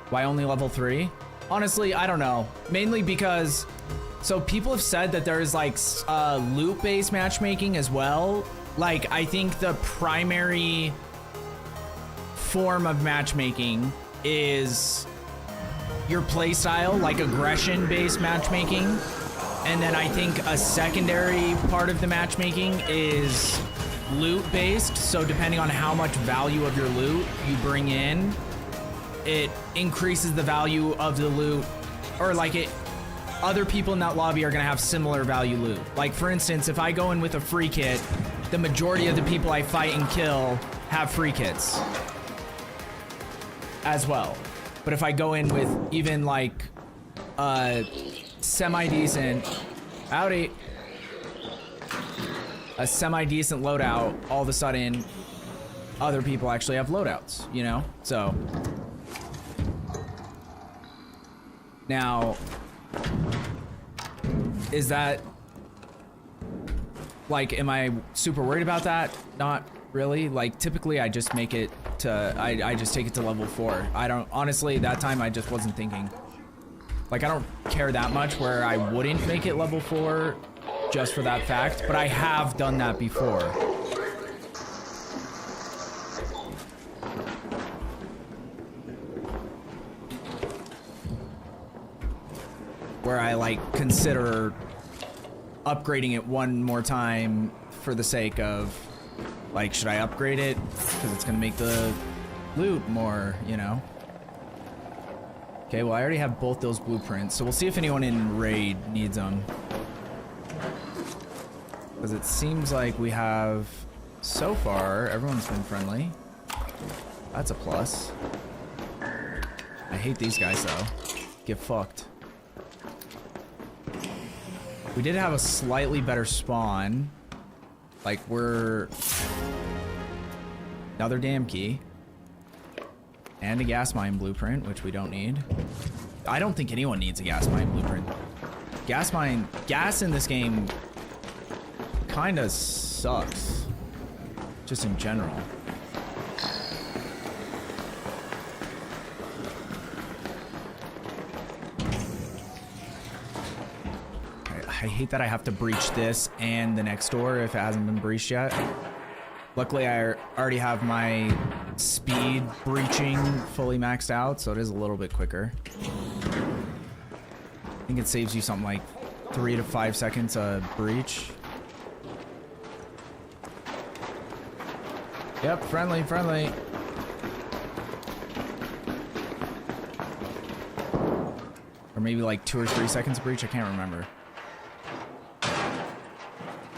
Why only level 3? Honestly, I don't know. Mainly because, so people have said that there's like loot-based matchmaking as well. Like, I think the primary form of matchmaking is your playstyle, like aggression-based matchmaking. And then I think a secondary part of the matchmaking is loot-based. So depending on how much value of your loot you bring in, it increases the value of the loot, or like other people in that lobby are gonna have similar value loot. Like for instance, if I go in with a free kit, the majority of the people I fight and kill have free kits as well. But if I go in with even like semi-decent, howdy, a semi-decent loadout, all of a sudden other people actually have loadouts, you know? So now, is that, like, am I super worried about that? Not really. Like, typically I just make it to, I just take it to level 4. I don't, honestly, that time I just wasn't thinking. Like, I don't care that much where I wouldn't make it level 4 just for that fact, but I have done that before. Where I like consider upgrading it one more time for the sake of like, should I upgrade it because it's gonna make the loot more, you know? Okay, well I already have both those blueprints, so we'll see if anyone in raid needs them, because it seems like we have, so far everyone's been friendly. That's a plus. I hate these guys though. Get fucked. We did have a slightly better spawn. Like, we're... Another damn key. And a gas mine blueprint, which we don't need. I don't think anyone needs a gas mine blueprint. Gas in this game kinda sucks. Just in general. I hate that I have to breach this and the next door if it hasn't been breached yet. Luckily, I already have my speed breaching fully maxed out, so it is a little bit quicker. I think it saves you something like 3 to 5 seconds a breach. Yep, friendly, friendly. Or maybe like 2 or 3 seconds a breach, I can't remember.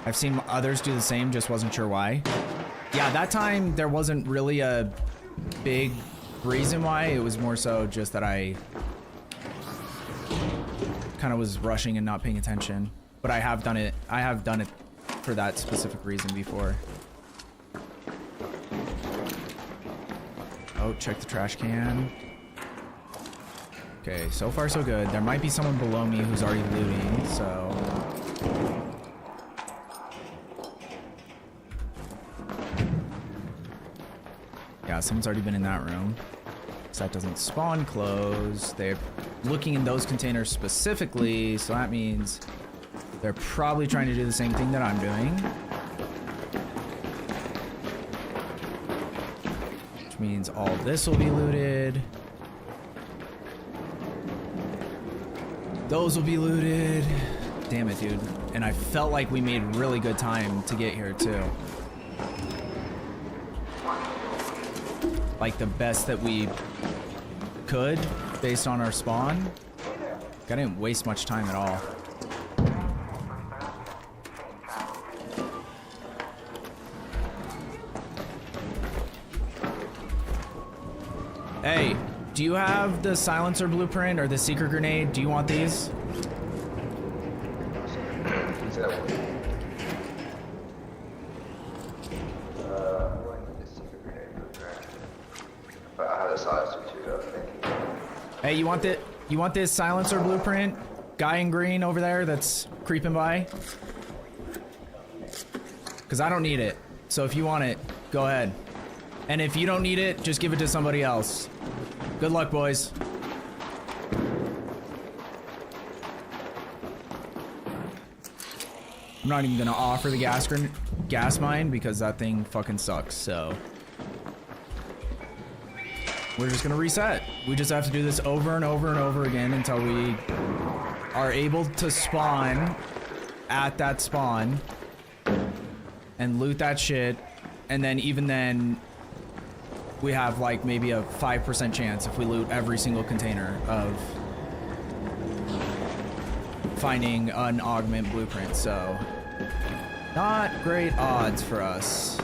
I've seen others do the same, just wasn't sure why. Yeah, that time there wasn't really a big reason why. It was more so just that I kind of was rushing and not paying attention. But I have done it for that specific reason before. Oh, check the trash can. Okay, so far so good. There might be someone below me who's already looting, so... Yeah, someone's already been in that room. So that doesn't spawn close. They're looking in those containers specifically, so that means they're probably trying to do the same thing that I'm doing. Which means all this will be looted. Those will be looted. Damn it, dude. And I felt like we made really good time to get here, too. Like the best that we could based on our spawn. I didn't waste much time at all. Hey, do you have the silencer blueprint or the secret grenade? Do you want these? Hey, you want this silencer blueprint? Guy in green over there that's creeping by? Because I don't need it. So if you want it, go ahead. And if you don't need it, just give it to somebody else. Good luck, boys. I'm not even gonna offer the gas mine because that thing fucking sucks, so. We're just gonna reset. We just have to do this over and over and over again until we are able to spawn at that spawn and loot that shit. And then even then, we have like maybe a 5% chance if we loot every single container of finding an augment blueprint, so not great odds for us.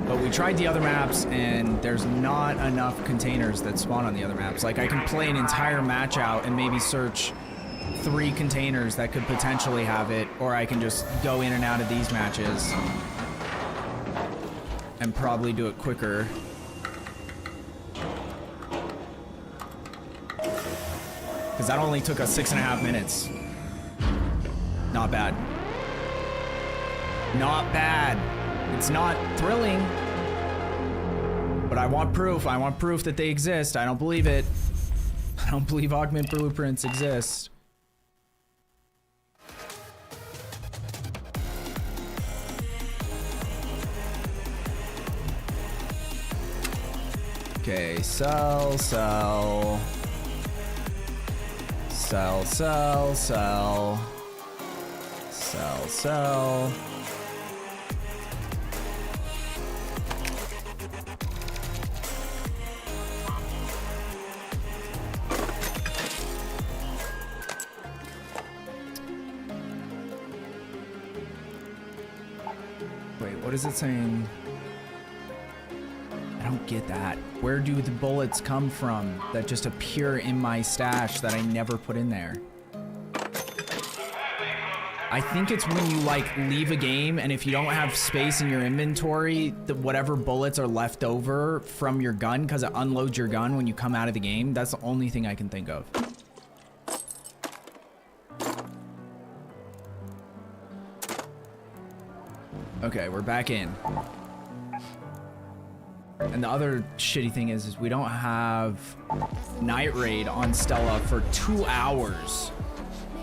But we tried the other maps and there's not enough containers that spawn on the other maps. Like I can play an entire match out and maybe search 3 containers that could potentially have it, or I can just go in and out of these matches and probably do it quicker. Because that only took us 6.5 minutes. Not bad. Not bad. It's not thrilling, but I want proof. I want proof that they exist. I don't believe it. I don't believe augment blueprints exist. Okay, sell. Sell. Wait, what is it saying? I don't get that. Where do the bullets come from that just appear in my stash that I never put in there? I think it's when you like leave a game and if you don't have space in your inventory, whatever bullets are left over from your gun, because it unloads your gun when you come out of the game. That's the only thing I can think of. Okay, we're back in. And the other shitty thing is we don't have Night Raid on Stella for 2 hours,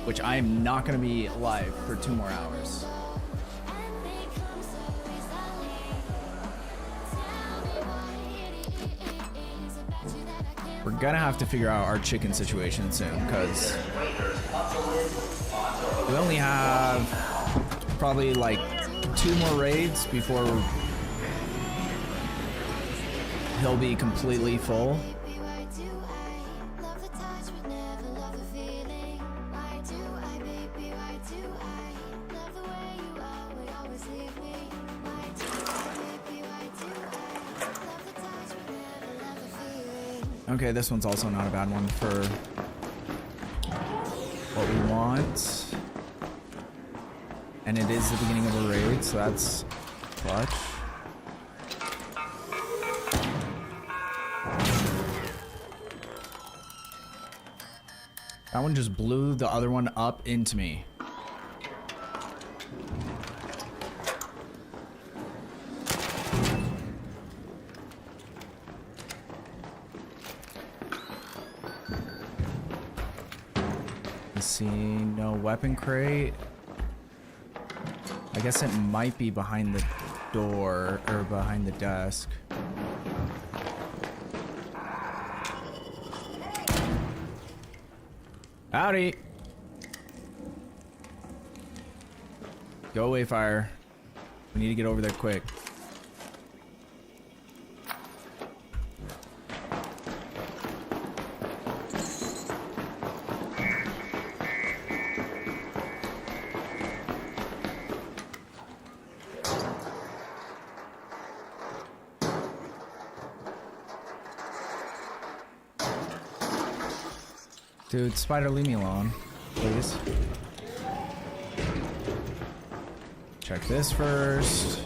which I am not going to be live for 2 more hours. We're going to have to figure out our chicken situation soon, because we only have probably like 2 more raids before he'll be completely full. Okay, this one's also not a bad one for what we want. And it is the beginning of a raid, so that's clutch. That one just blew the other one up into me. Let's see, no weapon crate. I guess it might be behind the door or behind the desk. Howdy. Go away, fire. We need to get over there quick. Dude, Spider, leave me alone, please. Check this first.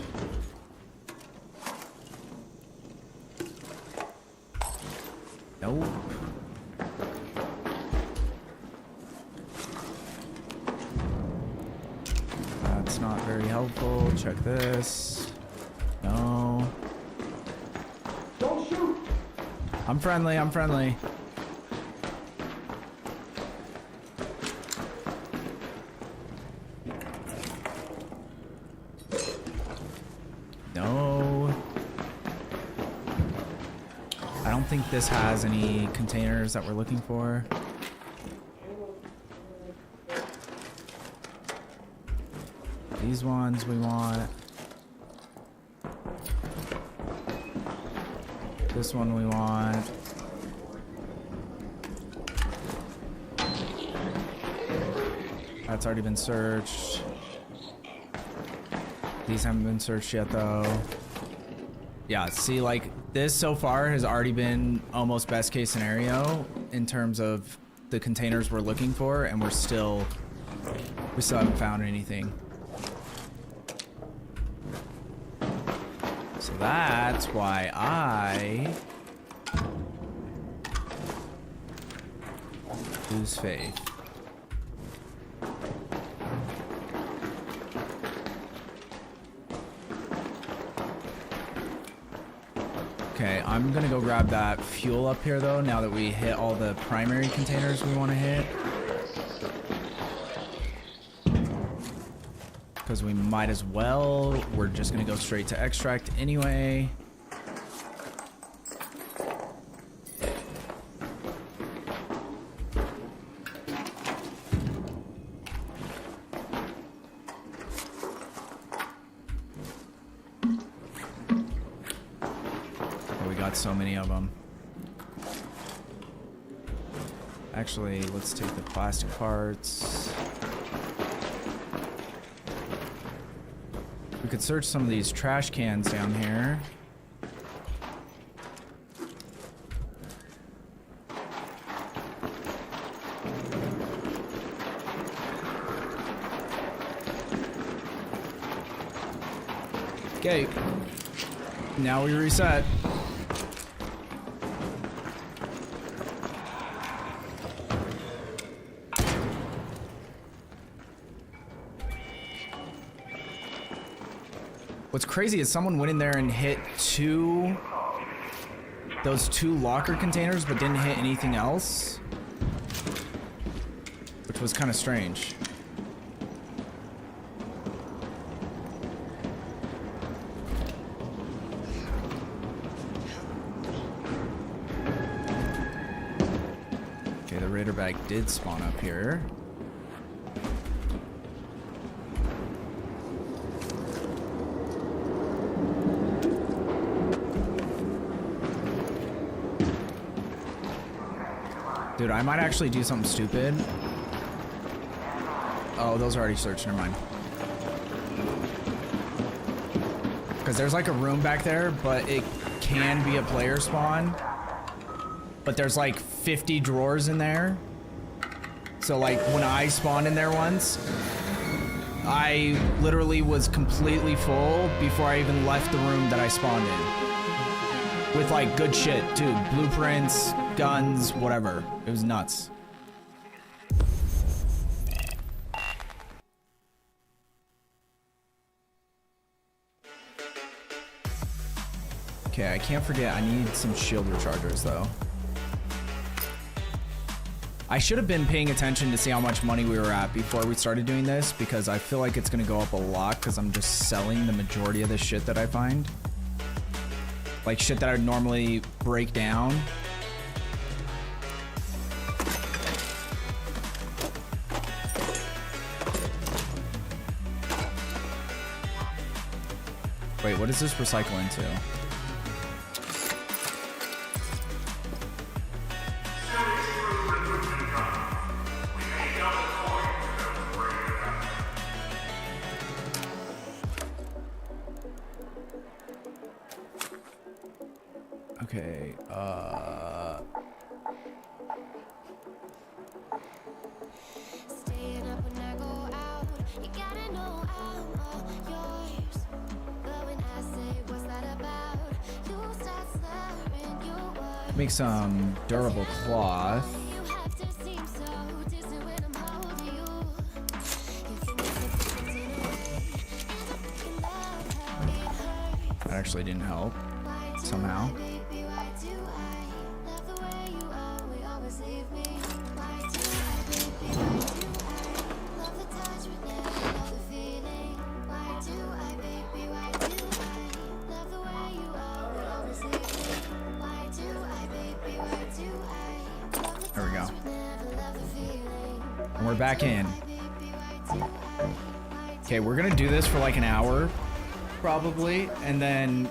Nope. Cool. Check this. No. Don't shoot. I'm friendly. I'm friendly. No. I don't think this has any containers that we're looking for. These ones we want. This one we want. That's already been searched. These haven't been searched yet though. Yeah, see, like this so far has already been almost best case scenario in terms of the containers we're looking for, and we still haven't found anything. So that's why I lose faith. Okay, I'm gonna go grab that fuel up here though, now that we hit all the primary containers we want to hit. Because we might as well. We're just gonna go straight to extract anyway. So many of them. Actually, let's take the plastic parts. We could search some of these trash cans down here. Okay. Now we reset. What's crazy is someone went in there and hit those two locker containers, but didn't hit anything else, which was kind of strange. Okay, the Raider bag did spawn up here. Dude, I might actually do something stupid. Oh, those are already searched. Never mind. Because there's like a room back there, but it can be a player spawn. But there's like 50 drawers in there. So like when I spawned in there once, I literally was completely full before I even left the room that I spawned in. With like good shit too. Blueprints, guns, whatever. It was nuts. Okay, I can't forget I need some shield rechargers though. I should have been paying attention to see how much money we were at before we started doing this, because I feel like it's gonna go up a lot because I'm just selling the majority of the shit that I find. Like shit that I would normally break down. Wait, what does this recycle into? Okay, make some durable cloth. That actually didn't help somehow. There we go. And we're back in. Okay, we're gonna do this for like an hour, probably, and then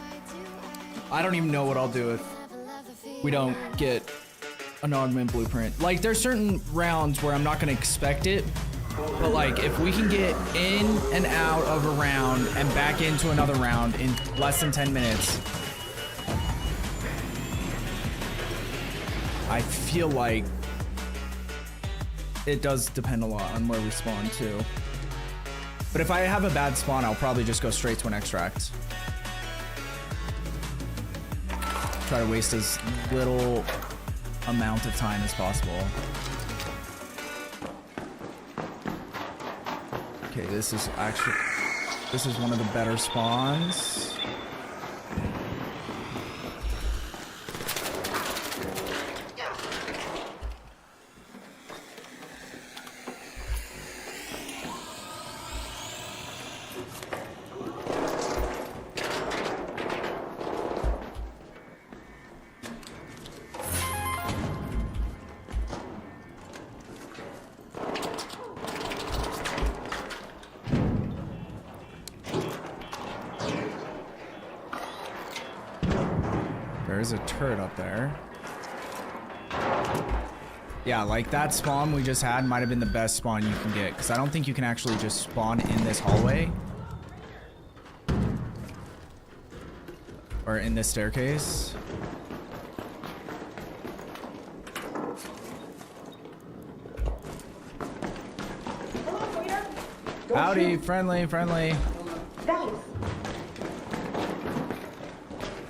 I don't even know what I'll do if we don't get an augment blueprint. Like, there's certain rounds where I'm not gonna expect it, but like, if we can get in and out of a round and back into another round in less than 10 minutes, I feel like it does depend a lot on where we spawn too. But if I have a bad spawn, I'll probably just go straight to an extract. Try to waste as little amount of time as possible. Okay, this is one of the better spawns. There's a turret up there. Yeah, like that spawn we just had might have been the best spawn you can get, because I don't think you can actually just spawn in this hallway. Or in this staircase. Howdy, friendly. Guys.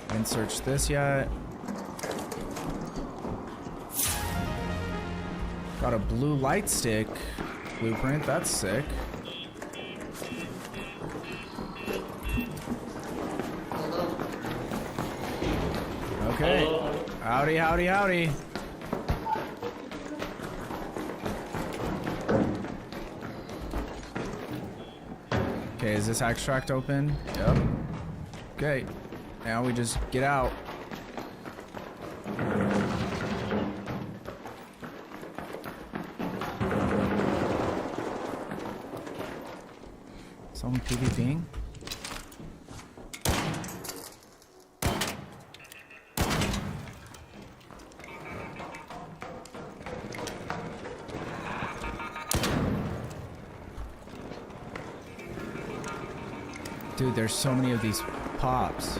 Didn't search this yet. Got a blue light stick blueprint. That's sick. Okay. Howdy. Okay, is this extract open? Yep. Okay. Now we just get out. Someone PvPing? Dude, there's so many of these pops.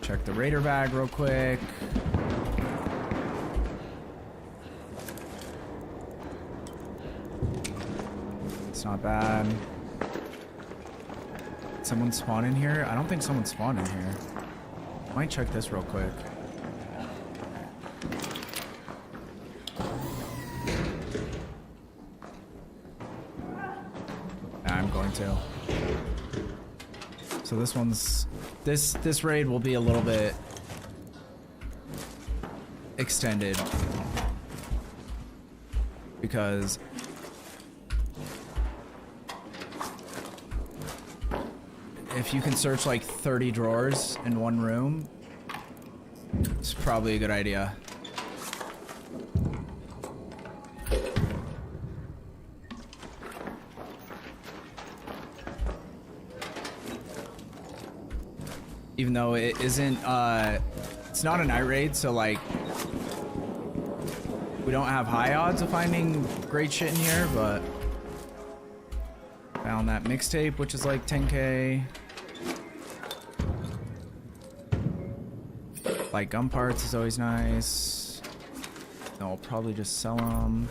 Check the raider bag real quick. It's not bad. Did someone spawn in here? I don't think someone spawned in here. Might check this real quick. I'm going to. So this one's this raid will be a little bit extended because if you can search like 30 drawers in one room, it's probably a good idea. Even though it isn't, it's not a night raid, so like, we don't have high odds of finding great shit in here, but found that mixtape, which is like 10K. Like gun parts is always nice. No, I'll probably just sell them.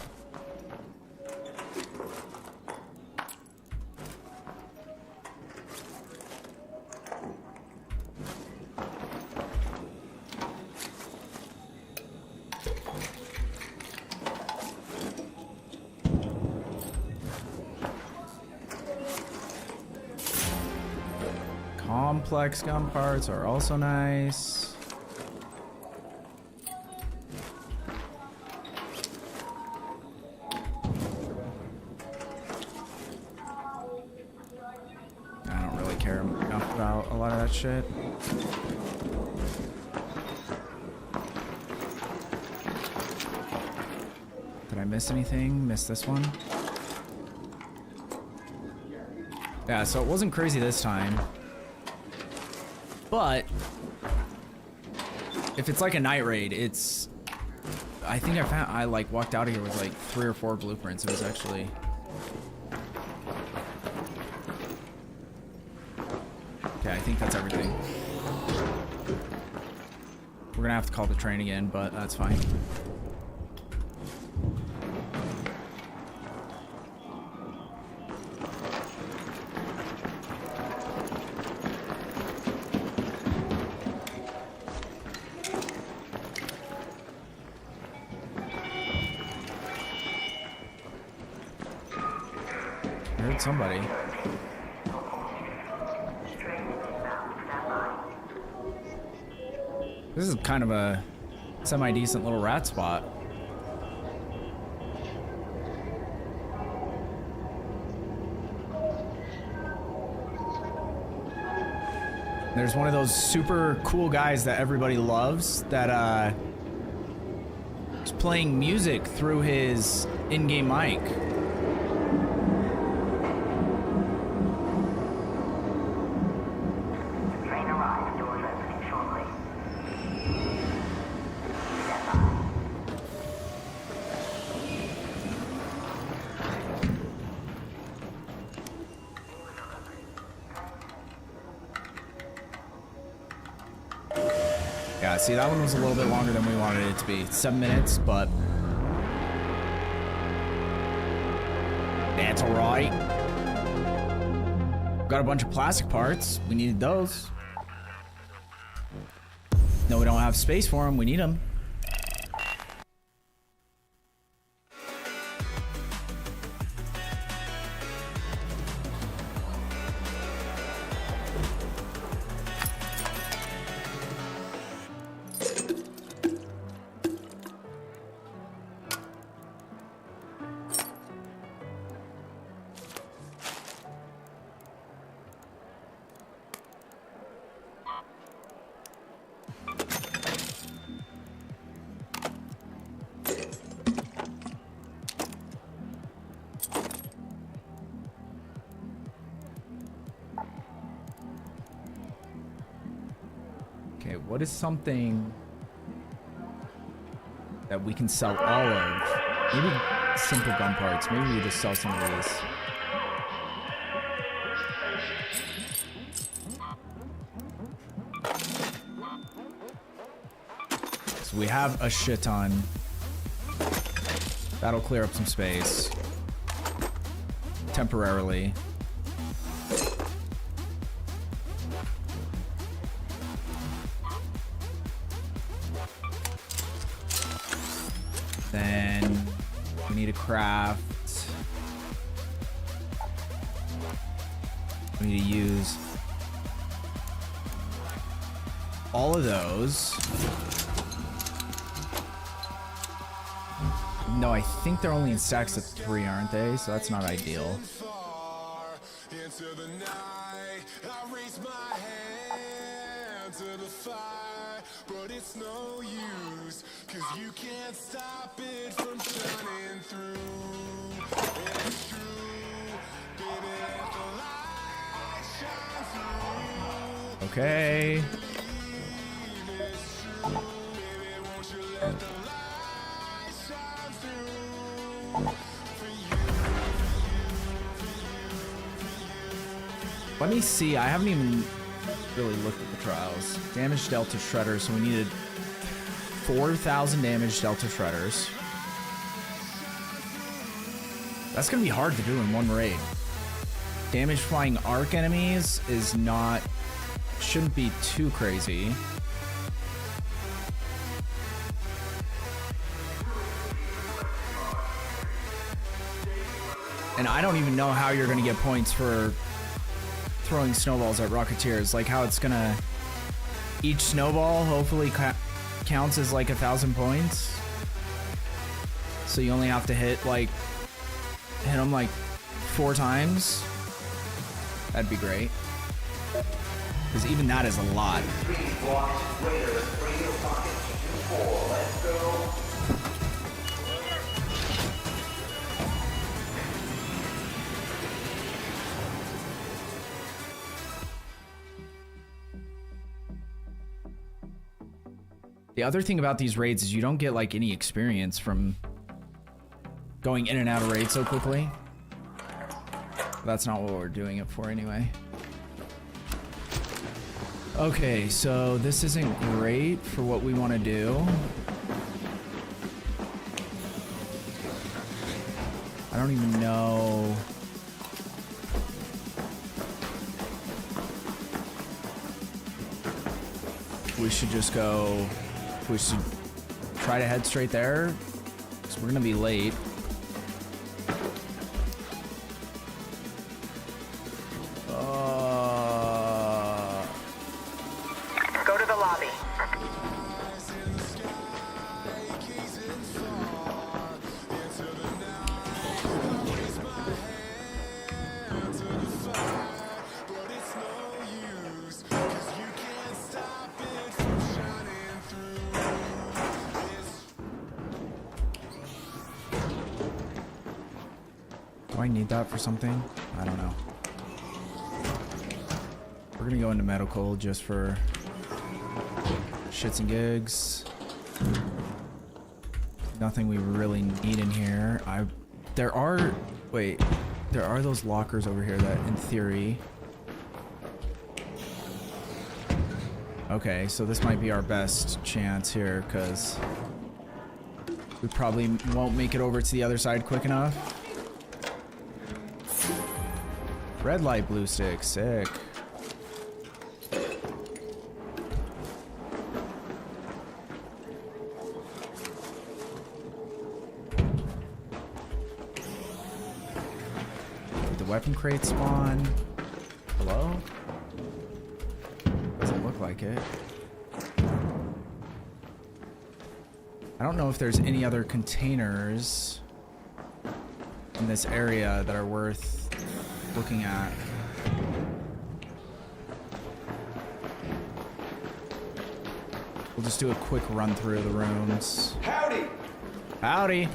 Complex gun parts are also nice. I don't really care enough about a lot of that shit. Did I miss anything? Missed this one? Yeah, so it wasn't crazy this time. But if it's like a night raid, it's... I think I like walked out of here with like 3 or 4 blueprints. It was actually... Okay, I think that's everything. We're gonna have to call the train again, but that's fine. Somebody. This is kind of a semi-decent little rat spot. There's one of those super cool guys that everybody loves that is playing music through his in-game mic. Yeah, see, that one was a little bit longer than we wanted it to be. 7 minutes, but that's alright. Got a bunch of plastic parts. We needed those. No, we don't have space for them. We need them. Okay, what is something that we can sell all of? Maybe simple gun parts. Maybe we just sell some of these. So we have a shit ton. That'll clear up some space. Temporarily. Then we need to craft. We need to use all of those. No, I think they're only in stacks of 3, aren't they? So that's not ideal. But it's no use, 'cause you can't stop it from shining through. It's true, baby, let the light shine through. Okay. It's true, baby, won't you let the light shine through. Let me see. I haven't even really looked at the trials. Damage dealt to shredders, so we needed 4,000 damage dealt to shredders. That's gonna be hard to do in one raid. Damage flying arc enemies is not... shouldn't be too crazy. And I don't even know how you're gonna get points for throwing snowballs at Rocketeers, like how it's gonna, each snowball hopefully counts as like 1,000 points. So you only have to hit them like 4 times. That'd be great. Because even that is a lot. The other thing about these raids is you don't get like any experience from going in and out of raids so quickly. That's not what we're doing it for anyway. Okay, so this isn't great for what we want to do. I don't even know. We should just go. We should try to head straight there, because we're gonna be late. Go to the lobby. Do I need that for something? I don't know. We're gonna go into medical just for shits and gigs. Nothing we really need in here. There are those lockers over here that in theory. Okay, so this might be our best chance here, because we probably won't make it over to the other side quick enough. Red light, blue stick, sick. Did the weapon crate spawn? Hello? Doesn't look like it. I don't know if there's any other containers in this area that are worth looking at. We'll just do a quick run through the rooms. Howdy! Howdy!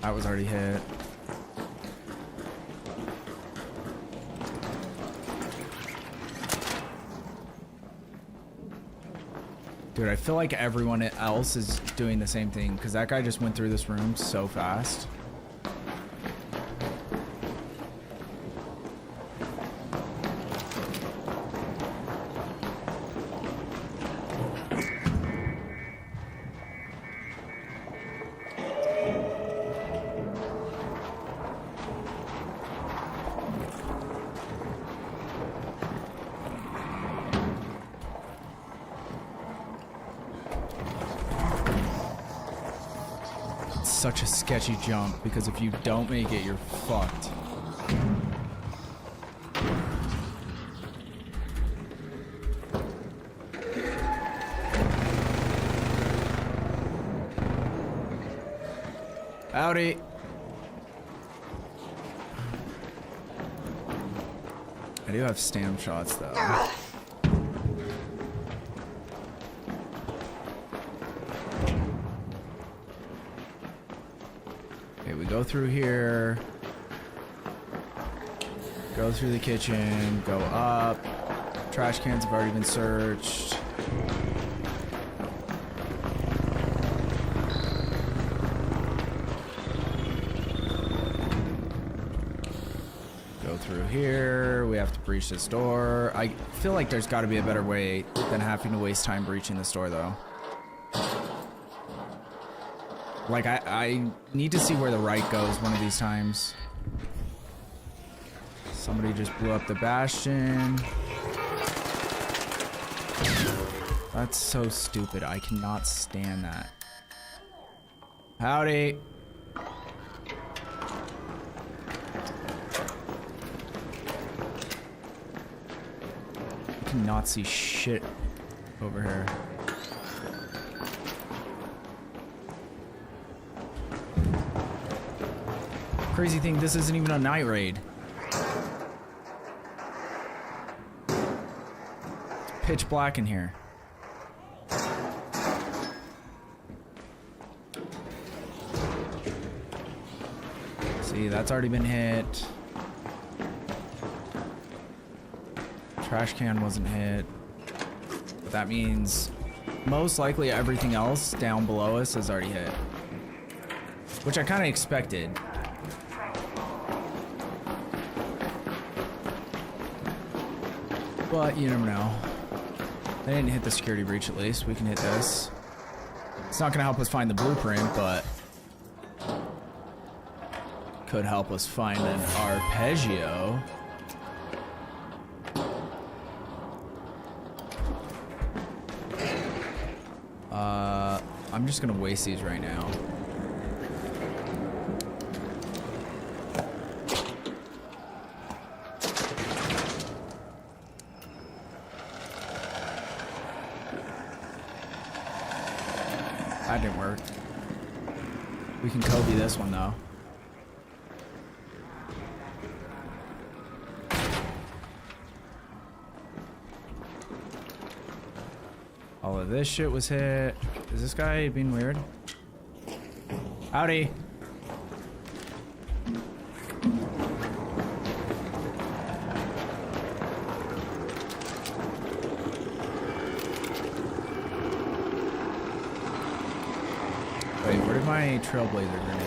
That was already hit. Dude, I feel like everyone else is doing the same thing, because that guy just went through this room so fast. Such a sketchy jump, because if you don't make it, you're fucked. Howdy. I do have stam shots though. Go through here, go through the kitchen, go up. Trash cans have already been searched. Go through here. We have to breach this door. I feel like there's got to be a better way than having to waste time breaching this door though. Like, I need to see where the right goes one of these times. Somebody just blew up the bastion. That's so stupid. I cannot stand that. Howdy. I cannot see shit over here. Crazy thing, this isn't even a night raid. It's pitch black in here. See, that's already been hit. Trash can wasn't hit. But that means most likely everything else down below us is already hit. Which I kind of expected. But you never know. They didn't hit the security breach at least. We can hit this. It's not going to help us find the blueprint, but could help us find an arpeggio. I'm just going to waste these right now. That didn't work. We can Kobe this one though. All of this shit was hit. Is this guy being weird? Howdy. Wait, where did my Trailblazer grenade?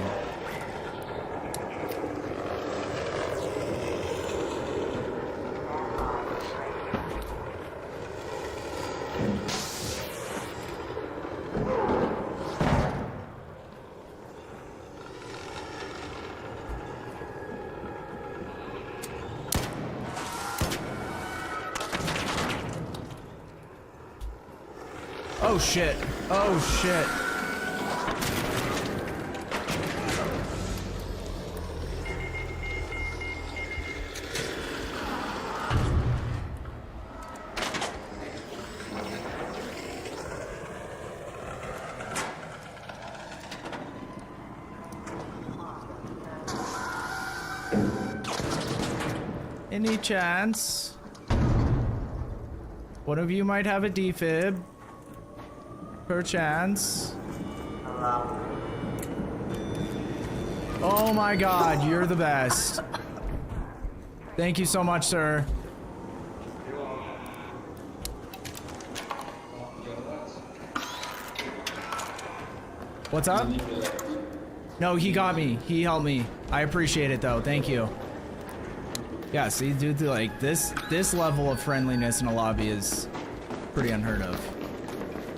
Oh shit. Oh shit. Any chance one of you might have a defib? Perchance. Oh my god, you're the best. Thank you so much, sir. What's up? No, he got me. He helped me. I appreciate it though. Thank you. Yeah, see, dude, like this level of friendliness in a lobby is pretty unheard of.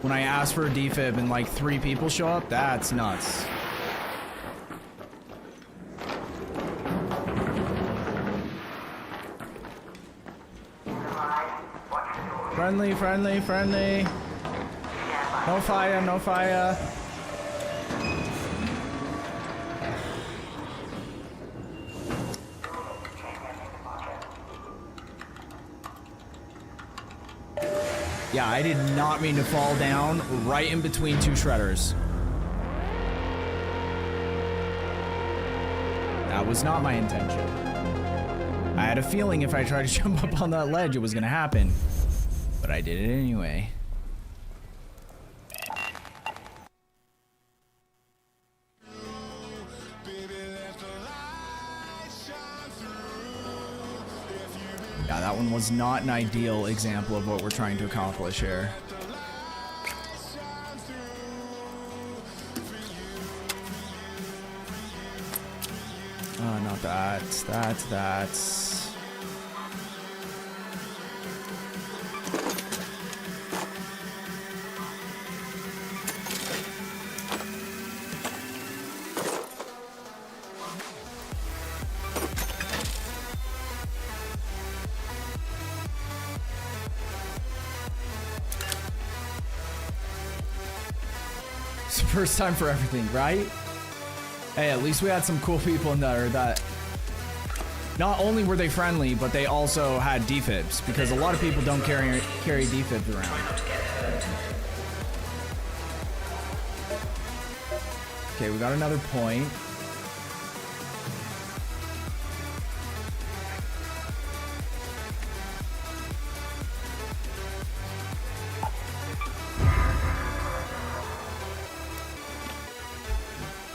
When I ask for a defib and like 3 people show up, that's nuts. Friendly, friendly, friendly. No fire, no fire. Yeah, I did not mean to fall down right in between 2 shredders. That was not my intention. I had a feeling if I tried to jump up on that ledge, it was gonna happen. But I did it anyway. Yeah, that one was not an ideal example of what we're trying to accomplish here. Oh, not that. That's... It's the first time for everything, right? Hey, at least we had some cool people in there that not only were they friendly, but they also had defibs, because a lot of people don't carry defibs around. Okay, we got another point.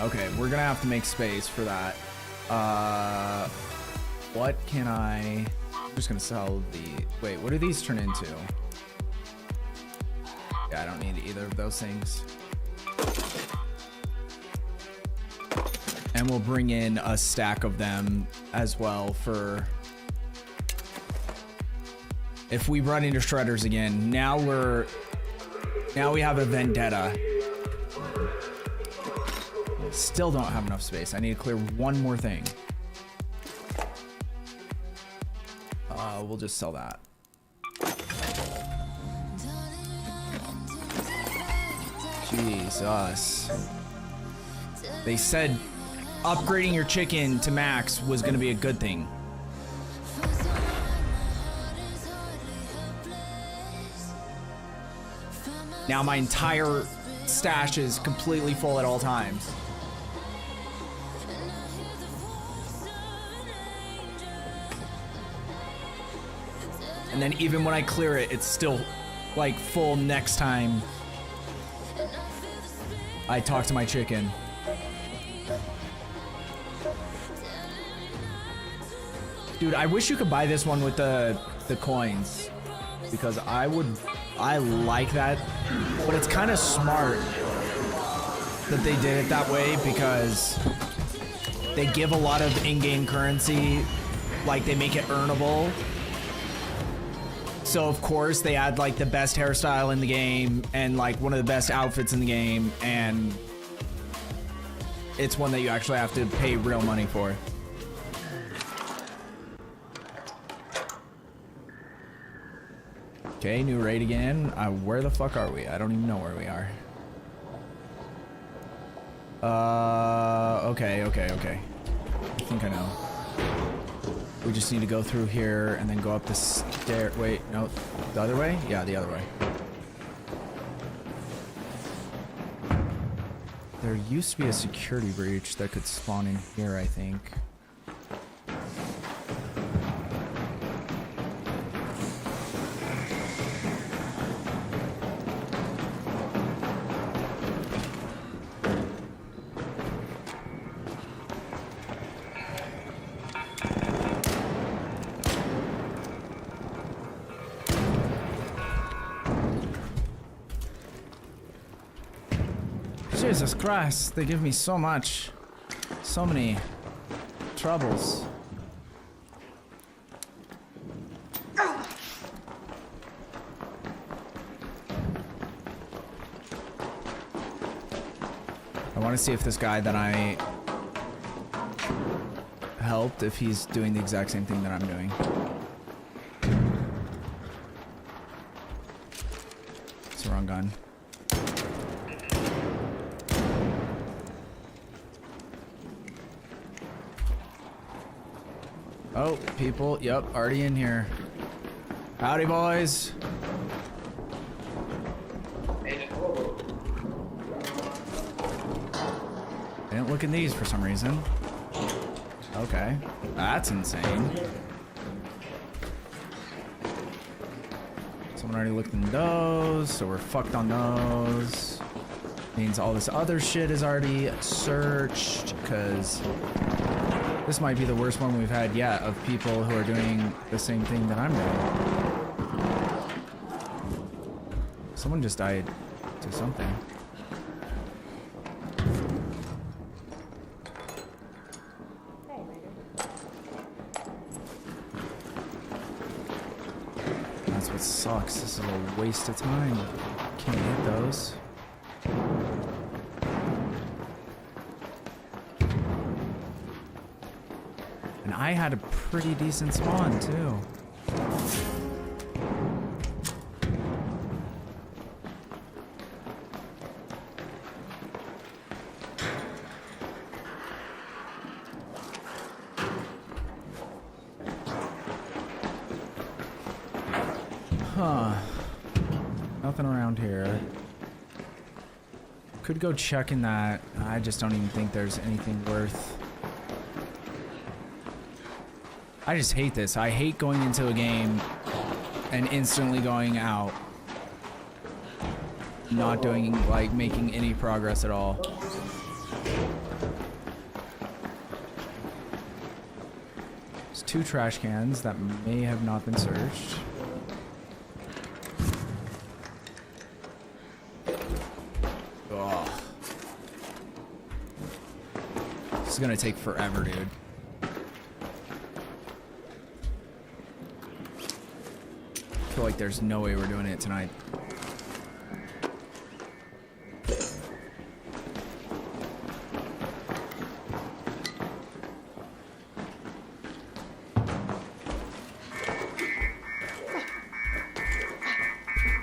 Okay, we're gonna have to make space for that. What can I'm just gonna sell the... Wait, what do these turn into? Yeah, I don't need either of those things. And we'll bring in a stack of them as well for... If we run into shredders again. Now we have a vendetta. Still don't have enough space. I need to clear one more thing. We'll just sell that. Jesus. They said upgrading your chicken to max was going to be a good thing. Now my entire stash is completely full at all times. And then even when I clear it, it's still like full next time I talk to my chicken. Dude, I wish you could buy this one with the coins, because I like that, but it's kind of smart that they did it that way, because they give a lot of in-game currency, like they make it earnable. So of course they add like the best hairstyle in the game and like one of the best outfits in the game, and it's one that you actually have to pay real money for. Okay, new raid again. Where the fuck are we? I don't even know where we are. Okay. I think I know. We just need to go through here and then go up the stair. Wait, no, the other way? Yeah, the other way. There used to be a security breach that could spawn in here, I think. Jesus Christ, they give me so much. So many troubles. I want to see if this guy that I helped, if he's doing the exact same thing that I'm doing. It's the wrong gun. Oh, people. Yep, already in here. Howdy, boys. I didn't look in these for some reason. Okay, that's insane. Someone already looked in those, so we're fucked on those. Means all this other shit is already searched, because this might be the worst one we've had yet of people who are doing the same thing that I'm doing. Someone just died to something. That's what sucks. This is a waste of time. Can't hit those. And I had a pretty decent spawn too. Huh. Nothing around here. Could go check in that. I just don't even think there's anything worth. I just hate this. I hate going into a game and instantly going out. Not doing, like, making any progress at all. There's 2 trash cans that may have not been searched. Ugh. This is gonna take forever, dude. I feel like there's no way we're doing it tonight.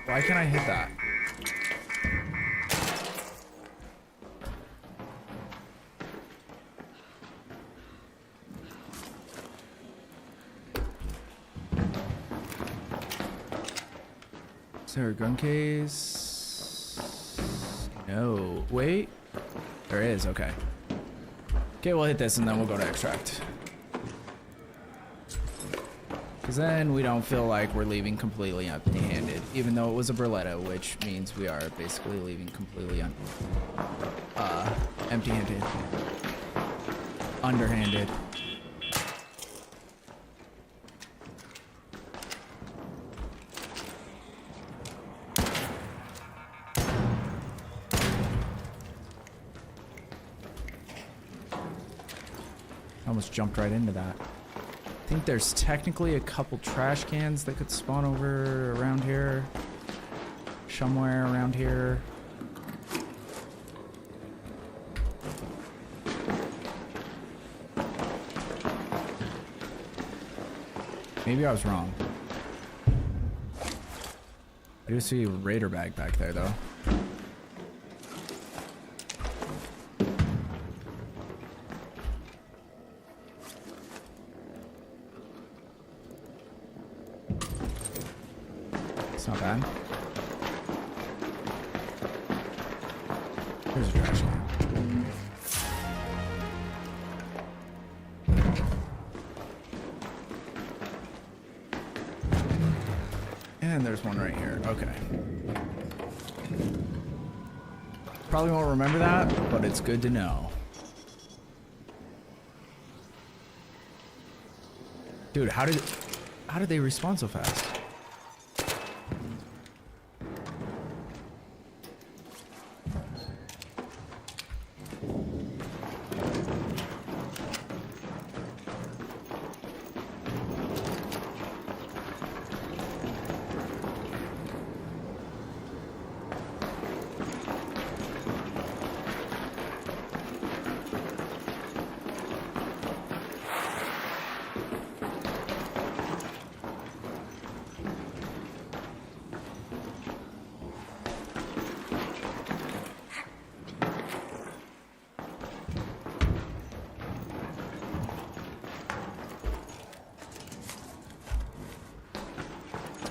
Why can't I hit that? Is there a gun case? No. Wait. There is. Okay. Okay, we'll hit this and then we'll go to extract. Because then we don't feel like we're leaving completely empty-handed, even though it was a Berletta, which means we are basically leaving completely empty-handed. Underhanded. Almost jumped right into that. I think there's technically a couple trash cans that could spawn over around here. Somewhere around here. Maybe I was wrong. I do see a Raider bag back there though. It's not bad. Here's a trash can. And there's one right here. Okay. Probably won't remember that, but it's good to know. Dude, how did they respawn so fast?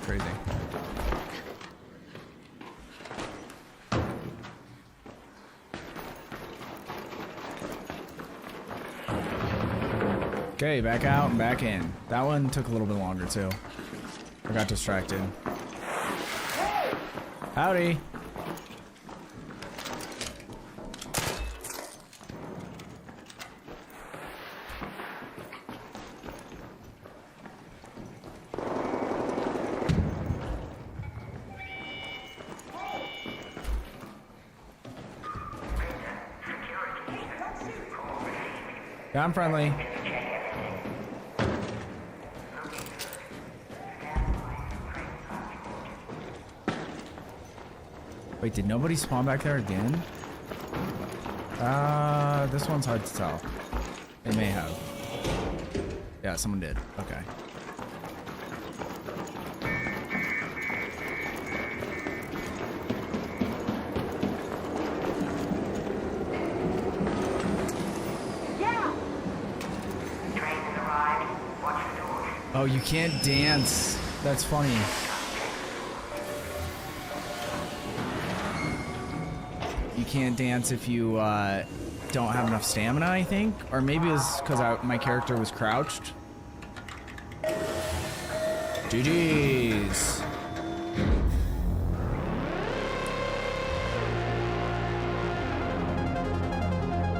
Crazy. Okay, back out and back in. That one took a little bit longer too. I got distracted. Howdy. Yeah, I'm friendly. Wait, did nobody spawn back there again? This one's hard to tell. They may have. Yeah, someone did. Okay. Oh, you can't dance. That's funny. you can't dance if you don't have enough stamina, I think. Or maybe it's because my character was crouched. GG's.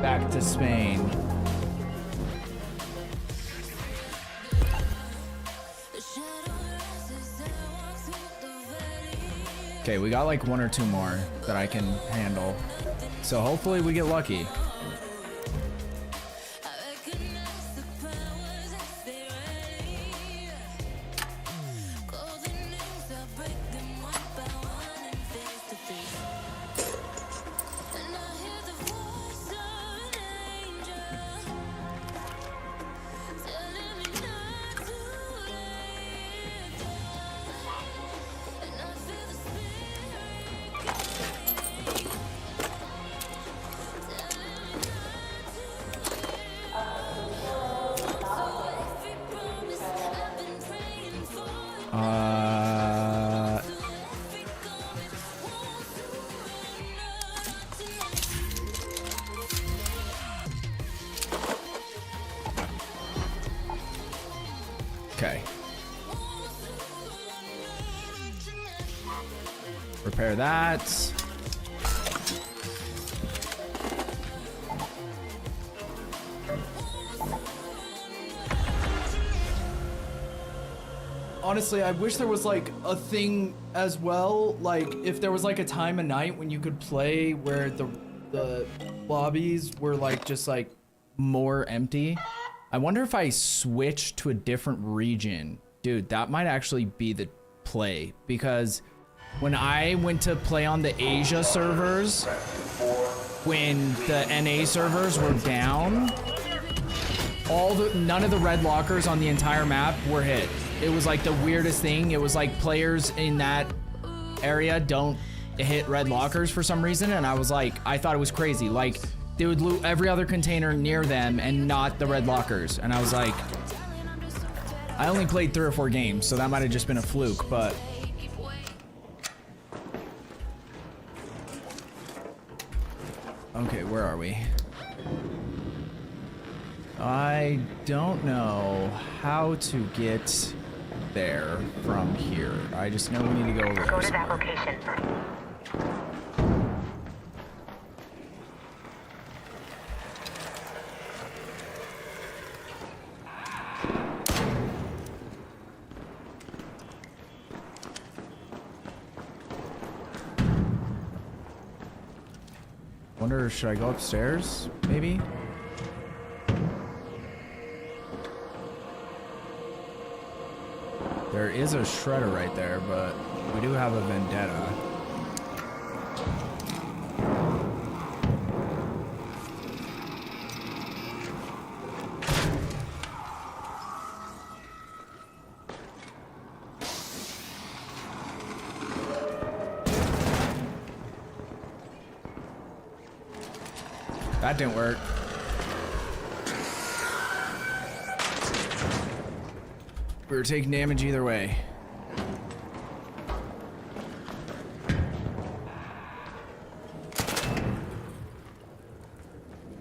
Back to Spain. Okay, we got like 1 or 2 more that I can handle. So hopefully we get lucky. Okay. Repair that. Honestly, I wish there was like a thing as well, like if there was like a time of night when you could play where the lobbies were like just like more empty. I wonder if I switch to a different region. Dude, that might actually be the play, because when I went to play on the Asia servers, when the NA servers were down, none of the red lockers on the entire map were hit. It was like the weirdest thing. It was like players in that area don't hit red lockers for some reason, and I was like, I thought it was crazy. Like, they would loot every other container near them and not the red lockers. And I was like, I only played 3 or 4 games, so that might have just been a fluke, but... Okay, where are we? I don't know how to get there from here. I just know we need to go over there. Go to that location. Wonder, should I go upstairs? Maybe? There is a shredder right there, but we do have a vendetta. That didn't work. We were taking damage either way.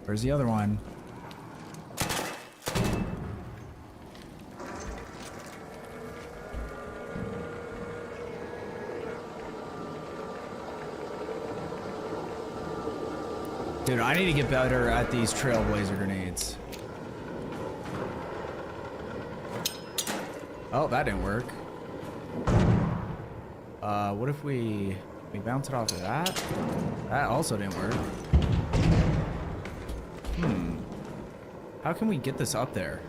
Where's the other one? Dude, I need to get better at these trailblazer grenades. Oh, that didn't work. What if we bounce it off of that? That also didn't work. How can we get this up there?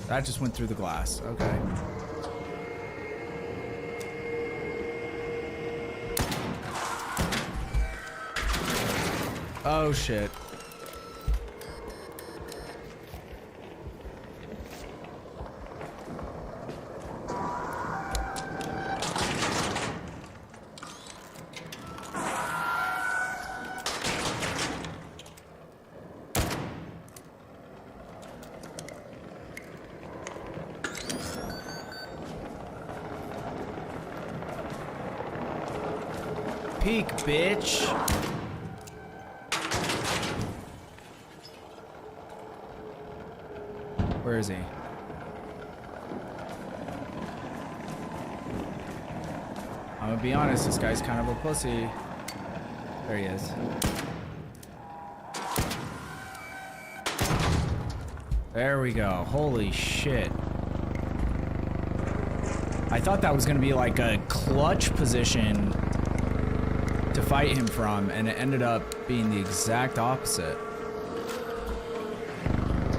That just went through the glass. Okay. Oh shit. peek, bitch. Where is he? I'm gonna be honest, this guy's kind of a pussy. There he is. There we go. Holy shit. I thought that was gonna be like a clutch position to fight him from, and it ended up being the exact opposite.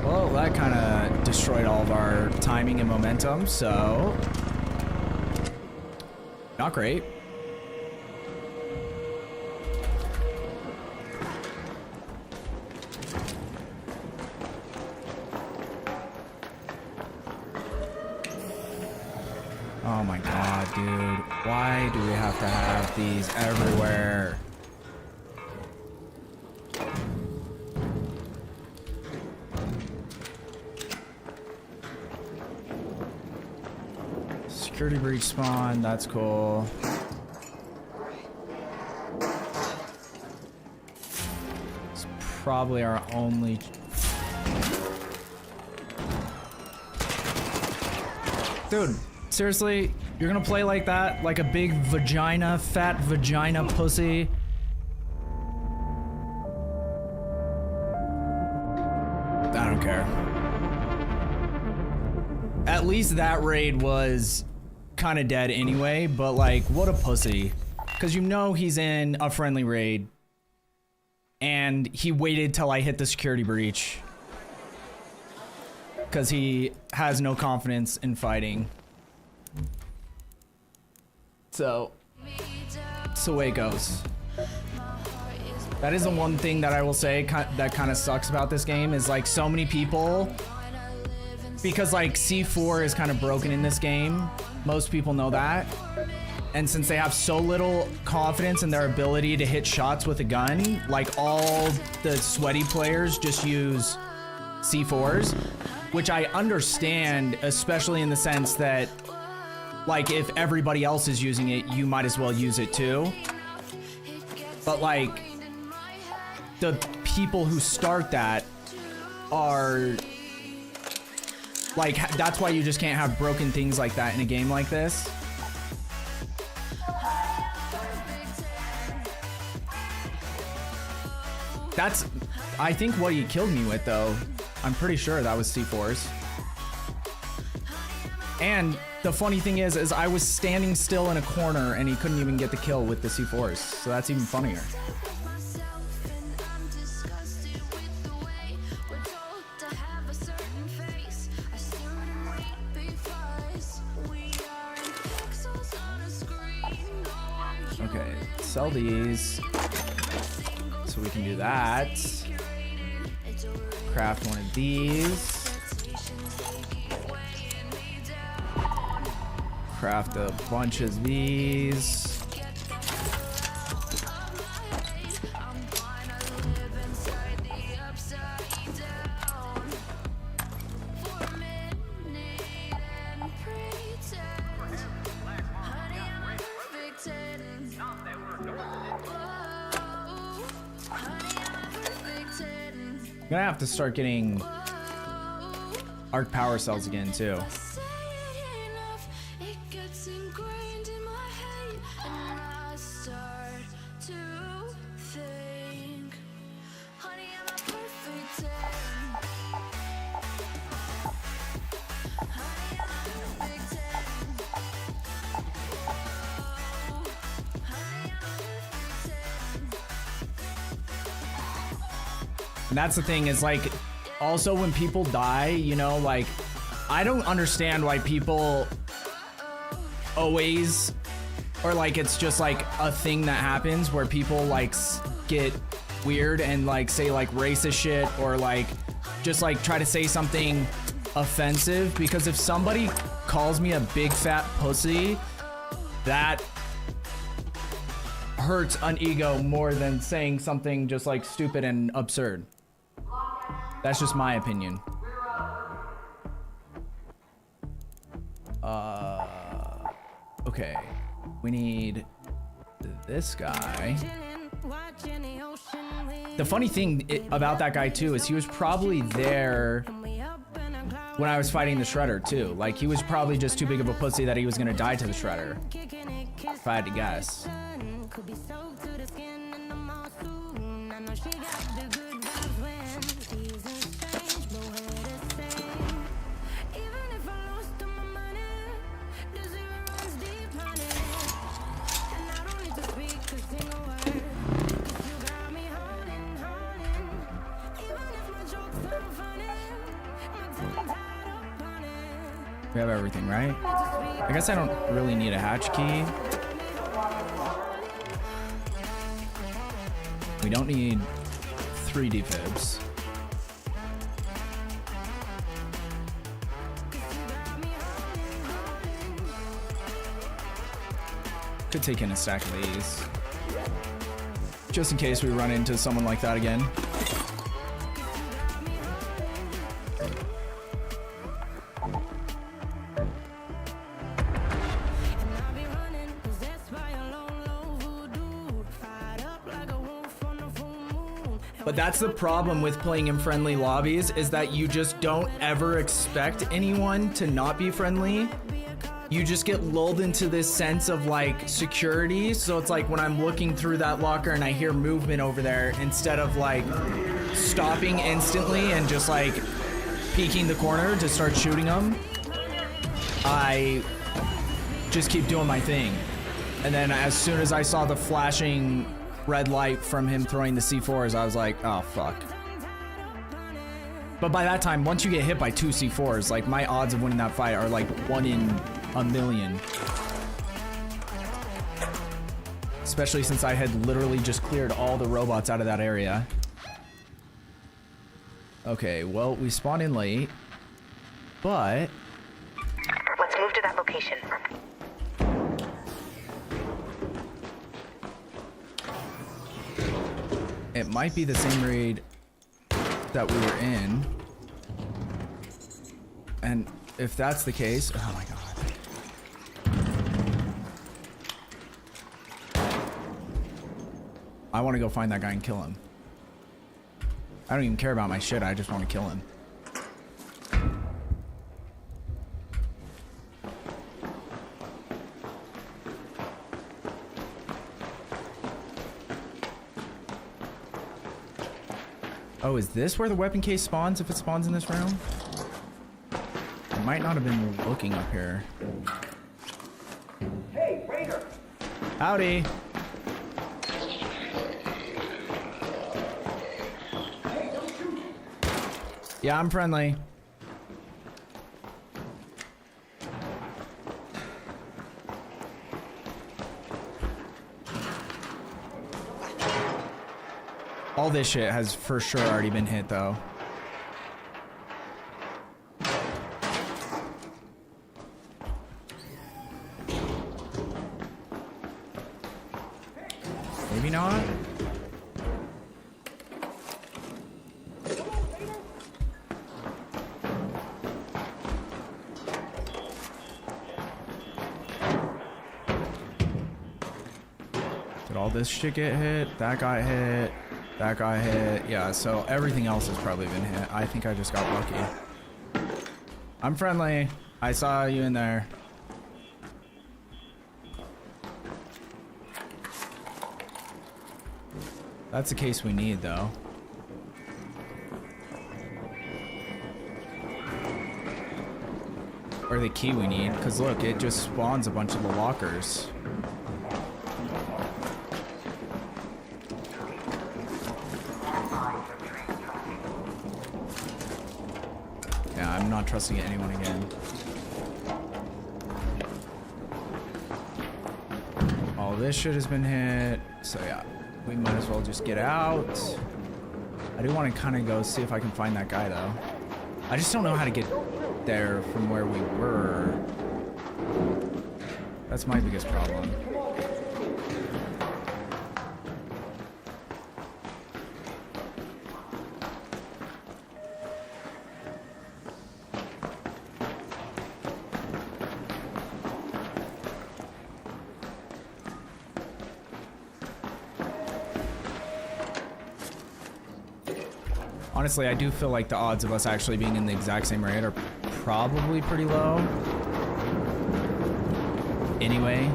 Well, that kind of destroyed all of our timing and momentum, so... Not great. Oh my god, dude. Why do we have to have these everywhere? Security breach spawn, that's cool. It's probably our only... Dude, seriously? You're gonna play like that? Like a big vagina, fat vagina pussy? I don't care. At least that raid was kind of dead anyway, but like, what a pussy. Because you know he's in a friendly raid. And he waited till I hit the security breach. Because he has no confidence in fighting. So, it's the way it goes. That is the one thing that I will say that kind of sucks about this game is like so many people, because like C4 is kind of broken in this game. Most people know that. And since they have so little confidence in their ability to hit shots with a gun, like all the sweaty players just use C4s, which I understand, especially in the sense that like if everybody else is using it, you might as well use it too. But like the people who start that are like, that's why you just can't have broken things like that in a game like this. That's, I think what he killed me with though, I'm pretty sure that was C4s. And the funny thing is I was standing still in a corner and he couldn't even get the kill with the C4s. So that's even funnier. Okay, sell these. So we can do that. Craft one of these. Craft a bunch of these. I'm gonna have to start getting arc power cells again too. And that's the thing is like, also when people die, you know, like I don't understand why people always, or like it's just like a thing that happens where people like get weird and like say like racist shit or like just like try to say something offensive, because if somebody calls me a big fat pussy, that hurts an ego more than saying something just like stupid and absurd. That's just my opinion. Okay, we need this guy. The funny thing about that guy too is he was probably there when I was fighting the Shredder too. Like he was probably just too big of a pussy that he was gonna die to the Shredder. If I had to guess. We have everything, right? I guess I don't really need a hatch key. We don't need 3 defibs. Could take in a stack of these. Just in case we run into someone like that again. But that's the problem with playing in friendly lobbies, is that you just don't ever expect anyone to not be friendly. You just get lulled into this sense of like security. So it's like when I'm looking through that locker and I hear movement over there, instead of like stopping instantly and just like peeking the corner to start shooting them, I just keep doing my thing. And then as soon as I saw the flashing red light from him throwing the C4s, I was like, oh fuck. But by that time, once you get hit by 2 C4s, like my odds of winning that fight are like 1 in a million. Especially since I had literally just cleared all the robots out of that area. Okay, well, we spawned in late, but let's move to that location. it might be the same raid that we were in. And if that's the case, oh my god. I want to go find that guy and kill him. I don't even care about my shit, I just want to kill him. Oh, is this where the weapon case spawns if it spawns in this room? I might not have been looking up here. Hey, Raider! Howdy! Hey, don't shoot! Yeah, I'm friendly. All this shit has for sure already been hit, though. Maybe not. Did all this shit get hit? That got hit. That got hit. Yeah, so everything else has probably been hit. I think I just got lucky. I'm friendly. I saw you in there. That's the case we need, though. Or the key we need, because look, it just spawns a bunch of the lockers. Yeah, I'm not trusting anyone again. All this shit has been hit, so yeah. We might as well just get out. I do want to kind of go see if I can find that guy, though. I just don't know how to get there from where we were. That's my biggest problem. Honestly, I do feel like the odds of us actually being in the exact same raid are probably pretty low. Anyway,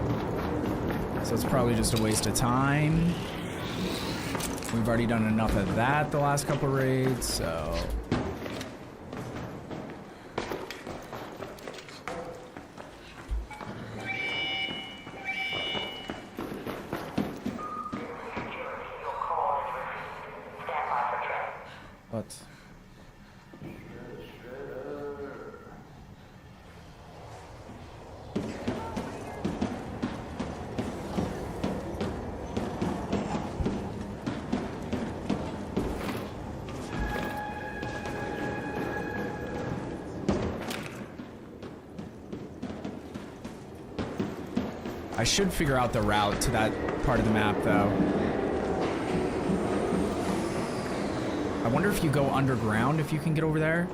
so it's probably just a waste of time. We've already done enough of that the last couple raids, so... What? I should figure out the route to that part of the map, though. I wonder if you go underground, if you can get over there.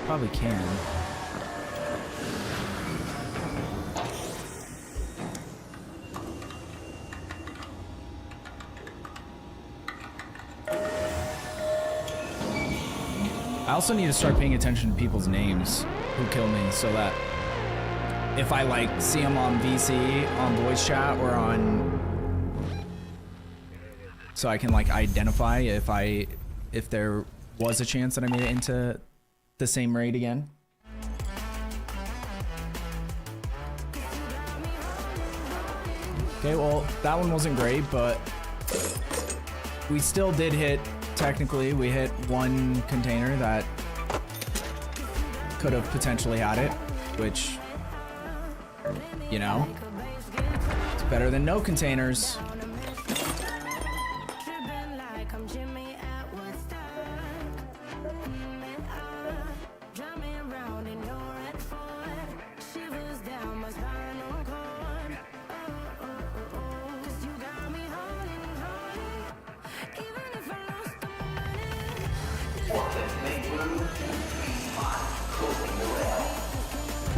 Probably can. I also need to start paying attention to people's names who kill me, so that if I like see them on VC, on voice chat, or on, so I can like identify if there was a chance that I made it into the same raid again. Okay, well, that one wasn't great, but we still did hit, technically, we hit one container that could have potentially had it, which, you know, it's better than no containers.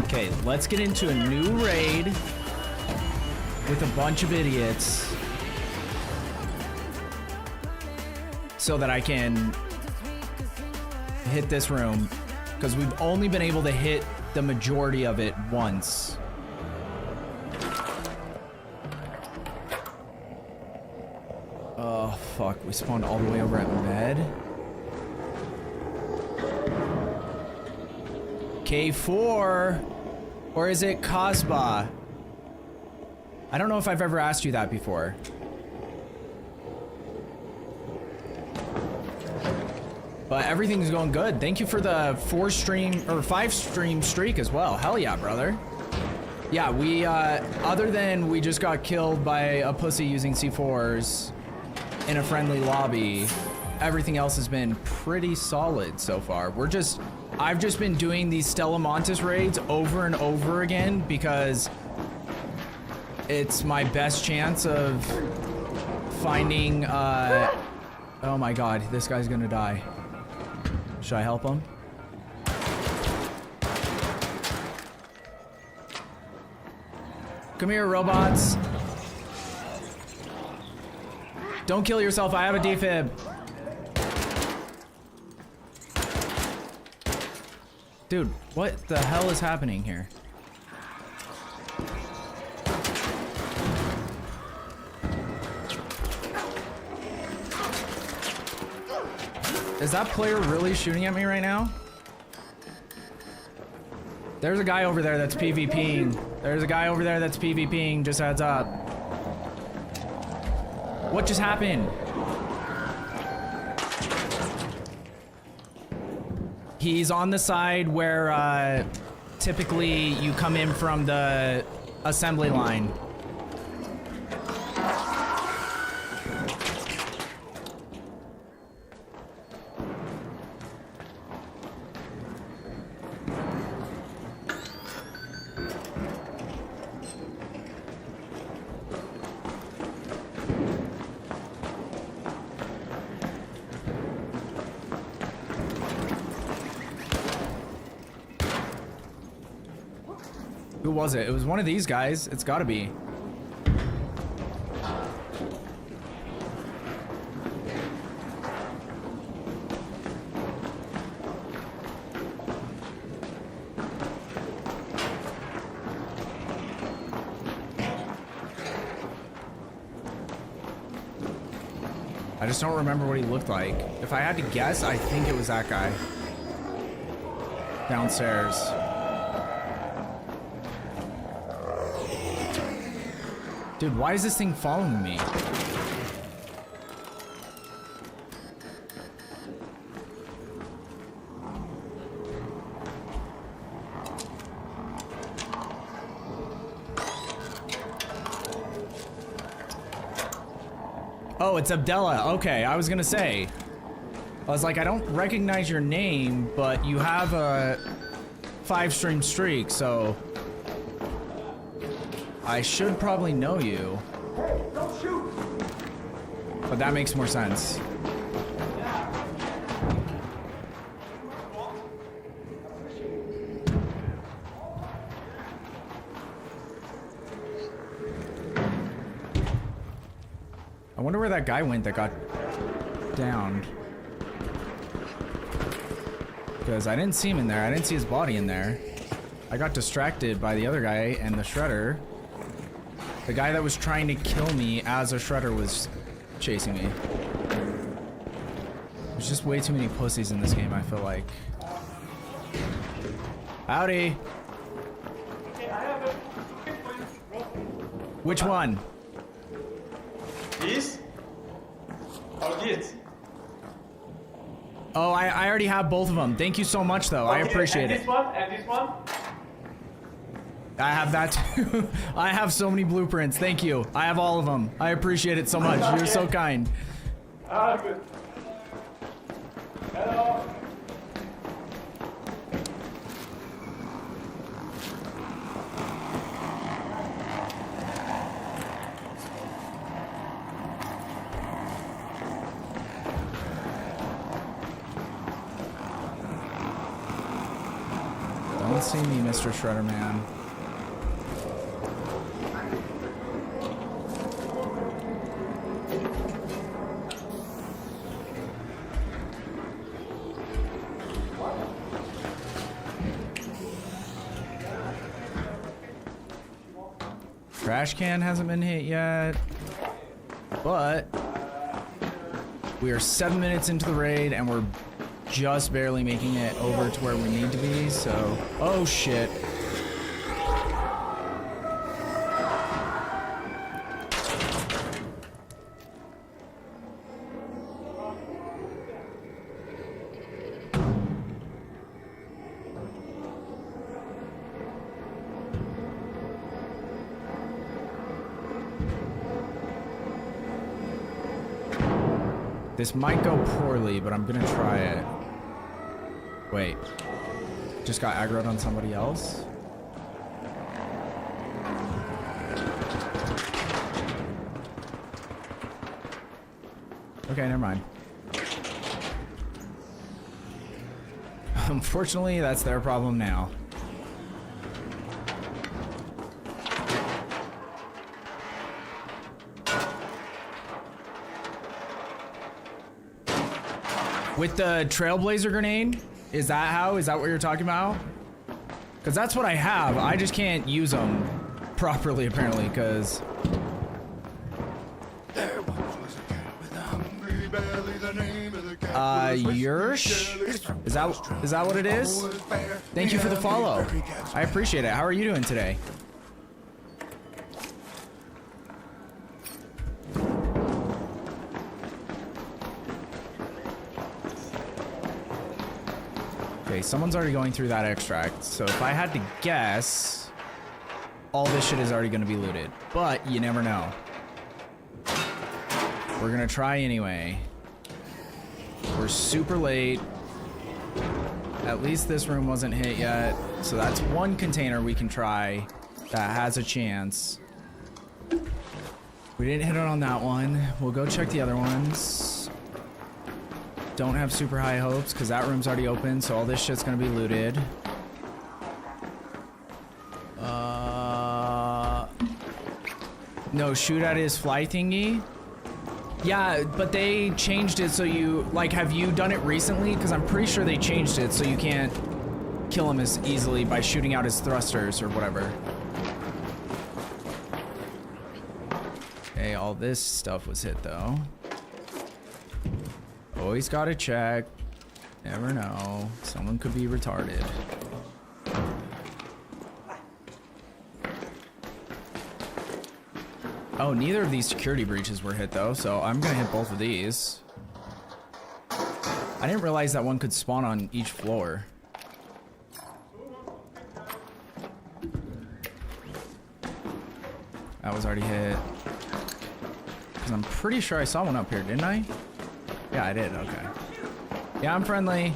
Okay, let's get into a new raid with a bunch of idiots so that I can hit this room, because we've only been able to hit the majority of it once. Oh, fuck. We spawned all the way over at med. K4, or is it Kasbah? I don't know if I've ever asked you that before. But everything's going good. Thank you for the 5 stream streak as well. Hell yeah, brother. Yeah, we, other than we just got killed by a pussy using C4s in a friendly lobby, everything else has been pretty solid so far. I've just been doing these Stella Montes raids over and over again because it's my best chance of finding, oh my god, this guy's gonna die. Should I help him? Come here, robots. Don't kill yourself, I have a defib. Dude, what the hell is happening here? Is that player really shooting at me right now? There's a guy over there that's PvPing. There's a guy over there that's PvPing, just heads up. What just happened? He's on the side where typically you come in from the assembly line. Who was it? It was one of these guys. It's gotta be. I just don't remember what he looked like. If I had to guess, I think it was that guy. Downstairs. Dude, why is this thing following me? Oh, it's Abdella. Okay, I was gonna say. I was like, I don't recognize your name, but you have a 5-stream streak, so I should probably know you. Hey, don't shoot! But that makes more sense. I wonder where that guy went that got downed. Because I didn't see him in there. I didn't see his body in there. I got distracted by the other guy and the shredder. The guy that was trying to kill me as a shredder was chasing me. There's just way too many pussies in this game, I feel like. Howdy. Which one? This? Oh, this. Oh, I already have both of them. Thank you so much, though. I appreciate it. This one and this one. I have that too. I have so many blueprints. Thank you. I have all of them. I appreciate it so much. You're so kind. Ah, good. Hello. Don't see me, Mr. Shredder Man. Trash can hasn't been hit yet, but we are 7 minutes into the raid and we're just barely making it over to where we need to be, so... Oh, shit. This might go poorly, but I'm gonna try it. Wait. Just got aggroed on somebody else? Okay, never mind. Unfortunately, that's their problem now. With the Trailblazer grenade? Is that how? Is that what you're talking about? Because that's what I have. I just can't use them properly, apparently, because... Yersh? Is that what it is? Thank you for the follow. I appreciate it. How are you doing today? Okay, someone's already going through that extract, so if I had to guess, all this shit is already going to be looted, but you never know. We're going to try anyway. We're super late. At least this room wasn't hit yet, so that's one container we can try that has a chance. We didn't hit it on that one. We'll go check the other ones. Don't have super high hopes because that room's already open, so all this shit's gonna be looted. No, shoot at his fly thingy. Yeah, but they changed it so you, like, have you done it recently? Because I'm pretty sure they changed it so you can't kill him as easily by shooting out his thrusters or whatever. Okay, all this stuff was hit though. always gotta check. Never know. Someone could be retarded. Oh, neither of these security breaches were hit though, so I'm gonna hit both of these. I didn't realize that one could spawn on each floor. That was already hit. Because I'm pretty sure I saw one up here, didn't I? Yeah, I did, okay. Yeah, I'm friendly.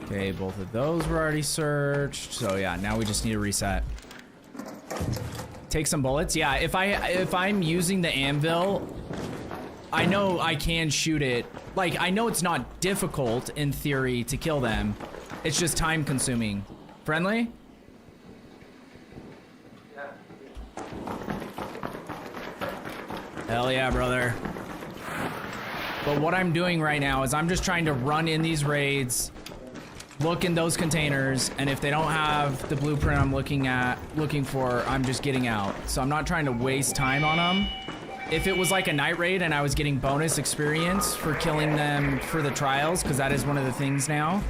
Okay, both of those were already searched. So yeah, now we just need to reset. Take some bullets. Yeah, if I'm using the anvil, I know I can shoot it. Like, I know it's not difficult in theory to kill them. It's just time consuming. Friendly? Hell yeah, brother. But what I'm doing right now is I'm just trying to run in these raids, look in those containers, and if they don't have the blueprint I'm looking for, I'm just getting out. So I'm not trying to waste time on them. If it was like a night raid and I was getting bonus experience for killing them for the trials, because that is one of the things now,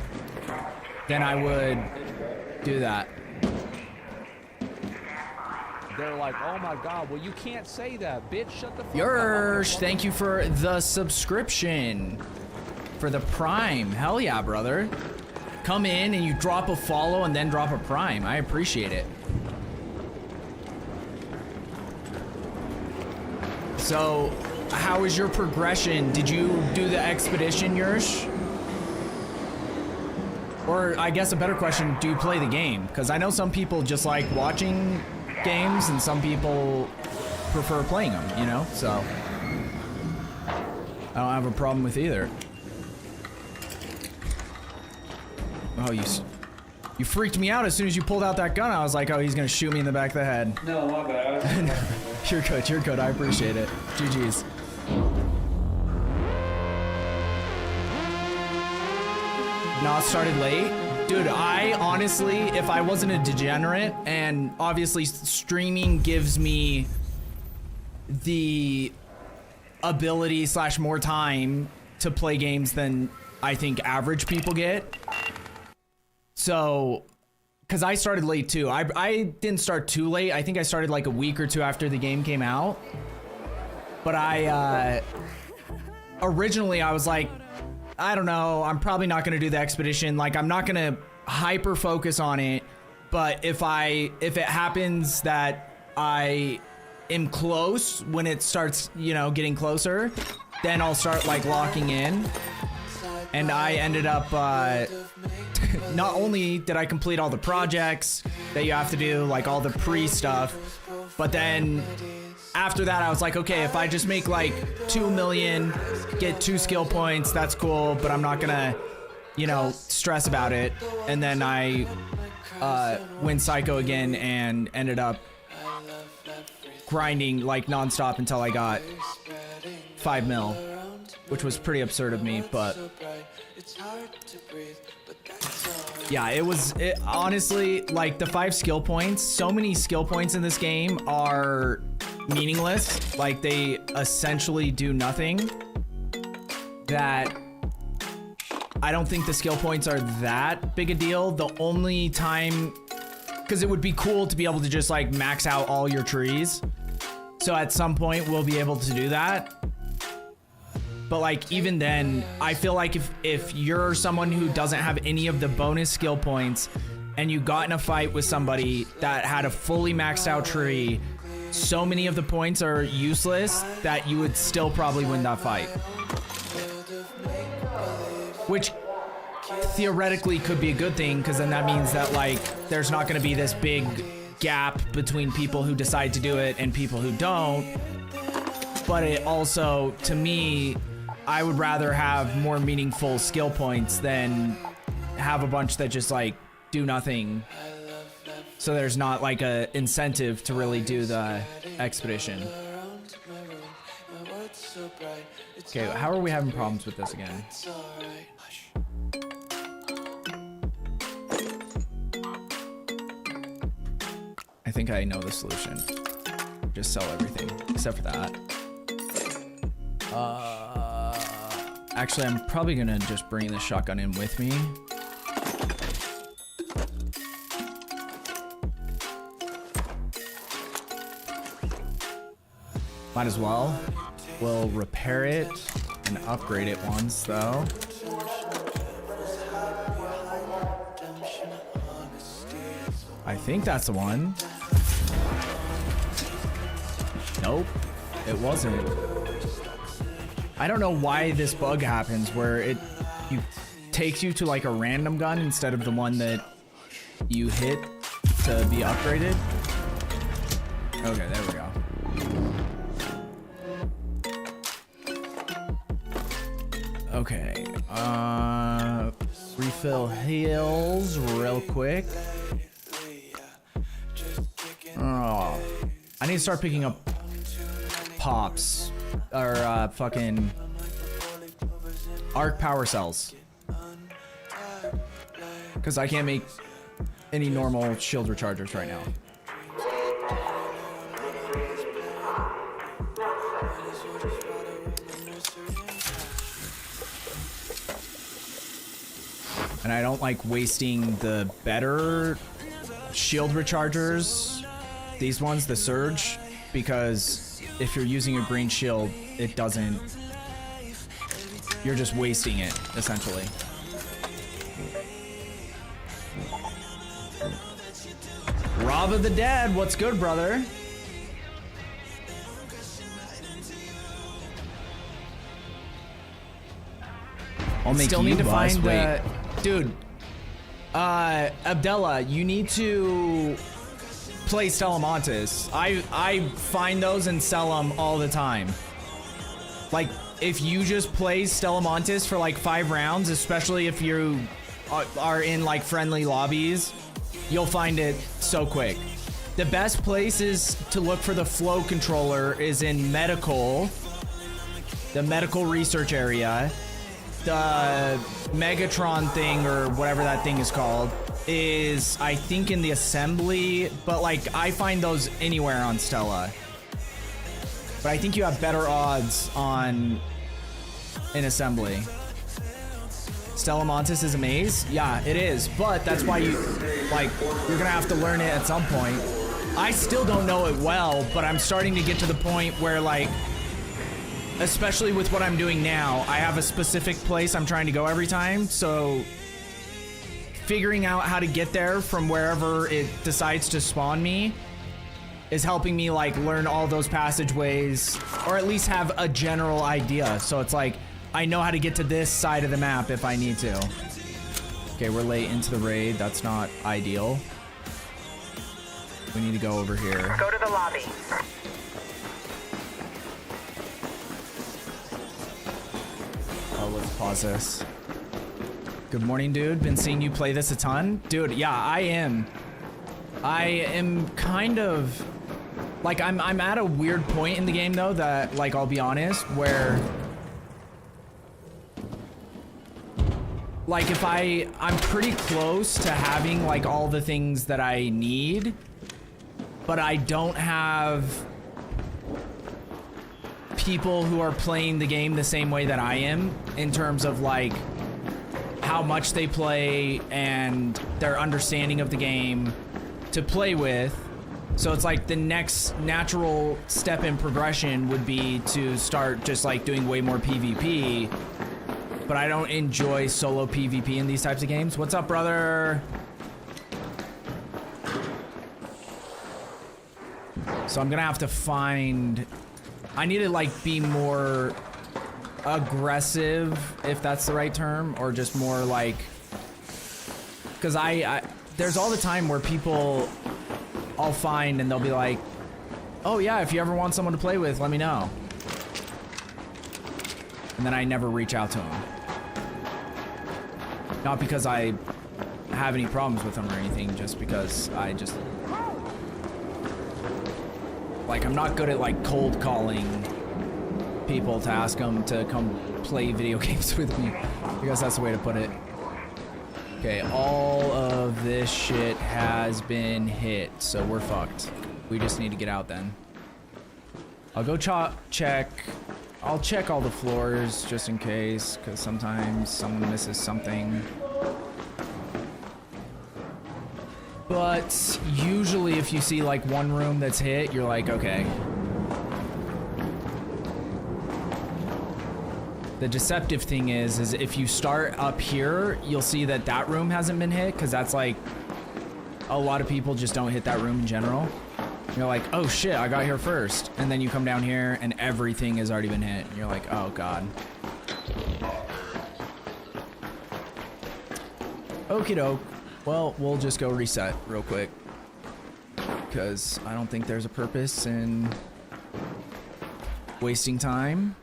then I would do that. They're like, oh my god, well you can't say that, bitch, shut the fuck up. Yersh, thank you for the subscription. For the Prime. Hell yeah, brother. Come in and you drop a follow and then drop a Prime. I appreciate it. So, how is your progression? Did you do the expedition, Yersh? Or I guess a better question, do you play the game? Because I know some people just like watching games and some people prefer playing them, you know? So, I don't have a problem with either. Oh, you freaked me out as soon as you pulled out that gun. I was like, oh, he's gonna shoot me in the back of the head. No, my bad. You're good, I appreciate it. GG's. Not started late? Dude, I honestly, if I wasn't a degenerate, and obviously streaming gives me the ability / more time to play games than I think average people get. So, because I started late too. I didn't start too late. I think I started like a week or two after the game came out. But originally I was like, I don't know, I'm probably not gonna do the expedition. Like, I'm not gonna hyper focus on it. But if it happens that I am close when it starts, you know, getting closer, then I'll start like locking in. And I ended up, not only did I complete all the projects that you have to do, like all the pre-stuff, but then after that I was like, okay, if I just make like 2 million, get 2 skill points, that's cool, but I'm not gonna, you know, stress about it. And then I went psycho again and ended up grinding like non-stop until I got 5 mil. Which was pretty absurd of me, but yeah, it honestly, like the 5 skill points, so many skill points in this game are meaningless. Like, they essentially do nothing, that I don't think the skill points are that big a deal. The only time, because it would be cool to be able to just like max out all your trees. So at some point we'll be able to do that. But like, even then, I feel like if you're someone who doesn't have any of the bonus skill points and you got in a fight with somebody that had a fully maxed out tree, so many of the points are useless that you would still probably win that fight. Which theoretically could be a good thing, because then that means that like there's not going to be this big gap between people who decide to do it and people who don't. But it also, to me, I would rather have more meaningful skill points than have a bunch that just like do nothing So there's not like a incentive to really do the expedition. Okay, how are we having problems with this again? I think I know the solution. Just sell everything, except for that. Actually, I'm probably gonna just bring the shotgun in with me. Might as well. We'll repair it and upgrade it once, though. I think that's the one. Nope, it wasn't. I don't know why this bug happens where it takes you to like a random gun instead of the one that you hit to be upgraded. Okay, there we go. Okay, refill heals real quick. Oh, I need to start picking up pops or fucking arc power cells, because I can't make any normal shield rechargers right now. And I don't like wasting the better shield rechargers, these ones, the Surge, because if you're using a green shield, it doesn't, you're just wasting it, essentially. Rob of the Dead, what's good, brother? I'll make Still you need to boss, find wait. dude. Abdella, you need to play Stellamontes. I find those and sell them all the time. Like, if you just play Stellamontes for like 5 rounds, especially if you are in like friendly lobbies, you'll find it so quick. The best places to look for the flow controller is in medical, the medical research area. The Megatron thing, or whatever that thing is called, is I think in the assembly, but like I find those anywhere on Stella. But I think you have better odds on in assembly. Stellamontes is a maze? Yeah, it is, but that's why you're gonna have to learn it at some point. I still don't know it well, but I'm starting to get to the point where, like, especially with what I'm doing now, I have a specific place I'm trying to go every time, so figuring out how to get there from wherever it decides to spawn me is helping me like learn all those passageways, or at least have a general idea. So it's like, I know how to get to this side of the map if I need to. Okay, we're late into the raid. That's not ideal. We need to go over here. Go to the lobby. Oh, let's pause this. Good morning, dude. Been seeing you play this a ton. Dude, yeah, I am. I am kind of like, I'm at a weird point in the game though that, like, I'll be honest, where like if I'm pretty close to having like all the things that I need, but I don't have people who are playing the game the same way that I am in terms of like how much they play and their understanding of the game to play with. So it's like the next natural step in progression would be to start just like doing way more PvP, but I don't enjoy solo PvP in these types of games. What's up, brother? So I'm gonna have to find, I need to like be more aggressive, if that's the right term, or just more like, because I there's all the time where people I'll find and they'll be like, oh yeah, if you ever want someone to play with, let me know. And then I never reach out to them. Not because I have any problems with them or anything, just because I just like, I'm not good at like cold calling people to ask them to come play video games with me. I guess that's the way to put it. Okay, all of this shit has been hit, so we're fucked. We just need to get out then. I'll go check. I'll check all the floors just in case, because sometimes someone misses something. But usually if you see like one room that's hit, you're like, okay. The deceptive thing is if you start up here, you'll see that that room hasn't been hit, because that's like, a lot of people just don't hit that room in general. You're like, oh shit, I got here first. And then you come down here and everything has already been hit. And you're like, oh god. Okie doke. Well, we'll just go reset real quick, because I don't think there's a purpose in wasting time.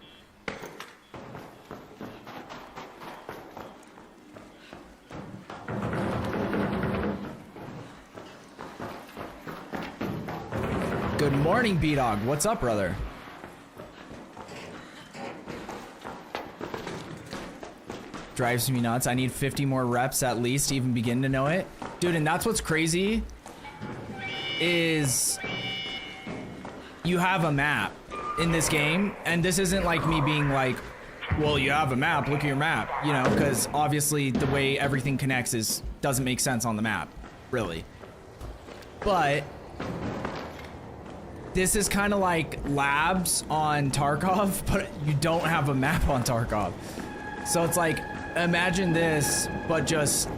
Good morning, B-Dog. What's up, brother? Drives me nuts. I need 50 more reps at least to even begin to know it. Dude, and that's what's crazy is you have a map in this game, and this isn't like me being like, well, you have a map, look at your map, you know, because obviously the way everything connects doesn't make sense on the map, really. But this is kind of like labs on Tarkov, but you don't have a map on Tarkov. So it's like, imagine this, but just,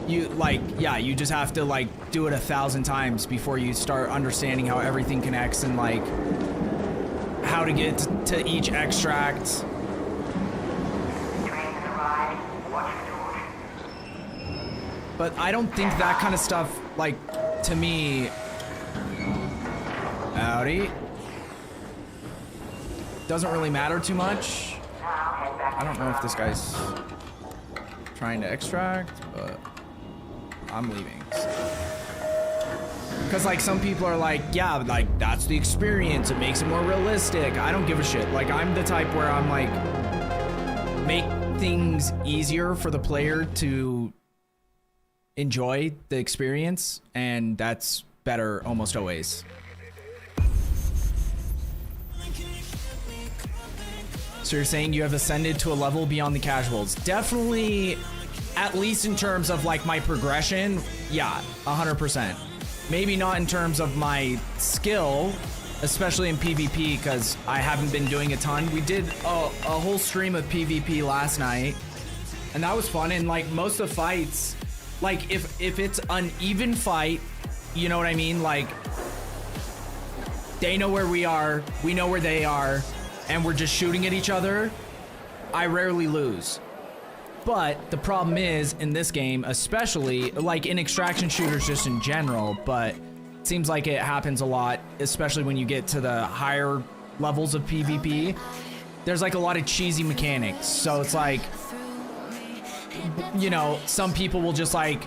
you like, yeah, you just have to like do it 1,000 times before you start understanding how everything connects and like how to get to each extract. But I don't think that kind of stuff, like, to me, howdy, doesn't really matter too much. I don't know if this guy's trying to extract, but I'm leaving. Because like some people are like, yeah, like that's the experience. It makes it more realistic. I don't give a shit. Like I'm the type where I'm like, make things easier for the player to enjoy the experience, and that's better almost always. So you're saying you have ascended to a level beyond the casuals? Definitely, at least in terms of like my progression, yeah, 100%. Maybe not in terms of my skill, especially in PvP, because I haven't been doing a ton. We did a whole stream of PvP last night, and that was fun. And like most of the fights, like if it's an even fight, you know what I mean? Like they know where we are, we know where they are, and we're just shooting at each other, I rarely lose. But the problem is, in this game, especially, like in extraction shooters just in general, but it seems like it happens a lot, especially when you get to the higher levels of PvP, there's like a lot of cheesy mechanics. So it's like, you know, some people will just like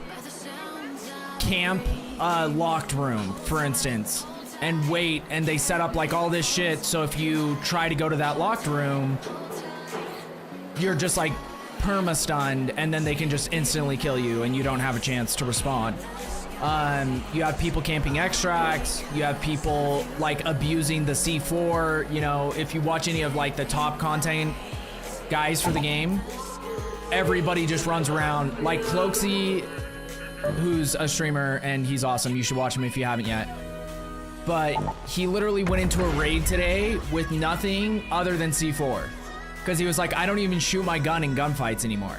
camp a locked room, for instance, and wait, and they set up like all this shit, so if you try to go to that locked room, you're just like perma-stunned, and then they can just instantly kill you, and you don't have a chance to respawn. You have people camping extracts, you have people like abusing the C4, you know, if you watch any of like the top content guys for the game, everybody just runs around, like Cloaksy, who's a streamer, and he's awesome, you should watch him if you haven't yet. But he literally went into a raid today with nothing other than C4. Because he was like, I don't even shoot my gun in gunfights anymore.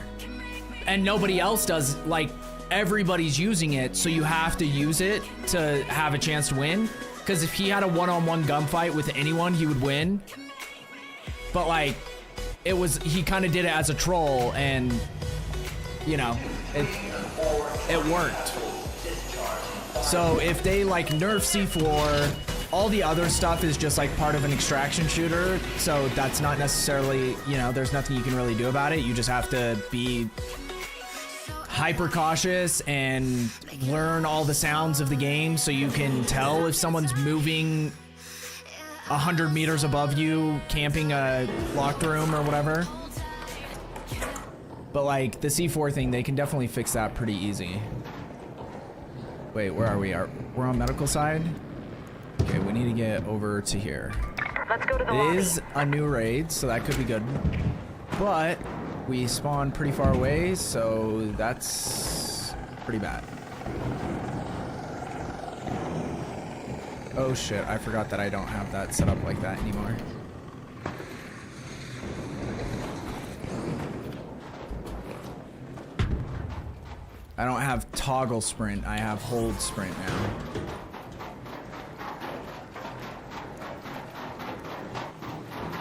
And nobody else does, like, everybody's using it, so you have to use it to have a chance to win. Because if he had a one-on-one gunfight with anyone, he would win. But, like, he kind of did it as a troll, and, you know, it worked. So if they like nerf C4, all the other stuff is just like part of an extraction shooter. So that's not necessarily, you know, there's nothing you can really do about it. You just have to be hyper cautious and learn all the sounds of the game so you can tell if someone's moving 100 meters above you, camping a locked room or whatever. But like the C4 thing, they can definitely fix that pretty easy. Wait, where are we? We're on medical side? Okay, we need to get over to here. Let's go to the It lobby. is a new raid, so that could be good. But we spawn pretty far away, so that's pretty bad. Oh shit, I forgot that I don't have that set up like that anymore. I don't have toggle sprint, I have hold sprint now.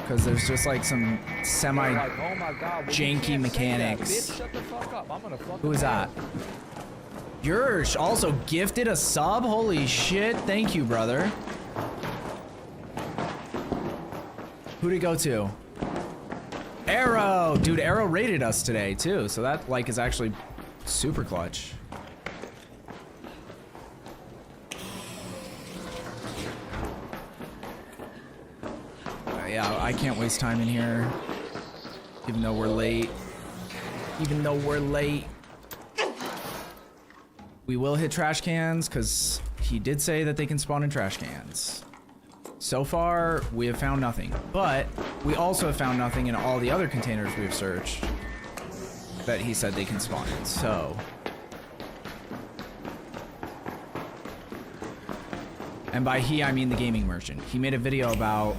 Because there's just like some semi-janky mechanics. Who is that? Yursh also gifted a sub? Holy shit, thank you, brother. Who'd it go to? Arrow! Dude, Arrow rated us today, too, so that, like, is actually super clutch. Yeah, I can't waste time in here. Even though we're late. Even though we're late. We will hit trash cans, because he did say that they can spawn in trash cans. So far, we have found nothing. But we also have found nothing in all the other containers we've searched that he said they can spawn in, so... And by he, I mean the gaming merchant. He made a video about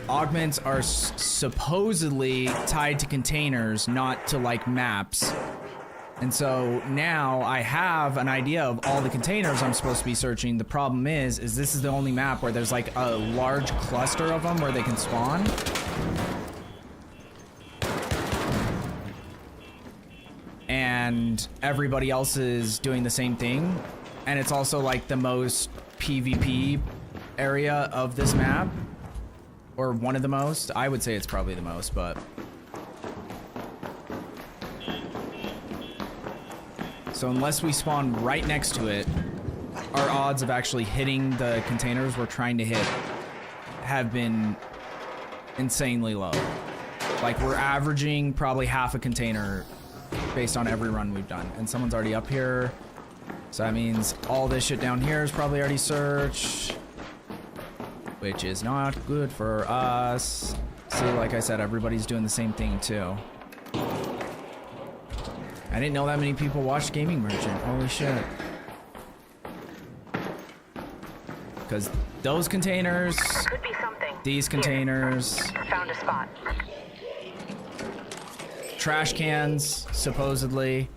augments are supposedly tied to containers, not to, like, maps. And so now I have an idea of all the containers I'm supposed to be searching. The problem is this is the only map where there's like a large cluster of them where they can spawn. And everybody else is doing the same thing. And it's also like the most PvP area of this map. Or one of the most. I would say it's probably the most, but... So unless we spawn right next to it, our odds of actually hitting the containers we're trying to hit have been insanely low. Like, we're averaging probably half a container based on every run we've done. And someone's already up here. So that means all this shit down here is probably already searched. Which is not good for us. See, like I said, everybody's doing the same thing too. I didn't know that many people watched Gaming Merchant. Holy shit. Because those containers, Could be something. these containers, Found a spot. trash cans, supposedly,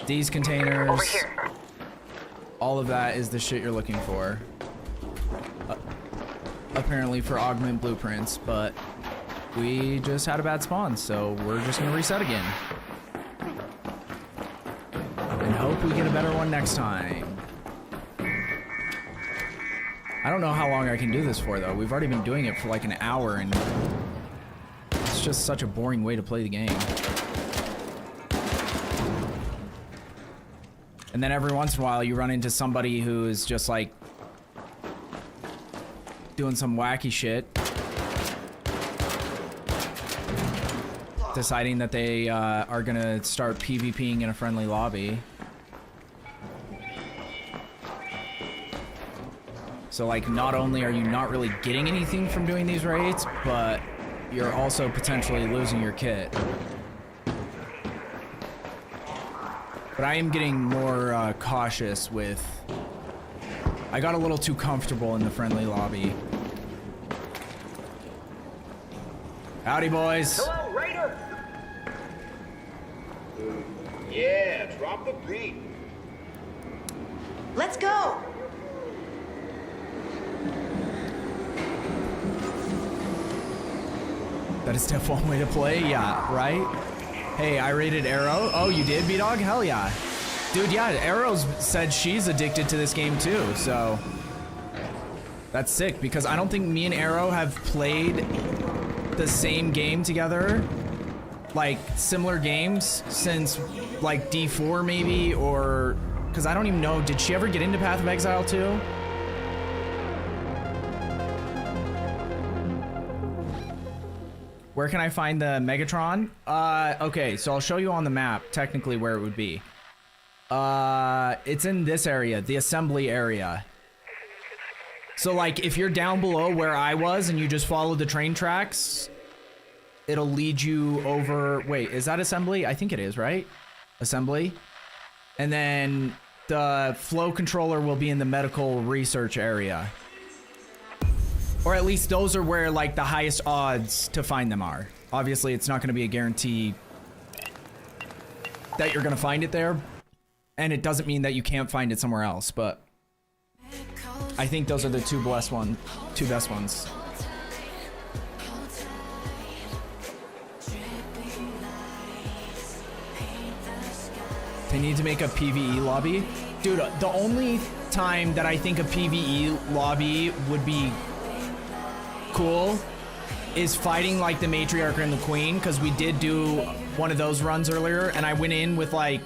these containers, Over here. all of that is the shit you're looking for. Apparently for augment blueprints, but we just had a bad spawn, so we're just gonna reset again. And hope we get a better one next time. I don't know how long I can do this for, though. We've already been doing it for like an hour, and it's just such a boring way to play the game. And then every once in a while, you run into somebody who is just like doing some wacky shit. Deciding that they are gonna start PvPing in a friendly lobby. So like, not only are you not really getting anything from doing these raids, but you're also potentially losing your kit. But I am getting more cautious with... I got a little too comfortable in the friendly lobby. Howdy, boys. Hello, Raider! Yeah, drop the beat. Let's go! That is definitely one way to play, yeah, right? Hey, I rated Arrow. Oh, you did, B-Dog? Hell yeah. Dude, yeah, Arrow's said she's addicted to this game too, so... That's sick, because I don't think me and Arrow have played the same game together like similar games since like D4 maybe, or because I don't even know, did she ever get into Path of Exile 2? Where can I find the Megatron? Okay, so I'll show you on the map technically where it would be. It's in this area, the assembly area. So like if you're down below where I was and you just follow the train tracks, it'll lead you over. Wait, is that assembly? I think it is, right? Assembly. And then the flow controller will be in the medical research area. Or at least those are where like the highest odds to find them are. Obviously, it's not going to be a guarantee that you're going to find it there. And it doesn't mean that you can't find it somewhere else, but I think those are the two best ones. They need to make a PvE lobby. Dude, the only time that I think a PvE lobby would be cool is fighting like the matriarch and the queen, because we did do one of those runs earlier and I went in with like,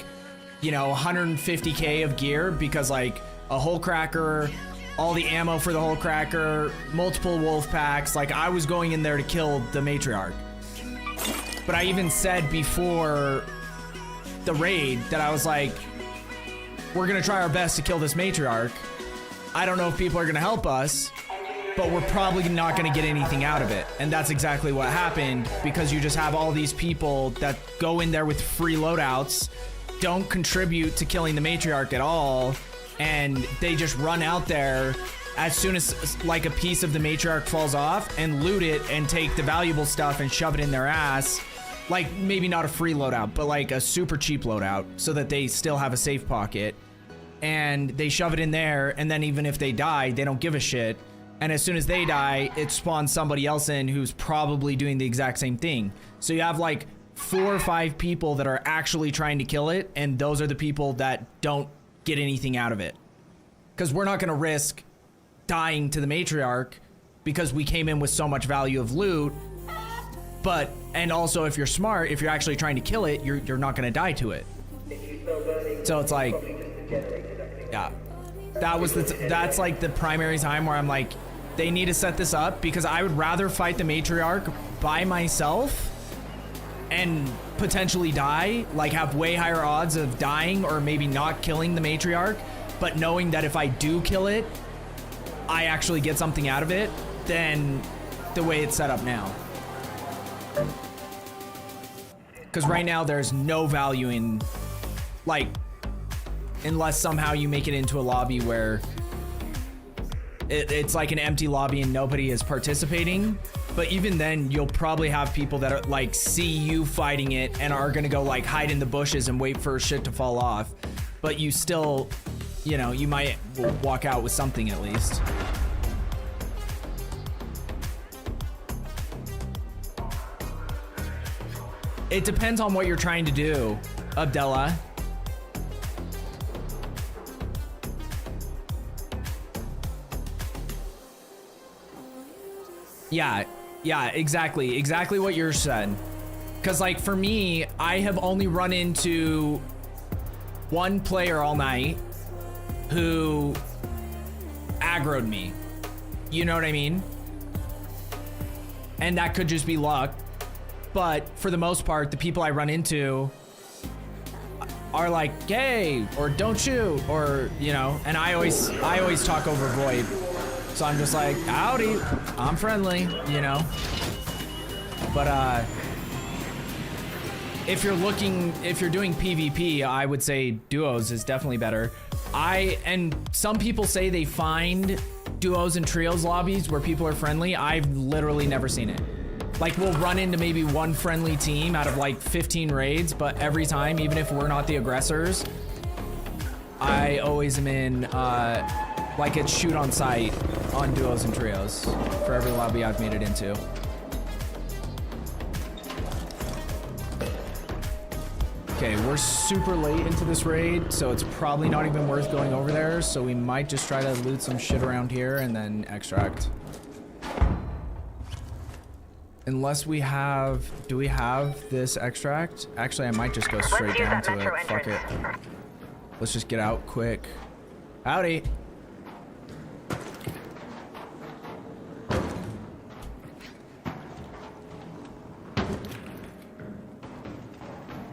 you know, 150k of gear because like a hole cracker, all the ammo for the hole cracker, multiple wolf packs. Like I was going in there to kill the matriarch. But I even said before the raid that I was like, we're gonna try our best to kill this matriarch. I don't know if people are gonna help us, but we're probably not gonna get anything out of it. And that's exactly what happened, because you just have all these people that go in there with free loadouts, don't contribute to killing the matriarch at all, and they just run out there as soon as like a piece of the matriarch falls off and loot it and take the valuable stuff and shove it in their ass. Like maybe not a free loadout, but like a super cheap loadout so that they still have a safe pocket, and they shove it in there, and then even if they die, they don't give a shit. And as soon as they die, it spawns somebody else in who's probably doing the exact same thing. So you have like 4 or 5 people that are actually trying to kill it, and those are the people that don't get anything out of it. Because we're not gonna risk dying to the matriarch because we came in with so much value of loot. But, and also if you're smart, if you're actually trying to kill it, you're not gonna die to it. So it's like, yeah, that's like the primary time where I'm like, they need to set this up, because I would rather fight the matriarch by myself and potentially die, like have way higher odds of dying or maybe not killing the matriarch, but knowing that if I do kill it, I actually get something out of it, than the way it's set up now. Because right now there's no value in, like, unless somehow you make it into a lobby where it's like an empty lobby and nobody is participating. But even then, you'll probably have people that are like see you fighting it and are gonna go like hide in the bushes and wait for shit to fall off. But you still, you know, you might walk out with something at least. It depends on what you're trying to do, Abdella. Yeah, exactly what you're saying. Because like for me, I have only run into one player all night who aggroed me. You know what I mean? And that could just be luck. But for the most part, the people I run into are like, "Hey," or "Don't shoot," or, you know, and I always talk over VoIP. So I'm just like, "Howdy, I'm friendly," you know. But if you're doing PvP, I would say duos is definitely better. And some people say they find duos and trios lobbies where people are friendly. I've literally never seen it. Like, we'll run into maybe one friendly team out of like 15 raids, but every time, even if we're not the aggressors, I always am in, like, it's shoot on sight on duos and trios for every lobby I've made it into. Okay, we're super late into this raid, so it's probably not even worth going over there, so we might just try to loot some shit around here and then extract. Unless we have, do we have this extract? Actually, I might just go straight down to it. Fuck it. Let's just get out quick. Howdy.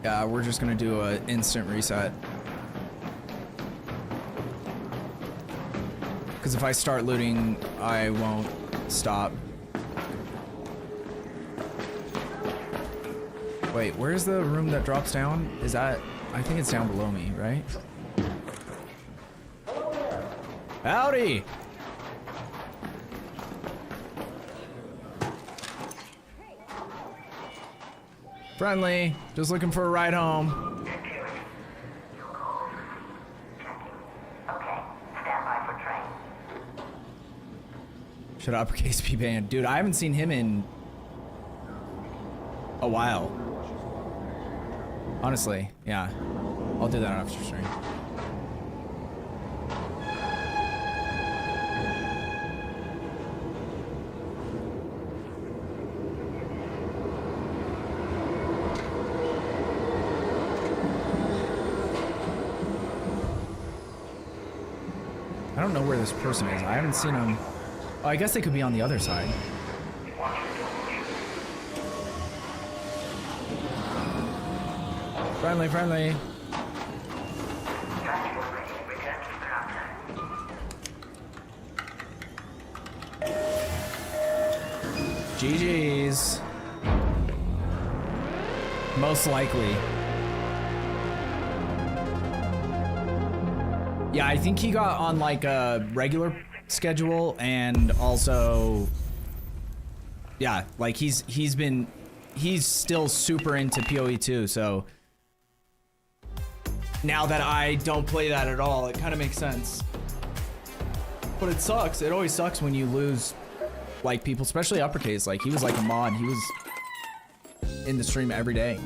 Yeah, we're just gonna do an instant reset. Because if I start looting, I won't stop. Wait, where's the room that drops down? Is that... I think it's down below me, right? Howdy! Friendly. Just looking for a ride home. Should uppercase be banned? Dude, I haven't seen him in a while. Honestly, yeah. I'll do that after stream. I don't know where this person is. I haven't seen him. Oh, I guess they could be on the other side. Friendly, friendly. GG's. Most likely. Yeah, I think he got on like a regular schedule, and also, yeah, like he's still super into PoE too, so now that I don't play that at all, it kind of makes sense. But it sucks. It always sucks when you lose like people, especially uppercase. Like he was like a mod. He was in the stream every day.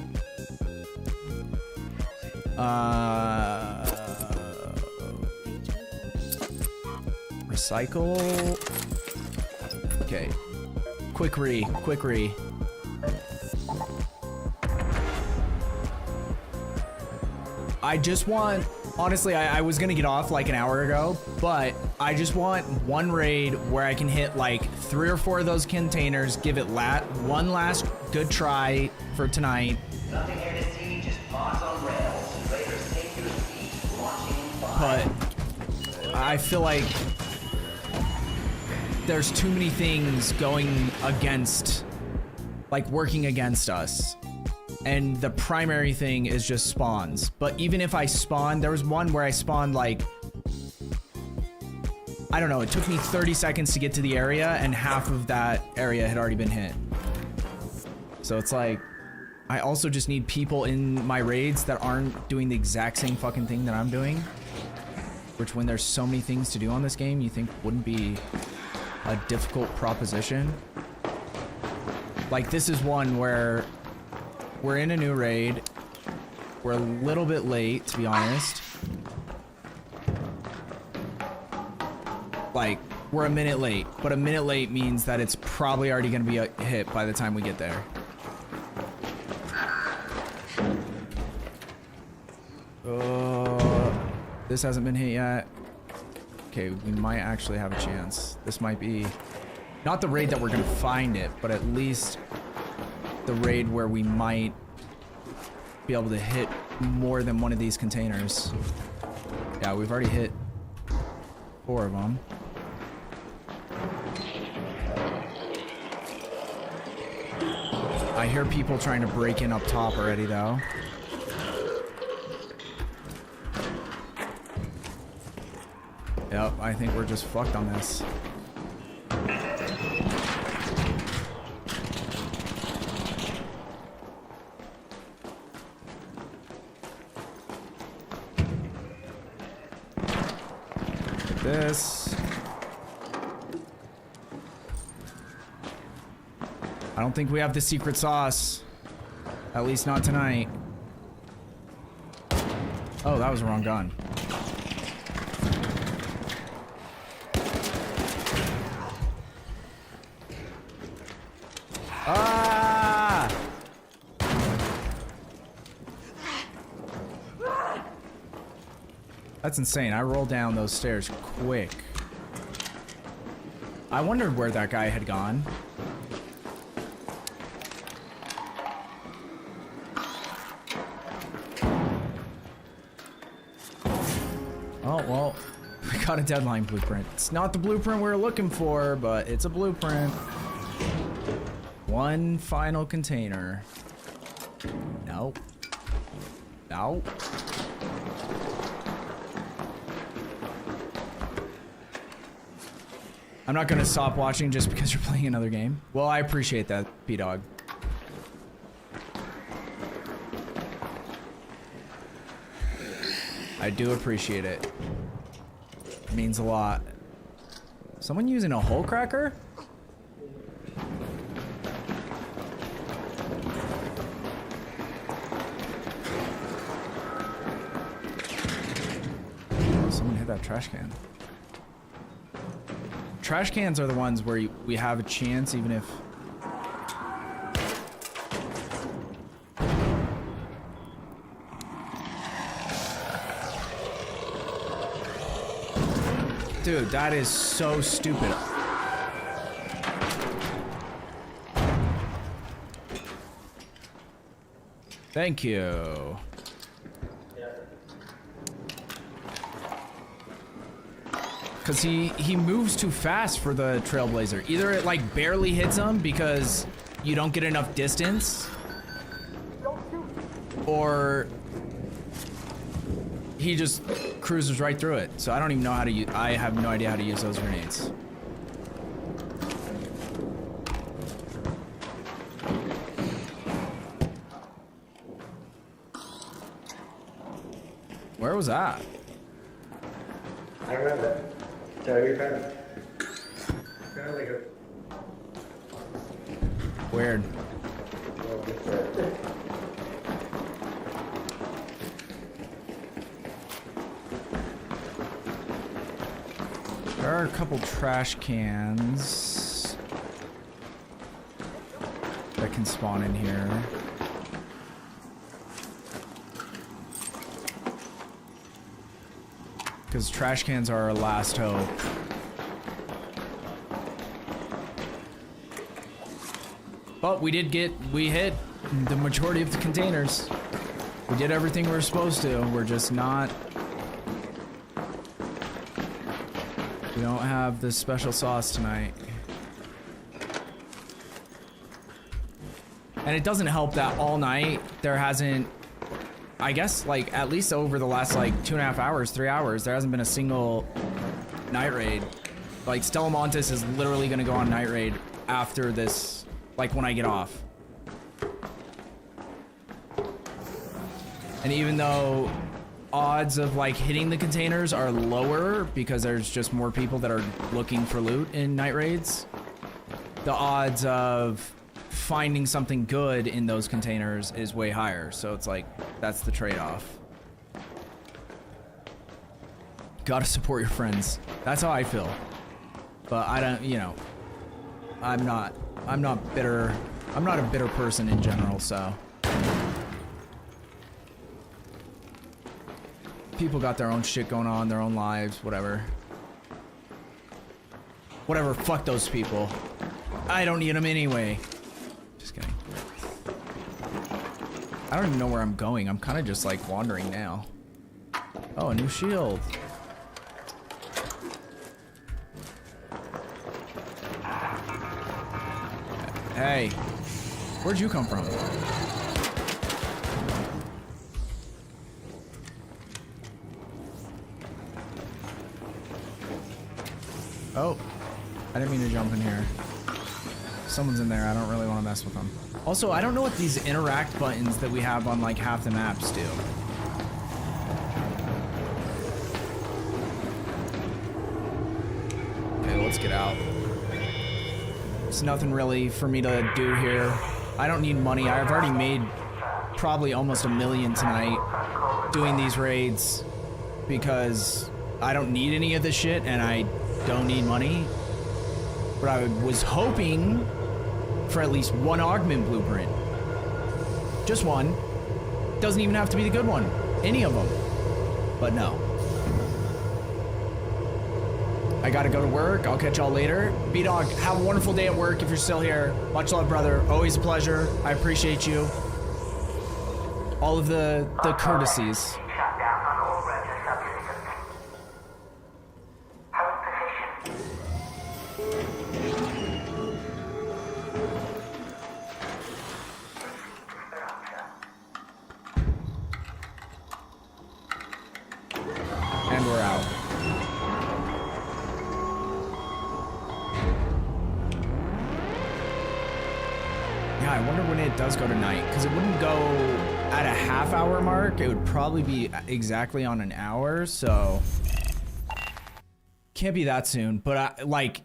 Recycle. Okay. Quick re. I just want, honestly, I was gonna get off like an hour ago, but I just want one raid where I can hit like 3 or 4 of those containers, give it one last good try for tonight. Nothing here to see, just mods on rails. Raiders take your seat, launching but I feel like there's too many things going against, like working against us. And the primary thing is just spawns. But even if I spawn, there was one where I spawned like, I don't know, it took me 30 seconds to get to the area and half of that area had already been hit. So it's like, I also just need people in my raids that aren't doing the exact same fucking thing that I'm doing. Which when there's so many things to do on this game, you think wouldn't be a difficult proposition. Like this is one where we're in a new raid. We're a little bit late, to be honest. Like, we're a minute late, but a minute late means that it's probably already gonna be a hit by the time we get there. This hasn't been hit yet. Okay, we might actually have a chance. This might be not the raid that we're gonna find it, but at least the raid where we might be able to hit more than one of these containers. Yeah, we've already hit 4 of them. I hear people trying to break in up top already though. Yep, I think we're just fucked on this. This. I don't think we have the secret sauce. At least not tonight. Oh, that was the wrong gun. Ah! That's insane. I rolled down those stairs quick. I wondered where that guy had gone. Oh, well, we got a deadline blueprint. It's not the blueprint we were looking for, but it's a blueprint. One final container. Nope. Nope. I'm not gonna stop watching just because you're playing another game. Well, I appreciate that, P-Dog. I do appreciate it. It means a lot. Someone using a hole cracker? Someone hit that trash can. Trash cans are the ones where we have a chance, even if... Dude, that is so stupid. Thank you. Because he moves too fast for the Trailblazer. Either it like barely hits him because you don't get enough distance, or he just cruises right through it. So I don't even know how to use, I have no idea how to use those grenades. Where was that? I remember. Sorry, we found it. Kind of like a... Weird. There are a couple trash cans that can spawn in here. Because trash cans are our last hope. But we hit the majority of the containers. We did everything we were supposed to. We're just not... We don't have the special sauce tonight. And it doesn't help that all night there hasn't... I guess, like, at least over the last, like, 2.5 hours, 3 hours, there hasn't been a single night raid. Like, Stella Montes is literally gonna go on night raid after this, like, when I get off. And even though odds of, like, hitting the containers are lower because there's just more people that are looking for loot in night raids, the odds of finding something good in those containers is way higher. So it's like, that's the trade-off. Gotta support your friends. That's how I feel. But I don't, you know, I'm not bitter. I'm not a bitter person in general, so. People got their own shit going on, their own lives, whatever. Whatever, fuck those people. I don't need them anyway. Just kidding. I don't even know where I'm going. I'm kind of just like wandering now. Oh, a new shield. Hey, where'd you come from? Oh, I didn't mean to jump in here. Someone's in there. I don't really want to mess with them. Also, I don't know what these interact buttons that we have on like half the maps do. Okay, let's get out. There's nothing really for me to do here. I don't need money. I've already made probably almost $1 million tonight doing these raids because I don't need any of this shit and I don't need money. But I was hoping for at least one augment blueprint. Just one. Doesn't even have to be the good one. Any of them. But no. I gotta go to work. I'll catch y'all later. B-Dog, have a wonderful day at work if you're still here. Much love, brother. Always a pleasure. I appreciate you. All of the courtesies. And we're out. Yeah, I wonder when it does go to night, because it wouldn't go at a half-hour mark. It would probably be exactly on an hour, so can't be that soon. But like,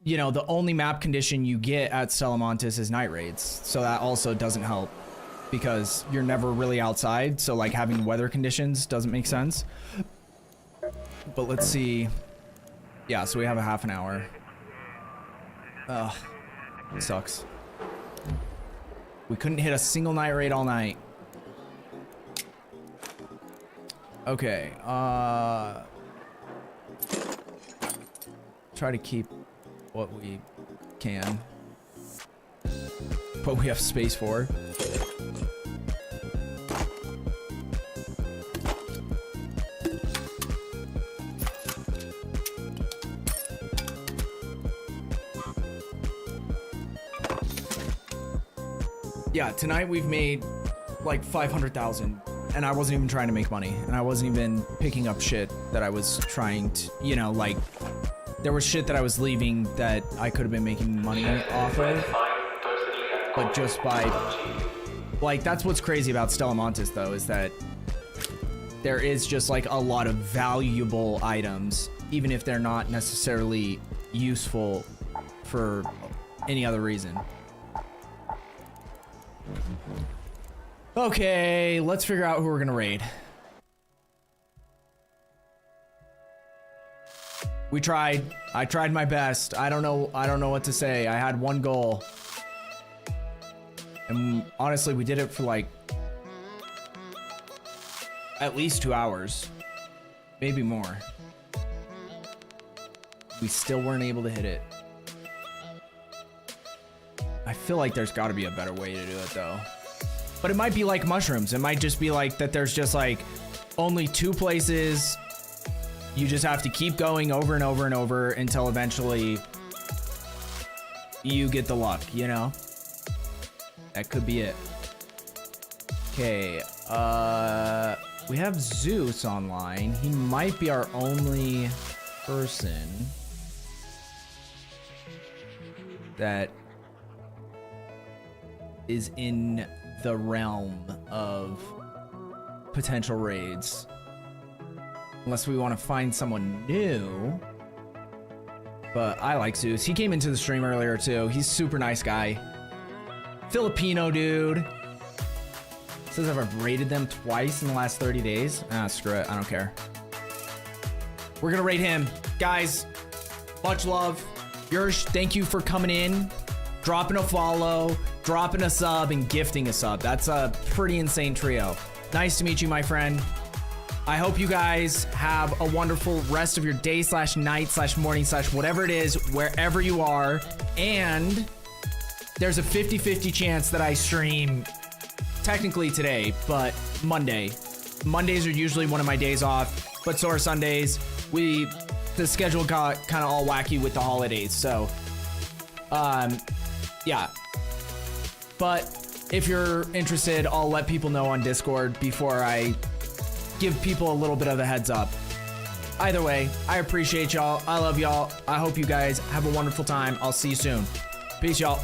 you know, the only map condition you get at Salamantis is night raids, so that also doesn't help because you're never really outside. So like having weather conditions doesn't make sense. But let's see. Yeah, so we have a half an hour. Ugh, sucks. We couldn't hit a single night raid all night. Okay, try to keep what we can, what we have space for. Yeah, tonight we've made like 500,000 and I wasn't even trying to make money and I wasn't even picking up shit that I was trying to, you know, like there was shit that I was leaving that I could have been making money off of, but just by, like, that's what's crazy about Stellamontis though, is that there is just like a lot of valuable items, even if they're not necessarily useful for any other reason. Okay, let's figure out who we're gonna raid. We tried. I tried my best. I don't know what to say. I had one goal. And honestly, we did it for like at least 2 hours. Maybe more. We still weren't able to hit it. I feel like there's got to be a better way to do it though. But it might be like mushrooms. It might just be like that there's just like only 2 places. You just have to keep going over and over and over until eventually you get the luck, you know? That could be it. Okay, we have Zeus online. He might be our only person that is in the realm of potential raids. Unless we want to find someone new. But I like Zeus. He came into the stream earlier too. He's a super nice guy. Filipino dude. Says I've raided them twice in the last 30 days. Ah, screw it. I don't care. We're gonna raid him. Guys, much love. Yursh, thank you for coming in, dropping a follow, dropping a sub, and gifting a sub. That's a pretty insane trio. Nice to meet you, my friend. I hope you guys have a wonderful rest of your day / night / morning / whatever it is, wherever you are. And there's a 50-50 chance that I stream technically today, but Monday. Mondays are usually one of my days off, but so are Sundays. The schedule got kind of all wacky with the holidays, so yeah. But if you're interested, I'll let people know on Discord before I give people a little bit of a heads up. Either way, I appreciate y'all. I love y'all. I hope you guys have a wonderful time. I'll see you soon. Peace, y'all.